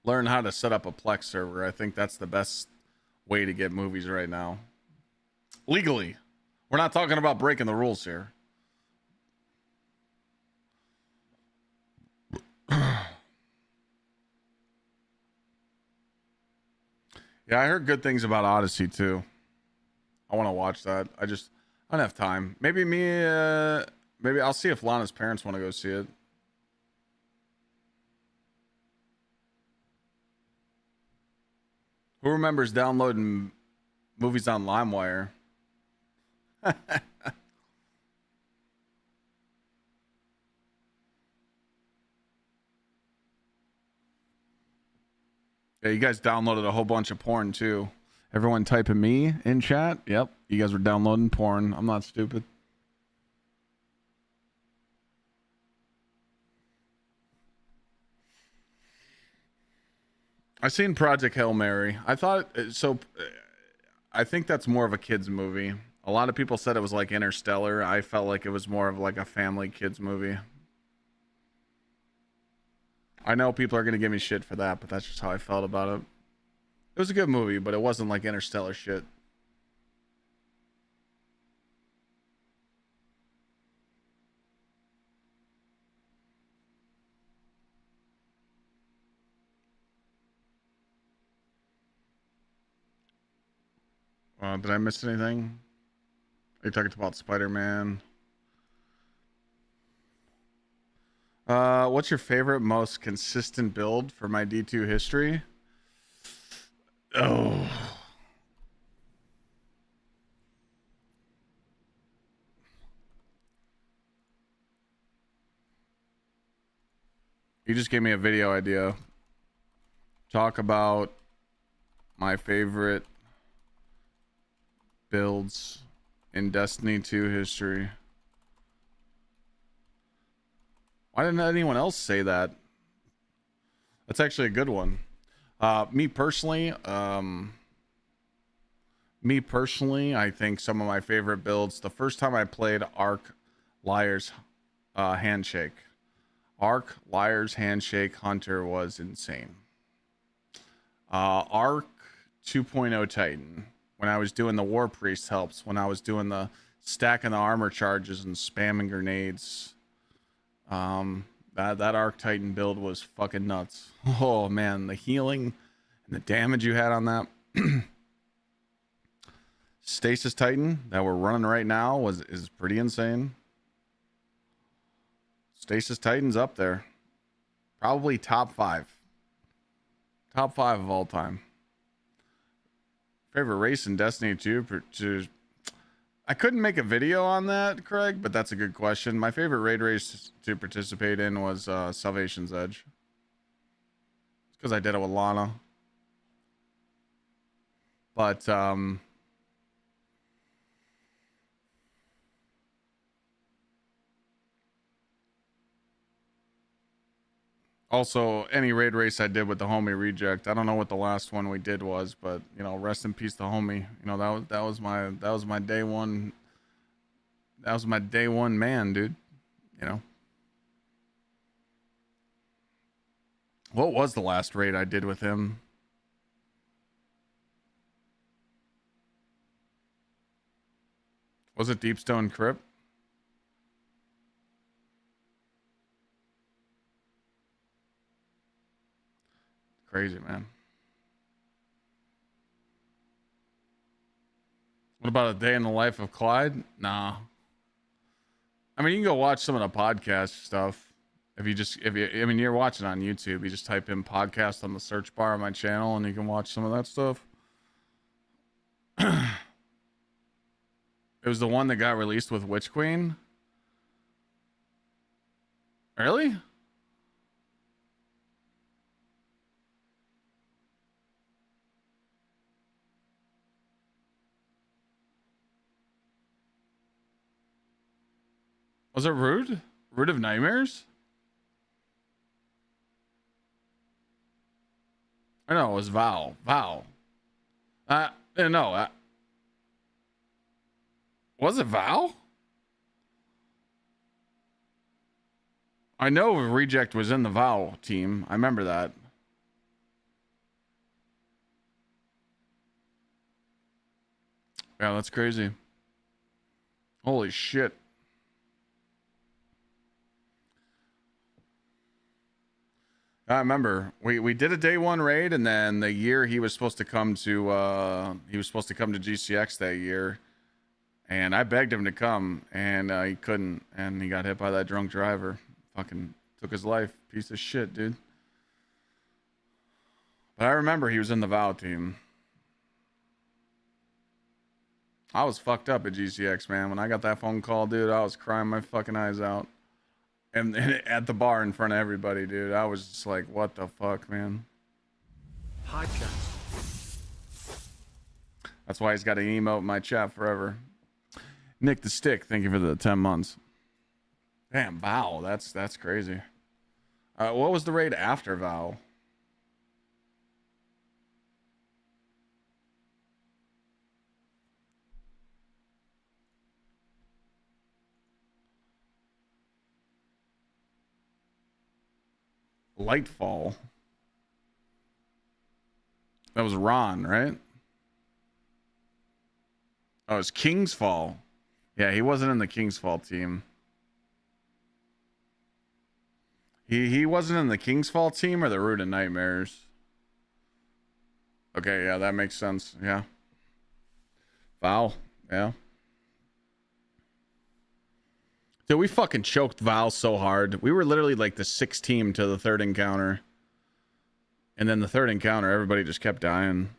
how to set up a Plex server. I think that's the best way to get movies right now. Legally. We're not talking about breaking the rules here. Yeah, I heard good things about Odyssey too. I want to watch that. I don't have time. Maybe maybe I'll see if Lana's parents want to go see it. Who remembers downloading movies on LimeWire? Yeah, you guys downloaded a whole bunch of porn too. Everyone typing me in chat. Yep, you guys were downloading porn. I'm not stupid. I seen Project Hail Mary. I thought so. I think that's more of a kids movie. A lot of people said it was like Interstellar. I felt like it was more of like a family kids movie. I know people are gonna give me shit for that, but that's just how I felt about it. It was a good movie, but it wasn't like Interstellar shit. Did I miss anything? Are you talking about Spider-Man? What's your favorite, most consistent build for my D2 history? Oh. You just gave me a video idea. Talk about my favorite builds in Destiny 2 history. Why didn't anyone else say that? That's actually a good one. Me personally, I think some of my favorite builds. The first time I played Arc Liar's Handshake. Arc Liar's Handshake Hunter was insane. Arc 2.0 Titan. When I was doing the War Priest helps. When I was doing the stacking the armor charges and spamming grenades. That Arc Titan build was fucking nuts. Oh man, the healing and the damage you had on that. Stasis Titan that we're running right now is pretty insane. Stasis Titan's up there. Probably top 5. Top 5 of all time. Favorite race in Destiny 2? I couldn't make a video on that, Craig, but that's a good question. My favorite raid race to participate in was Salvation's Edge. It's because I did it with Lana. But also, any raid race I did with the homie Reject. I don't know what the last one we did was, but you know, rest in peace, the homie. You know, that was my day one. That was my day one man, dude. You know, what was the last raid I did with him? Was it Deepstone Crypt? Crazy, man. What about a day in the life of Clyde? Nah. I mean, you can go watch some of the podcast stuff. I mean, you're watching on YouTube. You just type in podcast on the search bar on my channel and you can watch some of that stuff. It was the one that got released with Witch Queen. Really? Was it Root? Root of Nightmares? Or no, it was Val. Val. No. Was it Val? I know Reject was in the Val team. I remember that. Yeah, that's crazy. Holy shit. I remember we did a day one raid, and then the year he was supposed to come to GCX that year, and I begged him to come, and he couldn't, and he got hit by that drunk driver. Fucking took his life. Piece of shit, dude. But I remember he was in the VOW team. I was fucked up at GCX, man. When I got that phone call, dude, I was crying my fucking eyes out. And at the bar in front of everybody, dude. I was just like, what the fuck, man? Hi chat. That's why he's got to emote in my chat forever. Nick the Stick, thank you for the 10 months. Damn, VOW, that's crazy. What was the raid after VOW? Lightfall. That was Ron, right? Oh, it's King's Fall. Yeah, he wasn't in the King's Fall team. He wasn't in the King's Fall team or the Root of Nightmares. Okay, yeah, that makes sense. Yeah. VOW, yeah. Dude, we fucking choked VOW so hard. We were literally like the 6th team to the 3rd encounter. And then the 3rd encounter, everybody just kept dying.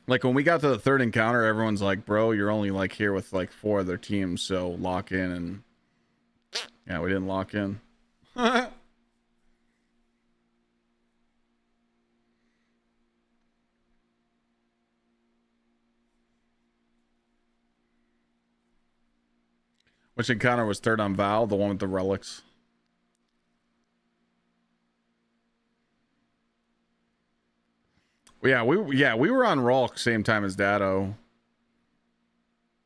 Like when we got to the 3rd encounter, everyone's like, bro, you're only like here with like 4 other teams, so lock in. And yeah, we didn't lock in. Which encounter was 3rd on VOW? The one with the relics. Yeah, we were on Ralk same time as Dado.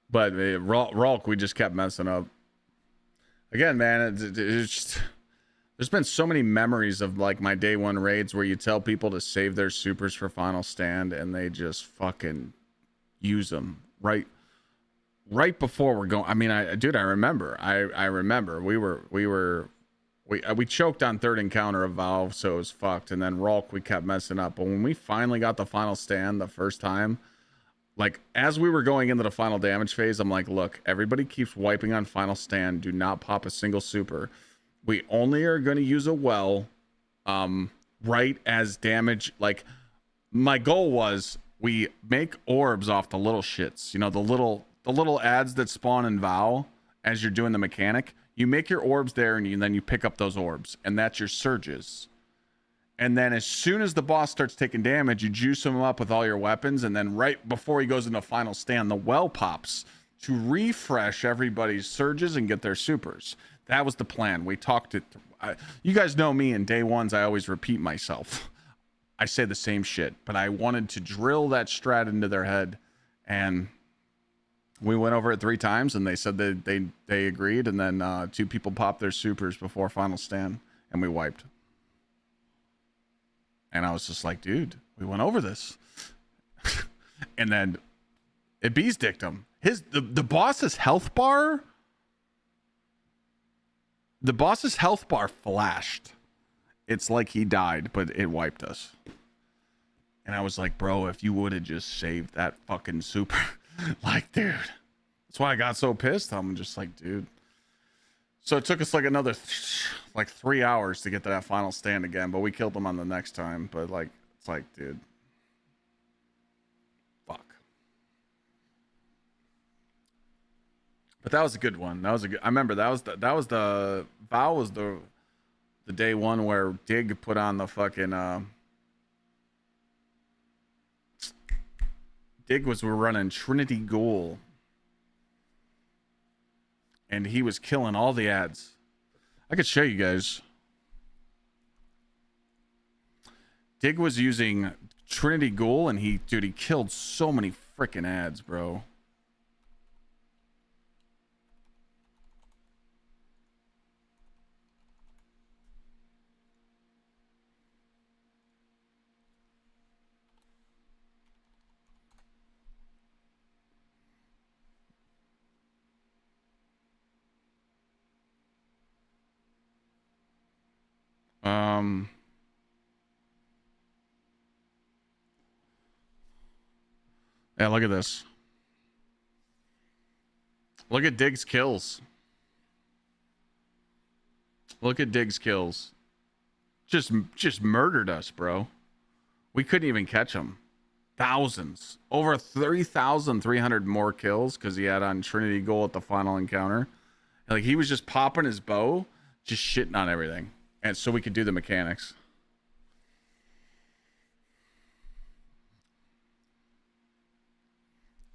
But Ralk, we just kept messing up. Again, man, it's just, there's been so many memories of like my day one raids where you tell people to save their supers for final stand and they just fucking use them right before we're going. I mean, I remember. I remember we choked on 3rd encounter of Valve, so it was fucked. And then Ralk, we kept messing up. But when we finally got the final stand the first time, like as we were going into the final damage phase, I'm like, look, everybody keeps wiping on final stand. Do not pop a single super. We only are going to use a well, right as damage. Like my goal was we make orbs off the little shits, you know, the little ads that spawn in VOW as you're doing the mechanic. You make your orbs there and then you pick up those orbs, and that's your surges. And then as soon as the boss starts taking damage, you juice him up with all your weapons, and then right before he goes into final stand, the well pops to refresh everybody's surges and get their supers. That was the plan. We talked it through. You guys know me, in day ones I always repeat myself. I say the same shit, but I wanted to drill that strat into their head, and we went over it 3 times, and they said that they agreed, and then 2 people popped their supers before final stand, and we wiped. And I was just like, dude, we went over this. And then it bees dicked him. The boss's health bar. The boss's health bar flashed. It's like he died, but it wiped us. And I was like, bro, if you would have just saved that fucking super. Like, dude. That's why I got so pissed. I'm just like, dude. So it took us like another 3 hours to get to that final stand again, but we killed them on the next time. But like, it's like, dude, fuck. But that was a good one. That was a good. I remember that was the VOW was the day one where Dig put on the fucking Dig we're running Trinity Ghoul. And he was killing all the ads. I could show you guys. Dig was using Trinity Ghoul, and he killed so many freaking ads, bro. Yeah, look at this. Look at Diggs kills. Look at Diggs kills. Just murdered us, bro. We couldn't even catch him. Thousands. Over 3,300 more kills because he had on Trinity Goal at the final encounter. Like, he was just popping his bow, just shitting on everything. And so we could do the mechanics.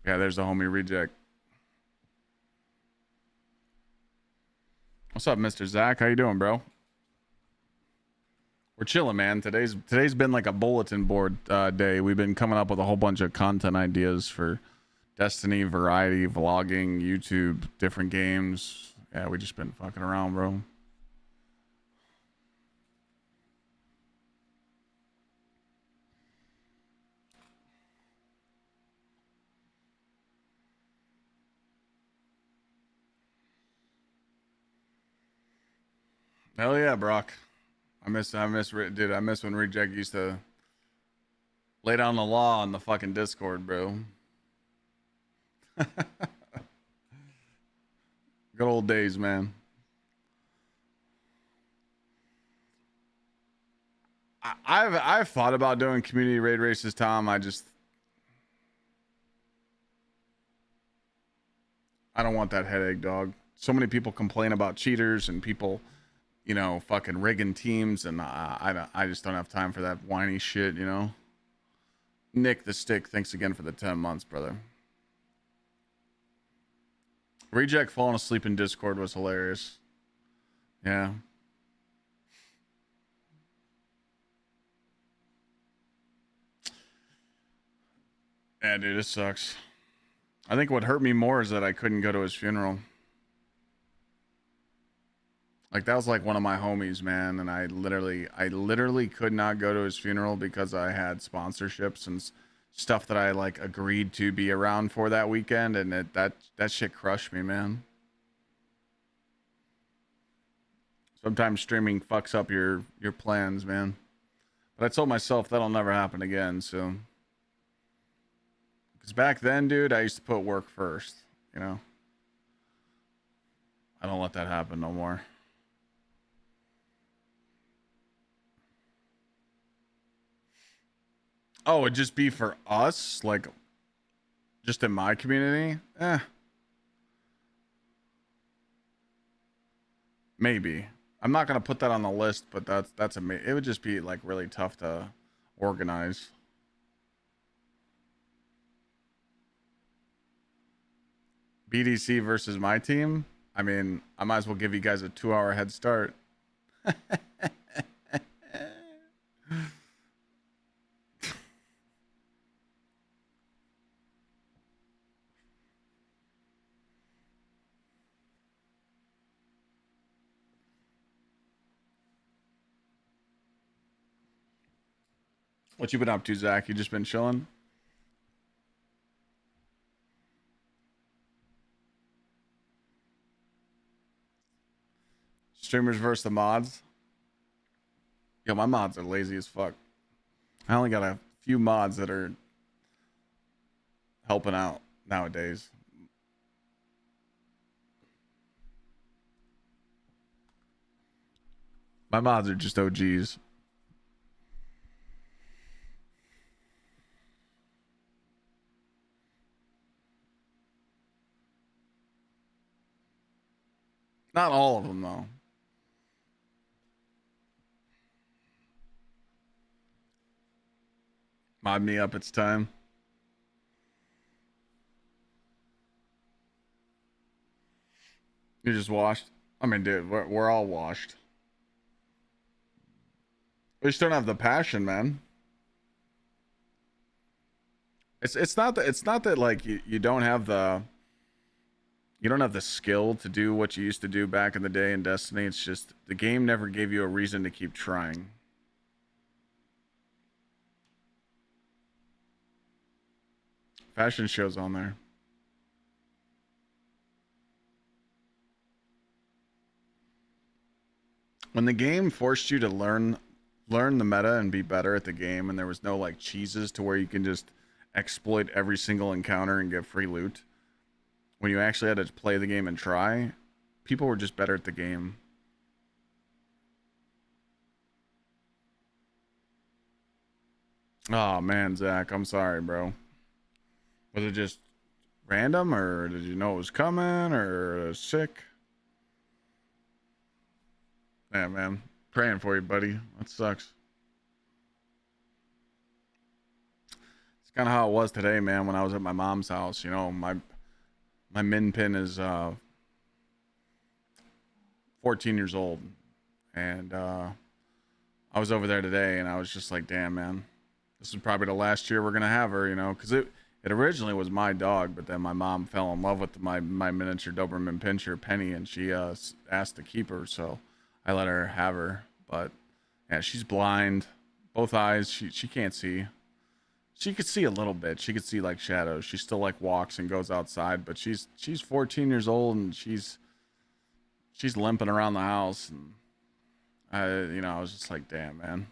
Yeah, there's the homie Reject. What's up, Mr. Zach? How you doing, bro? We're chilling, man. Today's been like a bulletin board day. We've been coming up with a whole bunch of content ideas for Destiny, variety, vlogging, YouTube, different games. Yeah, we just been fucking around, bro. Hell yeah, Brock. I miss, dude. I miss when Reject used to lay down the law on the fucking Discord, bro. Good old days, man. I've thought about doing community raid races, Tom. I don't want that headache, dog. So many people complain about cheaters and people, you know, fucking rigging teams, and I just don't have time for that whiny shit, you know. Nick the Stick, thanks again for the 10 months, brother. Reject falling asleep in Discord was hilarious. Yeah. Yeah, dude, it sucks. I think what hurt me more is that I couldn't go to his funeral. Like, that was like one of my homies, man, and I literally could not go to his funeral because I had sponsorships and stuff that I like agreed to be around for that weekend, and that shit crushed me, man. Sometimes streaming fucks up your plans, man. But I told myself that'll never happen again, so. Because back then, dude, I used to put work first, you know. I don't let that happen no more. Oh, it'd just be for us? Like, just in my community? Maybe. I'm not going to put that on the list, but that's amazing. It would just be, like, really tough to organize. BDC versus my team? I mean, I might as well give you guys a 2-hour head start. What you been up to, Zach? You just been chilling? Streamers versus the mods? Yo, my mods are lazy as fuck. I only got a few mods that are helping out nowadays. My mods are just OGs. Not all of them, though. Mod me up, it's time. You just washed? I mean, dude, we're all washed. We just don't have the passion, man. It's not that like you don't have the skill to do what you used to do back in the day in Destiny. It's just the game never gave you a reason to keep trying. Fashion show's on there. When the game forced you to learn learn the meta and be better at the game, and there was no like cheeses to where you can just exploit every single encounter and get free loot. When you actually had to play the game and try, people were just better at the game. Oh man, Zach, I'm sorry, bro. Was it just random, or did you know it was coming, or sick? Yeah, man. Praying for you, buddy. That sucks. It's kind of how it was today, man, when I was at my mom's house. You know, my min pin is 14 years old. And I was over there today, and I was just like, damn, man. This is probably the last year we're going to have her, you know, because it originally was my dog, but then my mom fell in love with my miniature Doberman Pinscher, Penny, and she asked to keep her, so I let her have her. But yeah, she's blind, both eyes. She can't see. She could see a little bit. She could see like shadows. She still like walks and goes outside, but she's 14 years old, and she's limping around the house, and I was just like, damn, man.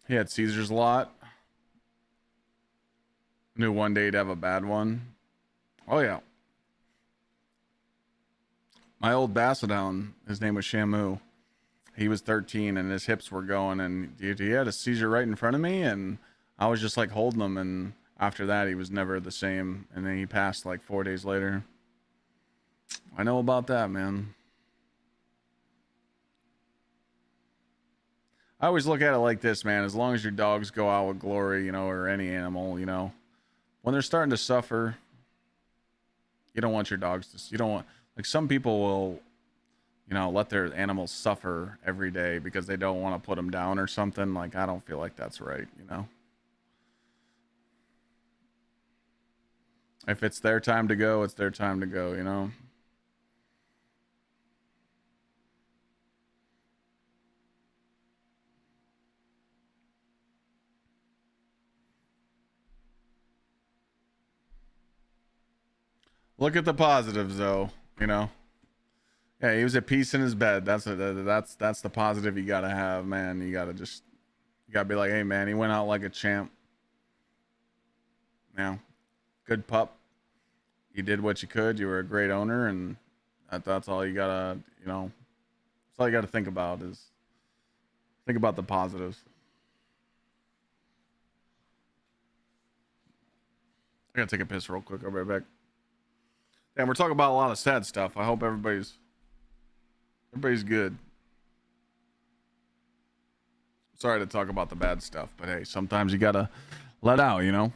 He had seizures a lot. Knew one day he'd have a bad one. Oh yeah. My old Basset Hound, his name was Shamu. He was 13 and his hips were going, and dude, he had a seizure right in front of me, and I was just like holding him, and after that he was never the same, and then he passed like 4 days later. I know about that, man. I always look at it like this, man. As long as your dogs go out with glory, you know, or any animal, you know, when they're starting to suffer, you don't want your dogs to, you don't want, like some people will, you know, let their animals suffer every day because they don't want to put them down or something. Like, I don't feel like that's right, you know. If it's their time to go, it's their time to go, you know. Look at the positives, though. You know, yeah, he was at peace in his bed. That's the positive you gotta have, man. You gotta be like, hey, man, he went out like a champ. You know, good pup. You did what you could. You were a great owner, and that's all you gotta, you know. That's all you gotta think about is think about the positives. I gotta take a piss real quick. I'll be right back. And we're talking about a lot of sad stuff. I hope everybody's good. Sorry to talk about the bad stuff, but hey, sometimes you gotta let out, you know.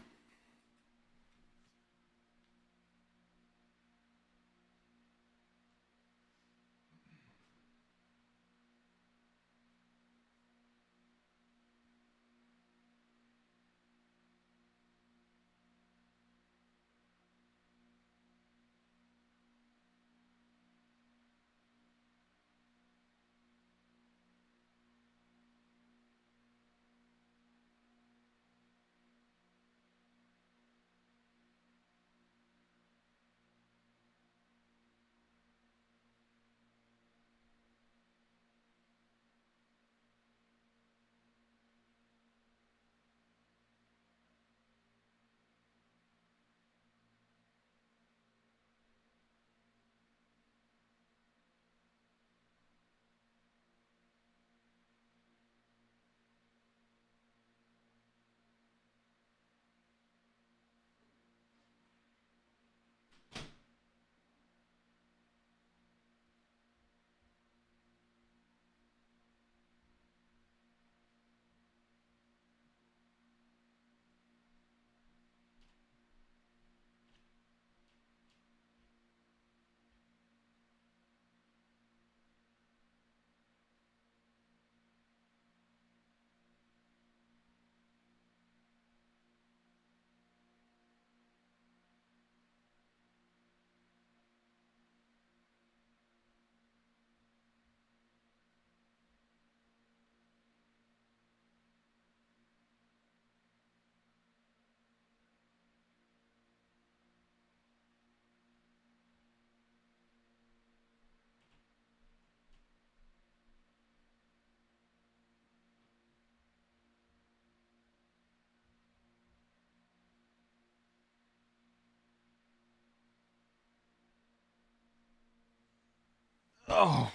Oh.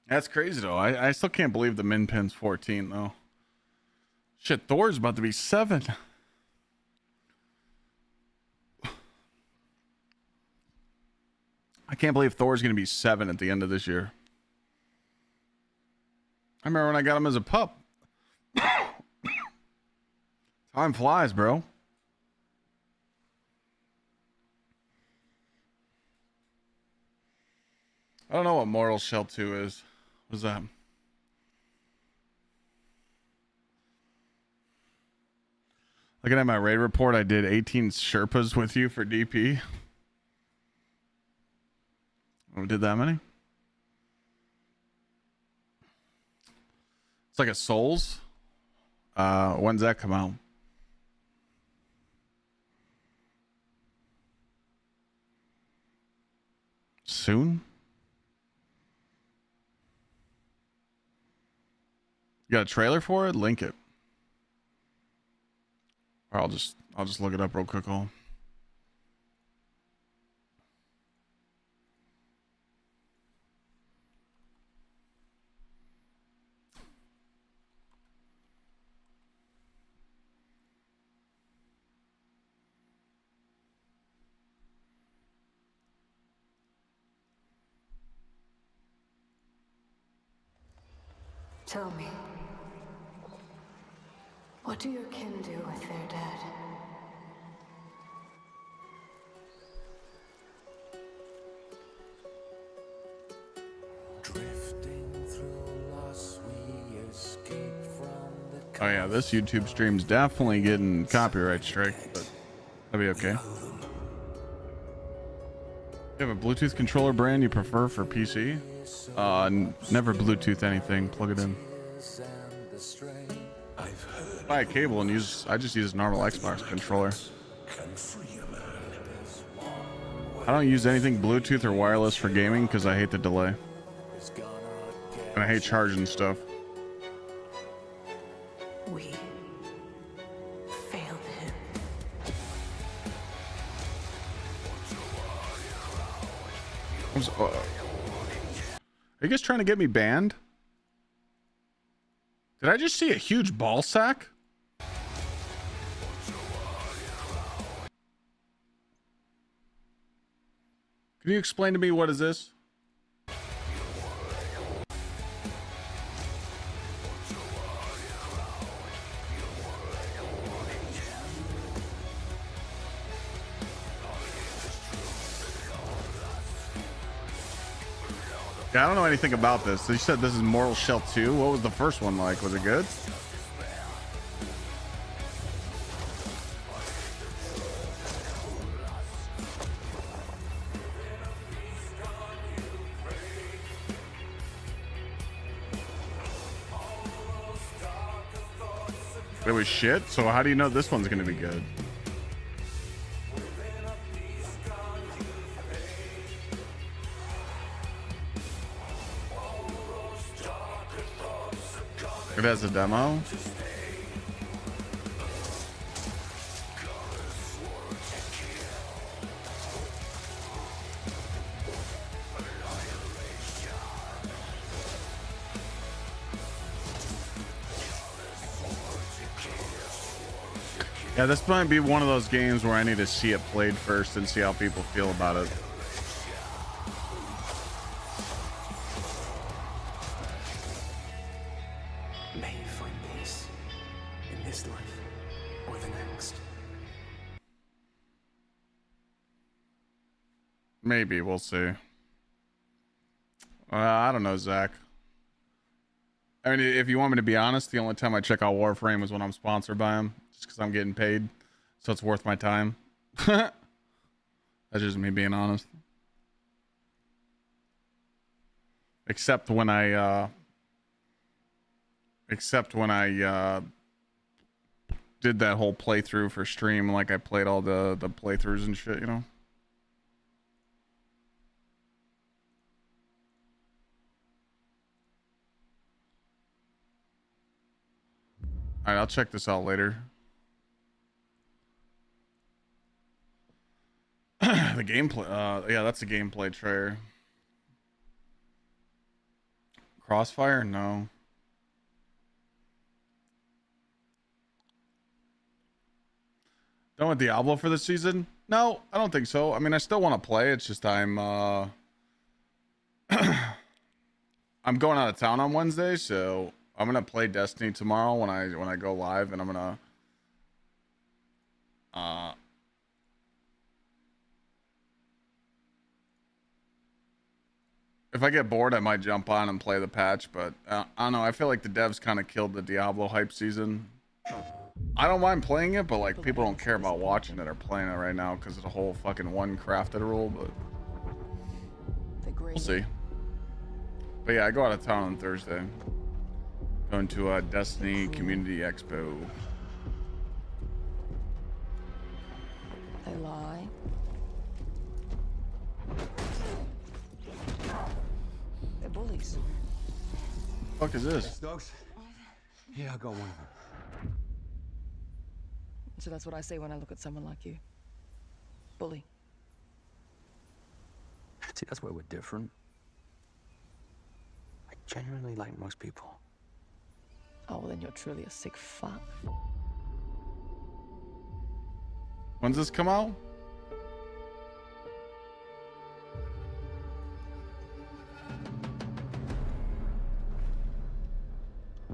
That's crazy though. I still can't believe the min pin's 14 though. Shit, Thor's about to be 7. I can't believe Thor's gonna be 7 at the end of this year. I remember when I got him as a pup. Time flies, bro. I don't know what Mortal Shell 2 is. What's that? Looking at my raid report, I did 18 Sherpas with you for DP. Oh, did that many? It's like a Souls. When's that come out? Soon? You got a trailer for it? Link it. Or I'll just look it up real quick. Tell me, what do your kin do with their dead? Drifting through loss, we escape from the Oh yeah, this YouTube stream's definitely getting copyright strike, but that'll be okay. You have a Bluetooth controller brand you prefer for PC? Never Bluetooth anything. Plug it in. Buy a cable and I just use a normal Xbox controller. I don't use anything Bluetooth or wireless for gaming because I hate the delay. And I hate charging stuff. We failed him. Are you guys trying to get me banned? Did I just see a huge ball sack? Can you explain to me what is this? Yeah, I don't know anything about this. You said this is Mortal Shell 2. What was the first one like? Was it good? It was shit? So how do you know this one's gonna be good? It has a demo. Yeah, this might be one of those games where I need to see it played first and see how people feel about it. May you find peace in this life or the next. Maybe, we'll see. I don't know, Zach. I mean, if you want me to be honest, the only time I check out Warframe is when I'm sponsored by him, just because I'm getting paid, so it's worth my time. That's just me being honest. Except when I did that whole playthrough for stream, like I played all the playthroughs and shit, you know. All right, I'll check this out later. The gameplay. Yeah, that's a gameplay trailer. Crossfire? No. Done with Diablo for this season? No, I don't think so. I mean, I still want to play. It's just I'm I'm going out of town on Wednesday, so I'm gonna play Destiny tomorrow when I go live, and I'm gonna if I get bored, I might jump on and play the patch, but I don't know. I feel like the devs kind of killed the Diablo hype season. I don't mind playing it, but like people don't care about watching it or playing it right now because of the whole fucking one crafted rule. But we'll see. But yeah, I go out of town on Thursday. Going to a Destiny Community Expo. They lie. They're bullies. Fuck is this? Dogs? Yeah, I got one of them. So that's what I say when I look at someone like you. Bully. See, that's where we're different. I genuinely like most people. Oh, well, then you're truly a sick fuck. When's this come out?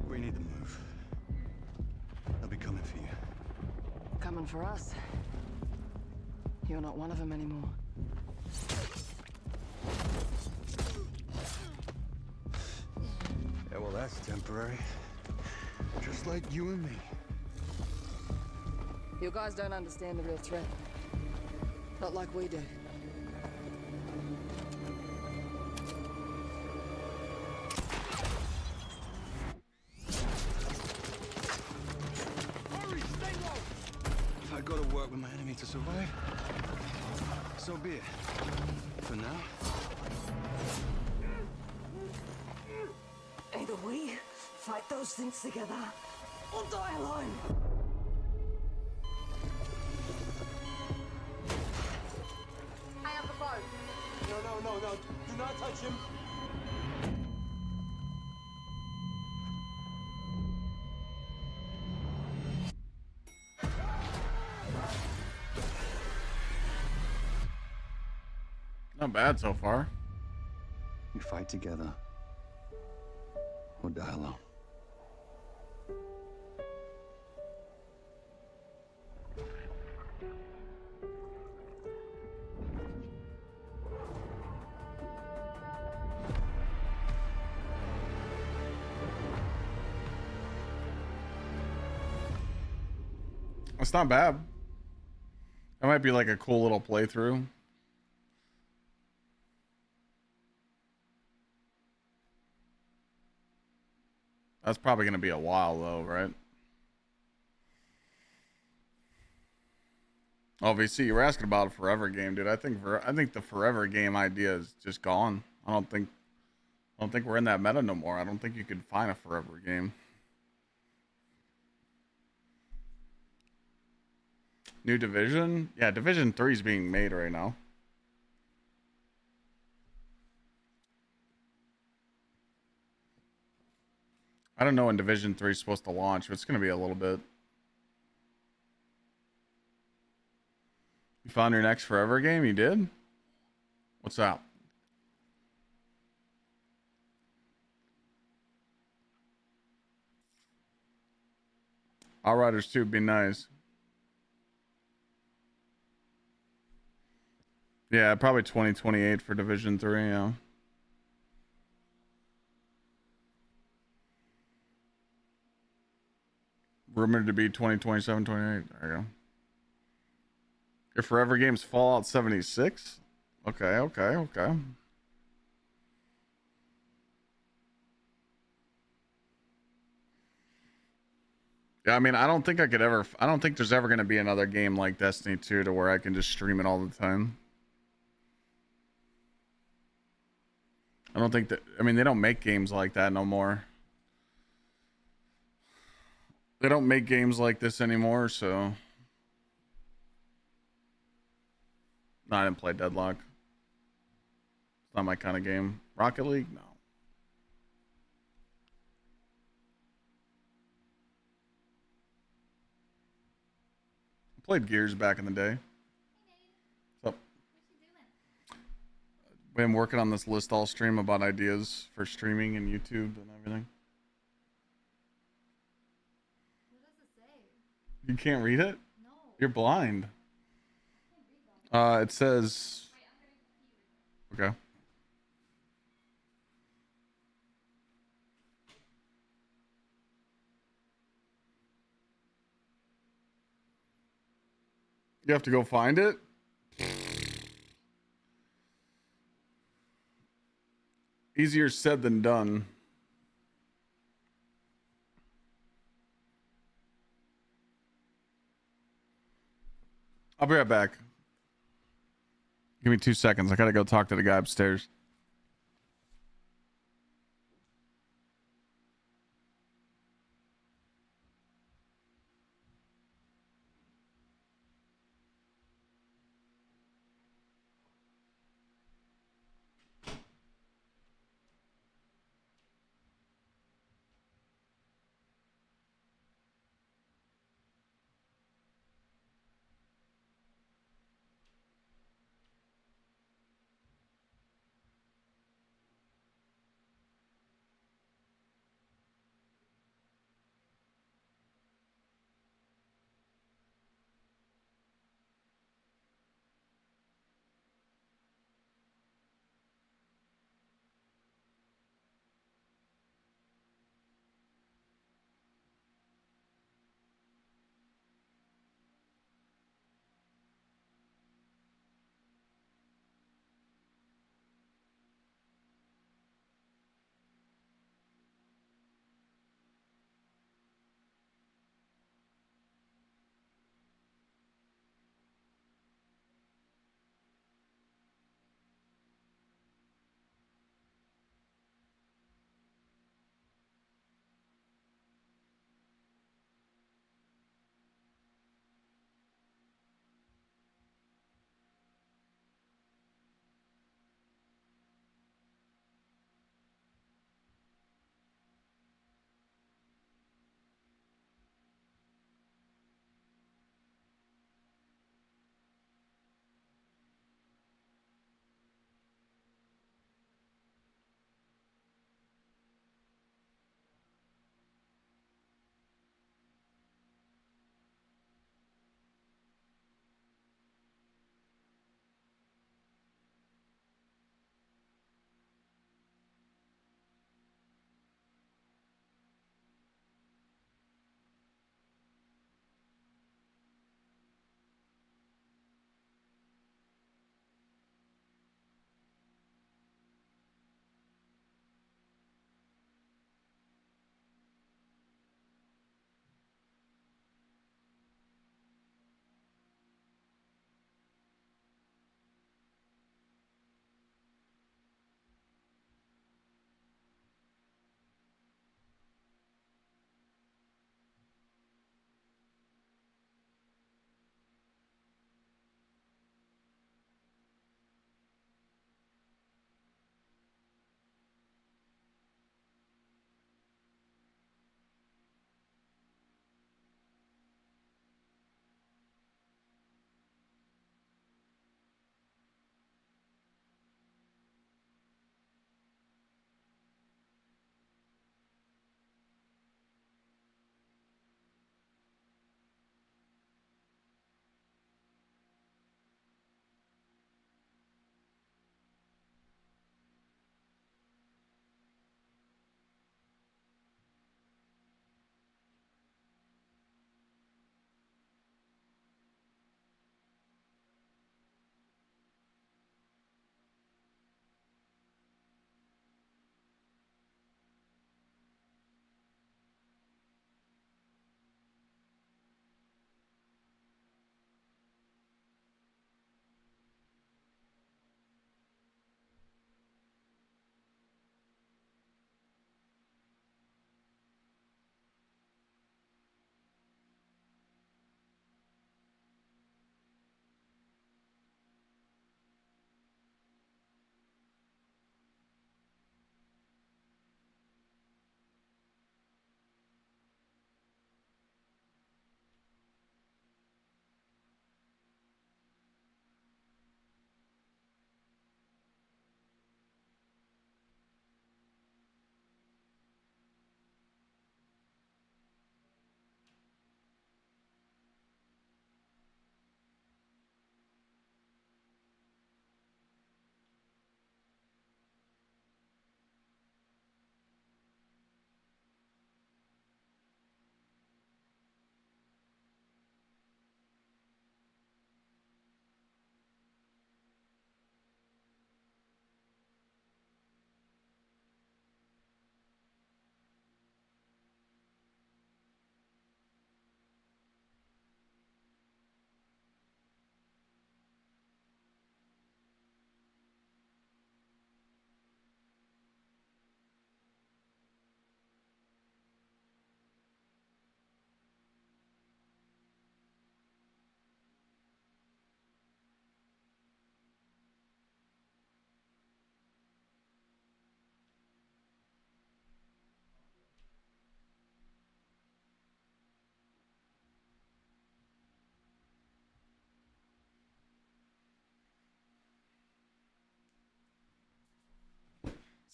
We need to move. They'll be coming for you. Coming for us. You're not one of them anymore. Yeah, well, that's temporary. Just like you and me. You guys don't understand the real threat. Not like we do. If I go to work with my enemy to survive, so be it. For now. Either we fight those things together, or die alone. Hang up the phone. No. Do not touch him. Not bad so far. We fight together. Or die alone. It's not bad. That might be like a cool little playthrough. That's probably going to be a while though, right? Obviously, you were asking about a forever game, dude. I think the forever game idea is just gone. I don't think we're in that meta no more. I don't think you could find a forever game. New Division? Yeah, Division 3 is being made right now. I don't know when Division 3 is supposed to launch, but it's going to be a little bit. You found your next forever game? You did? What's that? Outriders 2 would be nice. Yeah, probably 2028 for Division 3, yeah. Rumored to be 2027, 28. There you go. Your forever game's Fallout 76? Okay. Yeah, I mean, I don't think there's ever going to be another game like Destiny 2 to where I can just stream it all the time. I don't think that, I mean, they don't make games like that no more. They don't make games like this anymore, so. No, I didn't play Deadlock. It's not my kind of game. Rocket League? No. I played Gears back in the day. What's up? I'm working on this list all stream about ideas for streaming and YouTube and everything. You can't read it? No. You're blind. It says. Okay. You have to go find it? Easier said than done. I'll be right back. Give me 2 seconds. I gotta go talk to the guy upstairs.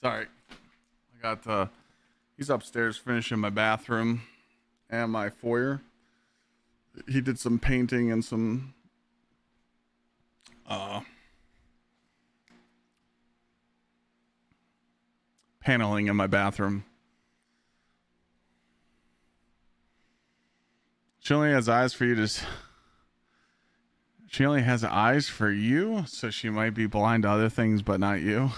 Sorry. I got he's upstairs finishing my bathroom and my foyer. He did some painting and some paneling in my bathroom. She only has eyes for you to She only has eyes for you, so she might be blind to other things, but not you.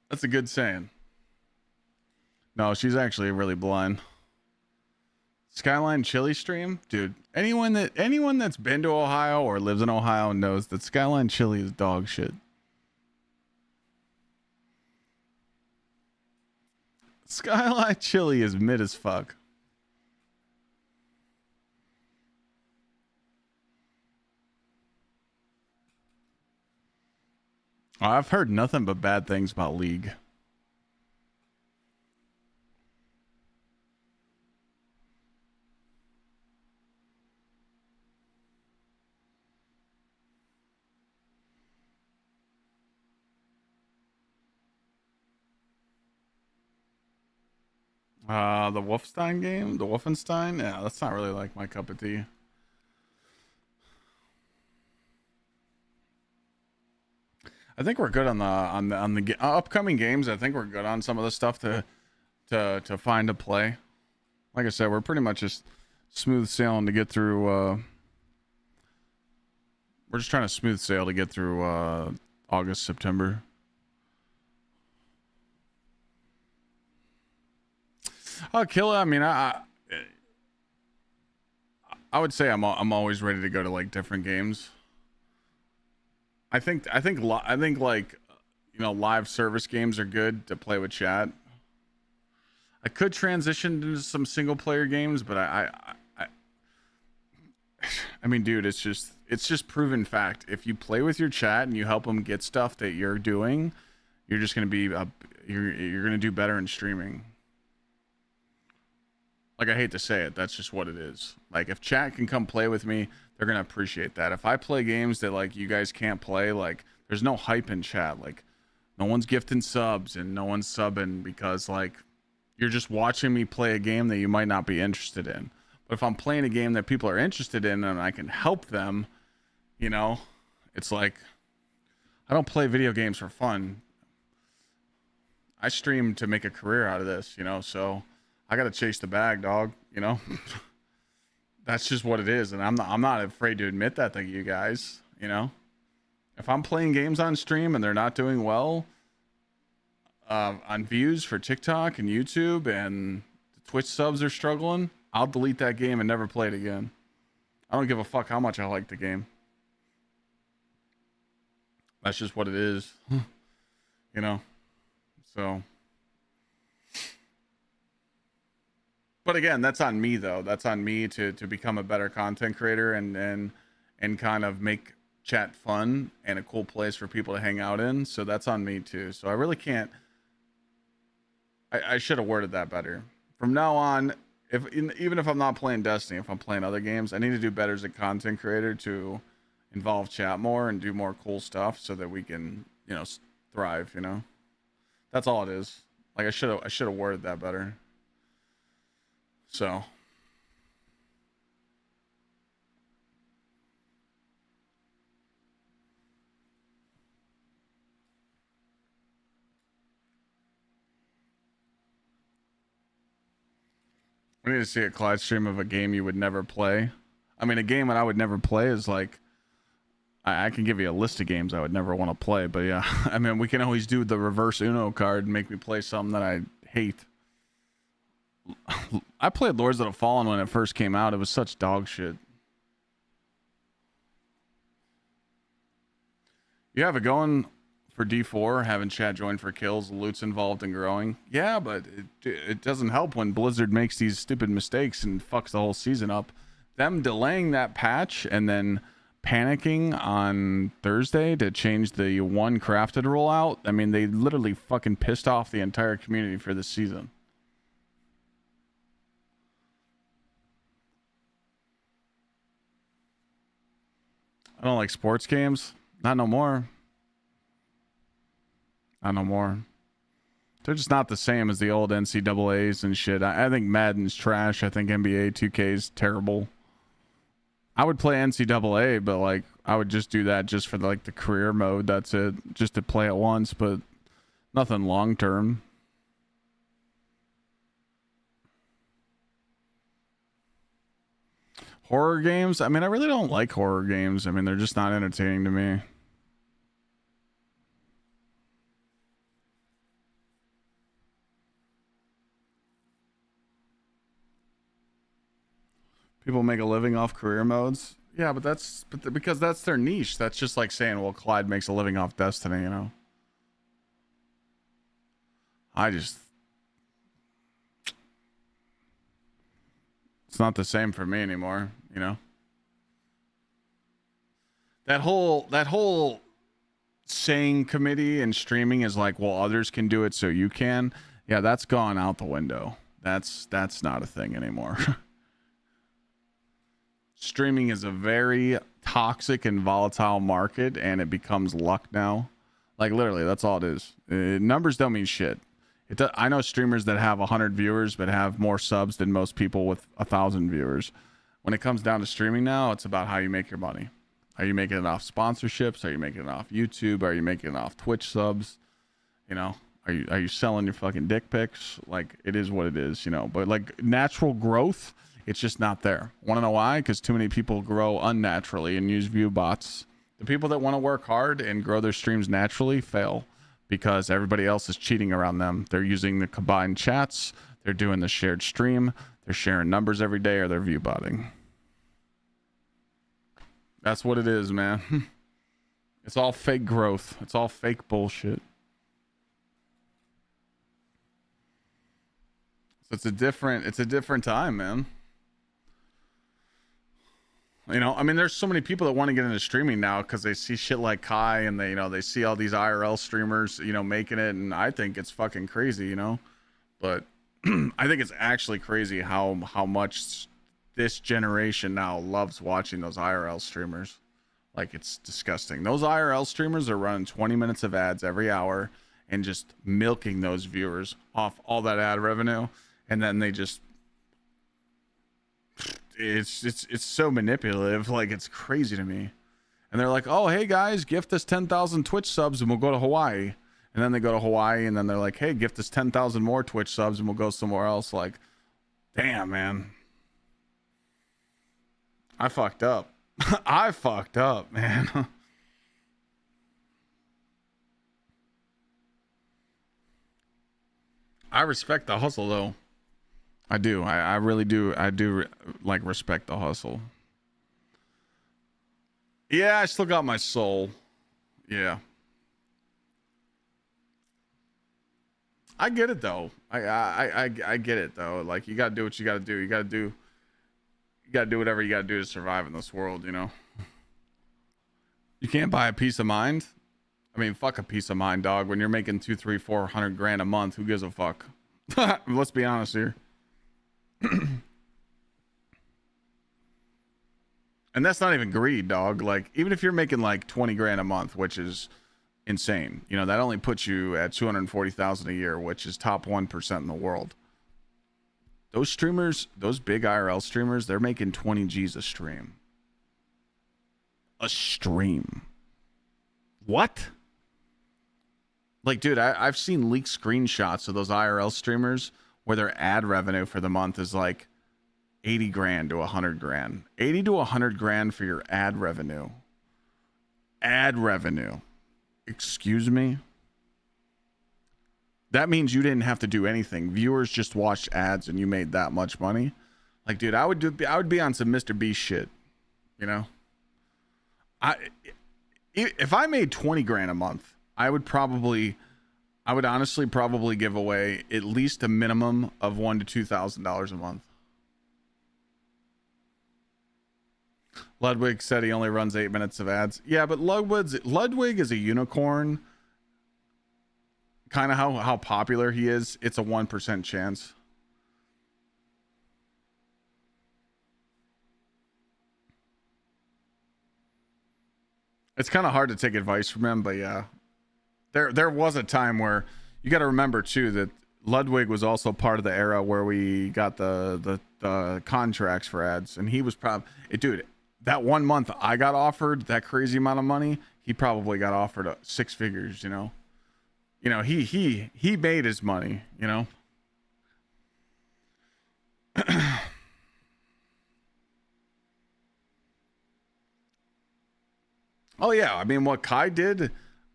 That's a good saying. No, she's actually really blind. Skyline Chili Stream, dude. Anyone that's been to Ohio or lives in Ohio knows that Skyline Chili is dog shit. Skyline Chili is mid as fuck. I've heard nothing but bad things about League. The Wolfenstein game, the Wolfenstein. Yeah, that's not really like my cup of tea. I think we're good on the upcoming games. I think we're good on some of the stuff to find to play. Like I said, we're pretty much just smooth sailing to get through. We're just trying to smooth sail to get through August, September. Oh, kill it. I mean, I would say I'm always ready to go to like different games. I think like, you know, live service games are good to play with chat. I could transition into some single player games, but I mean, dude, it's just proven fact. If you play with your chat and you help them get stuff that you're doing, you're just gonna be you're gonna do better in streaming. Like, I hate to say it, that's just what it is. Like, if chat can come play with me, they're gonna appreciate that. If I play games that like you guys can't play, like there's no hype in chat. Like, no one's gifting subs and no one's subbing because like you're just watching me play a game that you might not be interested in. But if I'm playing a game that people are interested in and I can help them, you know, it's like, I don't play video games for fun. I stream to make a career out of this, you know, so I got to chase the bag, dog, you know. That's just what it is, and I'm not afraid to admit that to you guys, you know. If I'm playing games on stream and they're not doing well on views for TikTok and YouTube and the Twitch subs are struggling, I'll delete that game and never play it again. I don't give a fuck how much I like the game. That's just what it is. You know. So, but again, that's on me though. That's on me to become a better content creator and kind of make chat fun and a cool place for people to hang out in. So that's on me too. So I really can't. I should have worded that better. From now on, even if I'm not playing Destiny, if I'm playing other games, I need to do better as a content creator to involve chat more and do more cool stuff so that we can, you know, thrive. You know, that's all it is. Like, I should have worded that better. So. We need to see a Clyde stream of a game you would never play. I mean, a game that I would never play is like, I can give you a list of games I would never want to play, but yeah, I mean, we can always do the reverse Uno card and make me play something that I hate. I played Lords of the Fallen when it first came out. It was such dog shit. You have it going for D4, having chat join for kills, loot's involved and growing. Yeah, but it doesn't help when Blizzard makes these stupid mistakes and fucks the whole season up. Them delaying that patch and then panicking on Thursday to change the one crafted rollout. I mean, they literally fucking pissed off the entire community for this season. I don't like sports games. Not no more. Not no more. They're just not the same as the old NCAAs and shit. I think Madden's trash. I think NBA 2K is terrible. I would play NCAA, but like I would just do that just for like the career mode. That's it, just to play it once, but nothing long term. Horror games? I mean, I really don't like horror games. I mean, they're just not entertaining to me. People make a living off career modes. Yeah, but because that's their niche. That's just like saying, well, Clyde makes a living off Destiny, you know? It's not the same for me anymore, you know? That whole saying committee and streaming is like, well, others can do it, so you can. Yeah, that's gone out the window. That's not a thing anymore. Streaming is a very toxic and volatile market, and it becomes luck now. Like literally, that's all it is. Numbers don't mean shit. I know streamers that have 100 viewers but have more subs than most people with 1,000 viewers. When it comes down to streaming now, it's about how you make your money. Are you making it off sponsorships? Are you making it off YouTube? Are you making it off Twitch subs? You know, are you selling your fucking dick pics? Like, it is what it is, you know. But like natural growth, it's just not there. Want to know why? Because too many people grow unnaturally and use view bots. The people that want to work hard and grow their streams naturally fail because everybody else is cheating around them. They're using the combined chats. They're doing the shared stream. They're sharing numbers every day, or they're view botting. That's what it is, man. It's all fake growth. It's all fake bullshit. So it's a different time, man. You know, I mean, there's so many people that want to get into streaming now because they see shit like Kai, and they see all these IRL streamers, making it, and I think it's fucking crazy, But I think it's actually crazy how much this generation now loves watching those IRL streamers. Like, it's disgusting. Those IRL streamers are running 20 minutes of ads every hour and just milking those viewers off all that ad revenue, and then they just it's so manipulative. Like, it's crazy to me. And they're like, oh, hey guys, gift us 10,000 Twitch subs and we'll go to Hawaii. And then they go to Hawaii, and then they're like, hey, gift us 10,000 more Twitch subs and we'll go somewhere else. Like, damn, man. I fucked up. I fucked up, man. I respect the hustle, though. I do. I really do. I do like respect the hustle. Yeah, I still got my soul. Yeah. I get it though. I get it though. Like, you gotta do what you gotta do. You gotta do whatever you gotta do to survive in this world, You can't buy a peace of mind. I mean, fuck a peace of mind, dog. When you're making 200, 300, 400 grand a month, who gives a fuck? Let's be honest here. And that's not even greed, dog. Like, even if you're making like 20 grand a month, which is insane, that only puts you at 240,000 a year, which is top 1% in the world. Those streamers, those big IRL streamers, they're making 20 G's a stream. A stream. What? Like, dude, I've seen leaked screenshots of those IRL streamers where their ad revenue for the month is like 80 grand to 100 grand. 80 to 100 grand for your ad revenue. Ad revenue. Excuse me? That means you didn't have to do anything. Viewers just watched ads and you made that much money. Like, dude, I would be on some Mr. Beast shit, If I made 20 grand a month, I would honestly probably give away at least a minimum of $1,000 to $2,000 a month. Ludwig said he only runs 8 minutes of ads. Yeah, but Ludwig is a unicorn. Kind of how popular he is. It's a 1% chance. It's kind of hard to take advice from him, but yeah. There was a time where you got to remember too that Ludwig was also part of the era where we got the contracts for ads, and he was probably dude. That 1 month I got offered that crazy amount of money, he probably got offered 6 figures. You know, he made his money. You know. Oh yeah, I mean what Kai did,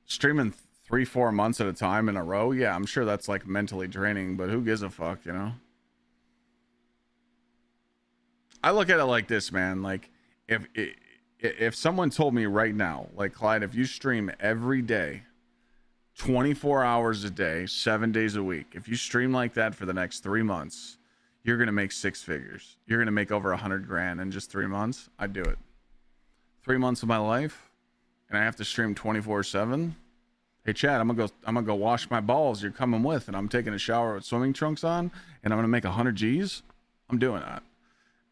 streaming 3-4 months at a time in a row. Yeah, I'm sure that's like mentally draining, but who gives a fuck, you know? I look at it like this, man. Like if someone told me right now, like Clyde, if you stream every day, 24 hours a day, 7 days a week, if you stream like that for the next 3 months, you're gonna make 6 figures. You're gonna make over 100 grand in just 3 months. I'd do it. 3 months of my life, and I have to stream 24/7. Hey Chad, I'm gonna go wash my balls. You're coming with, and I'm taking a shower with swimming trunks on, and I'm gonna make 100 G's. I'm doing that.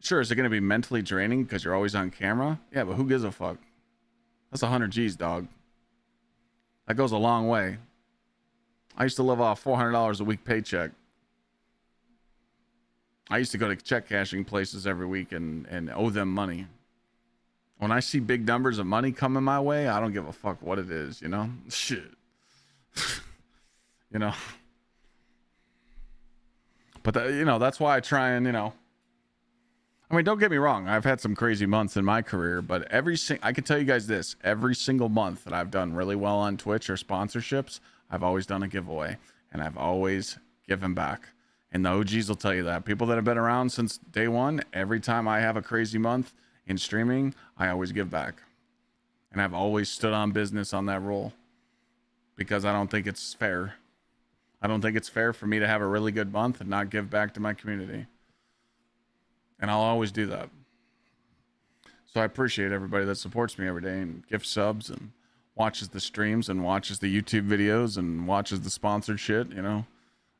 Sure, is it gonna be mentally draining because you're always on camera? Yeah, but who gives a fuck? That's 100 G's, dog. That goes a long way. I used to live off $400 a week paycheck. I used to go to check cashing places every week and owe them money. When I see big numbers of money coming my way, I don't give a fuck what it is, you know? Shit. You know? But, you know, that's why I try and, you know. I mean, don't get me wrong. I've had some crazy months in my career, but I can tell you guys this. Every single month that I've done really well on Twitch or sponsorships, I've always done a giveaway. And I've always given back. And the OGs will tell you that. People that have been around since day one, every time I have a crazy month in streaming, I always give back. And I've always stood on business on that role. Because I don't think it's fair. I don't think it's fair for me to have a really good month and not give back to my community. And I'll always do that. So I appreciate everybody that supports me every day and gift subs and watches the streams and watches the YouTube videos and watches the sponsored shit, you know.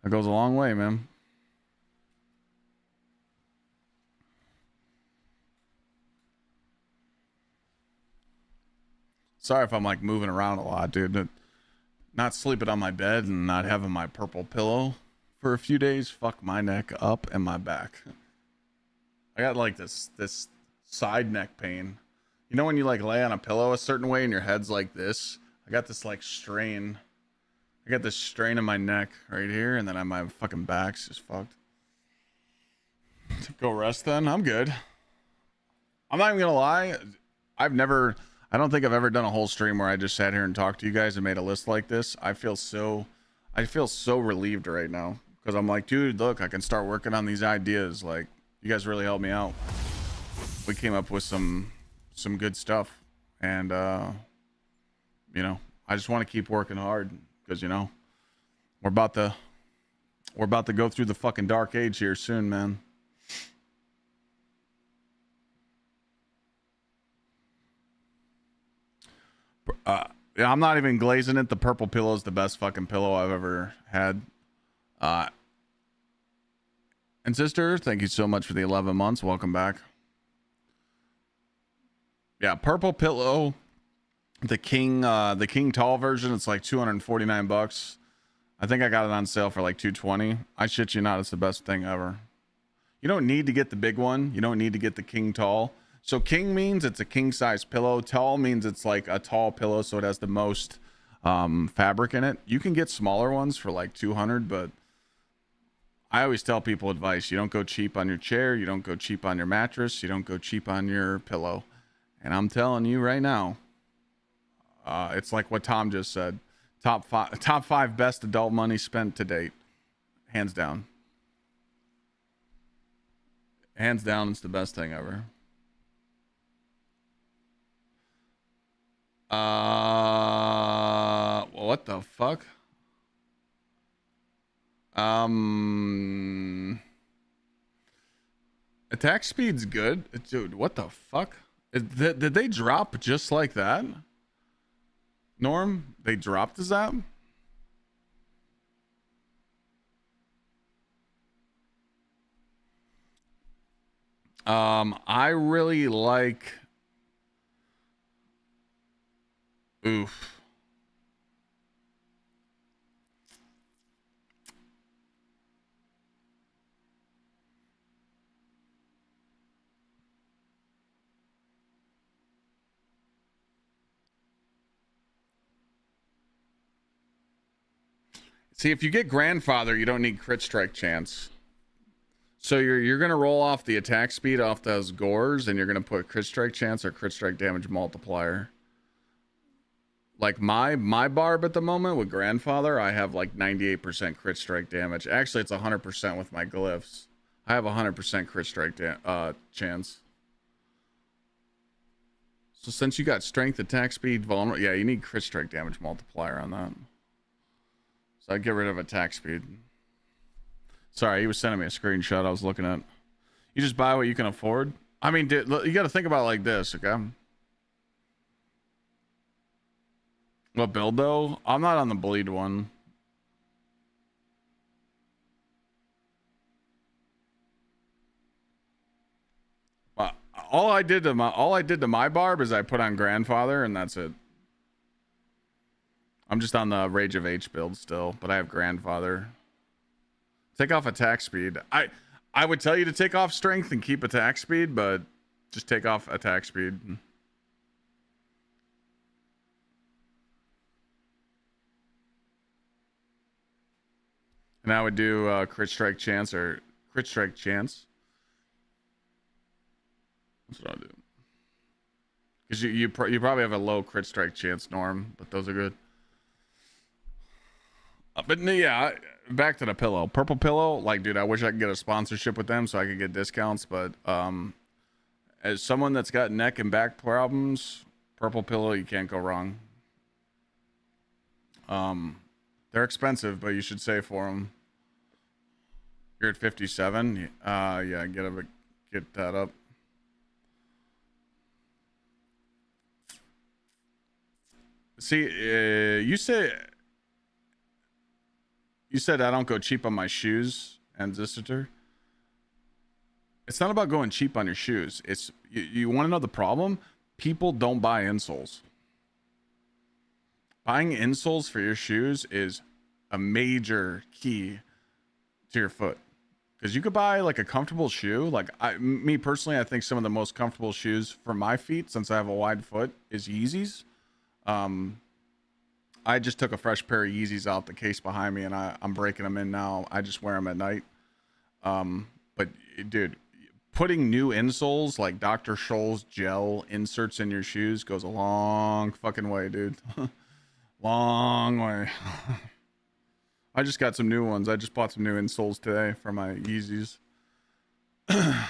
It goes a long way, man. Sorry if I'm like moving around a lot, dude. Not sleeping on my bed and not having my purple pillow for a few days. Fuck my neck up and my back. I got like this side neck pain. You know when you like lay on a pillow a certain way and your head's like this? I got this like strain. I got this strain in my neck right here, and then my fucking back's just fucked. Go rest then. I'm good. I'm not even gonna lie. I don't think I've ever done a whole stream where I just sat here and talked to you guys and made a list like this. I feel so relieved right now because I'm like, dude, look, I can start working on these ideas. Like, you guys really helped me out. We came up with some good stuff, and you know, I just want to keep working hard because, you know, we're about to go through the fucking dark age here soon, man. Yeah, I'm not even glazing it. The purple pillow is the best fucking pillow I've ever had. And sister, thank you so much for the 11 months. Welcome back. Yeah, purple pillow, the king tall version. It's like $249. I think I got it on sale for like $220. I shit you not, it's the best thing ever. You don't need to get the big one. You don't need to get the king tall. So king means it's a king size pillow. Tall means it's like a tall pillow, so it has the most fabric in it. You can get smaller ones for like $200, but I always tell people advice. You don't go cheap on your chair. You don't go cheap on your mattress. You don't go cheap on your pillow. And I'm telling you right now, it's like what Tom just said. Top five best adult money spent to date. Hands down. Hands down, it's the best thing ever. What the fuck? Attack speed's good. Dude, what the fuck? Did they drop just like that? Norm, they dropped the zap? I really like... Oof. See, if you get grandfather, you don't need crit strike chance. So you're gonna roll off the attack speed off those gores, and you're gonna put crit strike chance or crit strike damage multiplier. Like my barb at the moment with grandfather, I have like 98% crit strike damage. Actually, it's 100% with my glyphs. I have 100% crit strike chance. So since you got strength, attack speed, vulnerable, yeah, you need crit strike damage multiplier on that. So I'd get rid of attack speed. Sorry, he was sending me a screenshot I was looking at. You just buy what you can afford. I mean, dude, you got to think about it like this, okay? What build though? I'm not on the bleed one. All I did to my barb is I put on grandfather, and that's it. I'm just on the Rage of H build still, but I have grandfather. Take off attack speed. I would tell you to take off strength and keep attack speed, but just take off attack speed. And I would do crit strike chance or crit strike chance. That's what I'll do. Because you probably have a low crit strike chance, Norm, but those are good. But yeah, back to the pillow. Purple Pillow, like, dude, I wish I could get a sponsorship with them so I could get discounts. But as someone that's got neck and back problems, Purple Pillow, you can't go wrong. They're expensive, but you should save for them. You're at 57. Yeah, get that up. See, you said I don't go cheap on my shoes, and Gsxrclyde. It's not about going cheap on your shoes. It's you want to know the problem? People don't buy insoles. Buying insoles for your shoes is a major key to your foot. Because you could buy like a comfortable shoe. Like me personally, I think some of the most comfortable shoes for my feet, since I have a wide foot, is Yeezys. I just took a fresh pair of Yeezys out the case behind me, and I'm breaking them in now. I just wear them at night. But dude, putting new insoles like Dr. Scholl's gel inserts in your shoes goes a long fucking way, dude. Long way. I just got some new ones. I just bought some new insoles today for my Yeezys. I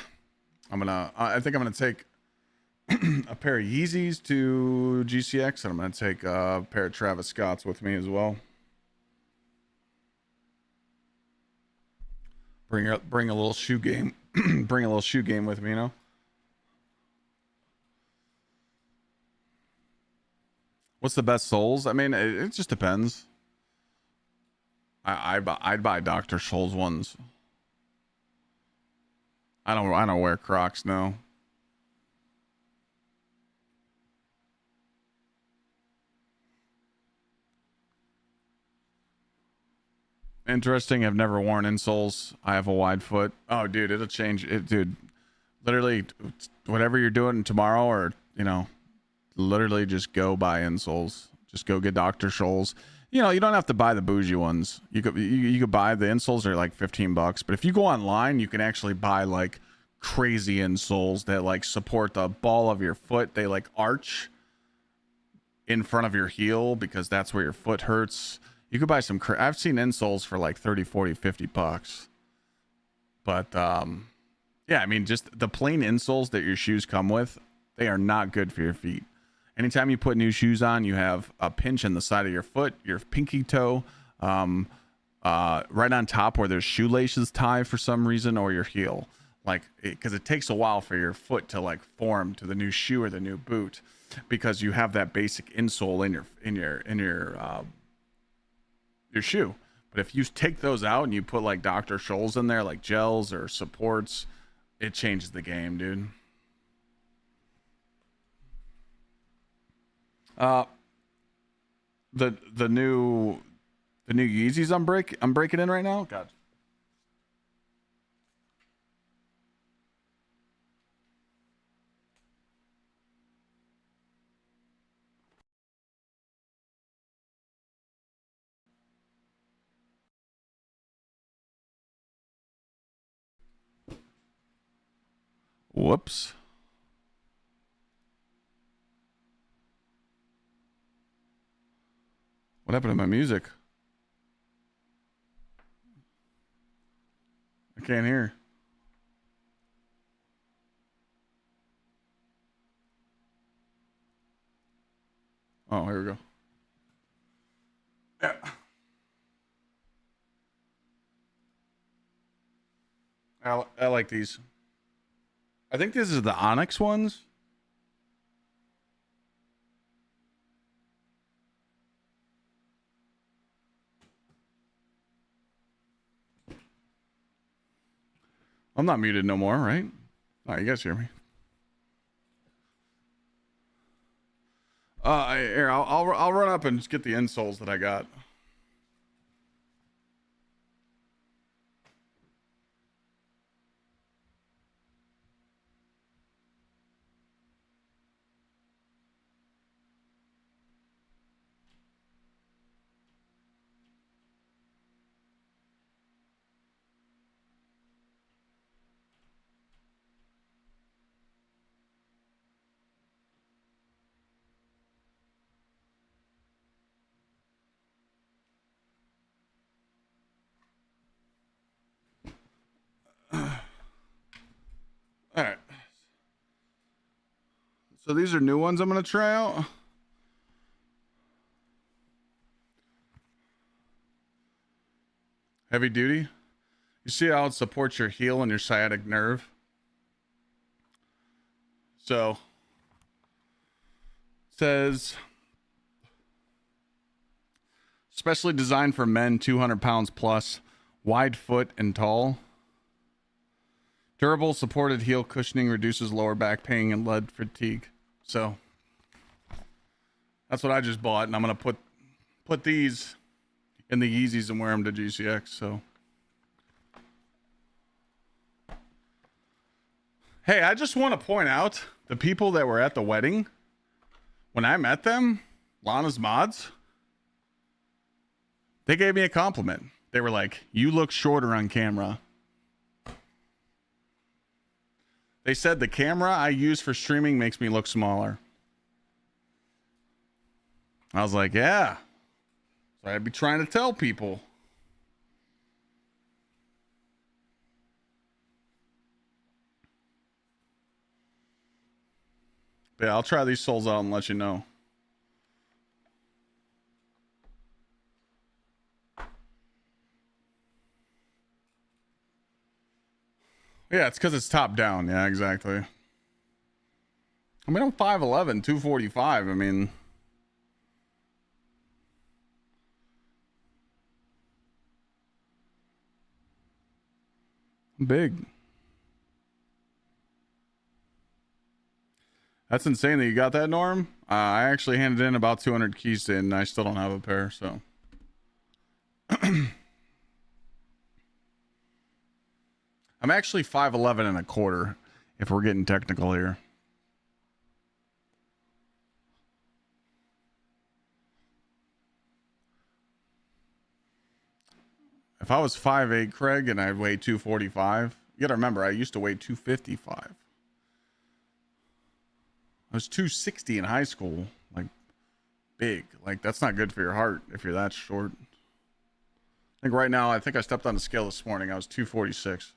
think I'm gonna take a pair of Yeezys to GCX, and I'm gonna take a pair of Travis Scott's with me as well. Bring a little shoe game. Bring a little shoe game with me, you know. What's the best soles? I mean, it just depends. I'd buy Dr. Scholl's ones. I don't wear Crocs, no. Interesting. I've never worn insoles. I have a wide foot. Oh, dude, it'll change it, dude. Literally, whatever you're doing tomorrow, or literally just go buy insoles. Just go get Dr. Scholl's. You don't have to buy the bougie ones. You could buy the insoles are like $15, but if you go online, you can actually buy like crazy insoles that like support the ball of your foot. They like arch in front of your heel because that's where your foot hurts. You could buy some I've seen insoles for like 30, 40, $50. But yeah, I mean, just the plain insoles that your shoes come with, they are not good for your feet. Anytime you put new shoes on, you have a pinch in the side of your foot, your pinky toe, right on top where there's shoelaces tied for some reason, or your heel. Like, because it takes a while for your foot to like form to the new shoe or the new boot, because you have that basic insole in your shoe. But if you take those out and you put like Dr. Scholl's in there, like gels or supports, it changes the game, dude. The new Yeezys I'm breaking in right now. God. Whoops. What happened to my music? I can't hear. Oh, here we go. Yeah. I like these. I think this is the Onyx ones. I'm not muted no more, right? Oh, you guys hear me? Here, I'll run up and just get the insoles that I got. All right. So these are new ones I'm going to try out. Heavy duty. You see how it supports your heel and your sciatic nerve? So it says specially designed for men 200 pounds plus, wide foot and tall. Durable supported heel cushioning reduces lower back pain and leg fatigue. So that's what I just bought, and I'm gonna put these in the Yeezys and wear them to GCX. So hey, I just want to point out the people that were at the wedding. When I met them, Lana's mods, they gave me a compliment. They were like, "You look shorter on camera." They said the camera I use for streaming makes me look smaller. I was like, yeah. So I'd be trying to tell people. But yeah, I'll try these soles out and let you know. Yeah, it's because it's top down. Yeah, exactly. I mean, I'm 5'11", 245. I mean, I'm big. That's insane that you got that, Norm. I actually handed in about 200 keys in, and I still don't have a pair, so. I'm actually 5'11 and a quarter, if we're getting technical here. If I was 5'8", Craig, and I weigh 245, you gotta remember, I used to weigh 255. I was 260 in high school, like big. Like that's not good for your heart if you're that short. I think right now, I think I stepped on the scale this morning. I was 246.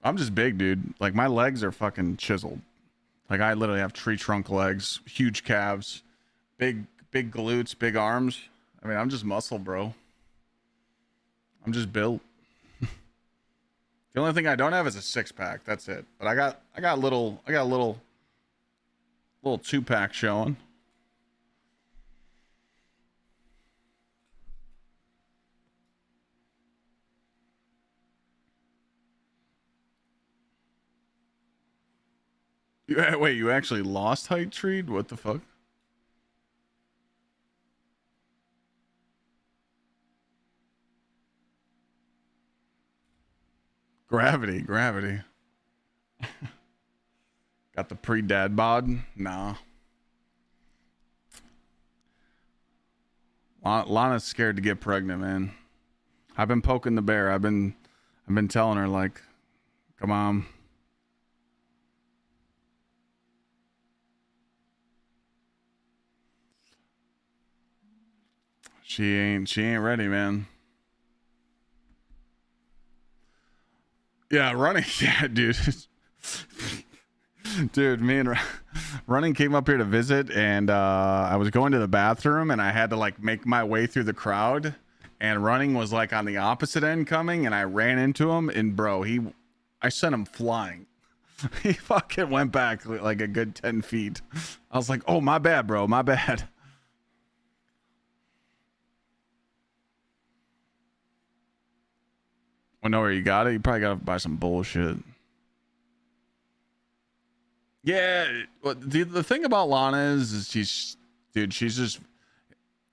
I'm just big, dude. Like my legs are fucking chiseled. Like I literally have tree trunk legs, huge calves, big glutes, big arms. I mean, I'm just muscle, bro. I'm just built. The only thing I don't have is a 6-pack. That's it. But I got a little 2-pack showing. Wait, you actually lost height, Treed? What the fuck? Gravity. Got the pre-dad bod? Nah. Lana's scared to get pregnant, man. I've been poking the bear. I've been telling her, like, Come on. She ain't ready, man. Yeah, running. Yeah, dude. Dude, me and running came up here to visit, and I was going to the bathroom, and I had to like make my way through the crowd, and running was like on the opposite end coming, and I ran into him, and bro, I sent him flying. He fucking went back like a good 10 feet. I was like, oh, my bad, bro, my bad. I know where you got it. You probably got to buy some bullshit. Yeah, the thing about Lana is she's just,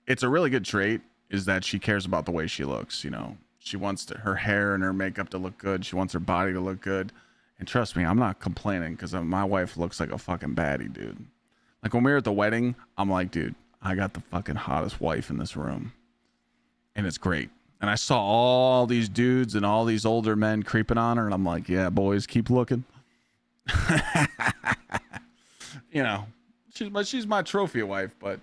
it's a really good trait is that she cares about the way she looks. You know, she wants her hair and her makeup to look good. She wants her body to look good. And trust me, I'm not complaining because my wife looks like a fucking baddie, dude. Like when we were at the wedding, I'm like, dude, I got the fucking hottest wife in this room. And it's great. And I saw all these dudes and all these older men creeping on her. And I'm like, yeah, boys, keep looking. You know, she's my trophy wife, but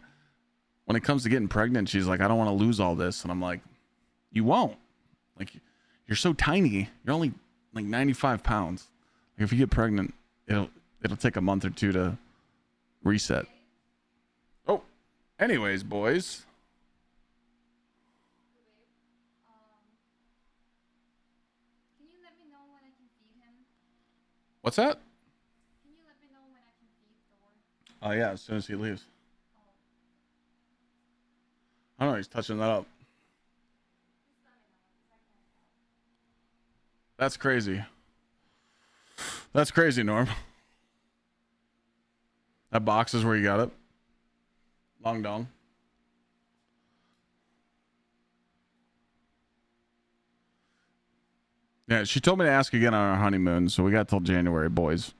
when it comes to getting pregnant, she's like, I don't want to lose all this. And I'm like, you won't. Like, you're so tiny. You're only like 95 pounds. Like, if you get pregnant, it'll take a month or two to reset. Oh, anyways, boys. Can you let me know when I can feed him? What's that? Can you let me know when I can feed Thor? Oh, yeah, as soon as he leaves. I don't know, he's touching that up. That's crazy. That's crazy, Norm. That box is where you got it. Long dong. Yeah, she told me to ask again on our honeymoon, so we got till January, boys.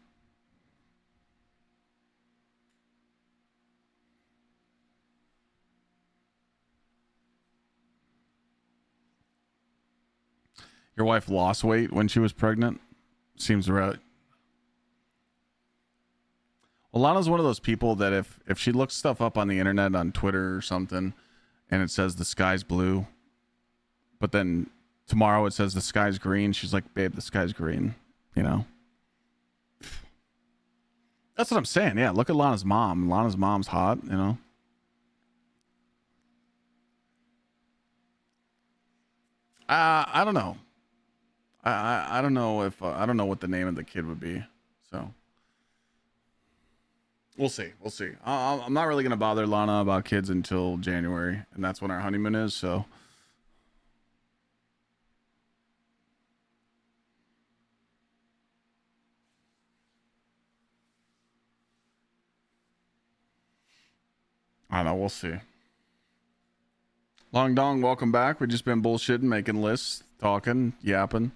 Your wife lost weight when she was pregnant? Seems right. Well, Lana's one of those people that if she looks stuff up on the internet, on Twitter or something, and it says the sky's blue, but then tomorrow it says the sky's green, she's like, babe, the sky's green, you know? That's what I'm saying. Yeah, look at Lana's mom. Lana's mom's hot, you know? I don't know. I don't know if I don't know what the name of the kid would be. So we'll see. We'll see. I'm not really gonna bother Lana about kids until January, and that's when our honeymoon is. So I don't know. We'll see. Long Dong, welcome back. We've just been bullshitting, making lists, talking, yapping.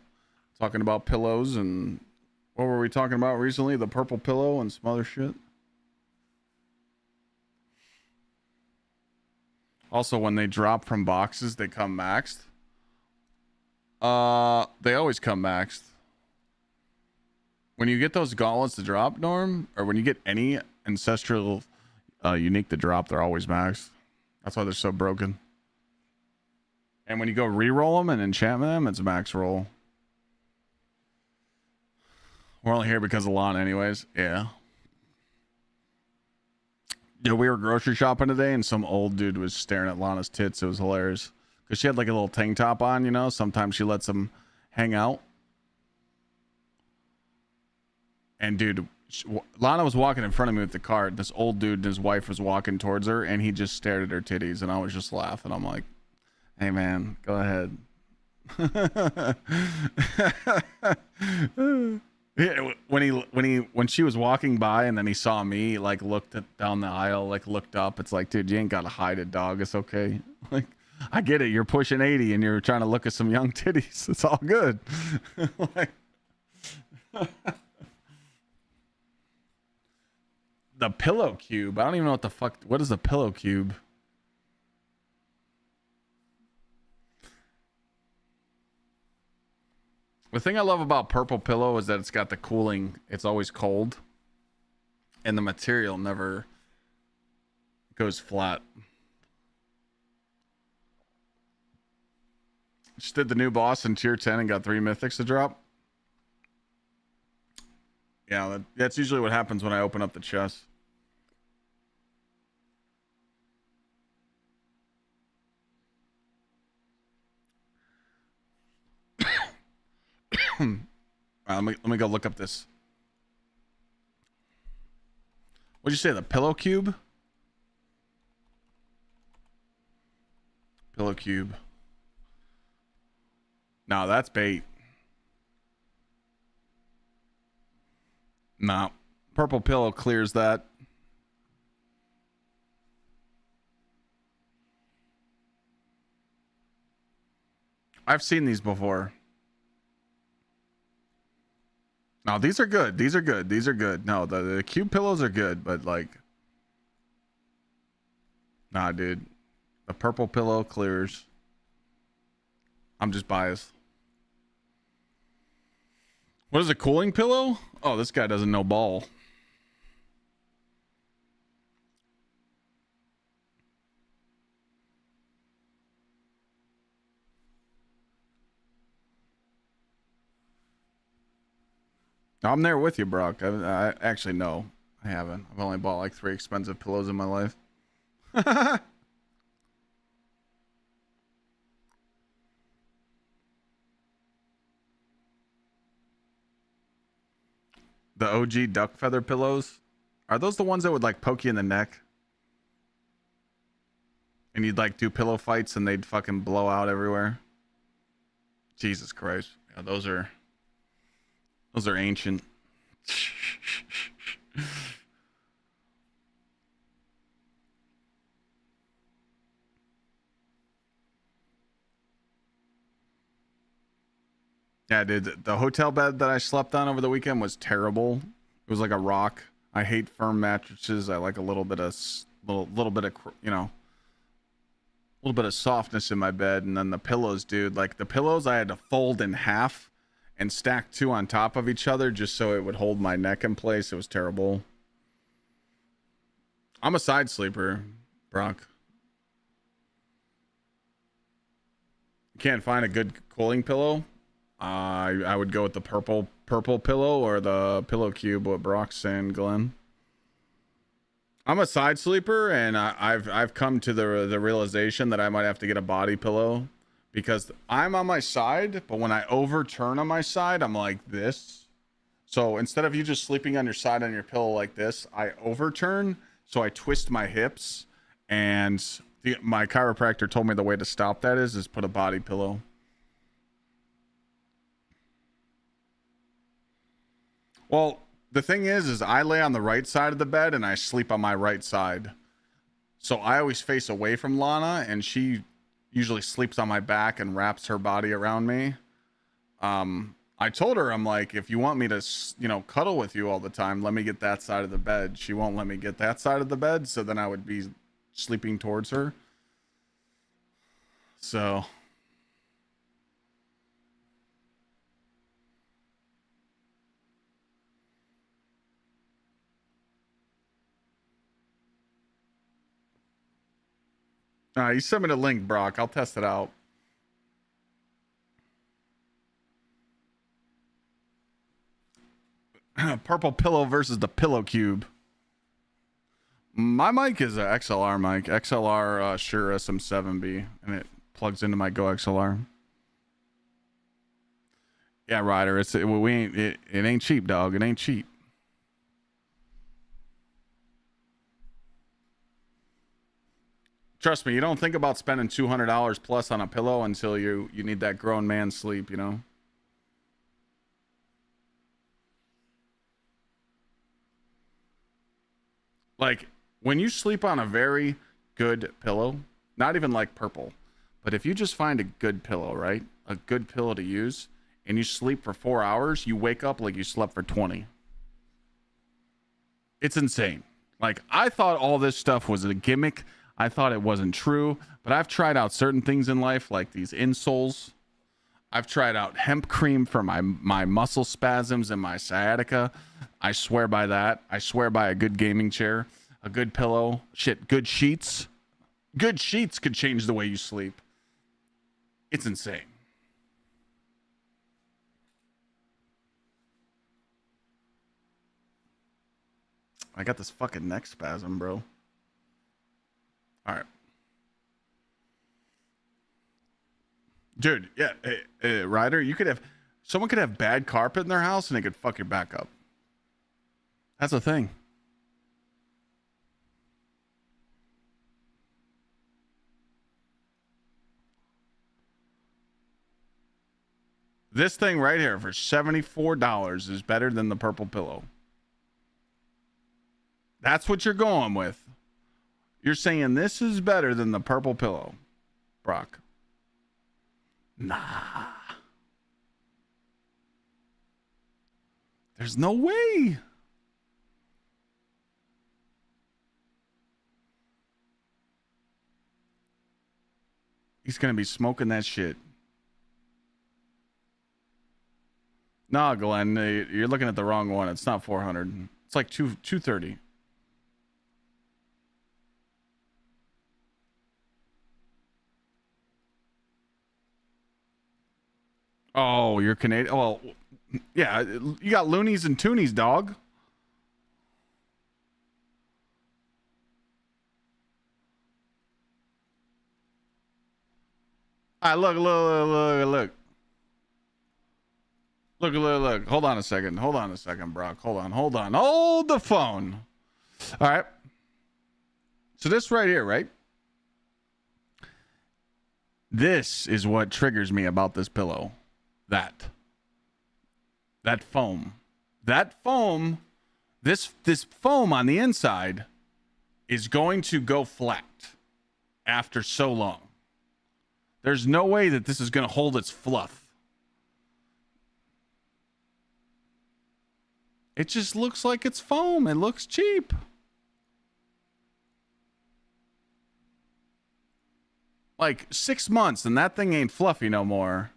Talking about pillows and what were we talking about recently? The purple pillow and some other shit. Also, when they drop from boxes, they come maxed. They always come maxed. When you get those gauntlets to drop, Norm, or when you get any ancestral unique to drop, they're always maxed. That's why they're so broken. And when you go re-roll them and enchant them, it's a max roll. We're only here because of Lana anyways. Yeah. Yeah, we were grocery shopping today and some old dude was staring at Lana's tits. It was hilarious. Because she had like a little tank top on, you know? Sometimes she lets them hang out. And dude, Lana was walking in front of me with the cart. This old dude and his wife was walking towards her and he just stared at her titties and I was just laughing. I'm like, hey man, go ahead. Yeah, when she was walking by and then he saw me, like looked down the aisle, like looked up. It's like, dude, you ain't gotta hide it, dog. It's okay. Like, I get it. You're pushing 80 and you're trying to look at some young titties. It's all good. Like, the pillow cube. I don't even know what the fuck. What is the pillow cube? The thing I love about purple pillow is that it's got the cooling. It's always cold, and the material never goes flat. Just did the new boss in tier 10 and got 3 mythics to drop. Yeah, that's usually what happens when I open up the chest. Let me go look up this. What'd you say? The pillow cube? Pillow cube. No, that's bait. No. Purple pillow clears that. I've seen these before. No, these are good. These are good. These are good. No, the cube pillows are good, but like, nah, dude. The purple pillow clears. I'm just biased. What is a cooling pillow? Oh, this guy doesn't know ball. I'm there with you, Brock. I actually no, I haven't. I've only bought like 3 expensive pillows in my life. The OG duck feather pillows, are those the ones that would like poke you in the neck? And you'd like do pillow fights and they'd fucking blow out everywhere? Jesus Christ. Yeah, those are ancient. Yeah, dude, the hotel bed that I slept on over the weekend was terrible. It was like a rock. I hate firm mattresses. I like a little bit of you know, a little bit of softness in my bed. And then the pillows, dude, like the pillows I had to fold in half and stack 2 on top of each other just so it would hold my neck in place. It was terrible. I'm a side sleeper, Brock. You can't find a good cooling pillow? I would go with the purple pillow or the pillow cube, what Brock's saying, Glenn. I'm a side sleeper, and I've come to the realization that I might have to get a body pillow because I'm on my side, but when I overturn on my side, I'm like this. So instead of you just sleeping on your side on your pillow like this, I overturn, so I twist my hips, and my chiropractor told me the way to stop that is put a body pillow. Well, the thing is I lay on the right side of the bed and I sleep on my right side. So I always face away from Lana, and she usually sleeps on my back and wraps her body around me. I told her, I'm like, if you want me to, you know, cuddle with you all the time, let me get that side of the bed. She won't let me get that side of the bed, so then I would be sleeping towards her. So... you sent me the link, Brock. I'll test it out. Purple pillow versus the pillow cube. My mic is an XLR mic. XLR Shure SM7B. And it plugs into my Go XLR. Yeah, Ryder. It ain't cheap, dog. It ain't cheap. Trust me, you don't think about spending $200 plus on a pillow until you need that grown man sleep, you know? Like, when you sleep on a very good pillow, not even like purple, but if you just find a good pillow, right? A good pillow to use, and you sleep for 4 hours, you wake up like you slept for 20. It's insane. Like, I thought all this stuff was a gimmick. I thought it wasn't true, but I've tried out certain things in life, like these insoles. I've tried out hemp cream for my muscle spasms and my sciatica. I swear by that. I swear by a good gaming chair, a good pillow, shit, good sheets. Good sheets could change the way you sleep. It's insane. I got this fucking neck spasm, bro. All right. Dude, yeah, Ryder, someone could have bad carpet in their house and they could fuck your back up. That's a thing. This thing right here for $74 is better than the purple pillow. That's what you're going with. You're saying this is better than the purple pillow, Brock. Nah. There's no way. He's going to be smoking that shit. Nah, Glenn, you're looking at the wrong one. It's not 400. It's like 230. Oh, you're Canadian. Well, yeah, you got loonies and toonies, dog. All right, look. Look. Hold on a second, Brock. Hold on. Hold the phone. All right. So this right here, right? This is what triggers me about this pillow. That foam. This foam on the inside is going to go flat after so long. There's no way that this is going to hold its fluff. It just looks like it's foam. It looks cheap. Like 6 months and that thing ain't fluffy no more.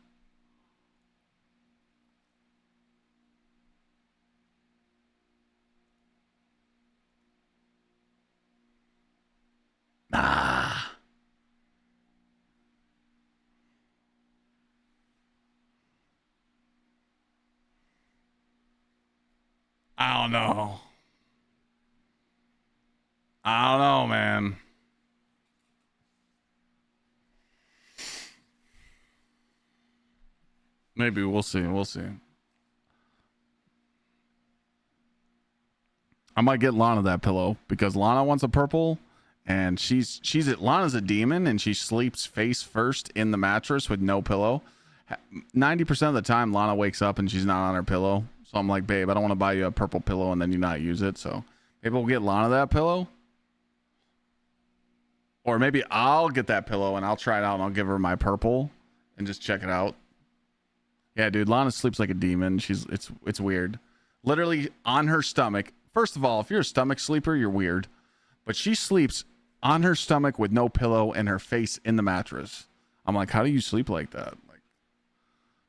Nah. I don't know, man. Maybe we'll see. I might get Lana that pillow because Lana wants a purple and Lana's a demon and she sleeps face first in the mattress with no pillow. 90% of the time Lana wakes up and she's not on her pillow. So I'm like, babe, I don't want to buy you a purple pillow and then you not use it. So maybe we'll get Lana that pillow. Or maybe I'll get that pillow and I'll try it out and I'll give her my purple and just check it out. Yeah, dude, Lana sleeps like a demon. It's weird. Literally on her stomach. First of all, if you're a stomach sleeper, you're weird. But she sleeps on her stomach with no pillow and her face in the mattress. I'm like, how do you sleep like that?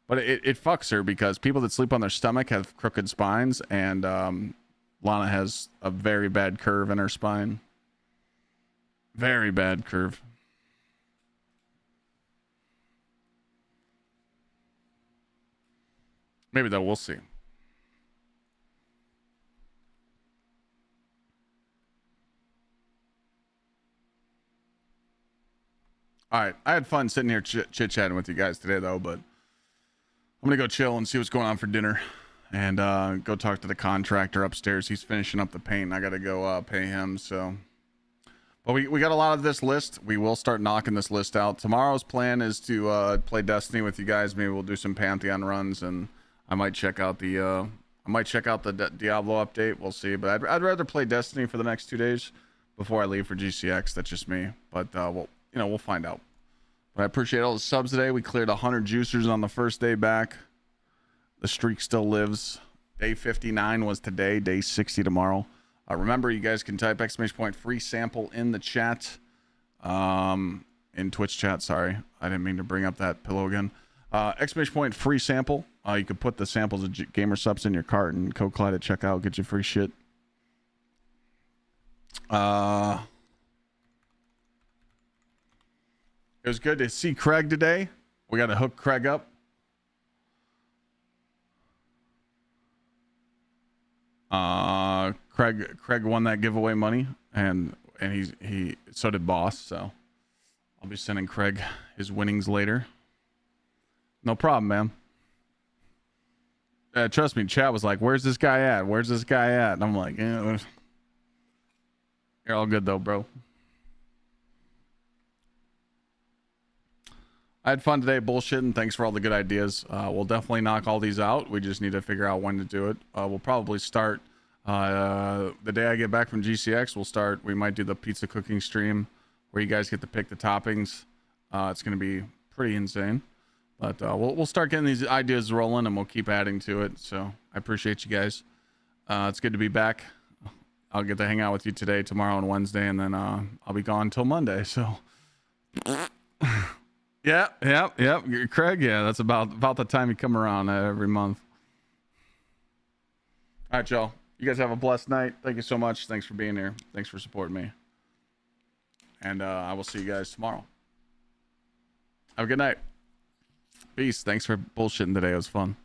But it fucks her because people that sleep on their stomach have crooked spines, and Lana has a very bad curve in her spine. Very bad curve. Maybe though, we'll see. All right, I had fun sitting here chit-chatting with you guys today though, but I'm gonna go chill and see what's going on for dinner, and go talk to the contractor upstairs. He's finishing up the paint. I gotta go pay him. So, but we got a lot of this list. We will start knocking this list out. Tomorrow's plan is to play Destiny with you guys. Maybe we'll do some Pantheon runs, and I might check out the Diablo update. We'll see. But I'd rather play Destiny for the next 2 days before I leave for GCX. That's just me. But we'll find out. But I appreciate all the subs today. We cleared 100 juicers on the first day back. The streak still lives. Day 59 was today. Day 60 tomorrow. Remember, you guys can type ! free sample in the chat. In Twitch chat. Sorry, I didn't mean to bring up that pillow again. Exclamation point free sample. You could put the samples of gamer subs in your cart and code Clyde at checkout, get you free shit. It was good to see Craig today. We got to hook Craig up. Craig won that giveaway money, and he so did Boss. So I'll be sending Craig his winnings later. No problem, man. Trust me, chat was like, "Where's this guy at? Where's this guy at?" And I'm like, "You're all good though, bro." I had fun today bullshitting. Thanks for all the good ideas. We'll definitely knock all these out. We just need to figure out when to do it. We'll probably start the day I get back from GCX. We might do the pizza cooking stream where you guys get to pick the toppings. It's going to be pretty insane. But we'll start getting these ideas rolling, and we'll keep adding to it. So I appreciate you guys. It's good to be back. I'll get to hang out with you today, tomorrow, and Wednesday, and then I'll be gone till Monday. So... Yeah, Craig. Yeah, that's about the time you come around every month. All right, y'all. You guys have a blessed night. Thank you so much. Thanks for being here. Thanks for supporting me. And I will see you guys tomorrow. Have a good night. Peace. Thanks for bullshitting today. It was fun.